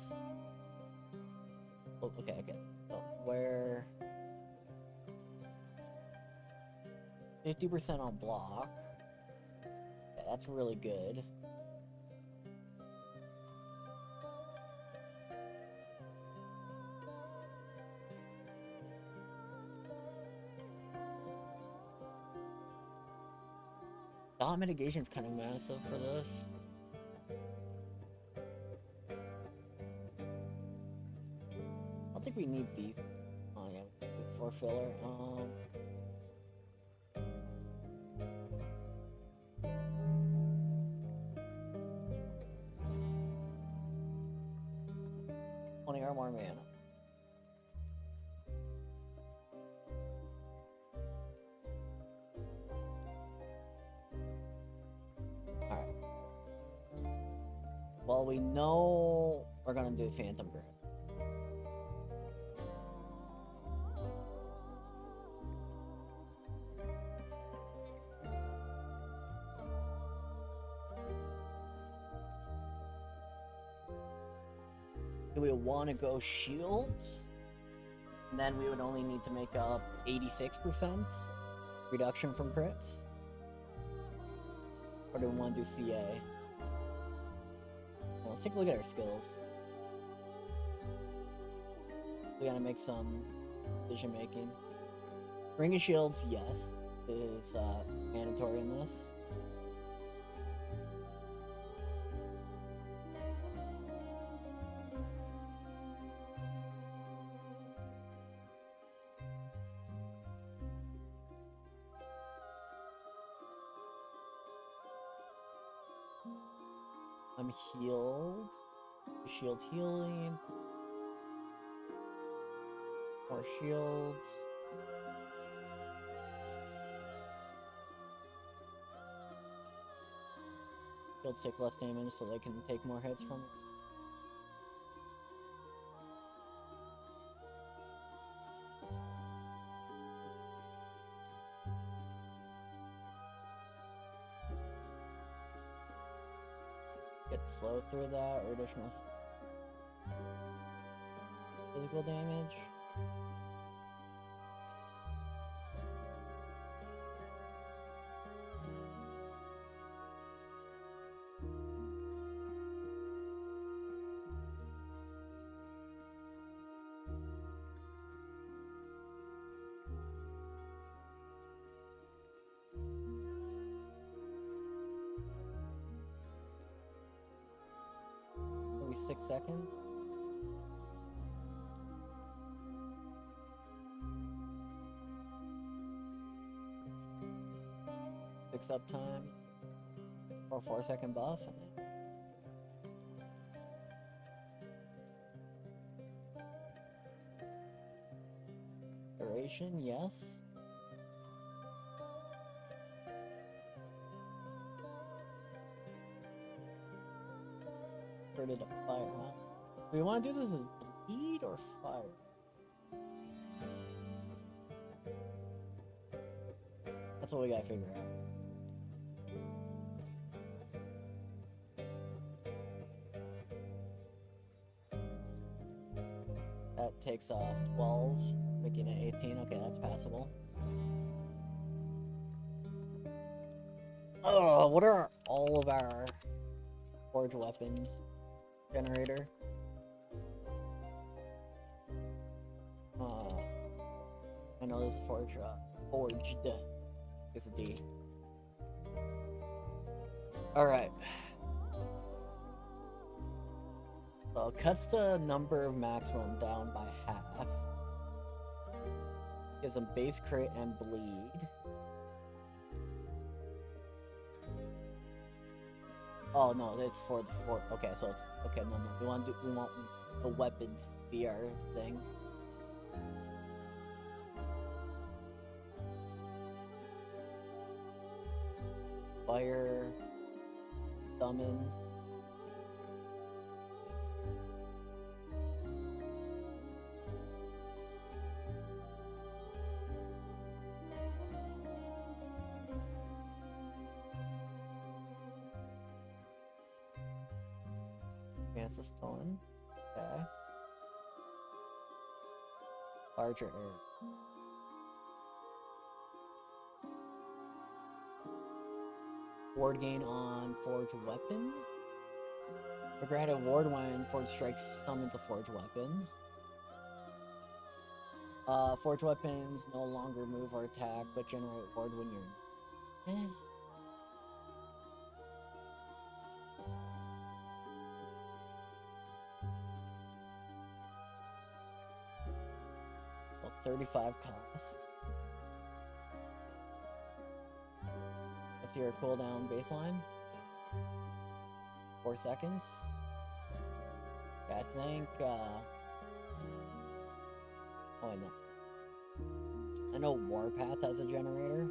Oh, okay, okay. So where 50% on block. Yeah, that's really good. Dot mitigation is kind of massive for this. I don't think we need these. Oh yeah, for filler. Or more mana. Alright. Well, we know we're gonna do Phantom Grip. Do we want to go shields? And then we would only need to make up 86% reduction from crits? Or do we want to do CA? Well, let's take a look at our skills. We gotta make some decision making. Ring of Shields, yes, is mandatory in this. I'm healed. Shield healing. More shields. Shields take less damage so they can take more hits from it. Get slow through that or additional. physical damage. Maybe 6 seconds. Fix up time. Or 4-second buff. Duration, yes. Started a fire, huh? Do we want to do this as bleed or fire? That's what we gotta figure out. That takes off 12, making it 18. Okay, that's passable. Oh, what are all of our forge weapons? Generator. I know there's a forge. Forged. It's a D. All right. So it cuts the number of maximum down by half. Gives them base crit and bleed. Oh no, it's for the fort. Okay, so it's okay. No, we want the weapons to be our thing. Fire, summon. Advance the stun. Okay. Larger air. Ward gain on forged weapon. The granted ward when forged strikes summons a forged weapon. Forged weapons no longer move or attack, but generate ward when you're. Well, 35 cost. Let's see our cooldown baseline. 4 seconds. Yeah, I think, oh, I know. I know Warpath has a generator.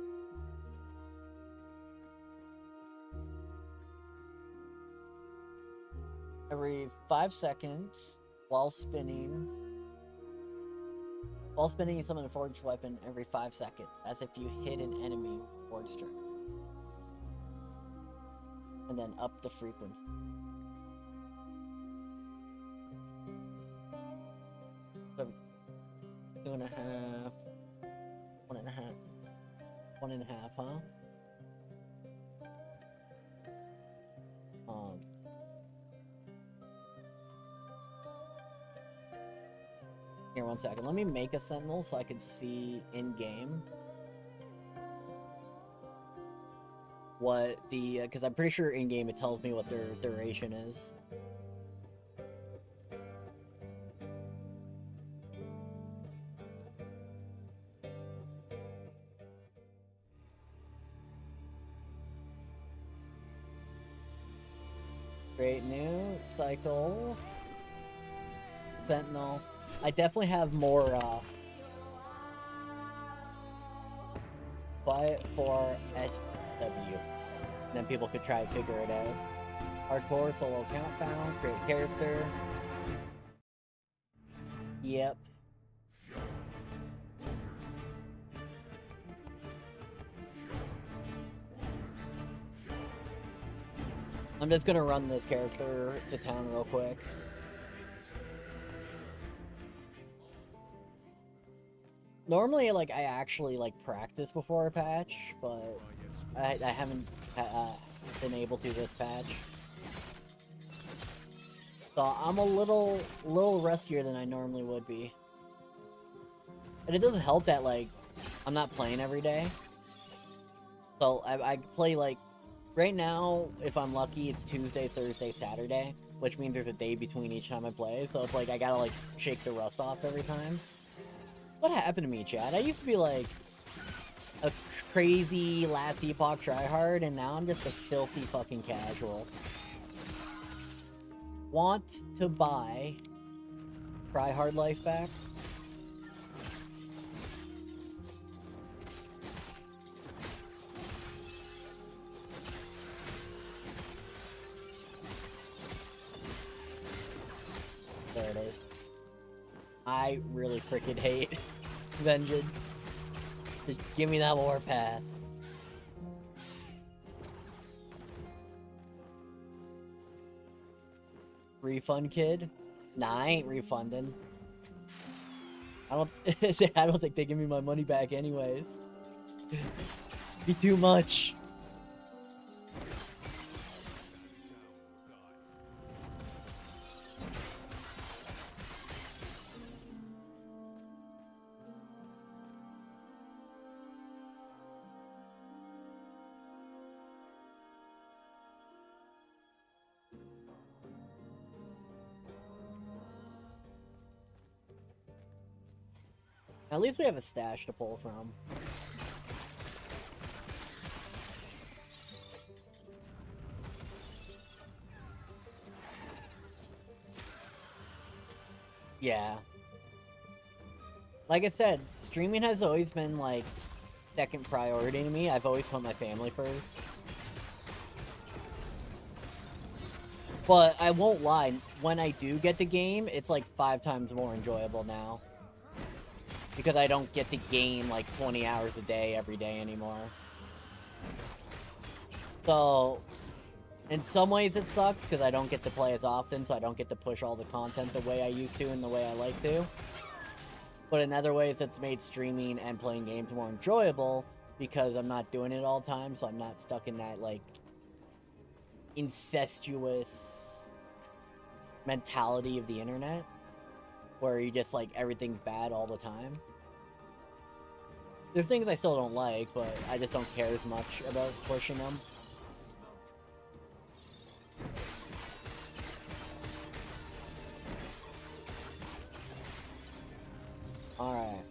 Every 5 seconds, while spinning, you summon a forged weapon every 5 seconds, as if you hit an enemy with forged strike. And then up the frequency. So 2.5, 1.5, 1.5, huh? Here, 1 second. Let me make a sentinel so I can see in game what the, because I'm pretty sure in game it tells me what their duration is. Great new cycle. Sentinel. I definitely have more quiet for SW. And then people could try to figure it out. Hardcore solo count found. Create character. Yep. I'm just gonna run this character to town real quick. Normally, like, I actually, like, practice before a patch, but I haven't been able to this patch. So I'm a little rustier than I normally would be. And it doesn't help that, like, I'm not playing every day. So I play, like, right now, if I'm lucky, it's Tuesday, Thursday, Saturday, which means there's a day between each time I play. So it's like, I gotta, like, shake the rust off every time. What happened to me, Chad? I used to be, like, a crazy last epoch tryhard, and now I'm just a filthy fucking casual. Want to buy tryhard life back? There it is. I really freaking hate vengeance. Just give me that warpath. Refund, kid? Nah, I ain't refunding. I don't I don't think they give me my money back anyways. Be too much. At least we have a stash to pull from. Yeah. Like I said, streaming has always been, like, second priority to me. I've always put my family first. But I won't lie, when I do get the game, it's like 5 times more enjoyable now. Because I don't get to game like 20 hours a day every day anymore. So, in some ways it sucks because I don't get to play as often, so I don't get to push all the content the way I used to and the way I like to. But in other ways, it's made streaming and playing games more enjoyable because I'm not doing it all the time, so I'm not stuck in that, like, incestuous mentality of the internet where you just, like, everything's bad all the time. There's things I still don't like, but I just don't care as much about pushing them. Alright.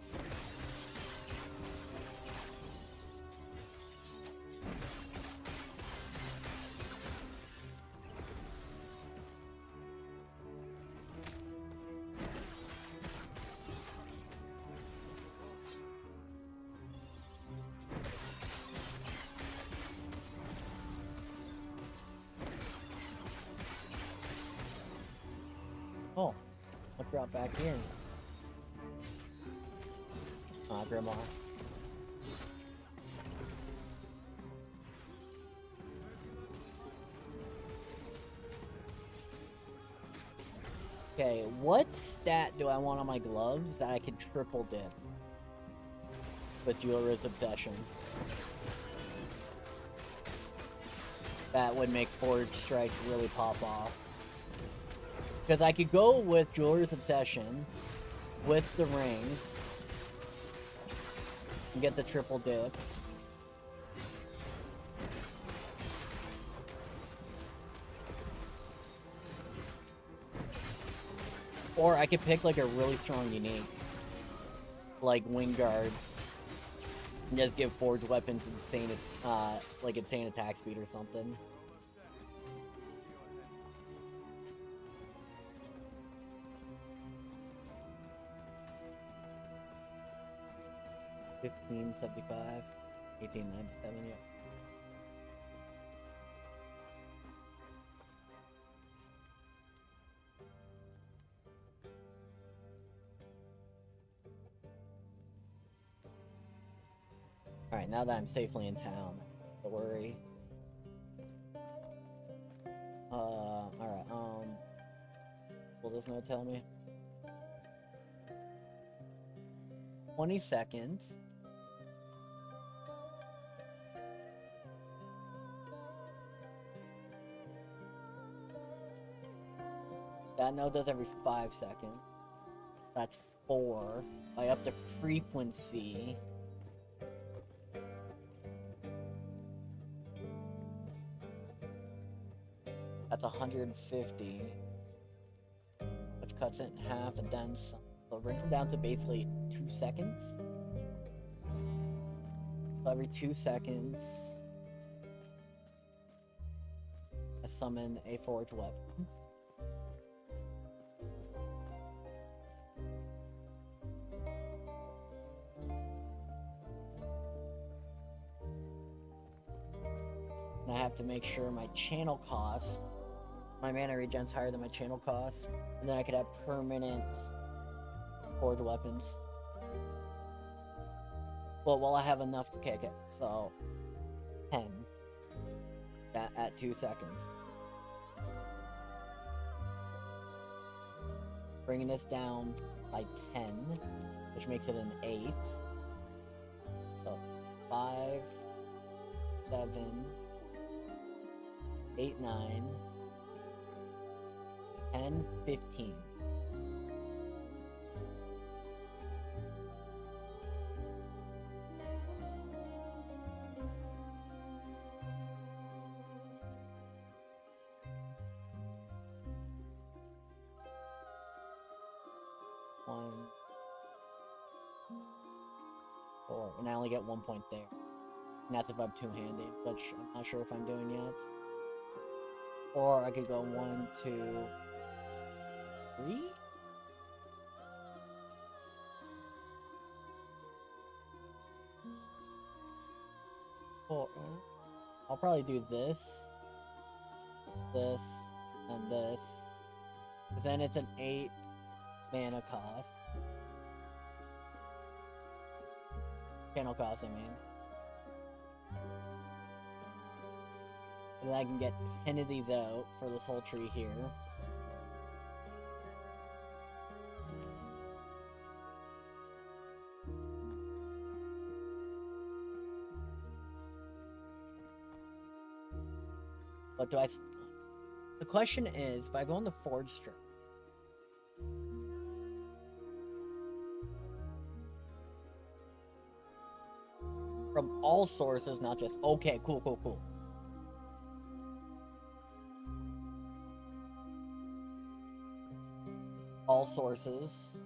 Oh, what dropped back here? Ah, Grandma. Okay, what stat do I want on my gloves that I can triple dip with Jeweler's Obsession? That would make Forge Strike really pop off. Because I could go with Jeweler's Obsession with the rings and get the triple dip. Or I could pick like a really strong unique, like Wing Guards, and just give Forge Weapons insane, like insane attack speed or something. $15.75, $18.97, yeah. Alright, now that I'm safely in town, don't worry. Alright, will this note tell me? 20 seconds. That node does every 5 seconds. That's 4. I up the frequency. That's 150. Which cuts it in half and then some. So it brings it down to basically 2 seconds. So every 2 seconds, I summon a forged weapon. And I have to make sure my channel cost, my mana regen's higher than my channel cost, and then I could have permanent forged weapons. Well, I have enough to kick it, so 10 at 2 seconds. Bringing this down by 10, which makes it an 8. So 5, 7, 8, 9, 10, 15. One, 4, and I only get 1 point there. And that's if I'm two-handed, which I'm not sure if I'm doing yet. Or I could go 1, 2, 3? Or I'll probably do this, this, and this. Because then it's an 8 mana cost. Channel cost, I mean. And then I can get 10 of these out for this whole tree here. But do I... The question is, if I go on the Forge Strike, from all sources, not just... Okay, cool, cool, cool. All sources.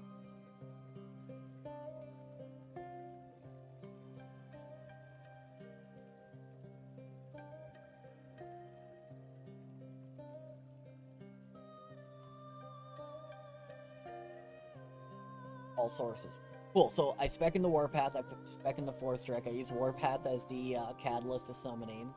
All sources. Cool, so I spec in the Warpath, I spec in the Force Strike, I use Warpath as the catalyst to summoning.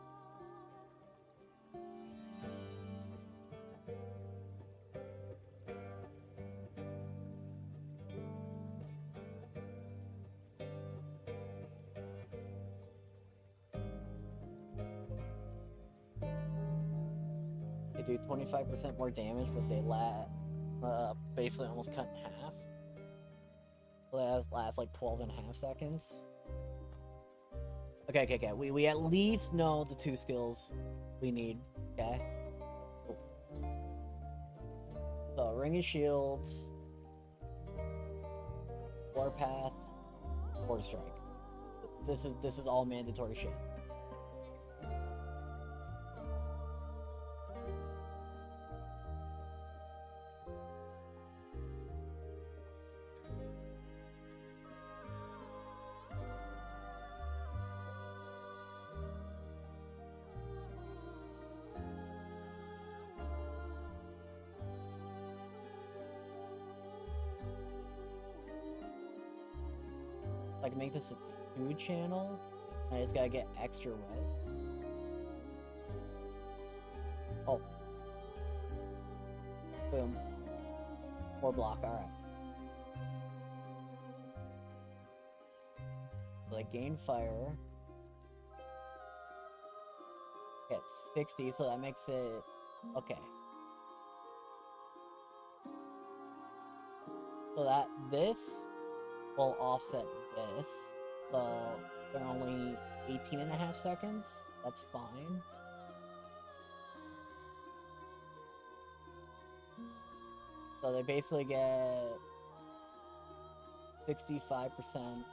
They do 25% more damage, but they basically almost cut in half. Last like 12.5 seconds. Okay. We at least know the 2 skills we need. Okay. Cool. So Ring of Shields, Warpath, Force Strike. This is all mandatory shit. I can make this a 2 channel. I just gotta get extra red. Oh. Boom. 4 block, alright. So I gain fire. Get 60, so that makes it... Okay. So this will offset this. So they're only 18.5 seconds. That's fine. So they basically get 65%.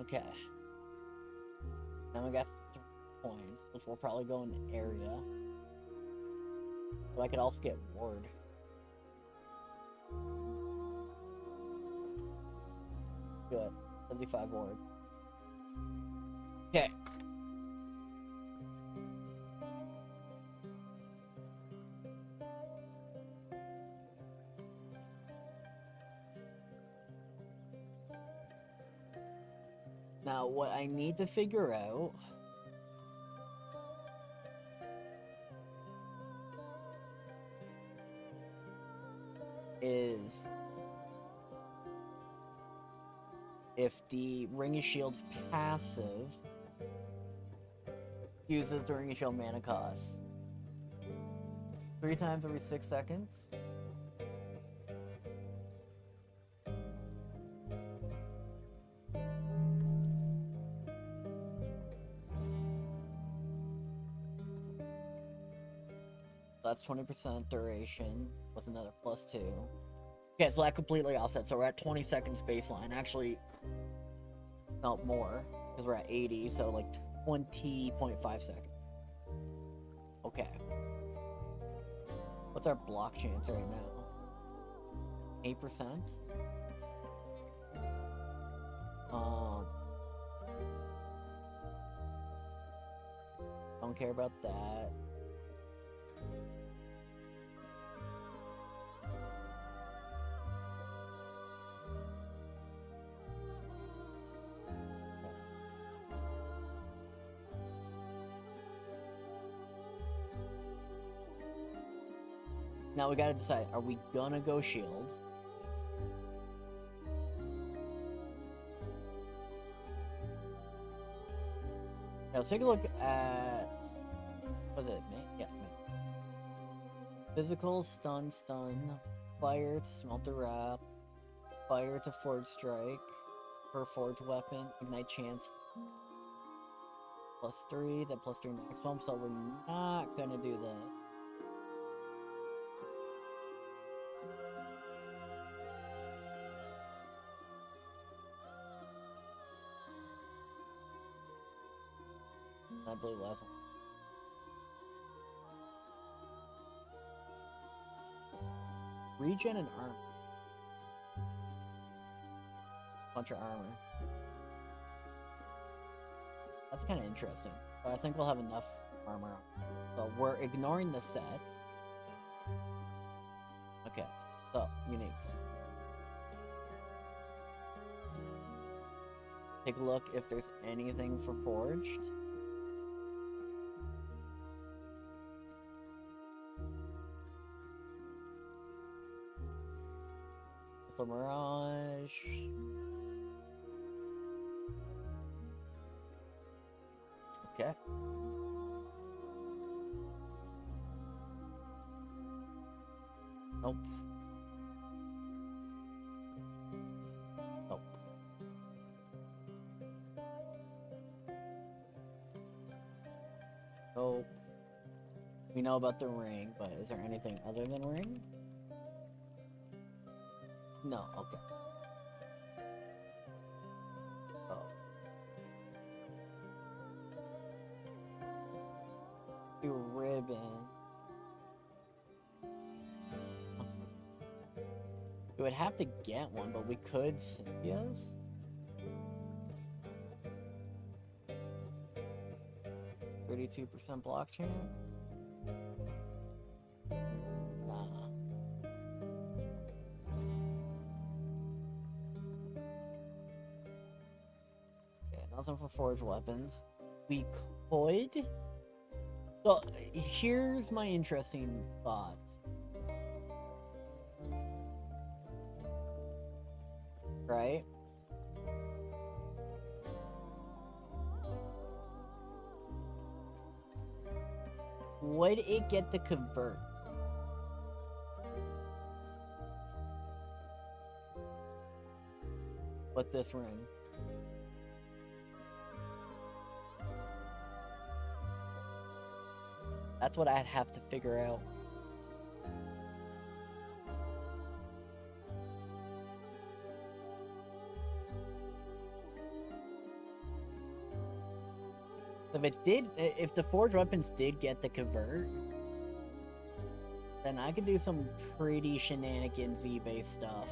Okay. Now we got 3 points, which will probably go in the area. But I could also get ward. Good. 75 ward. Okay. Now, what I need to figure out is if the Ring of Shield's passive uses the Ring of Shield mana cost 3 times every 6 seconds. That's 20% duration with another +2. Okay, so that completely offsets. So we're at 20 seconds baseline. Actually, no, more, because we're at 80, so like 20.5 seconds. Okay. What's our block chance right now? 8%? Don't care about that. Now we gotta decide, are we gonna go shield? Now let's take a look at, was it May? Yeah, May. Physical, stun, fire to Smelter Wrath, fire to Forge Strike, per Forge Weapon, Ignite Chance, +3, then +3 maximum, so we're not gonna do that. I believe last one. Regen and armor. Bunch of armor. That's kind of interesting. But I think we'll have enough armor. So we're ignoring the set. Okay. So, uniques. Take a look if there's anything for forged. The Mirage. Okay. Nope. Nope. Nope. We know about the ring, but is there anything other than ring? No, okay. Oh. A ribbon. We would have to get one, but we could Cynthia's. 32% block chance? Nah. Nothing for forged weapons. We could. So here's my interesting thought. Right? Would it get to convert? With this ring? That's what I'd have to figure out. If the forged weapons did get to convert, then I could do some pretty shenanigans-y based stuff.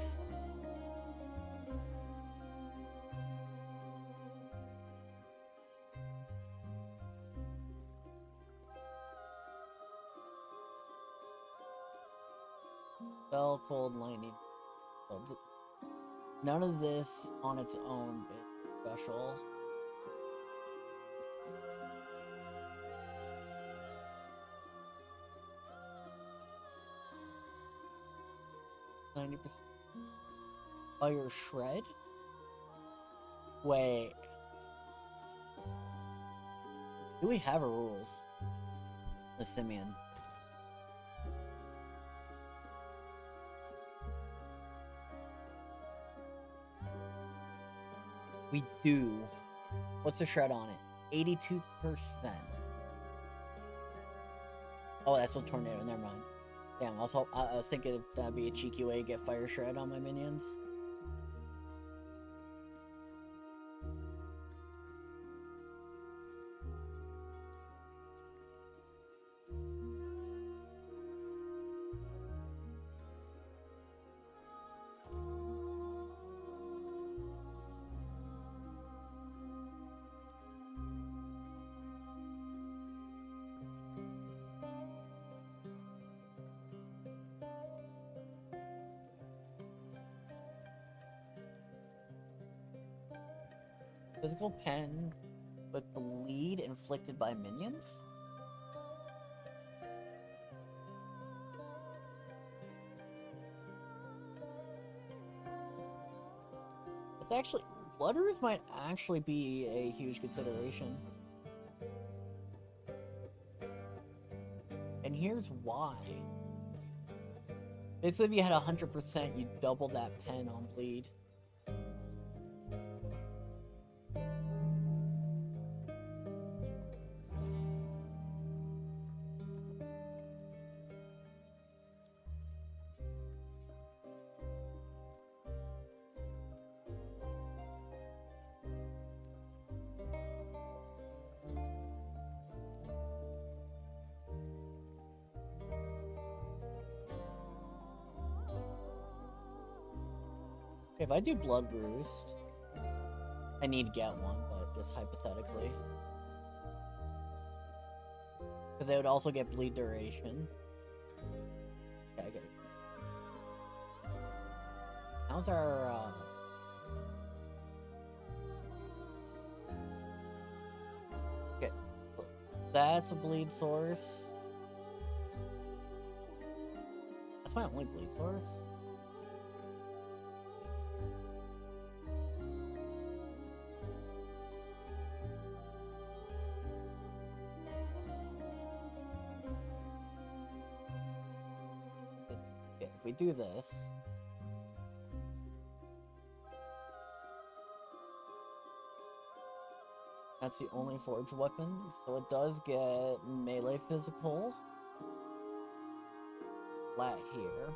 Spell, cold, lightning. None of this on its own is special. Oh, you're shred? Wait. Do we have a rules? The Simeon. We do. What's the shred on it? 82%. Oh, that's what tornado. Never mind. Damn, I was thinking that'd be a cheeky way to get fire shred on my minions. Physical pen, but bleed inflicted by minions? It's actually... Blood Ruse might actually be a huge consideration. And here's why. Basically, if you had 100%, you'd double that pen on bleed. If I do Blood Roost, I need to get one, but just hypothetically. Because they would also get bleed duration. Okay, I get it. How's our, Okay. That's a bleed source. That's my only bleed source. If we do this, that's the only forged weapon, so it does get melee physical. Flat here.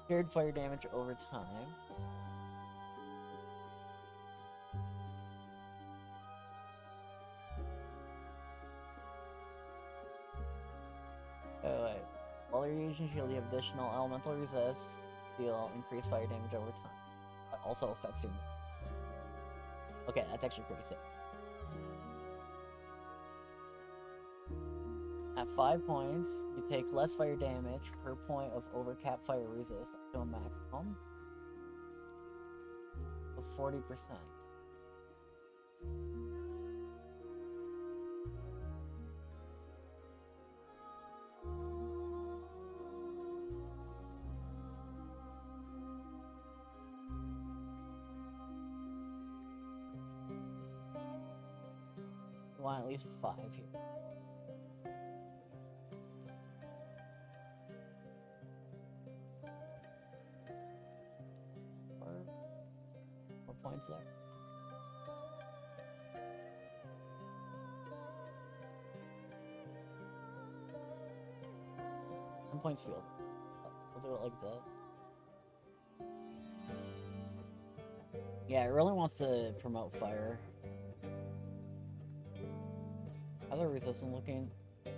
Shared fire damage over time. Oh wait. While you're using shield, you have additional elemental resist. Deal increased fire damage over time. That also affects your... Okay, that's actually pretty sick. At 5 points, you take less fire damage per point of overcap fire resist up to a maximum of 40%. You want at least 5 here. What points there? One points field. We'll do it like that. Yeah, it really wants to promote fire. How's our resistance looking?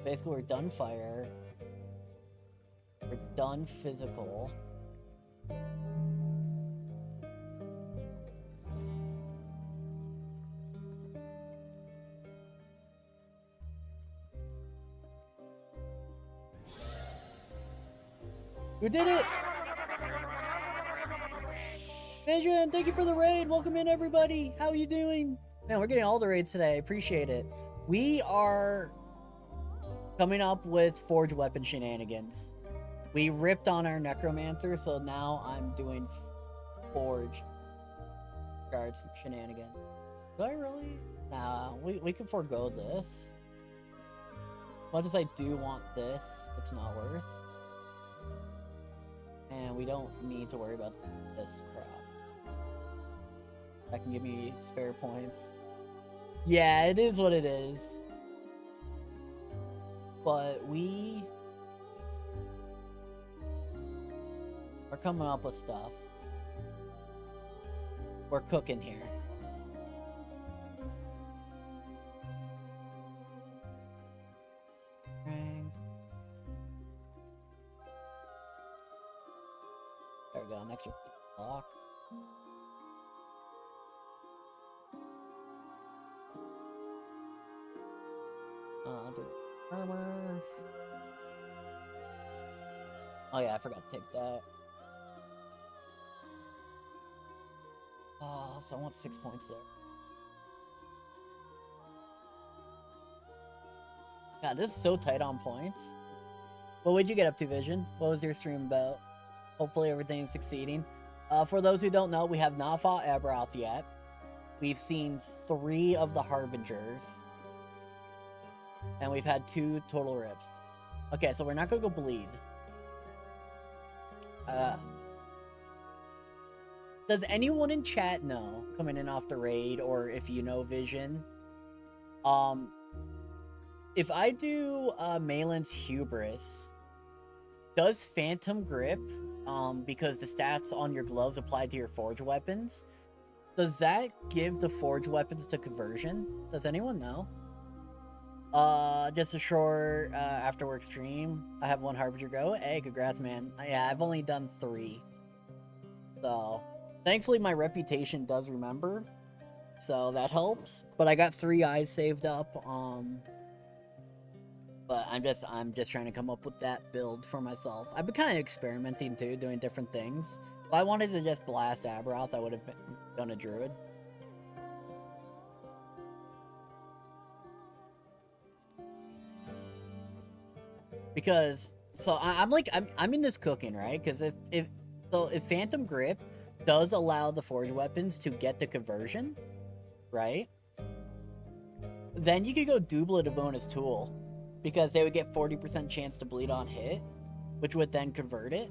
Basically, we're done fire. We're done physical. We did it! Adrian, thank you for the raid. Welcome in, everybody. How are you doing? Man, we're getting all the raids today. Appreciate it. We are coming up with forge weapon shenanigans. We ripped on our necromancer, so now I'm doing forge guards shenanigans. Do I really? Nah, we can forego this. Much as I do want this, it's not worth. And we don't need to worry about this crap. That can give me spare points. Yeah, it is what it is. But we are coming up with stuff. We're cooking here. There we go, an extra block. I'll do armor. Oh yeah, I forgot to take that. Oh, so I want 6 points there. God, this is so tight on points. What would you get up to, Vision? What was your stream about? Hopefully everything's succeeding. For those who don't know, we have not fought Aberoth yet. We've seen 3 of the Harbingers. And we've had 2 total rips. Okay, so we're not gonna go bleed. Does anyone in chat know, coming in off the raid, or if you know Vision, if I do Malin's Hubris, does Phantom Grip, because the stats on your gloves apply to your forge weapons, does that give the forge weapons to conversion? Does anyone know? Just a short afterwork stream. I have 1 Harbinger go. Hey, congrats, man. Yeah, I've only done 3. So, thankfully my reputation does remember. So that helps. But I got 3 eyes saved up. But I'm just trying to come up with that build for myself. I've been kind of experimenting too, doing different things. If I wanted to just blast Aberoth, I would have done a druid. Because so I'm in this cooking, right? Because if Phantom Grip does allow the forge weapons to get the conversion, right? Then you could go Doublet of Bonus Tool, because they would get 40% chance to bleed on hit, which would then convert it,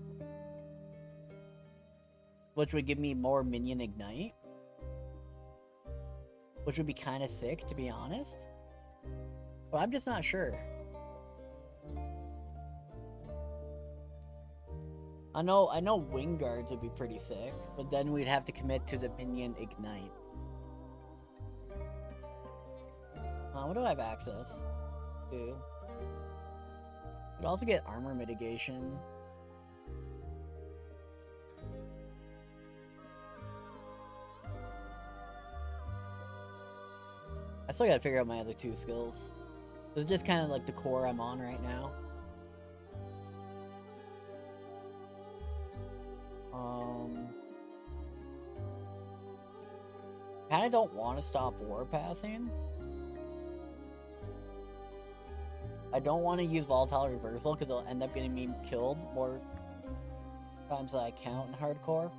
which would give me more minion ignite, which would be kind of sick, to be honest. But I'm just not sure. I know wing guards would be pretty sick, but then we'd have to commit to the minion ignite. What do I have access to? Could also get armor mitigation. I still gotta figure out my other 2 skills. This is just kind of like the core I'm on right now. Kind of don't want to stop warpathing. I don't want to use volatile reversal because it'll end up getting me killed more times than I count in hardcore.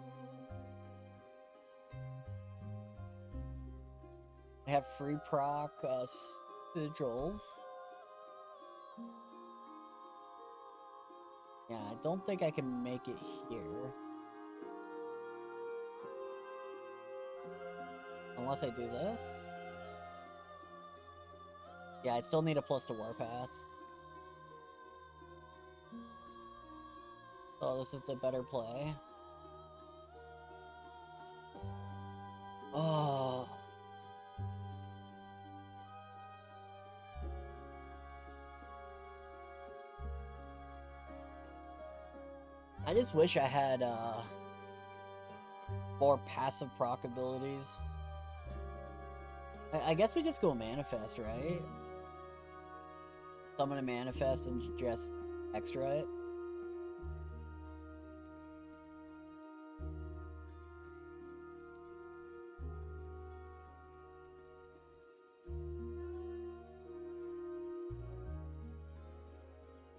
I have free proc sigils. Yeah, I don't think I can make it here. Unless I do this. Yeah, I'd still need a plus to warpath. So this is the better play. Oh. I just wish I had more passive proc abilities. I guess we just go manifest, right? Summon a manifest and just extra it.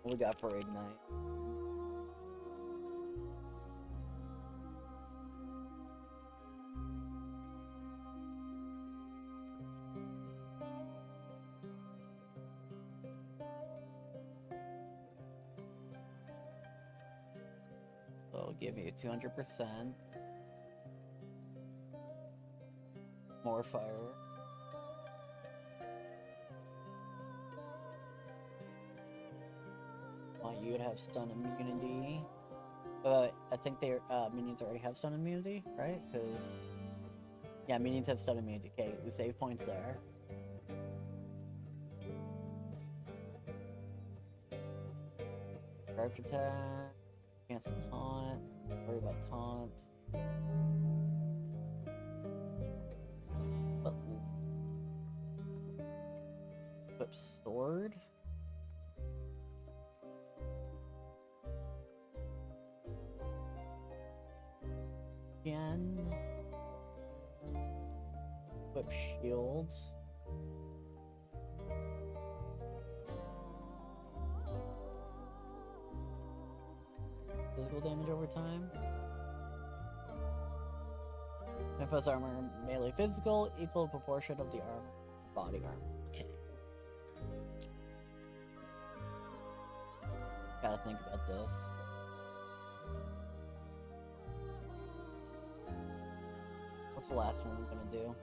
What we got for Ignite? So I'll give you 200%. More fire. Want you to have stun immunity. I think their minions already have stun immunity, right? Because yeah, minions have stun immunity. Okay, we save points there. Charge attack. Cancel taunt. Worry about taunt. Equip sword. Again. Equip shield. Physical damage over time. Nefos armor melee physical, equal proportion of the armor body armor. Okay. Gotta think about this. What's the last one we're gonna do?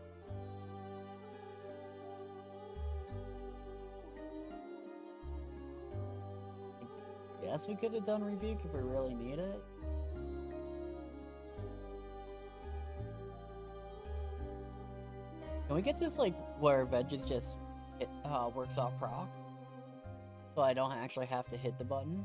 I guess we could have done Rebuke if we really need it. Can we get this like where Veggies just works off proc? So I don't actually have to hit the button?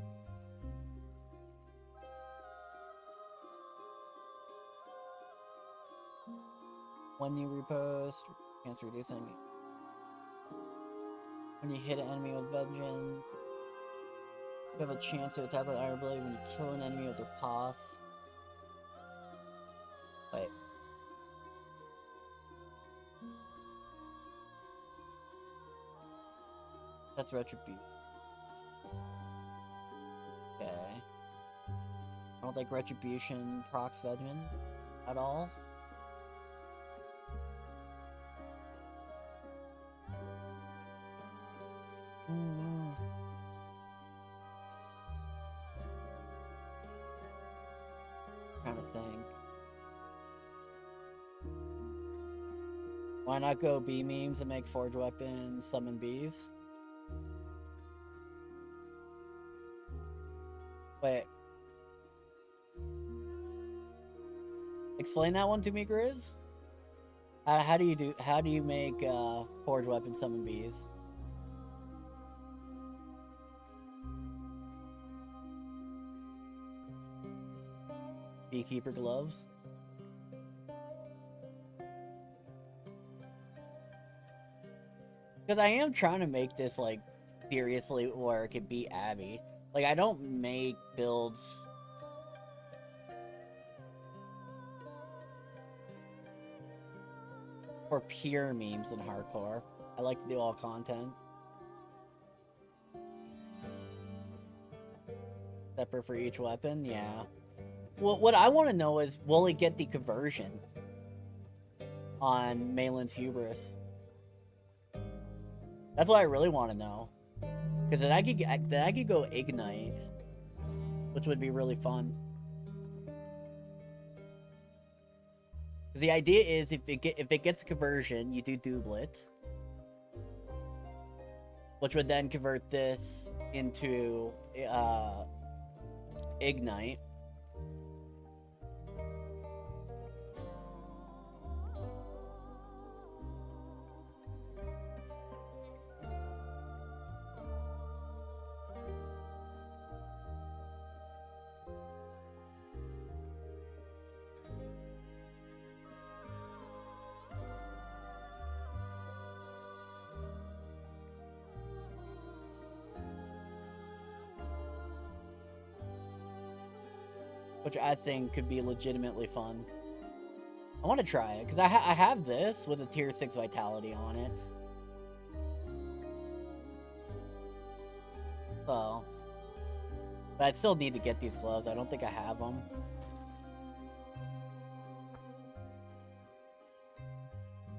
When you repost, chance to reduce enemy. When you hit an enemy with Vengeance, you have a chance to attack with Iron Blade when you kill an enemy with their pass. Wait. That's Retribution. Okay. I don't think Retribution procs Vengeance at all. Trying to think. Why not go bee memes and make forge weapons, summon bees? Wait. Explain that one to me, Grizz. How do you make forge weapons, summon bees? Beekeeper gloves. Because I am trying to make this like seriously where it could beat Abby. Like, I don't make builds for pure memes in hardcore. I like to do all content. Separate for each weapon? Yeah. Well, what I want to know is, will it get the conversion on Malin's Hubris? That's what I really want to know. Because then I could go Ignite, which would be really fun. The idea is, if it gets a conversion, you do doublet, which would then convert this into Ignite. Which I think could be legitimately fun. I want to try it, because I have this with a tier 6 vitality on it. So. But I'd still need to get these gloves. I don't think I have them.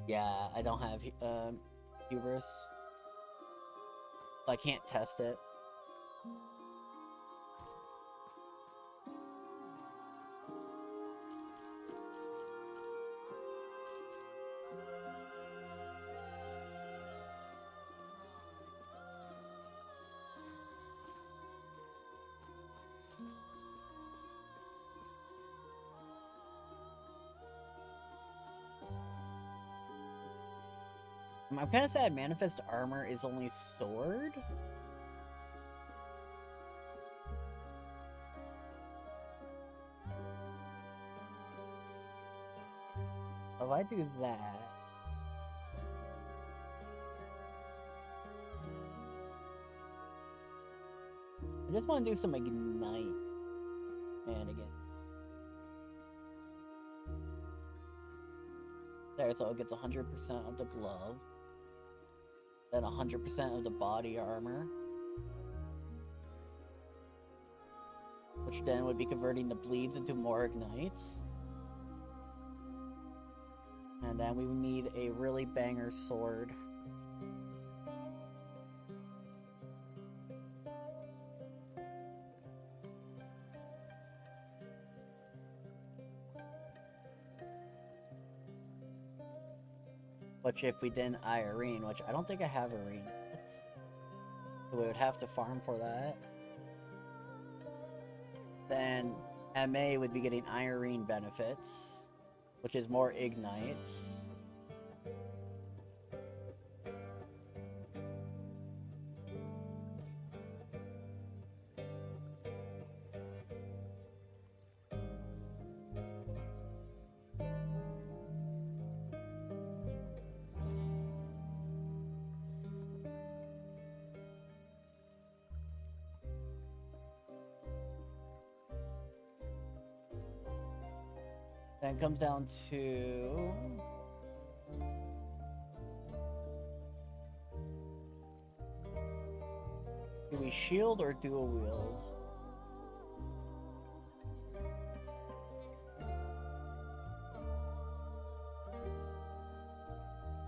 Yeah, I don't have Hubris. I can't test it. I'm kind of sad Manifest Armor is only sword. If I do that... I just want to do some Ignite shenanigans. There, so it gets 100% of the glove. Then 100% of the body armor. Which then would be converting the bleeds into more ignites. And then we would need a really banger sword. Which if we didn't Irene, which I don't think I have Irene yet. So we would have to farm for that. Then MA would be getting Irene benefits, which is more ignites. Then it comes down to... do we shield or dual wield?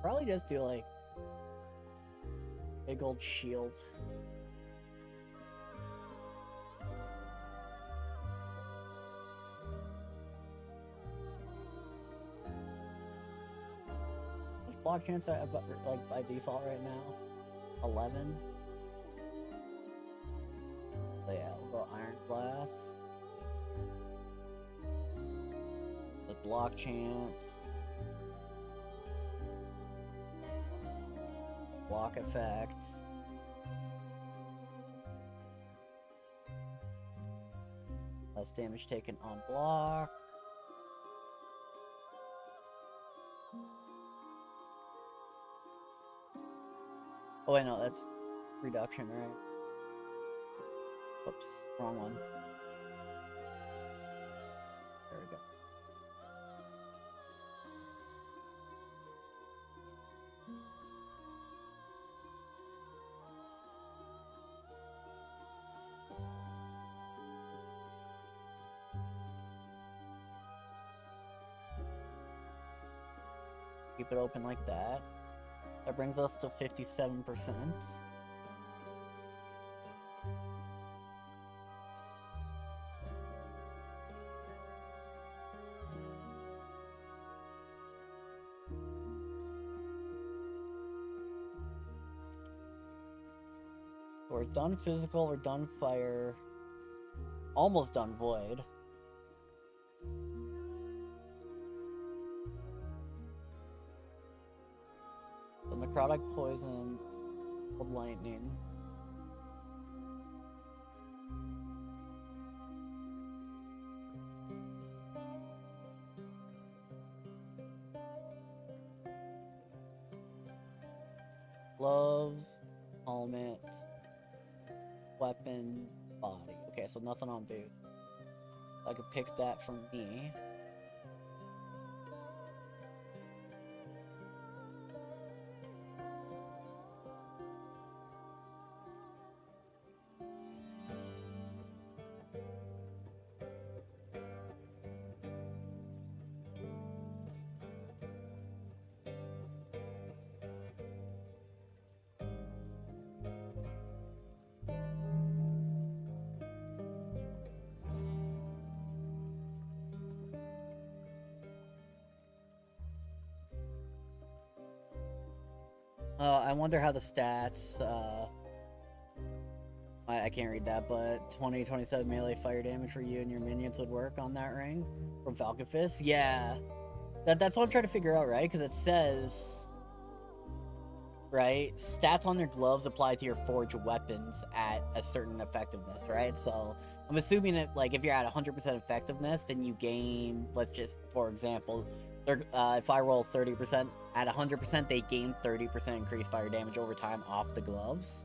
Probably just do like big old shield. Block chance I have, like, by default right now? 11. So yeah, we'll go Iron Glass. The block chance. Block effect. Less damage taken on block. Oh wait, no, that's reduction, right? Oops, wrong one. There we go. Keep it open like that. That brings us to 57%. We're done physical, we're done fire, almost done void. The necrotic poison, the lightning. Gloves, helmet, weapon, body. Okay, so nothing on boot. I could pick that from me. I wonder how the stats, I can't read that, but 27 melee fire damage for you and your minions would work on that ring from Falcon Fist. Yeah, that's what I'm trying to figure out, right? Because it says, right, stats on their gloves apply to your forged weapons at a certain effectiveness, right? So I'm assuming that, like, if you're at 100% effectiveness, then you gain, let's just, for example, if I roll 30%, at 100%, they gain 30% increased fire damage over time off the gloves.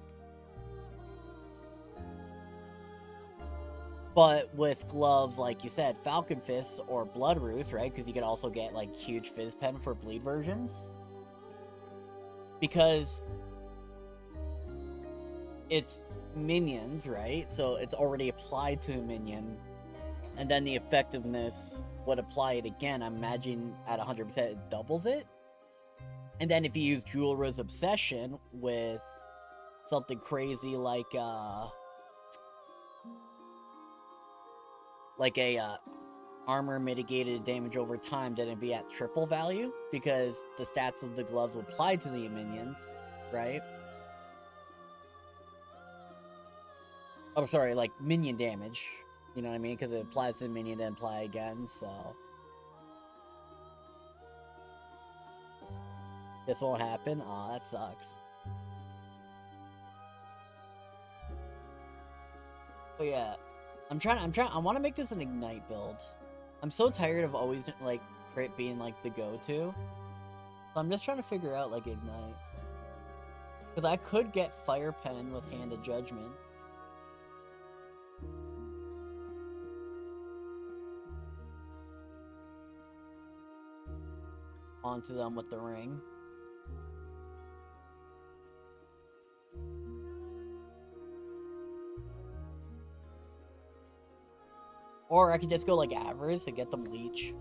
But with gloves, like you said, Falcon Fist or Blood Roost, right? Because you could also get, like, huge Fizz Pen for bleed versions. Because it's minions, right? So it's already applied to a minion. And then the effectiveness would apply it again. I imagine at 100% it doubles it. And then if you use Jewelra's Obsession with something crazy like a armor mitigated damage over time, then it'd be at triple value because the stats of the gloves will apply to the minions, right? Oh, sorry, like minion damage. You know what I mean? Because it applies to the minion, then apply again, so. This won't happen? Aw, that sucks. But yeah, I want to make this an Ignite build. I'm so tired of always, like, crit being, like, the go-to. So I'm just trying to figure out, like, Ignite. Because I could get Fire Pen with Hand of Judgment. Onto them with the ring. Or I could just go like Avarice to get them Leech.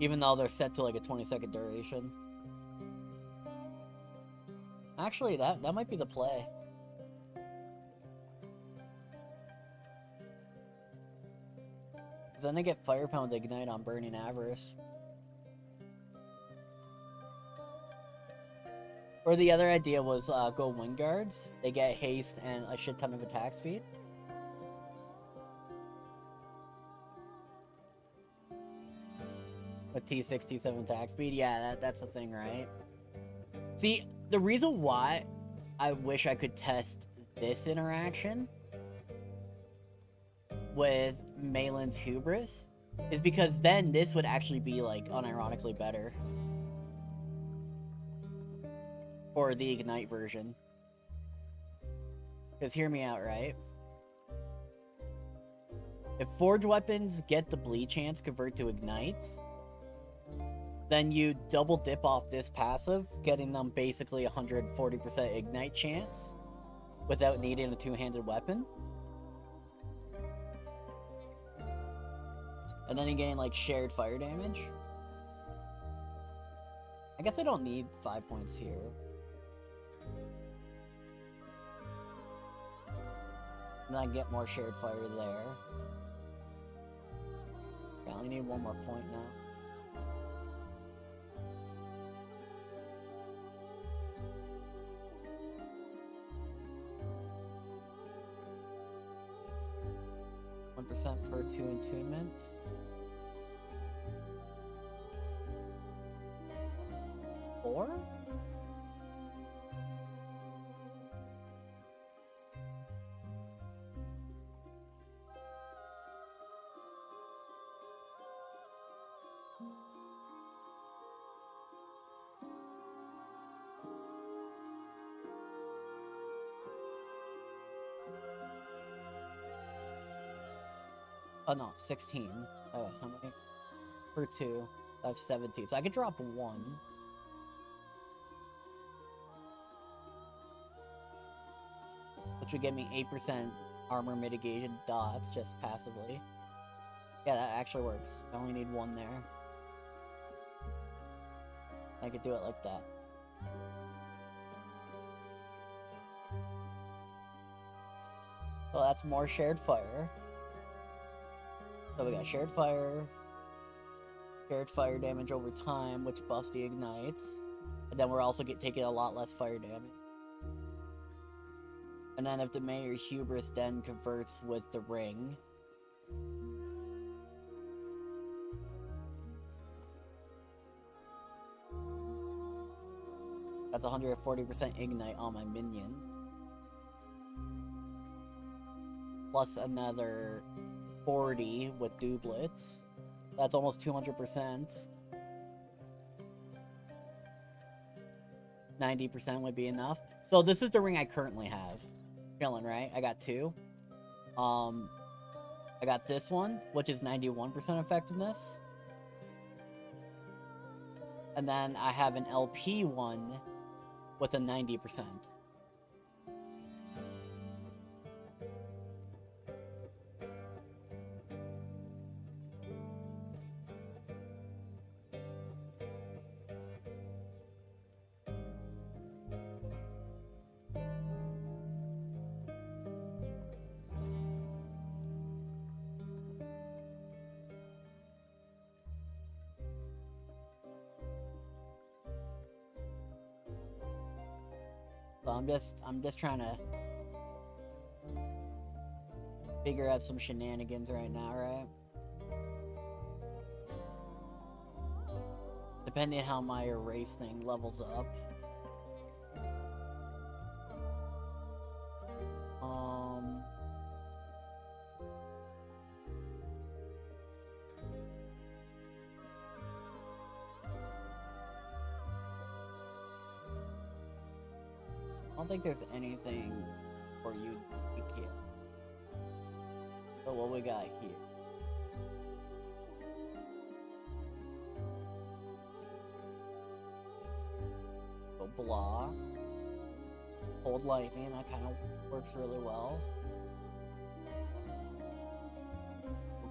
Even though they're set to like a 20-second duration. Actually, that might be the play. Then they get Fire Pound with Ignite on Burning Avarice. Or the other idea was go Wind Guards. They get haste and a shit ton of attack speed. With T6, T7 attack speed. Yeah, that's the thing, right? See, the reason why I wish I could test this interaction with Malin's Hubris is because then this would actually be, like, unironically better. or the Ignite version. Because hear me out, right? If Forge weapons get the bleed chance convert to Ignite, then you double dip off this passive, getting them basically 140% Ignite chance without needing a two-handed weapon. And then you gain like shared fire damage. I guess I don't need 5 points here. And then I get more shared fire there. I only need 1 more point now. Per 2 attunement. Four? Oh no, 16. Oh, how many? Per 2. I have 17. So I could drop 1. Which would give me 8% armor mitigation dots just passively. Yeah, that actually works. I only need 1 there. I could do it like that. Well, that's more shared fire. So we got shared fire damage over time, which buffs the ignites. And then we're also taking a lot less fire damage. And then if the Mayor Hubris then converts with the ring, that's 140% ignite on my minion. Plus another 40 with doublets. That's almost 200%. 90% would be enough. So this is the ring I currently have. Chilling, right? I got 2. I got this one, which is 91% effectiveness. And then I have an LP one with a 90%. So I'm just trying to figure out some shenanigans right now, right? Depending on how my erase thing levels up. I don't think there's anything for you here. So what we got here? So blah. Cold lightning, that kind of works really well.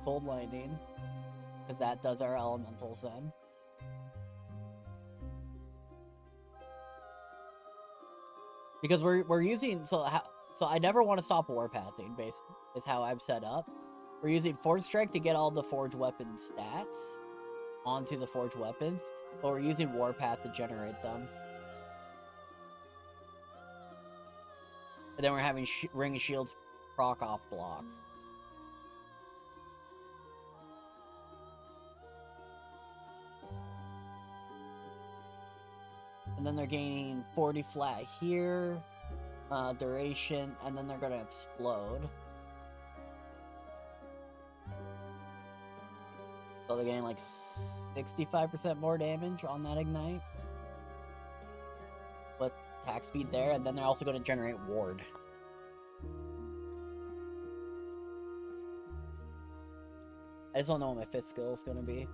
Cold lightning, because that does our elementals then. Because we're using so I never want to stop warpathing. Basically, is how I'm set up. We're using Forge Strike to get all the Forge weapon stats onto the Forge weapons, but we're using Warpath to generate them. And then we're having Ring of Shields proc off block. And then they're gaining 40 flat here, duration, and then they're gonna explode. So they're getting like 65% more damage on that ignite. But attack speed there, and then they're also going to generate ward. I just don't know what my 5th skill is going to be.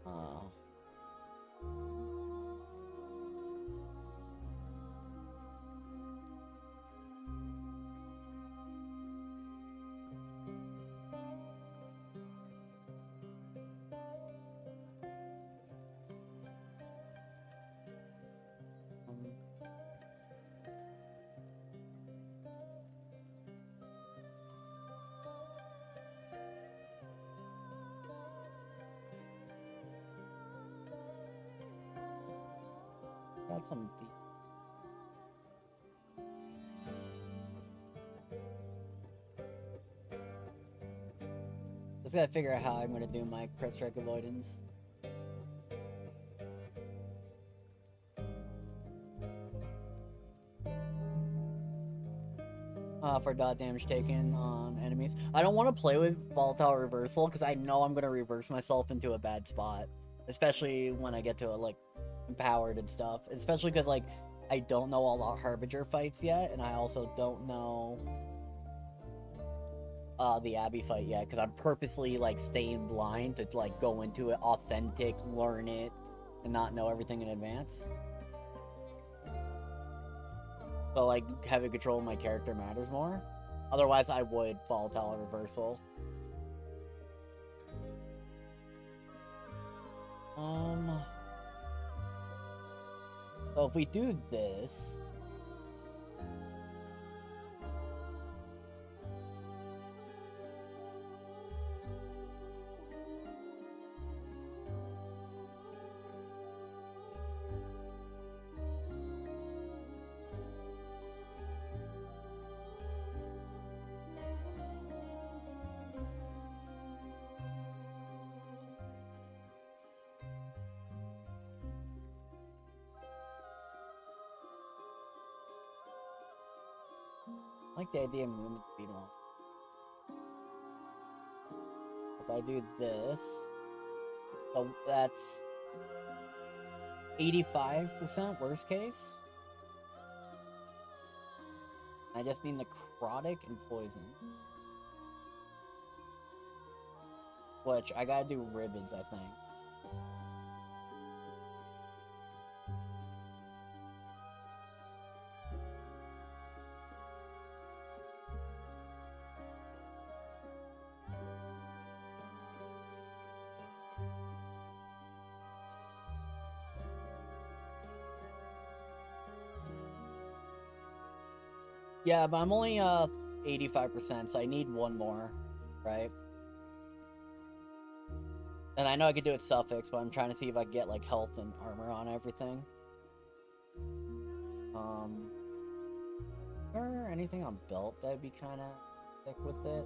Oh. Got some deep. Just gotta figure out how I'm gonna do my crit strike avoidance. For dot damage taken on enemies. I don't want to play with volatile reversal because I know I'm gonna reverse myself into a bad spot, especially when I get to it, like empowered and stuff. Especially because like I don't know all the Harbinger fights yet, and I also don't know the Abby fight yet because I'm purposely like staying blind to like go into it authentic, learn it, and not know everything in advance. But like having control of my character matters more. Otherwise, I would volatile reversal. So if we do this, I like the idea of movement speed one. If I do this, so that's 85% worst case. I just need necrotic and poison. Which I gotta do ribbons, I think. Yeah, but I'm only 85%, so I need one more, right? And I know I could do it suffix, but I'm trying to see if I can get like health and armor on everything. Or anything on belt that'd be kind of thick with it.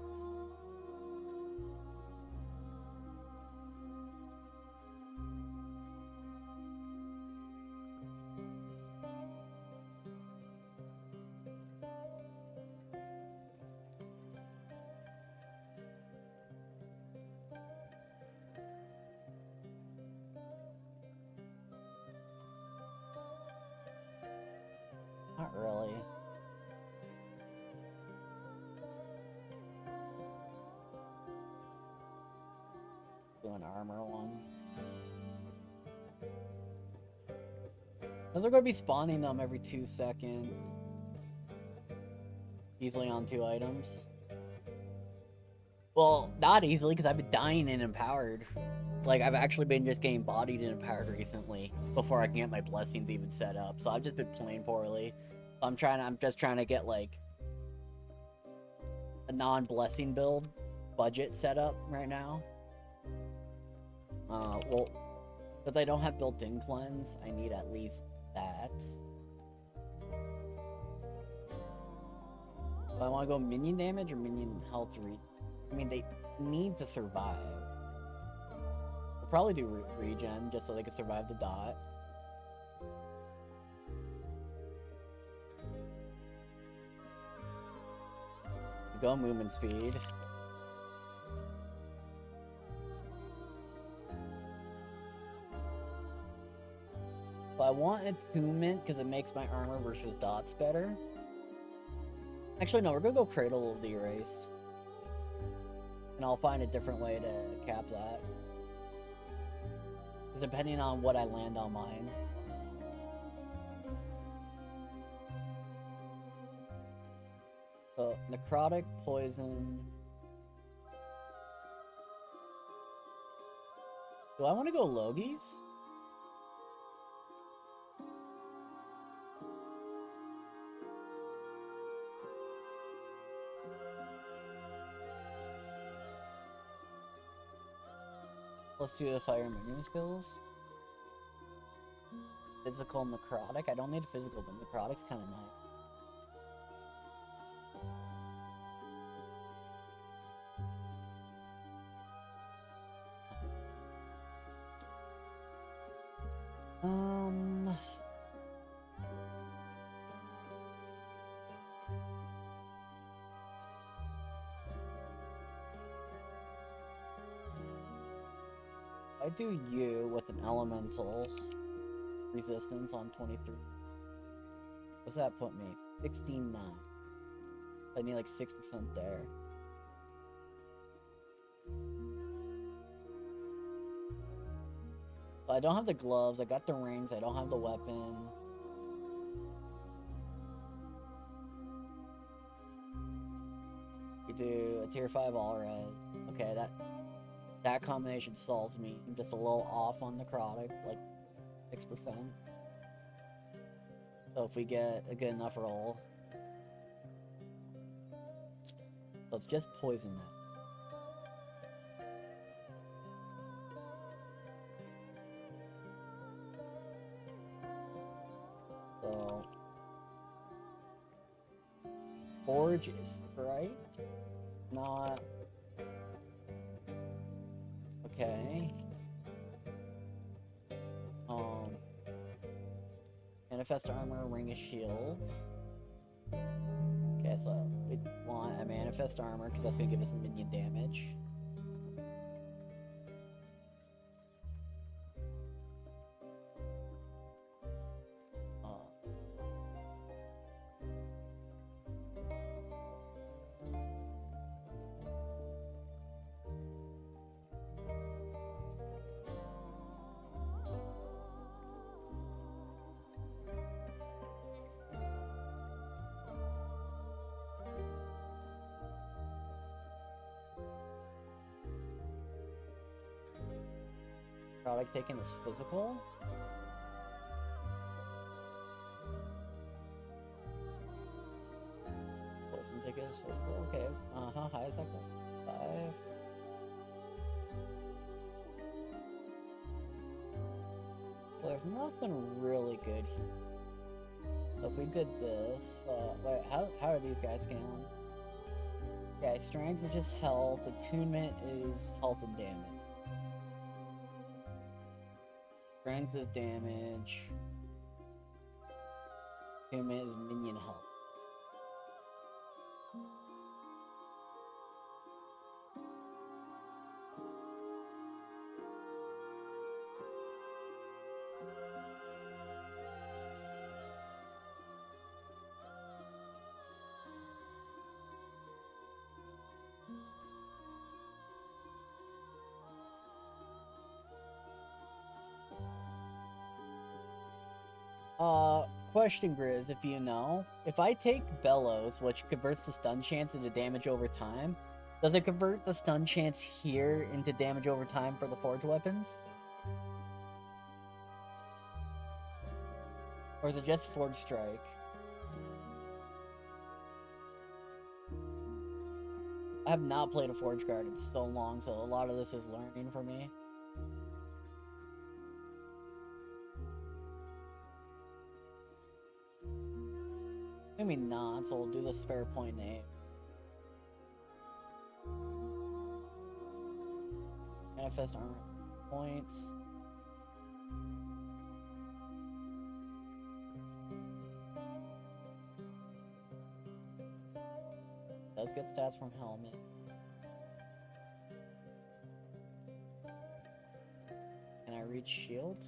Not really. Do an armor one. Those are going to be spawning them every 2 seconds. Easily on 2 items. Well, not easily, because I've been dying in Empowered. Like, I've actually been just getting bodied in Empowered recently, before I can get my blessings even set up. So I've just been playing poorly. I'm just trying to get, like, a non-blessing build budget set up right now. Well, because I don't have built-in cleanse, I need at least that. Do I want to go minion damage or minion health read? I mean, they need to survive. I'll probably do regen just so they can survive the dot. Go movement speed. But I want attunement because it makes my armor versus dots better. Actually, no, we're gonna go Cradle of the Erased. And I'll find a different way to cap that. Because depending on what I land on mine. So, necrotic, poison. Do I want to go Logies? Let's do the fire minion skills. Physical necrotic. I don't need physical, but necrotic's kind of nice. I do you with an elemental resistance on 23. What's that put me? 16.9. I need like 6% there. But I don't have the gloves, I got the rings, I don't have the weapon. We do a tier 5 all res. Okay, that combination solves me. I'm just a little off on necrotic, like 6%. So if we get a good enough roll. So it's just poison now. So Forge is right? Not okay. Manifest armor, ring of shields. Okay, so we want a manifest armor because that's gonna give us minion damage. Product taken is physical. Poison ticket is physical. Okay. How high is that going? 5. So there's nothing really good here. So if we did this, wait, how are these guys scaling? Yeah, strength is just health. Attunement is health and damage. Strength is damage. Attunement is minion health. Question, Grizz, if you know, if I take Bellows, which converts the stun chance into damage over time, does it convert the stun chance here into damage over time for the forge weapons? Or is it just Forge Strike? I have not played a Forge Guard in so long, so a lot of this is learning for me. Maybe not, so we'll do the spare point name. Manifest armor points. Does get stats from helmet. Can I reach shield?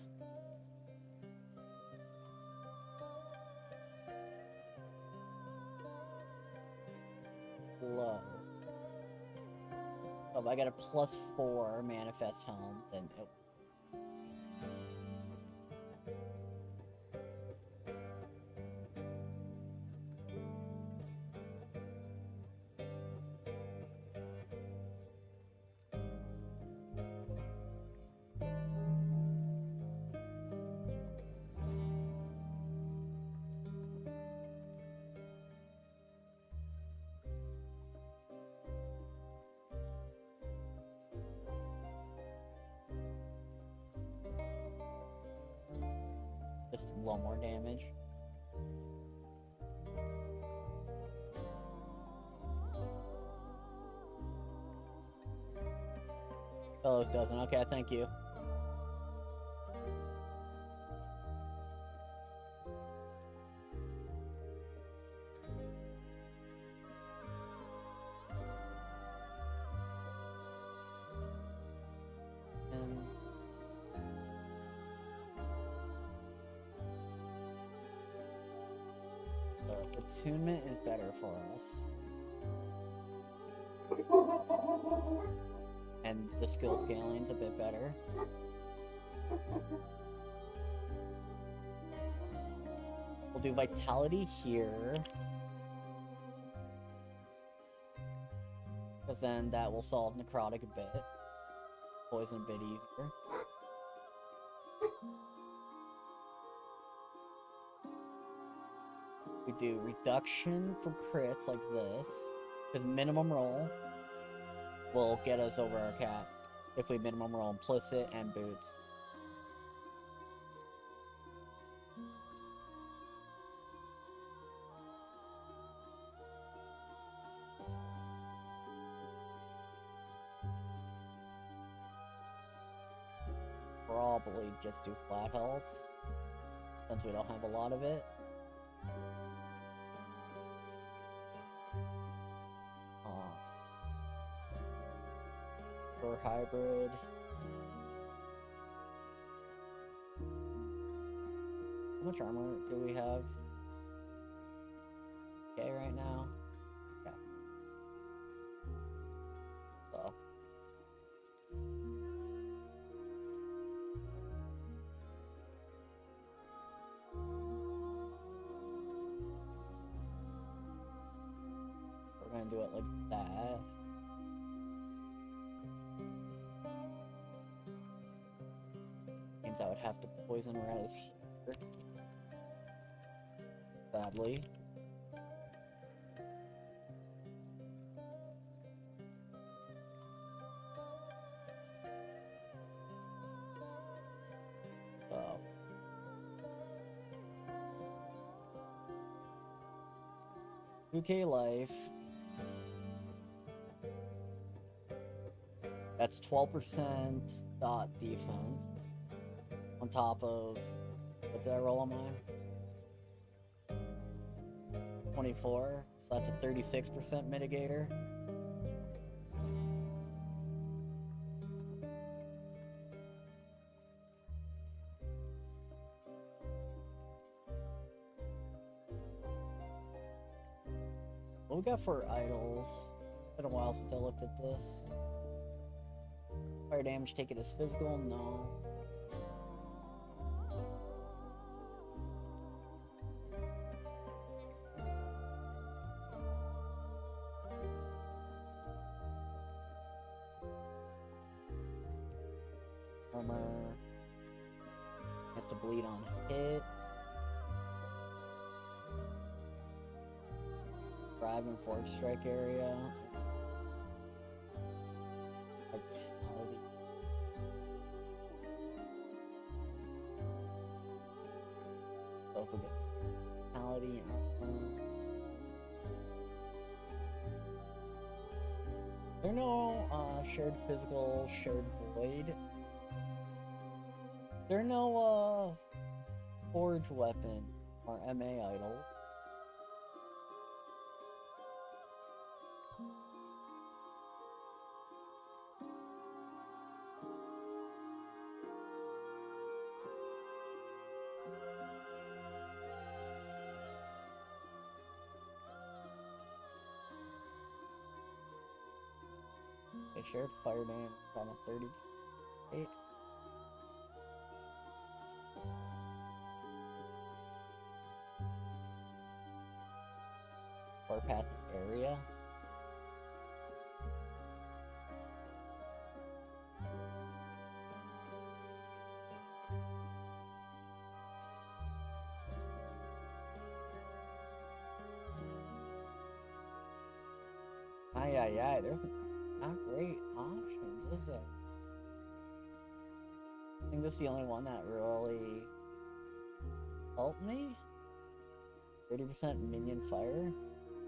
close. Oh, if I got a +4 manifest home, then it... Just a little more damage. Fellows doesn't. Okay, thank you. Attunement is better for us. And the skill scaling's a bit better. We'll do vitality here. Because then that will solve necrotic a bit. Poison a bit easier. We do reduction for crits like this, because minimum roll will get us over our cap if we minimum roll implicit and boots. Probably just do flat health, since we don't have a lot of it. For hybrid. How much armor do we have? Okay, right now. Okay. So. We're gonna do it like that. I would have to poison res here. Badly. So. UK life. That's 12% dot defense. On top of, what did I roll on mine? 24, so that's a 36% mitigator. What we got for idols? It's been a while since I looked at this. Fire damage taken as physical? No. Armor has to bleed on hit. Thrive in force strike area. Vitality. So if we get vitality, there are no shared physical, shared void. There are no forge weapon or MA idol. Okay, shared fire damage on a 38. Warpath area. Ay, there's not great options, is there? I think that's the only one that really helped me. 30% minion fire.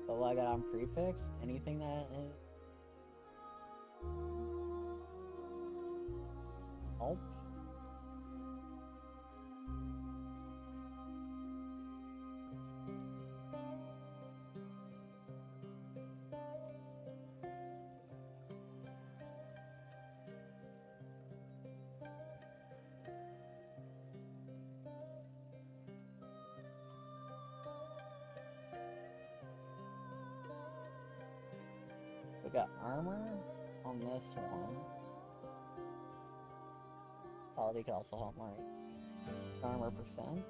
But what I got on prefix, anything that help. We got armor on this one. Quality could also help my armor percent.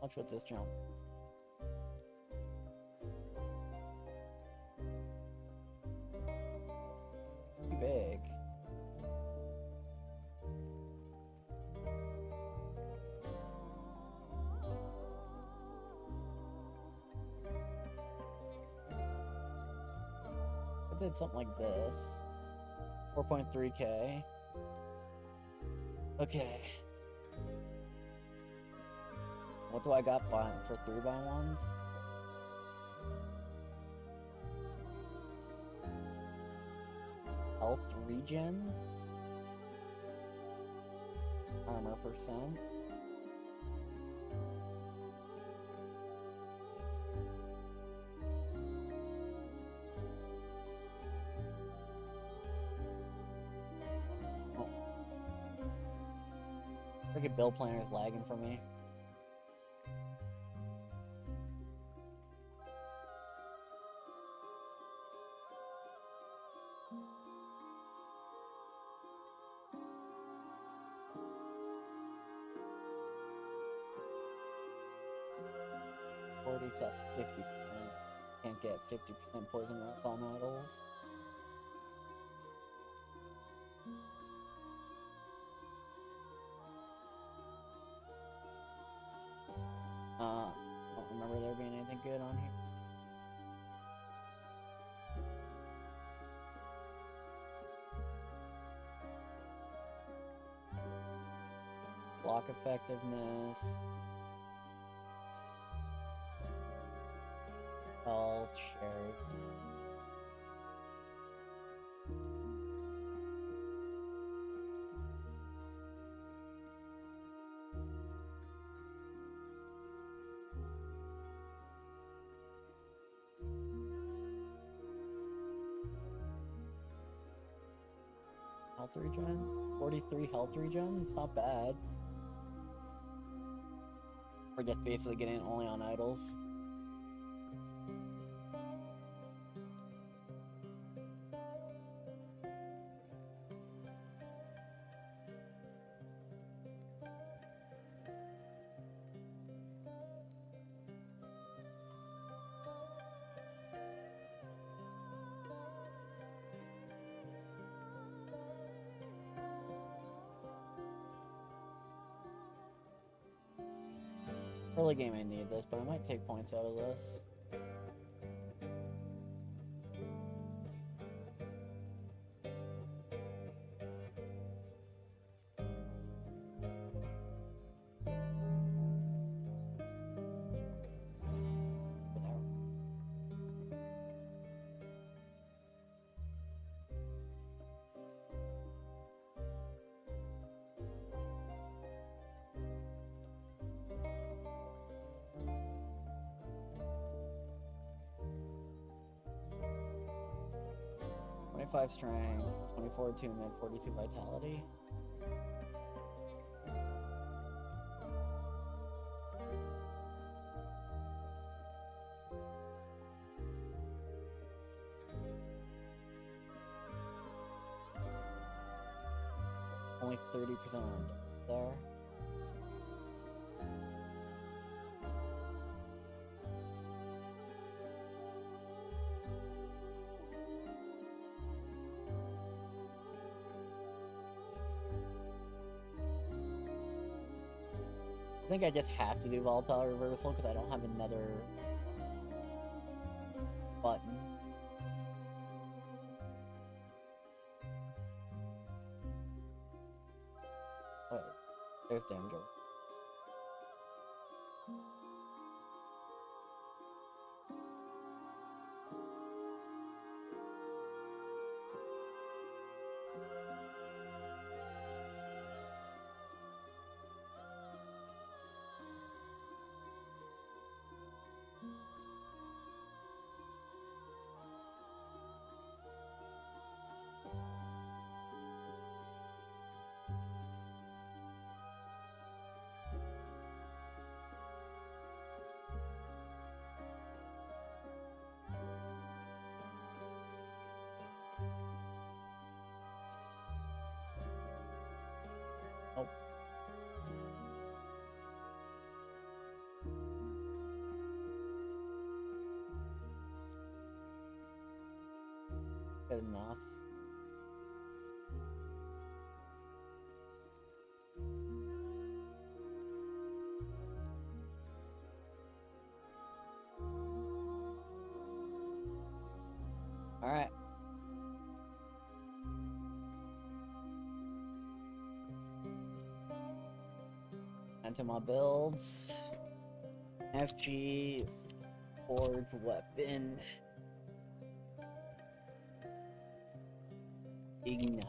Much with this jump. Too big. I did something like this. 4.3k. Okay. What do I got for 3x1s? Health regen. Armor percent. Oh. Freaking build planner is lagging for me. So that's 50%. Can't get 50% poison rock on idols. Don't remember there being anything good on here. Block effectiveness. Health shared. Health regen? 43 health regen? It's not bad. We're just basically getting it only on idols. Early game I need this, but I might take points out of this. 25 strength, 24 attunement, 42 vitality. Only 30% on there. I think I just have to do volatile reversal because I don't have another button. Oh, there's danger. Oh. Good enough. All right. Into my builds. FG, forge weapon. Ignite.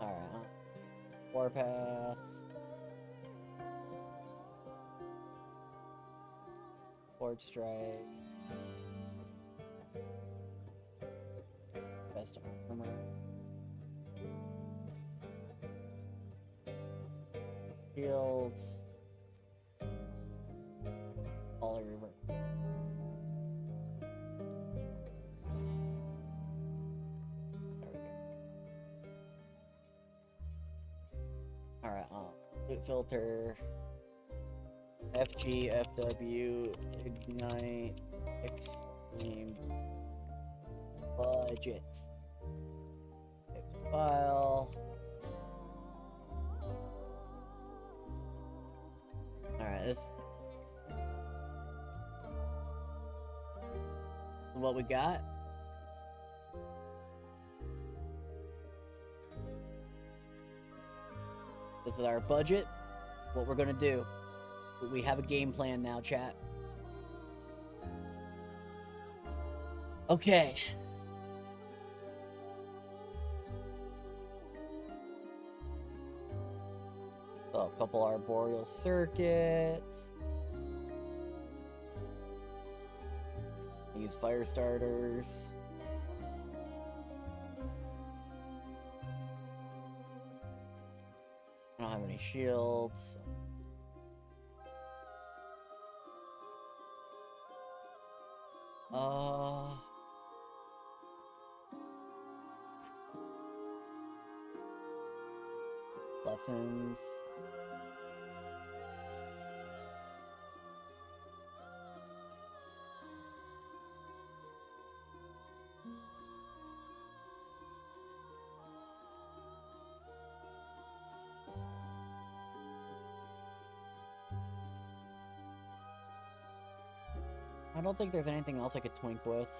Alright. Warpath. Forge strike. Best armor. Shields. All reverse. Alright, loot filter, FG, FW, ignite, extreme, budget, file. Alright, this is what we got. This is our budget. What we're gonna do. We have a game plan now, chat. Okay. So, a couple arboreal circuits. Use fire starters. I don't have any shields. Lessons. I don't think there's anything else I could twink with.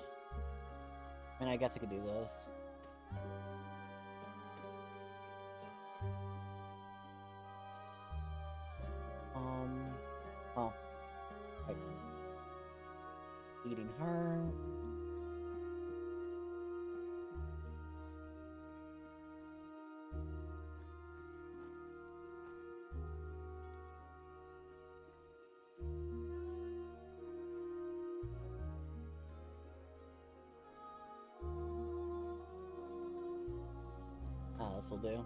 I mean, I guess I could do this. Oh. Right. Eating her. this will do.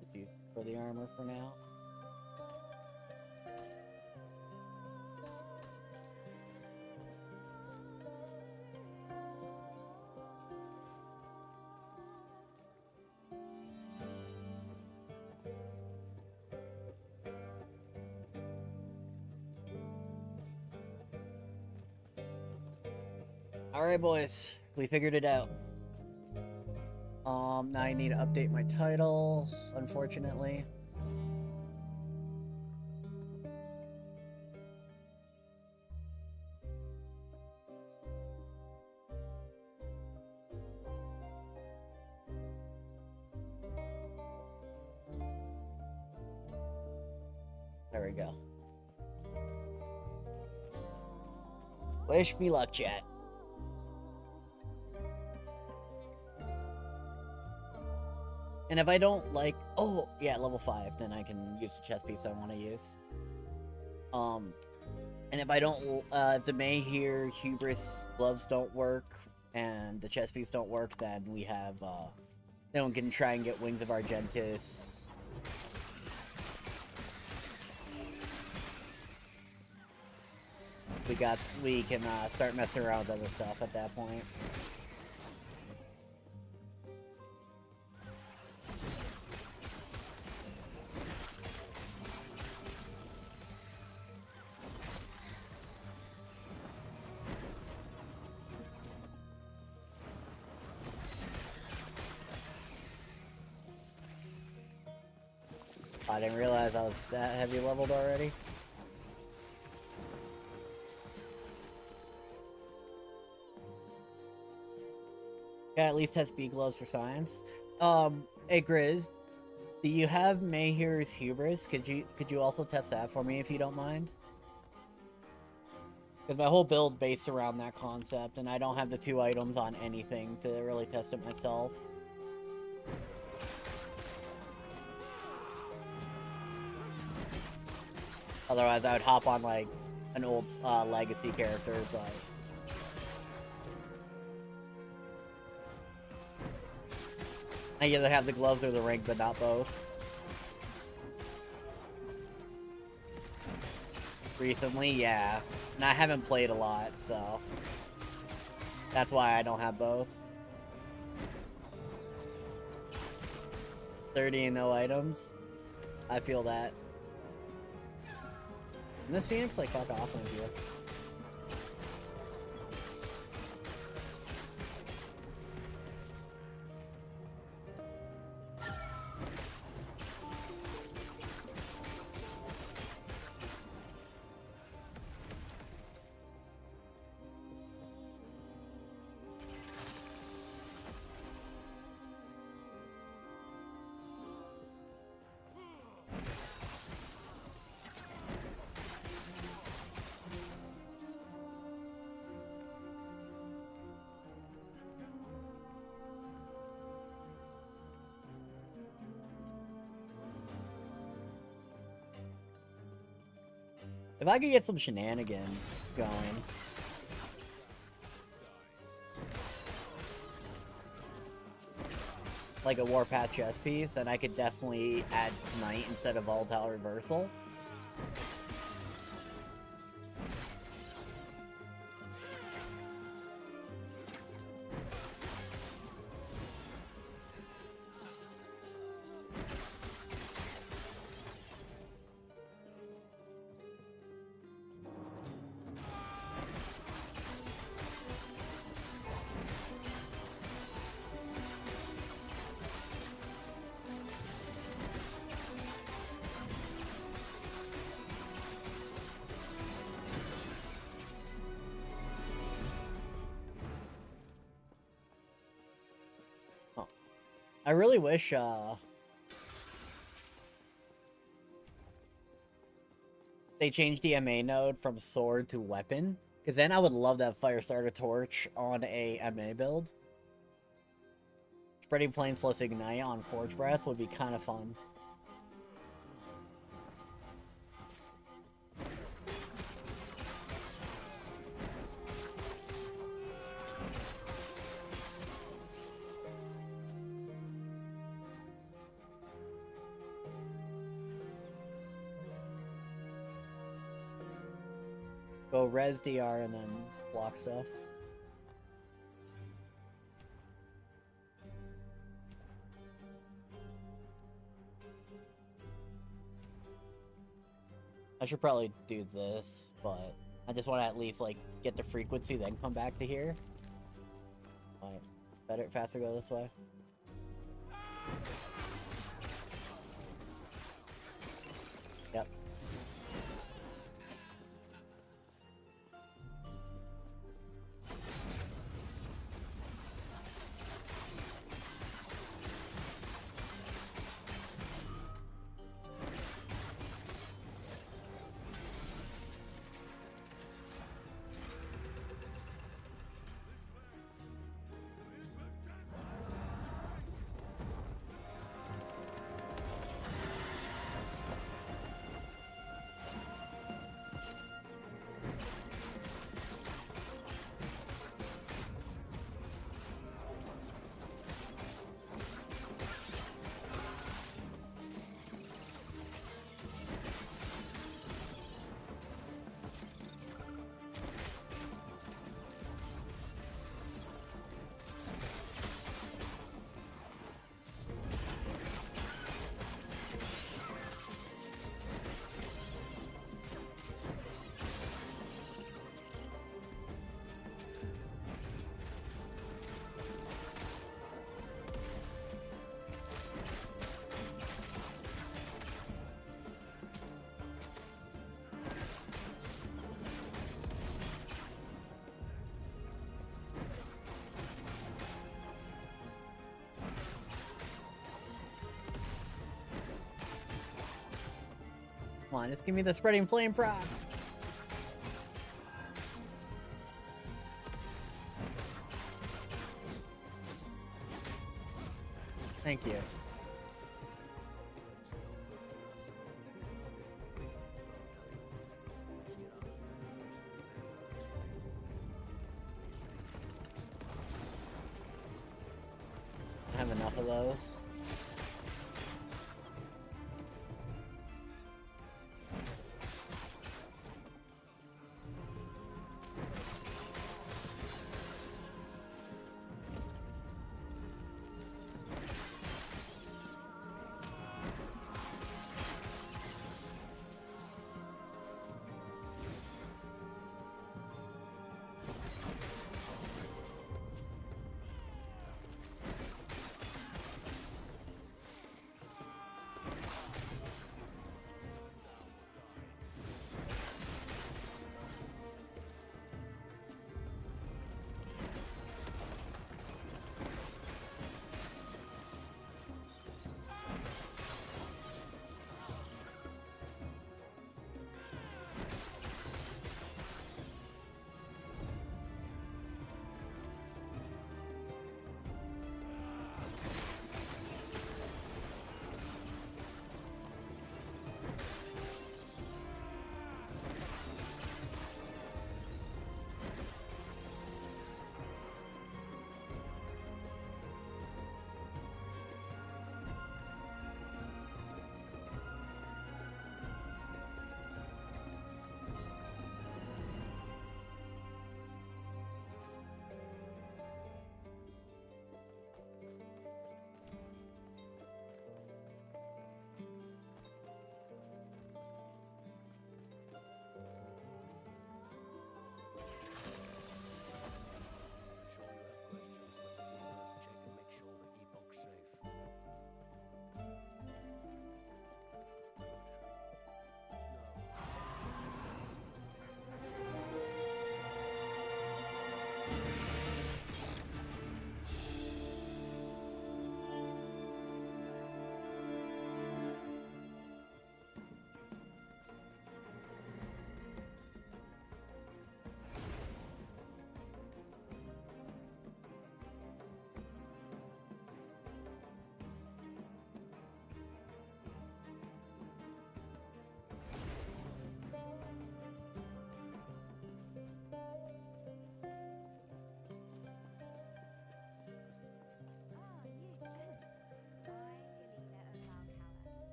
Just use for the armor for now. Alright, boys. We figured it out. Now I need to update my title, unfortunately. There we go. Wish me luck, chat. And if I don't like, oh yeah, level 5, then I can use the chest piece I want to use. And if I don't, if the Mayhew Hubris gloves don't work and the chest piece don't work, then we have, then we can try and get Wings of Argentis. We can start messing around with other stuff at that point. I didn't realize I was that heavy leveled already. Yeah, at least test B gloves for science. Hey Grizz, do you have Mayhew's Hubris? Could you also test that for me if you don't mind? Because my whole build based around that concept, and I don't have the 2 items on anything to really test it myself. Otherwise, I would hop on, like, an old legacy character, but... I either have the gloves or the ring, but not both. Recently, yeah. And I haven't played a lot, so... That's why I don't have both. 30 and no items. I feel that. And this Phoenix, like, fuck off with you. If I could get some shenanigans going. Like a Warpath chest piece, then I could definitely add Knight instead of Volatile Reversal. I really wish, they changed the MA node from sword to weapon, because then I would love that Firestarter Torch on a MA build. Spreading flames plus ignite on Forge Breath would be kind of fun. Go res DR and then block stuff. I should probably do this, but I just want to at least, like, get the frequency, then come back to here. But better, faster go this way. Yep. Come on, just give me the spreading flame proc. Thank you. I have enough of those.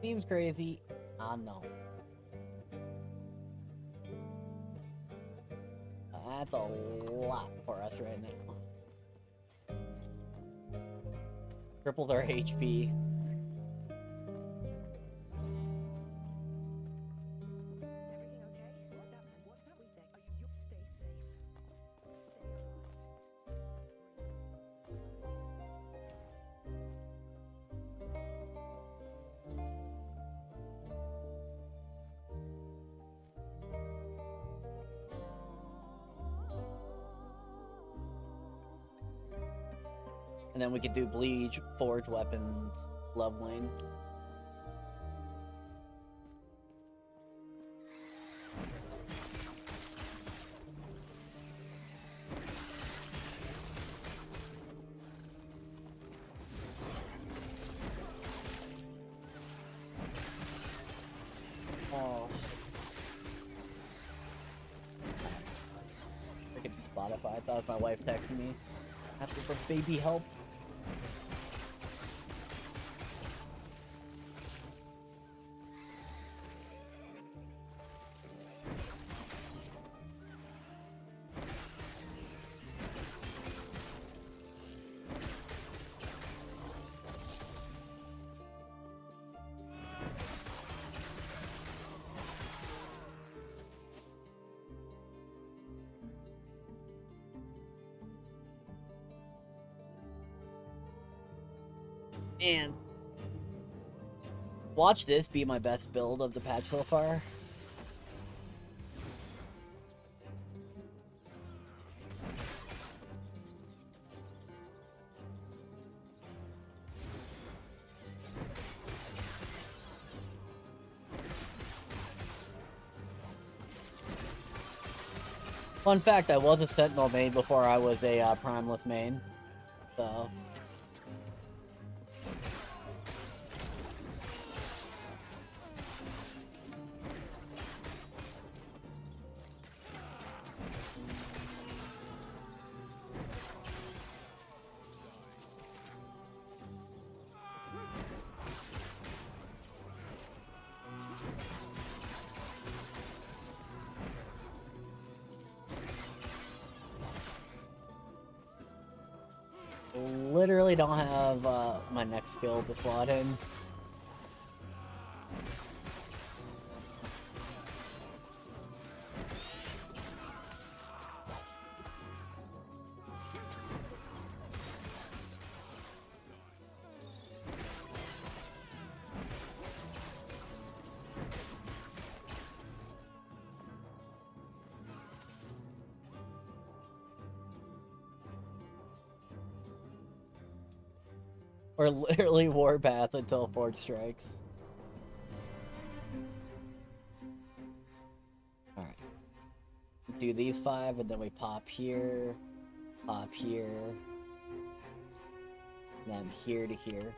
Seems crazy. I know. That's a lot for us right now. Triples our HP. Everything okay? What can we think? You stay safe. Stay alive. And then we could do Bleach, Forge Weapons, leveling. Oh. Freaking Spotify. I thought it was my wife texting me, asking for baby help. And watch this be my best build of the patch so far. Fun fact, I was a Sentinel main before I was a Primeless main. So... literally don't have my next skill to slot in. Or literally Warpath until Forge strikes. Alright. Do these 5 and then we pop here, then here to here.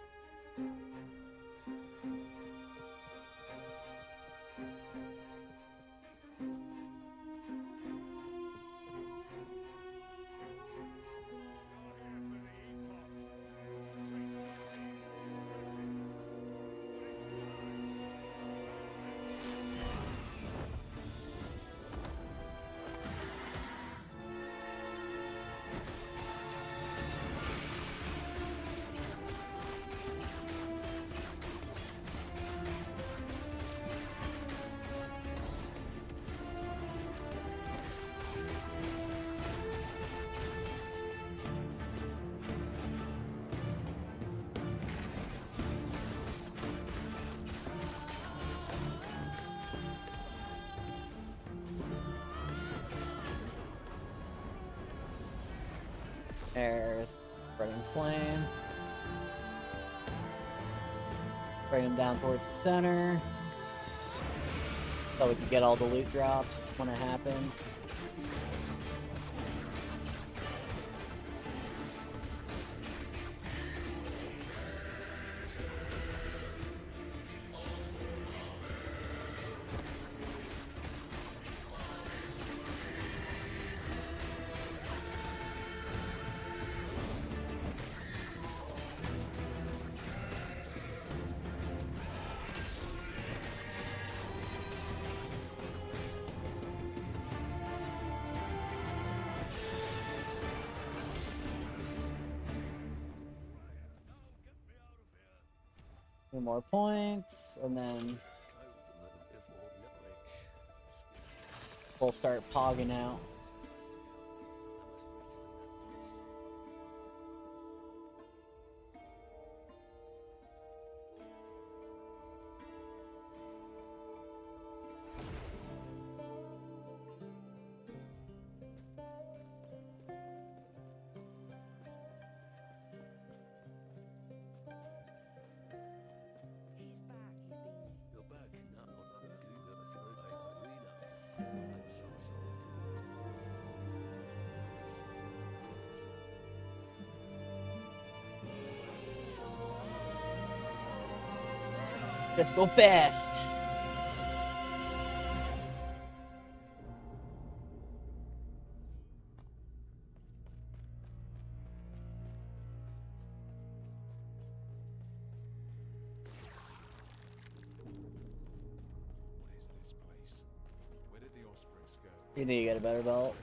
There's Spreading Flame. Bring him down towards the center. So we can get all the loot drops when it happens. 2 more points, and then we'll start pogging out. He's back. He's been. You're back. No, not that. You never flowed by Irina. I'm so sorry to Let's go fast. What is this place? Where did the Ospreys go? You need to get a better belt.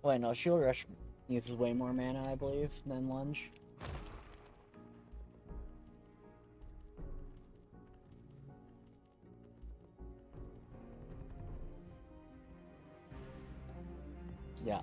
Wait, no, Shield Rush uses way more mana, I believe, than Lunge. Yeah.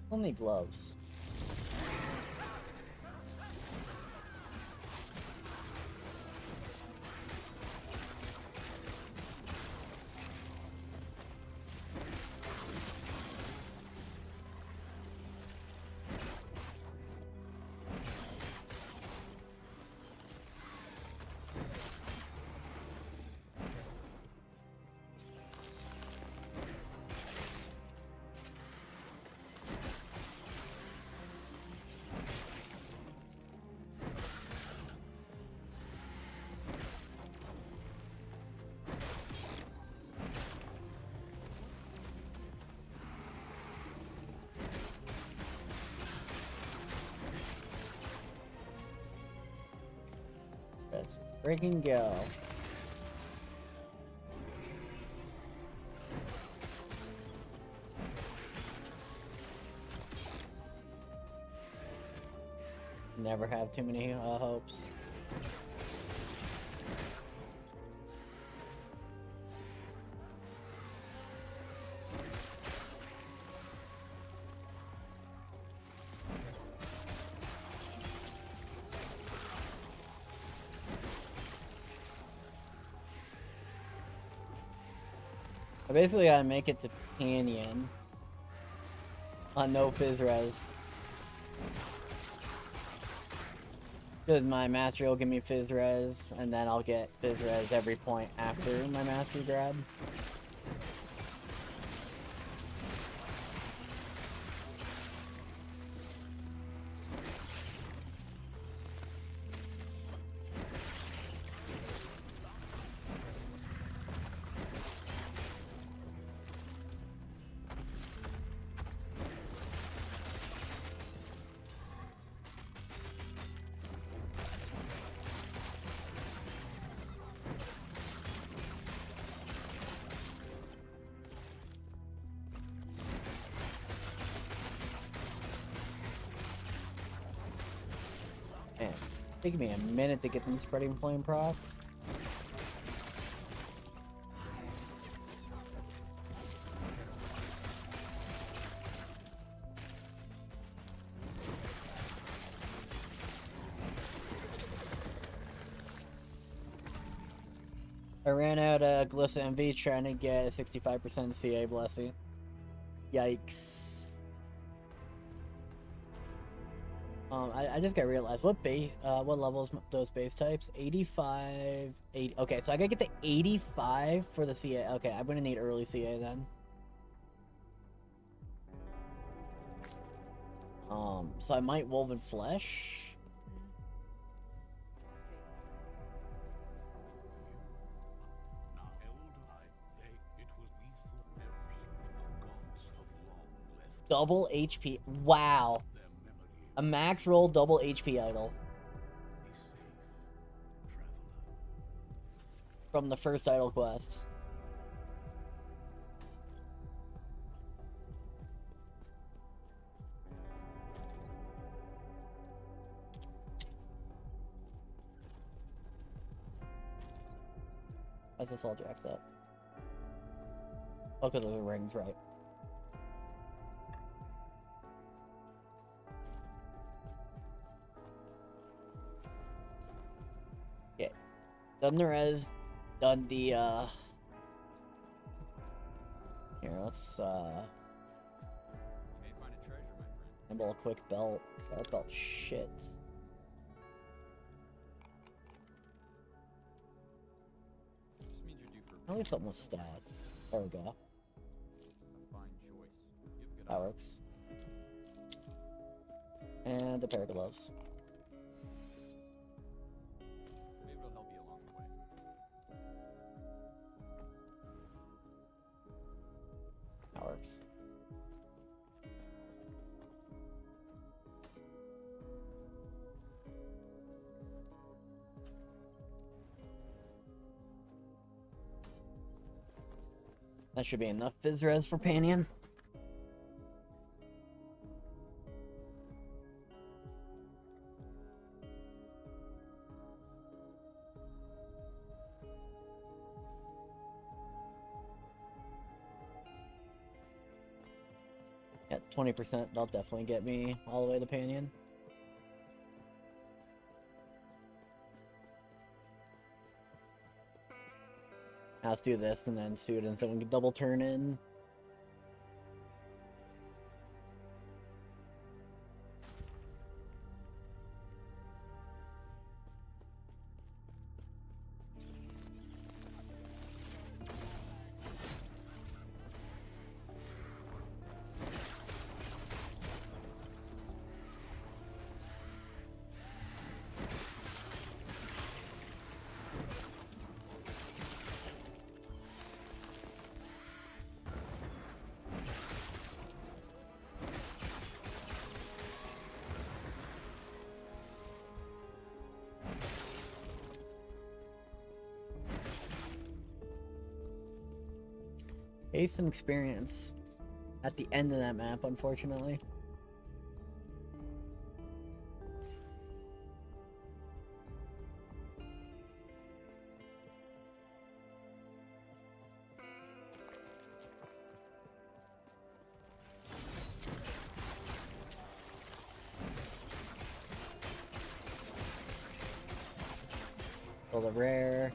Only gloves. Freaking go. Never have too many hopes. I basically gotta make it to Canyon on no Fizz Res. Because my mastery will give me Fizz Res, and then I'll get Fizz Res every point after my mastery grab. Man, it's taking me a minute to get them spreading flame procs. I ran out of Glyssa MV trying to get a 65% CA blessing. Yikes. I just got realized what levels those base types? 85, 80. Okay, so I gotta get to 85 for the CA. Okay, I'm gonna need early CA then. So I might Woven Flesh. Double HP. Wow. A max roll double HP idol. From the first idol quest. Why's this all jacked up? Oh, because those are rings, right. Okay. Done the res. Done the, Here, let's, You may find a treasure, my friend. enable a quick belt, because our belt's shit. Just means you're due for At least something with stats. There we go. a fine choice. You have good That eyes. works. And a pair of gloves. Maybe it'll help you along the way. That works. That should be enough Fizz Res for Panion. Yeah, 20%, that'll definitely get me all the way to Panion. Now let's do this and then students, so we can double turn in. Pace and experience at the end of that map, unfortunately. Pull the rare.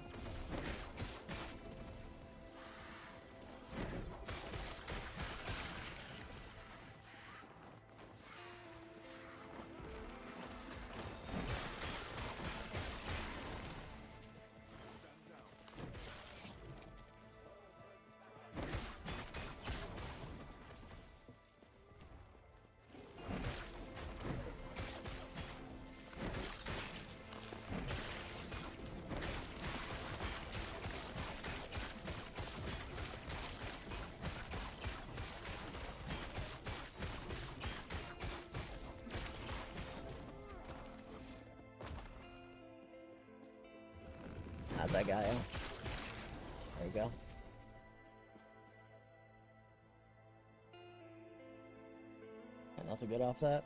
How'd that guy? There you go. And nothing good off that.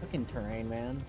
Fucking terrain, man.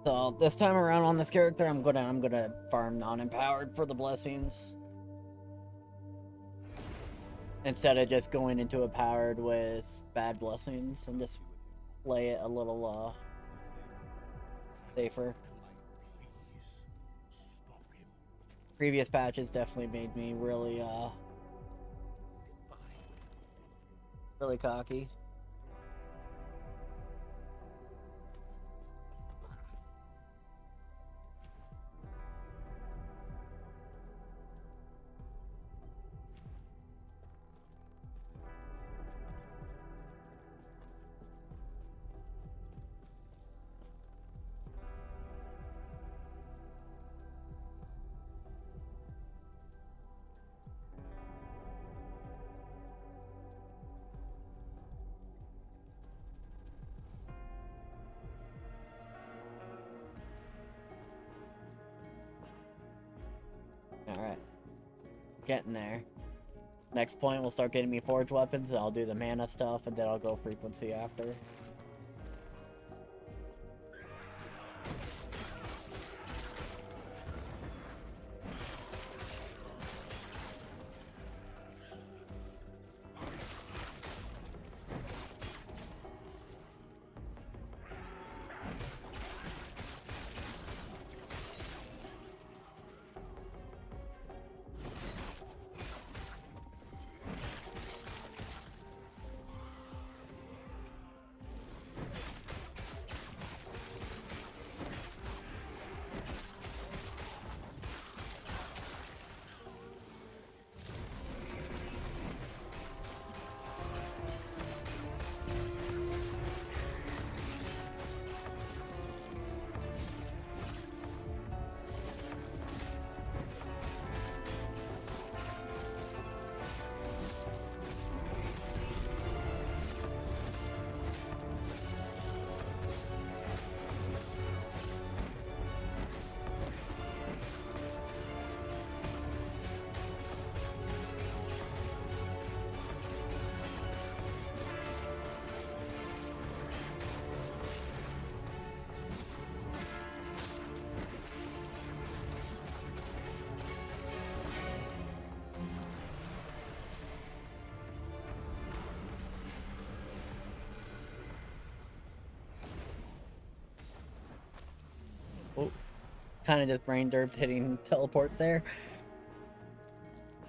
So this time around on this character, I'm gonna farm non-empowered for the blessings instead of just going into a powered with bad blessings and just play it a little safer. Previous patches definitely made me really really cocky. Alright. Getting there. Next point, we'll start getting me forged weapons, and I'll do the mana stuff, and then I'll go frequency after. Kind of just brain derped hitting teleport there.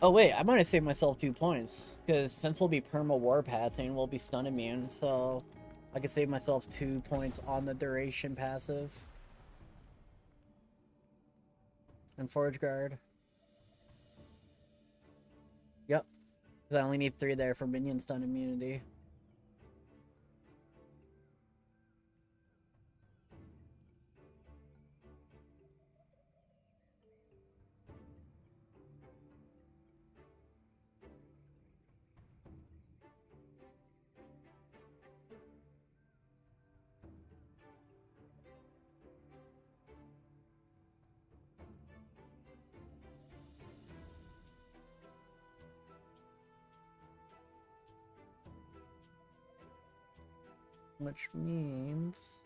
Oh wait, I might have saved myself 2 points. Because since we'll be perma warpathing, we'll be stun immune. So I could save myself 2 points on the duration passive. And Forge Guard. Yep. Because I only need 3 there for minion stun immunity. Which means...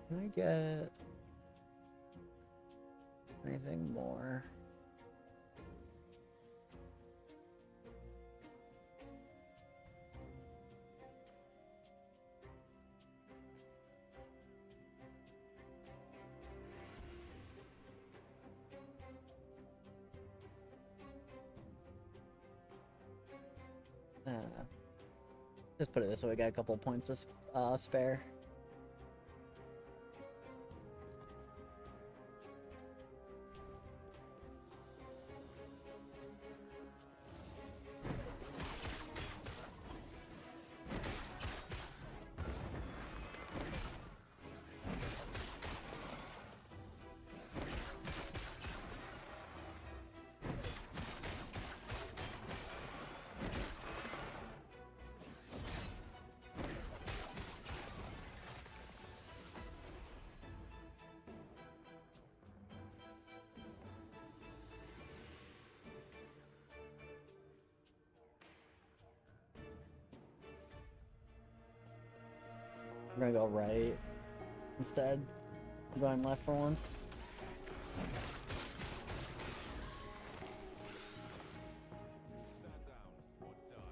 Can I get anything more? Just put it this way, I got a couple points to spare. I'm gonna go right instead. I'm going left for once. Stand down or die.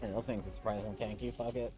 And those things are surprisingly tanky, fuck it.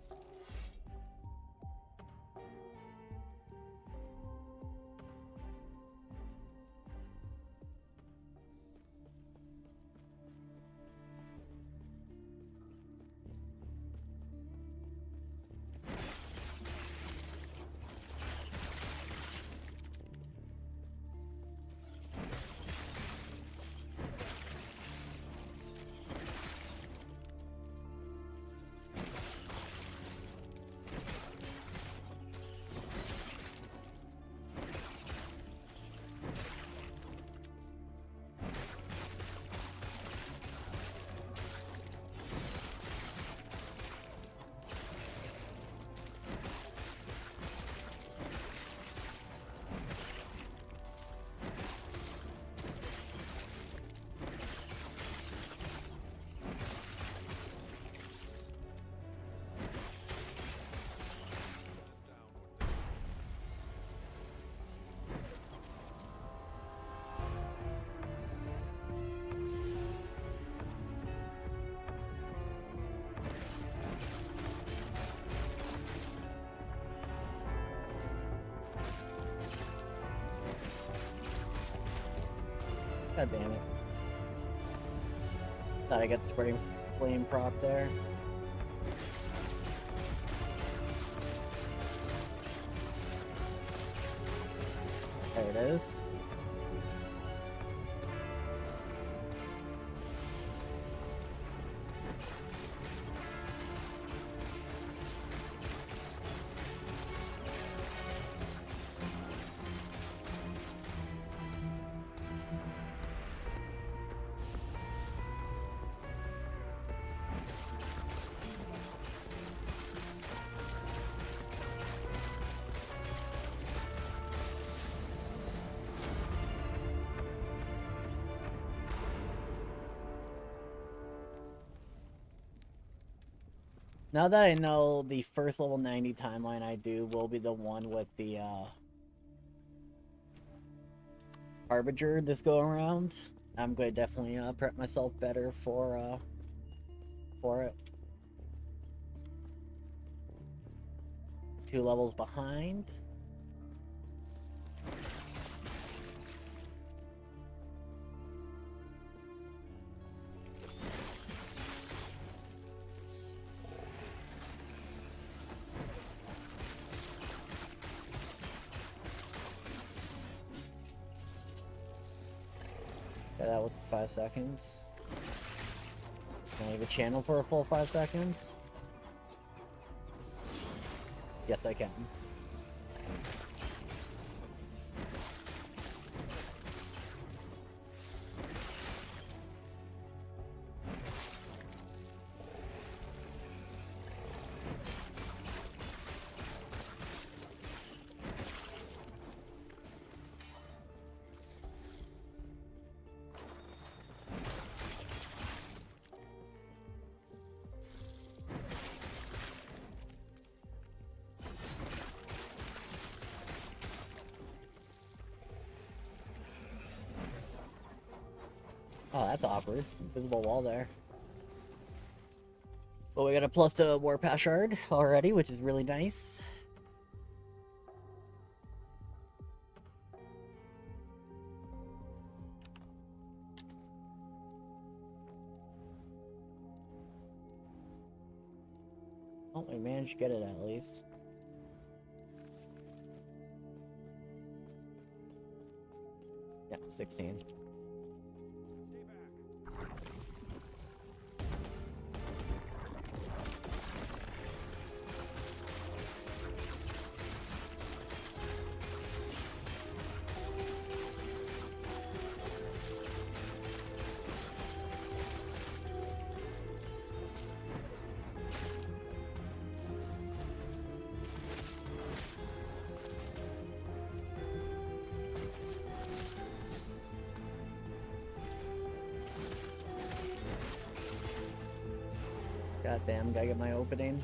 God damn it. Thought I got the spreading flame proc there. There it is. Now that I know the first level 90 timeline I do will be the one with the Harbinger this go around, I'm going to definitely prep myself better for it. 2 levels behind. Yeah, that was 5 seconds. Can I leave a channel for a full 5 seconds? Yes, I can. Oh, that's awkward. Invisible wall there. But we got a plus to Warpath Shard already, which is really nice. Oh, we managed to get it at least. Yeah, 16. Stay back. God damn, gotta get my opening.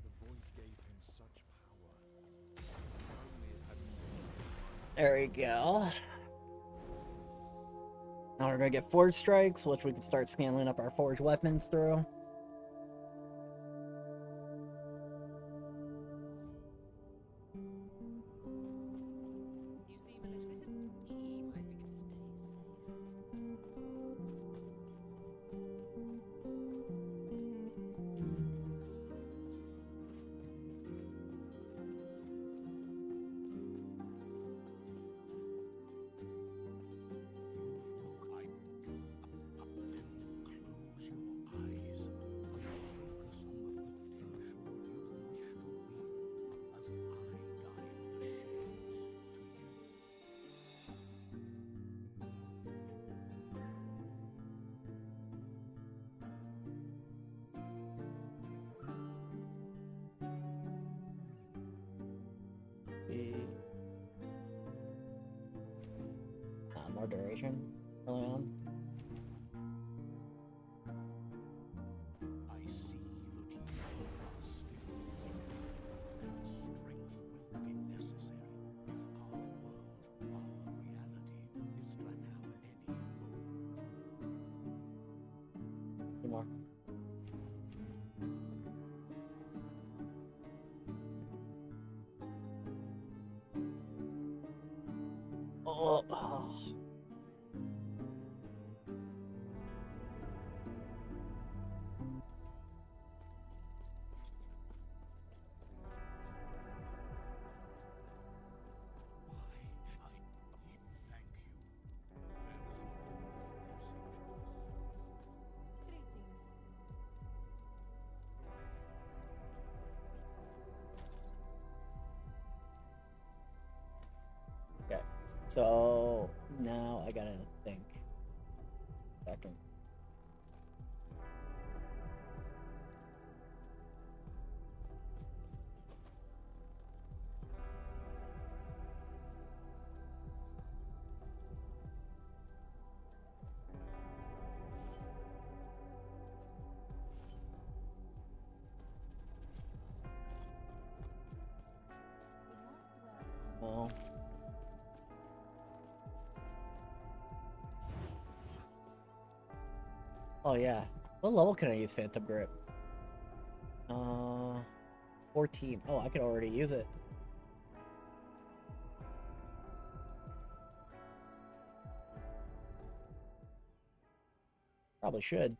The void gave him such power. Only it hadn't. There we go. Now we're gonna get Forge Strikes, which we can start scaling up our Forge weapons through. You seem a little. This is my biggest stay safe. I then close your eyes and focus on the potential you wish to be as I guide the shapes to you. More duration early on. I see that you are still Oh. Why, I thank you. There is an important message to the Greetings. Okay. So now I gotta think. Second. Do not dwell on No. Oh yeah. What level can I use Phantom Grip? 14. Oh, I could already use it. Probably should.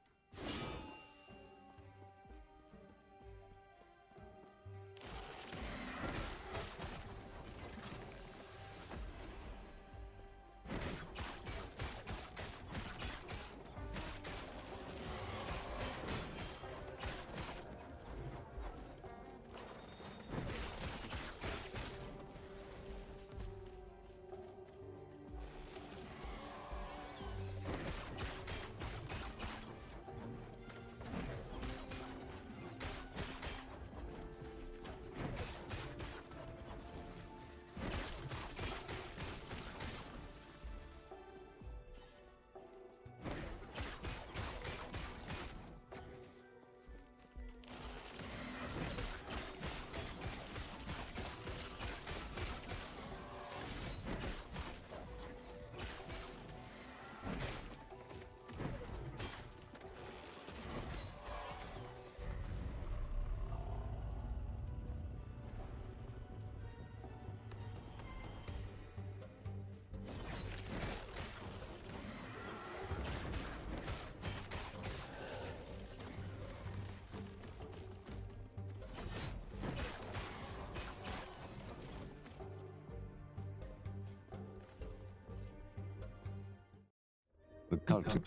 The culture.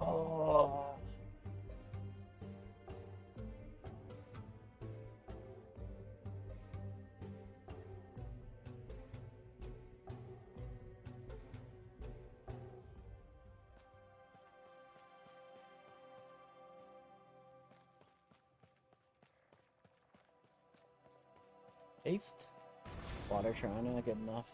Oh. Paste. Water Shrine, good enough.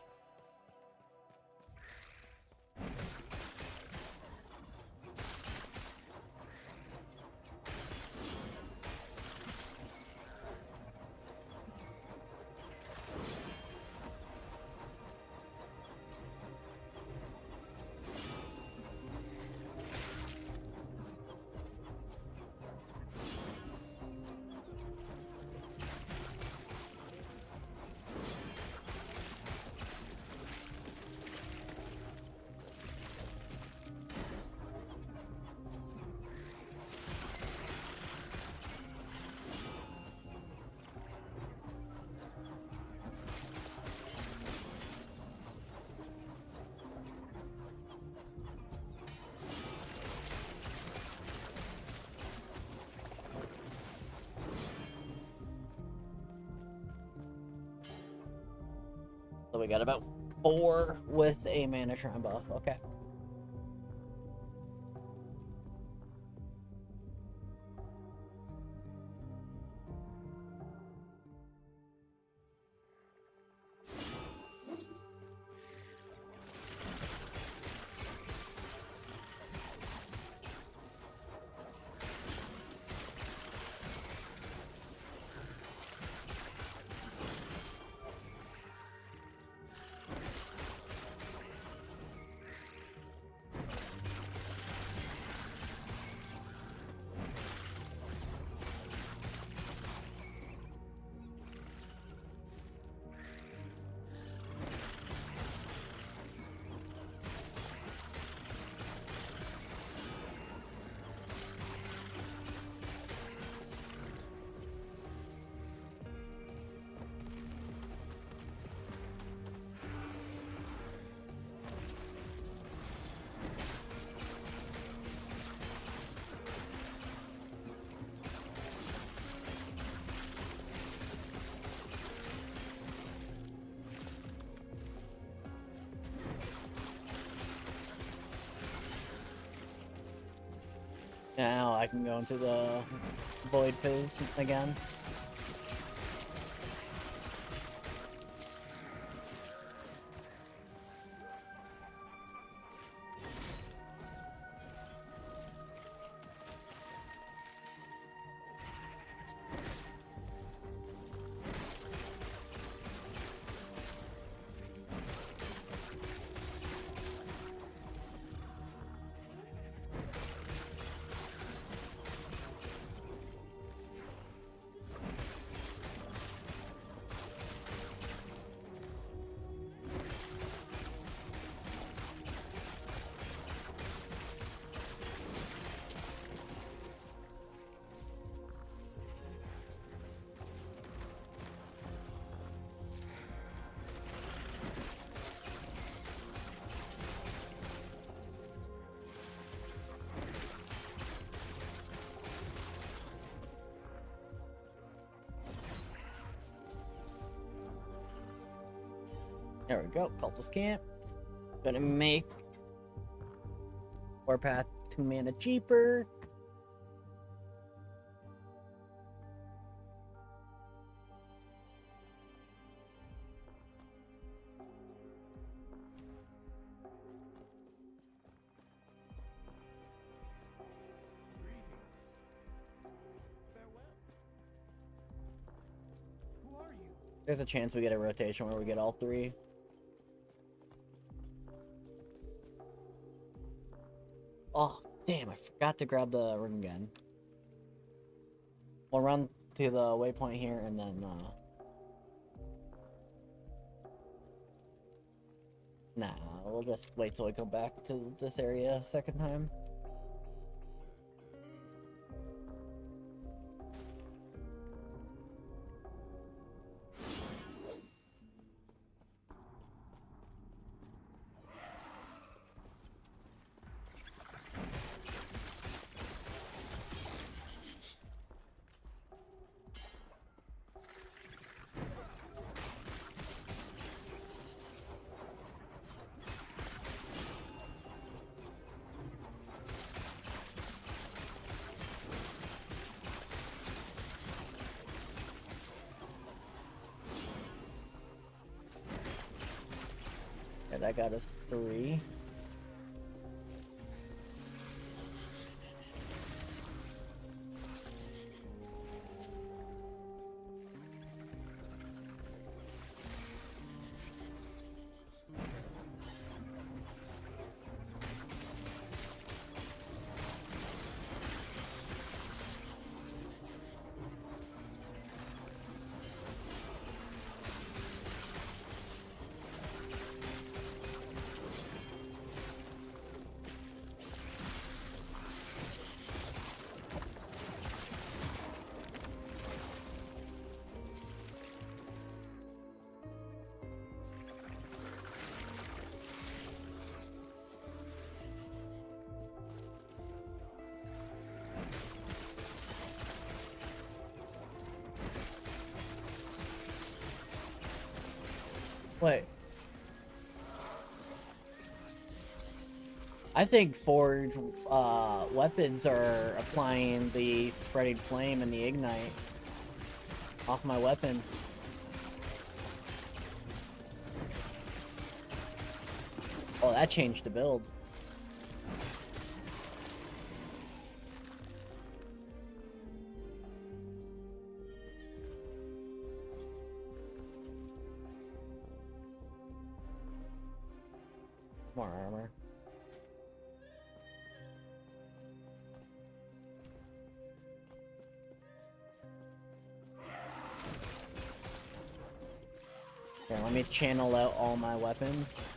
So we got about 4 with a mana shrine buff. Okay. I can go into the void phase again. There we go, cultist camp. Gonna make Warpath 2 mana cheaper. There's a chance we get a rotation where we get all 3. Oh, damn, I forgot to grab the ring again. We'll run to the waypoint here and then, nah, we'll just wait till we go back to this area a second time. Yeah, that got us 3. Wait. I think Forge weapons are applying the spreading flame and the ignite off my weapon. Oh, that changed the build. More armor. Here, let me channel out all my weapons.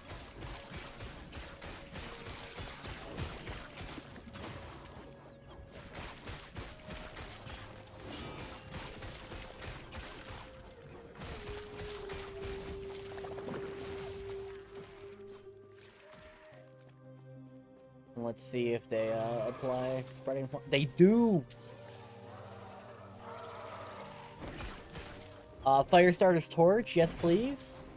Let's see if they apply spreading. They do. Firestarter's torch, yes please.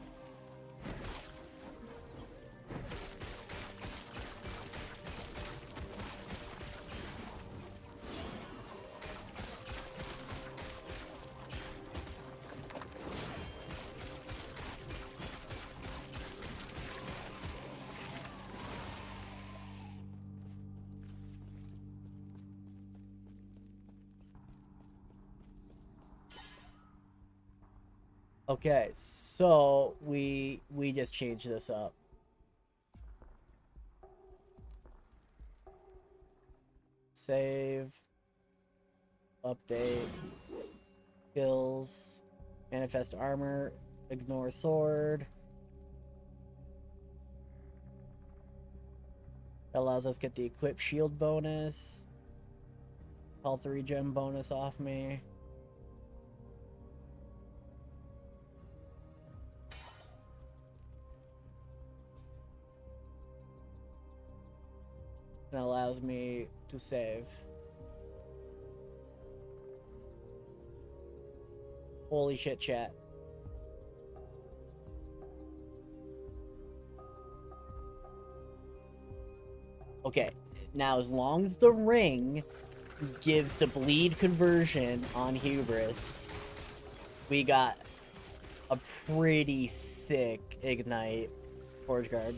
Okay, so we just changed this up. Save. Update. Skills. Manifest armor. Ignore sword. That allows us to get the equip shield bonus. Health regen bonus off me. And allows me to save. Holy shit, chat. Okay, now as long as the ring gives the bleed conversion on Hubris, we got a pretty sick Ignite Forge Guard.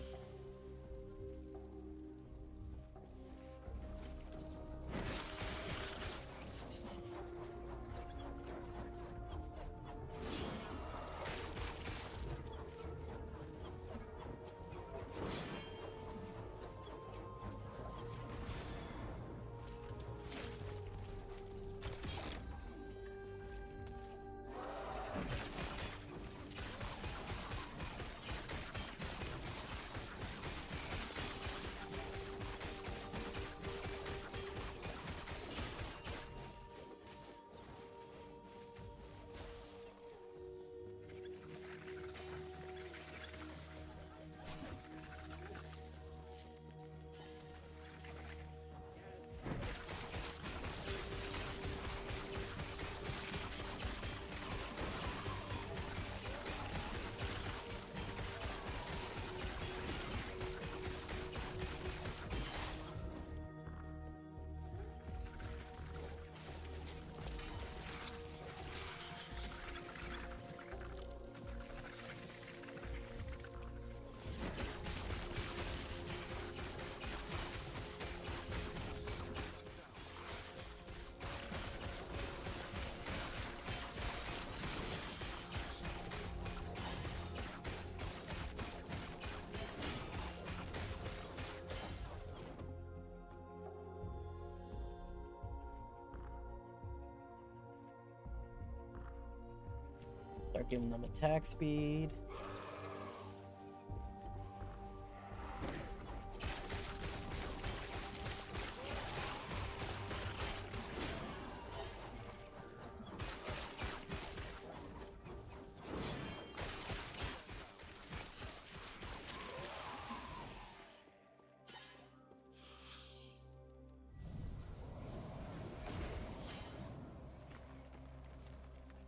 Start giving them attack speed.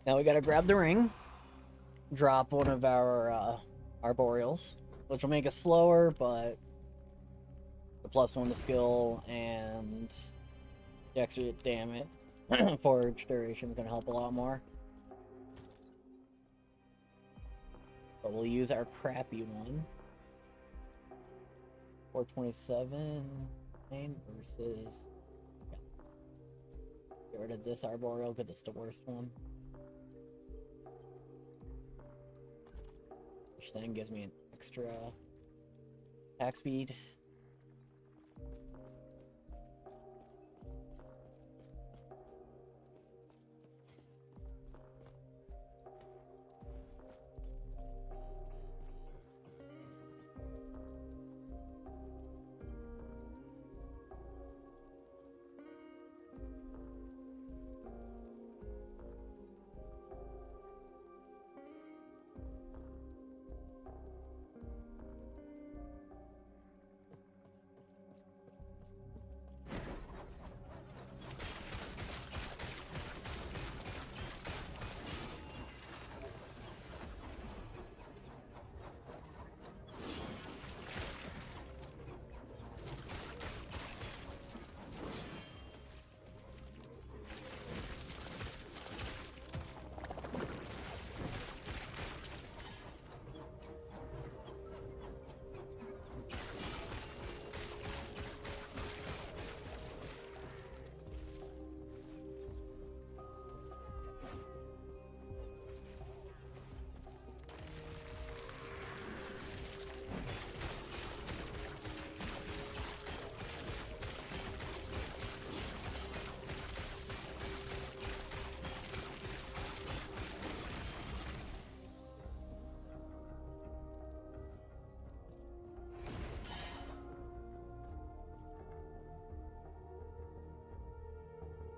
Now we gotta grab the ring, drop one of our arboreals, which will make us slower, but the +1 to skill and the extra damage forge duration is gonna help a lot more. But we'll use our crappy one. 427 versus. Yeah. Get rid of this arboreal because it's the worst one. Which then gives me an extra attack speed.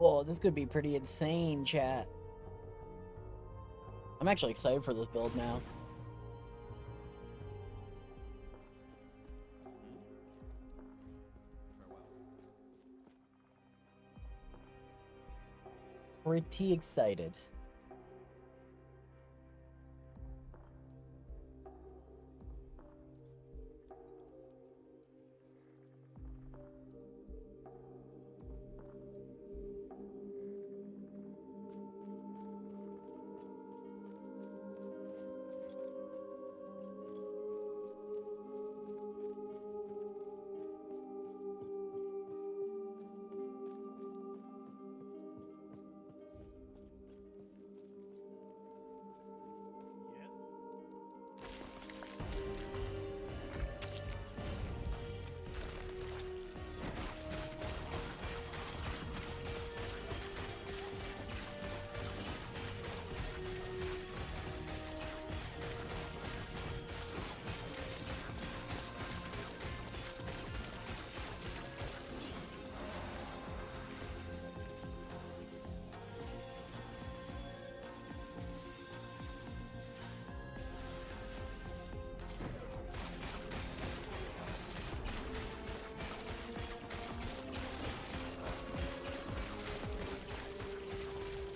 Whoa, this could be pretty insane, chat. I'm actually excited for this build now. Pretty excited.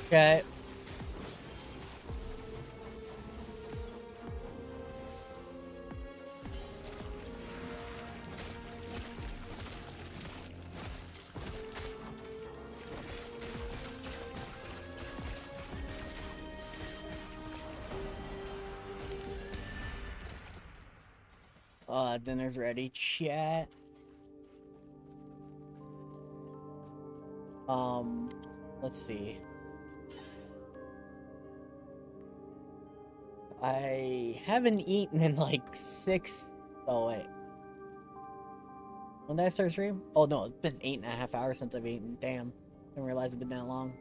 Okay. Dinner's ready, chat. Let's see. I haven't eaten in like 6... Oh, wait. When did I start stream? Oh, no, it's been 8.5 hours since I've eaten. Damn. Didn't realize it'd been that long.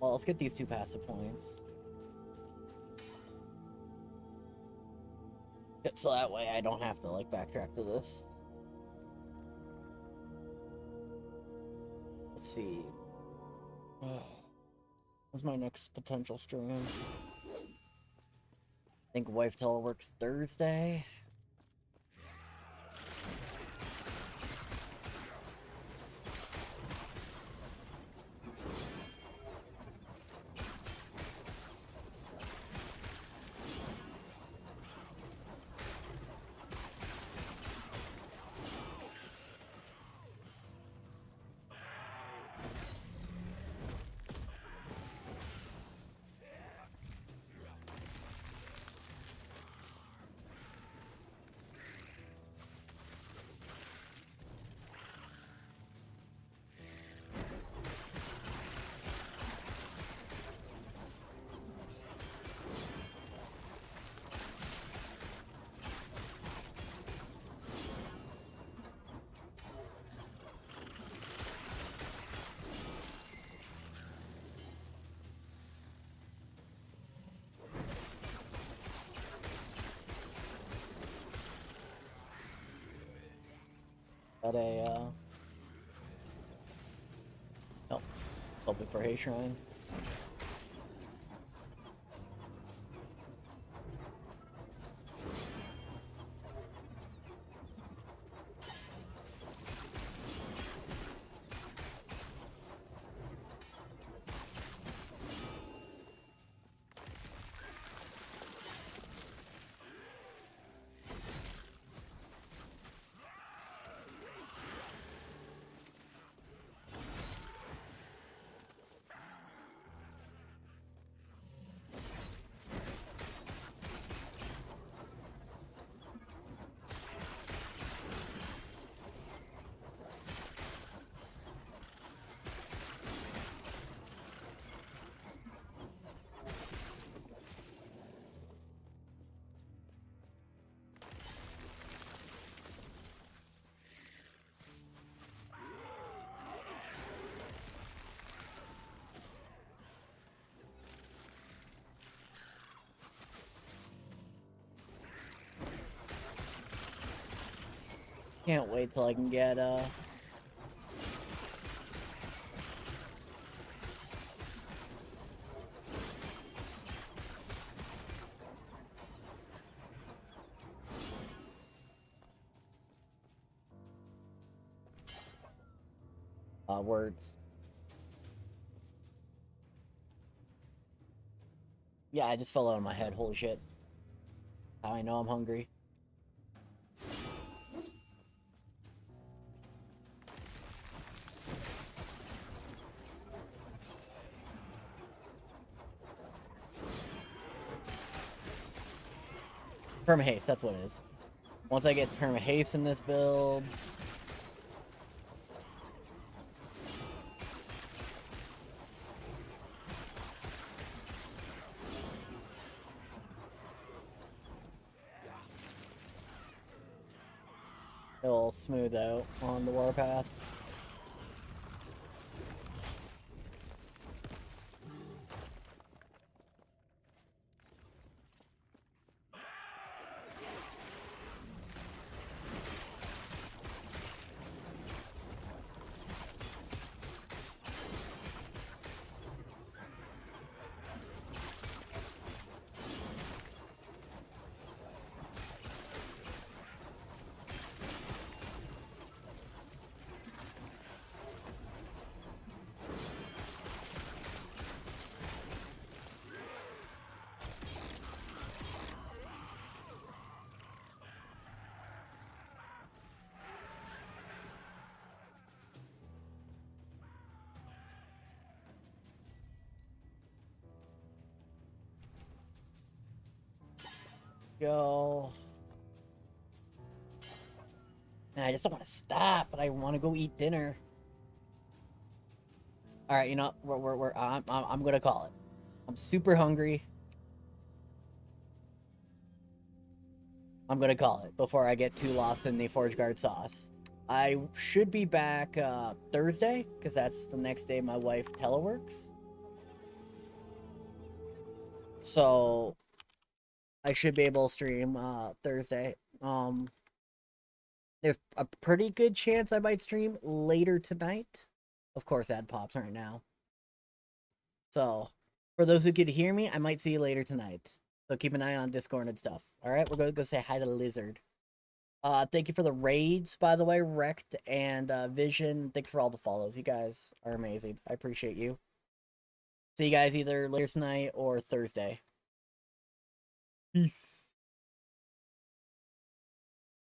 Well, let's get these 2 passive points. So that way I don't have to, like, backtrack to this. Let's see. Where's my next potential stream? I think Wife Teleworks Thursday. Got a, oh, public for Hay Shrine. Can't wait till I can get words. Yeah, I just fell out of my head. Holy shit. How I know I'm hungry. Permahaste, that's what it is. Once I get permahaste in this build, it'll smooth out on the warpath. Go. Man, I just don't want to stop, but I want to go eat dinner. All right, you know, I'm gonna call it. I'm super hungry. I'm gonna call it before I get too lost in the Forge Guard sauce. I should be back Thursday, because that's the next day my wife teleworks. So I should be able to stream Thursday. There's a pretty good chance I might stream later tonight. Of course, ad pops right now. So, for those who could hear me, I might see you later tonight. So keep an eye on Discord and stuff. Alright, we're going to go say hi to Lizard. Thank you for the raids, by the way, Wrecked and Vision. Thanks for all the follows. You guys are amazing. I appreciate you. See you guys either later tonight or Thursday. Peace.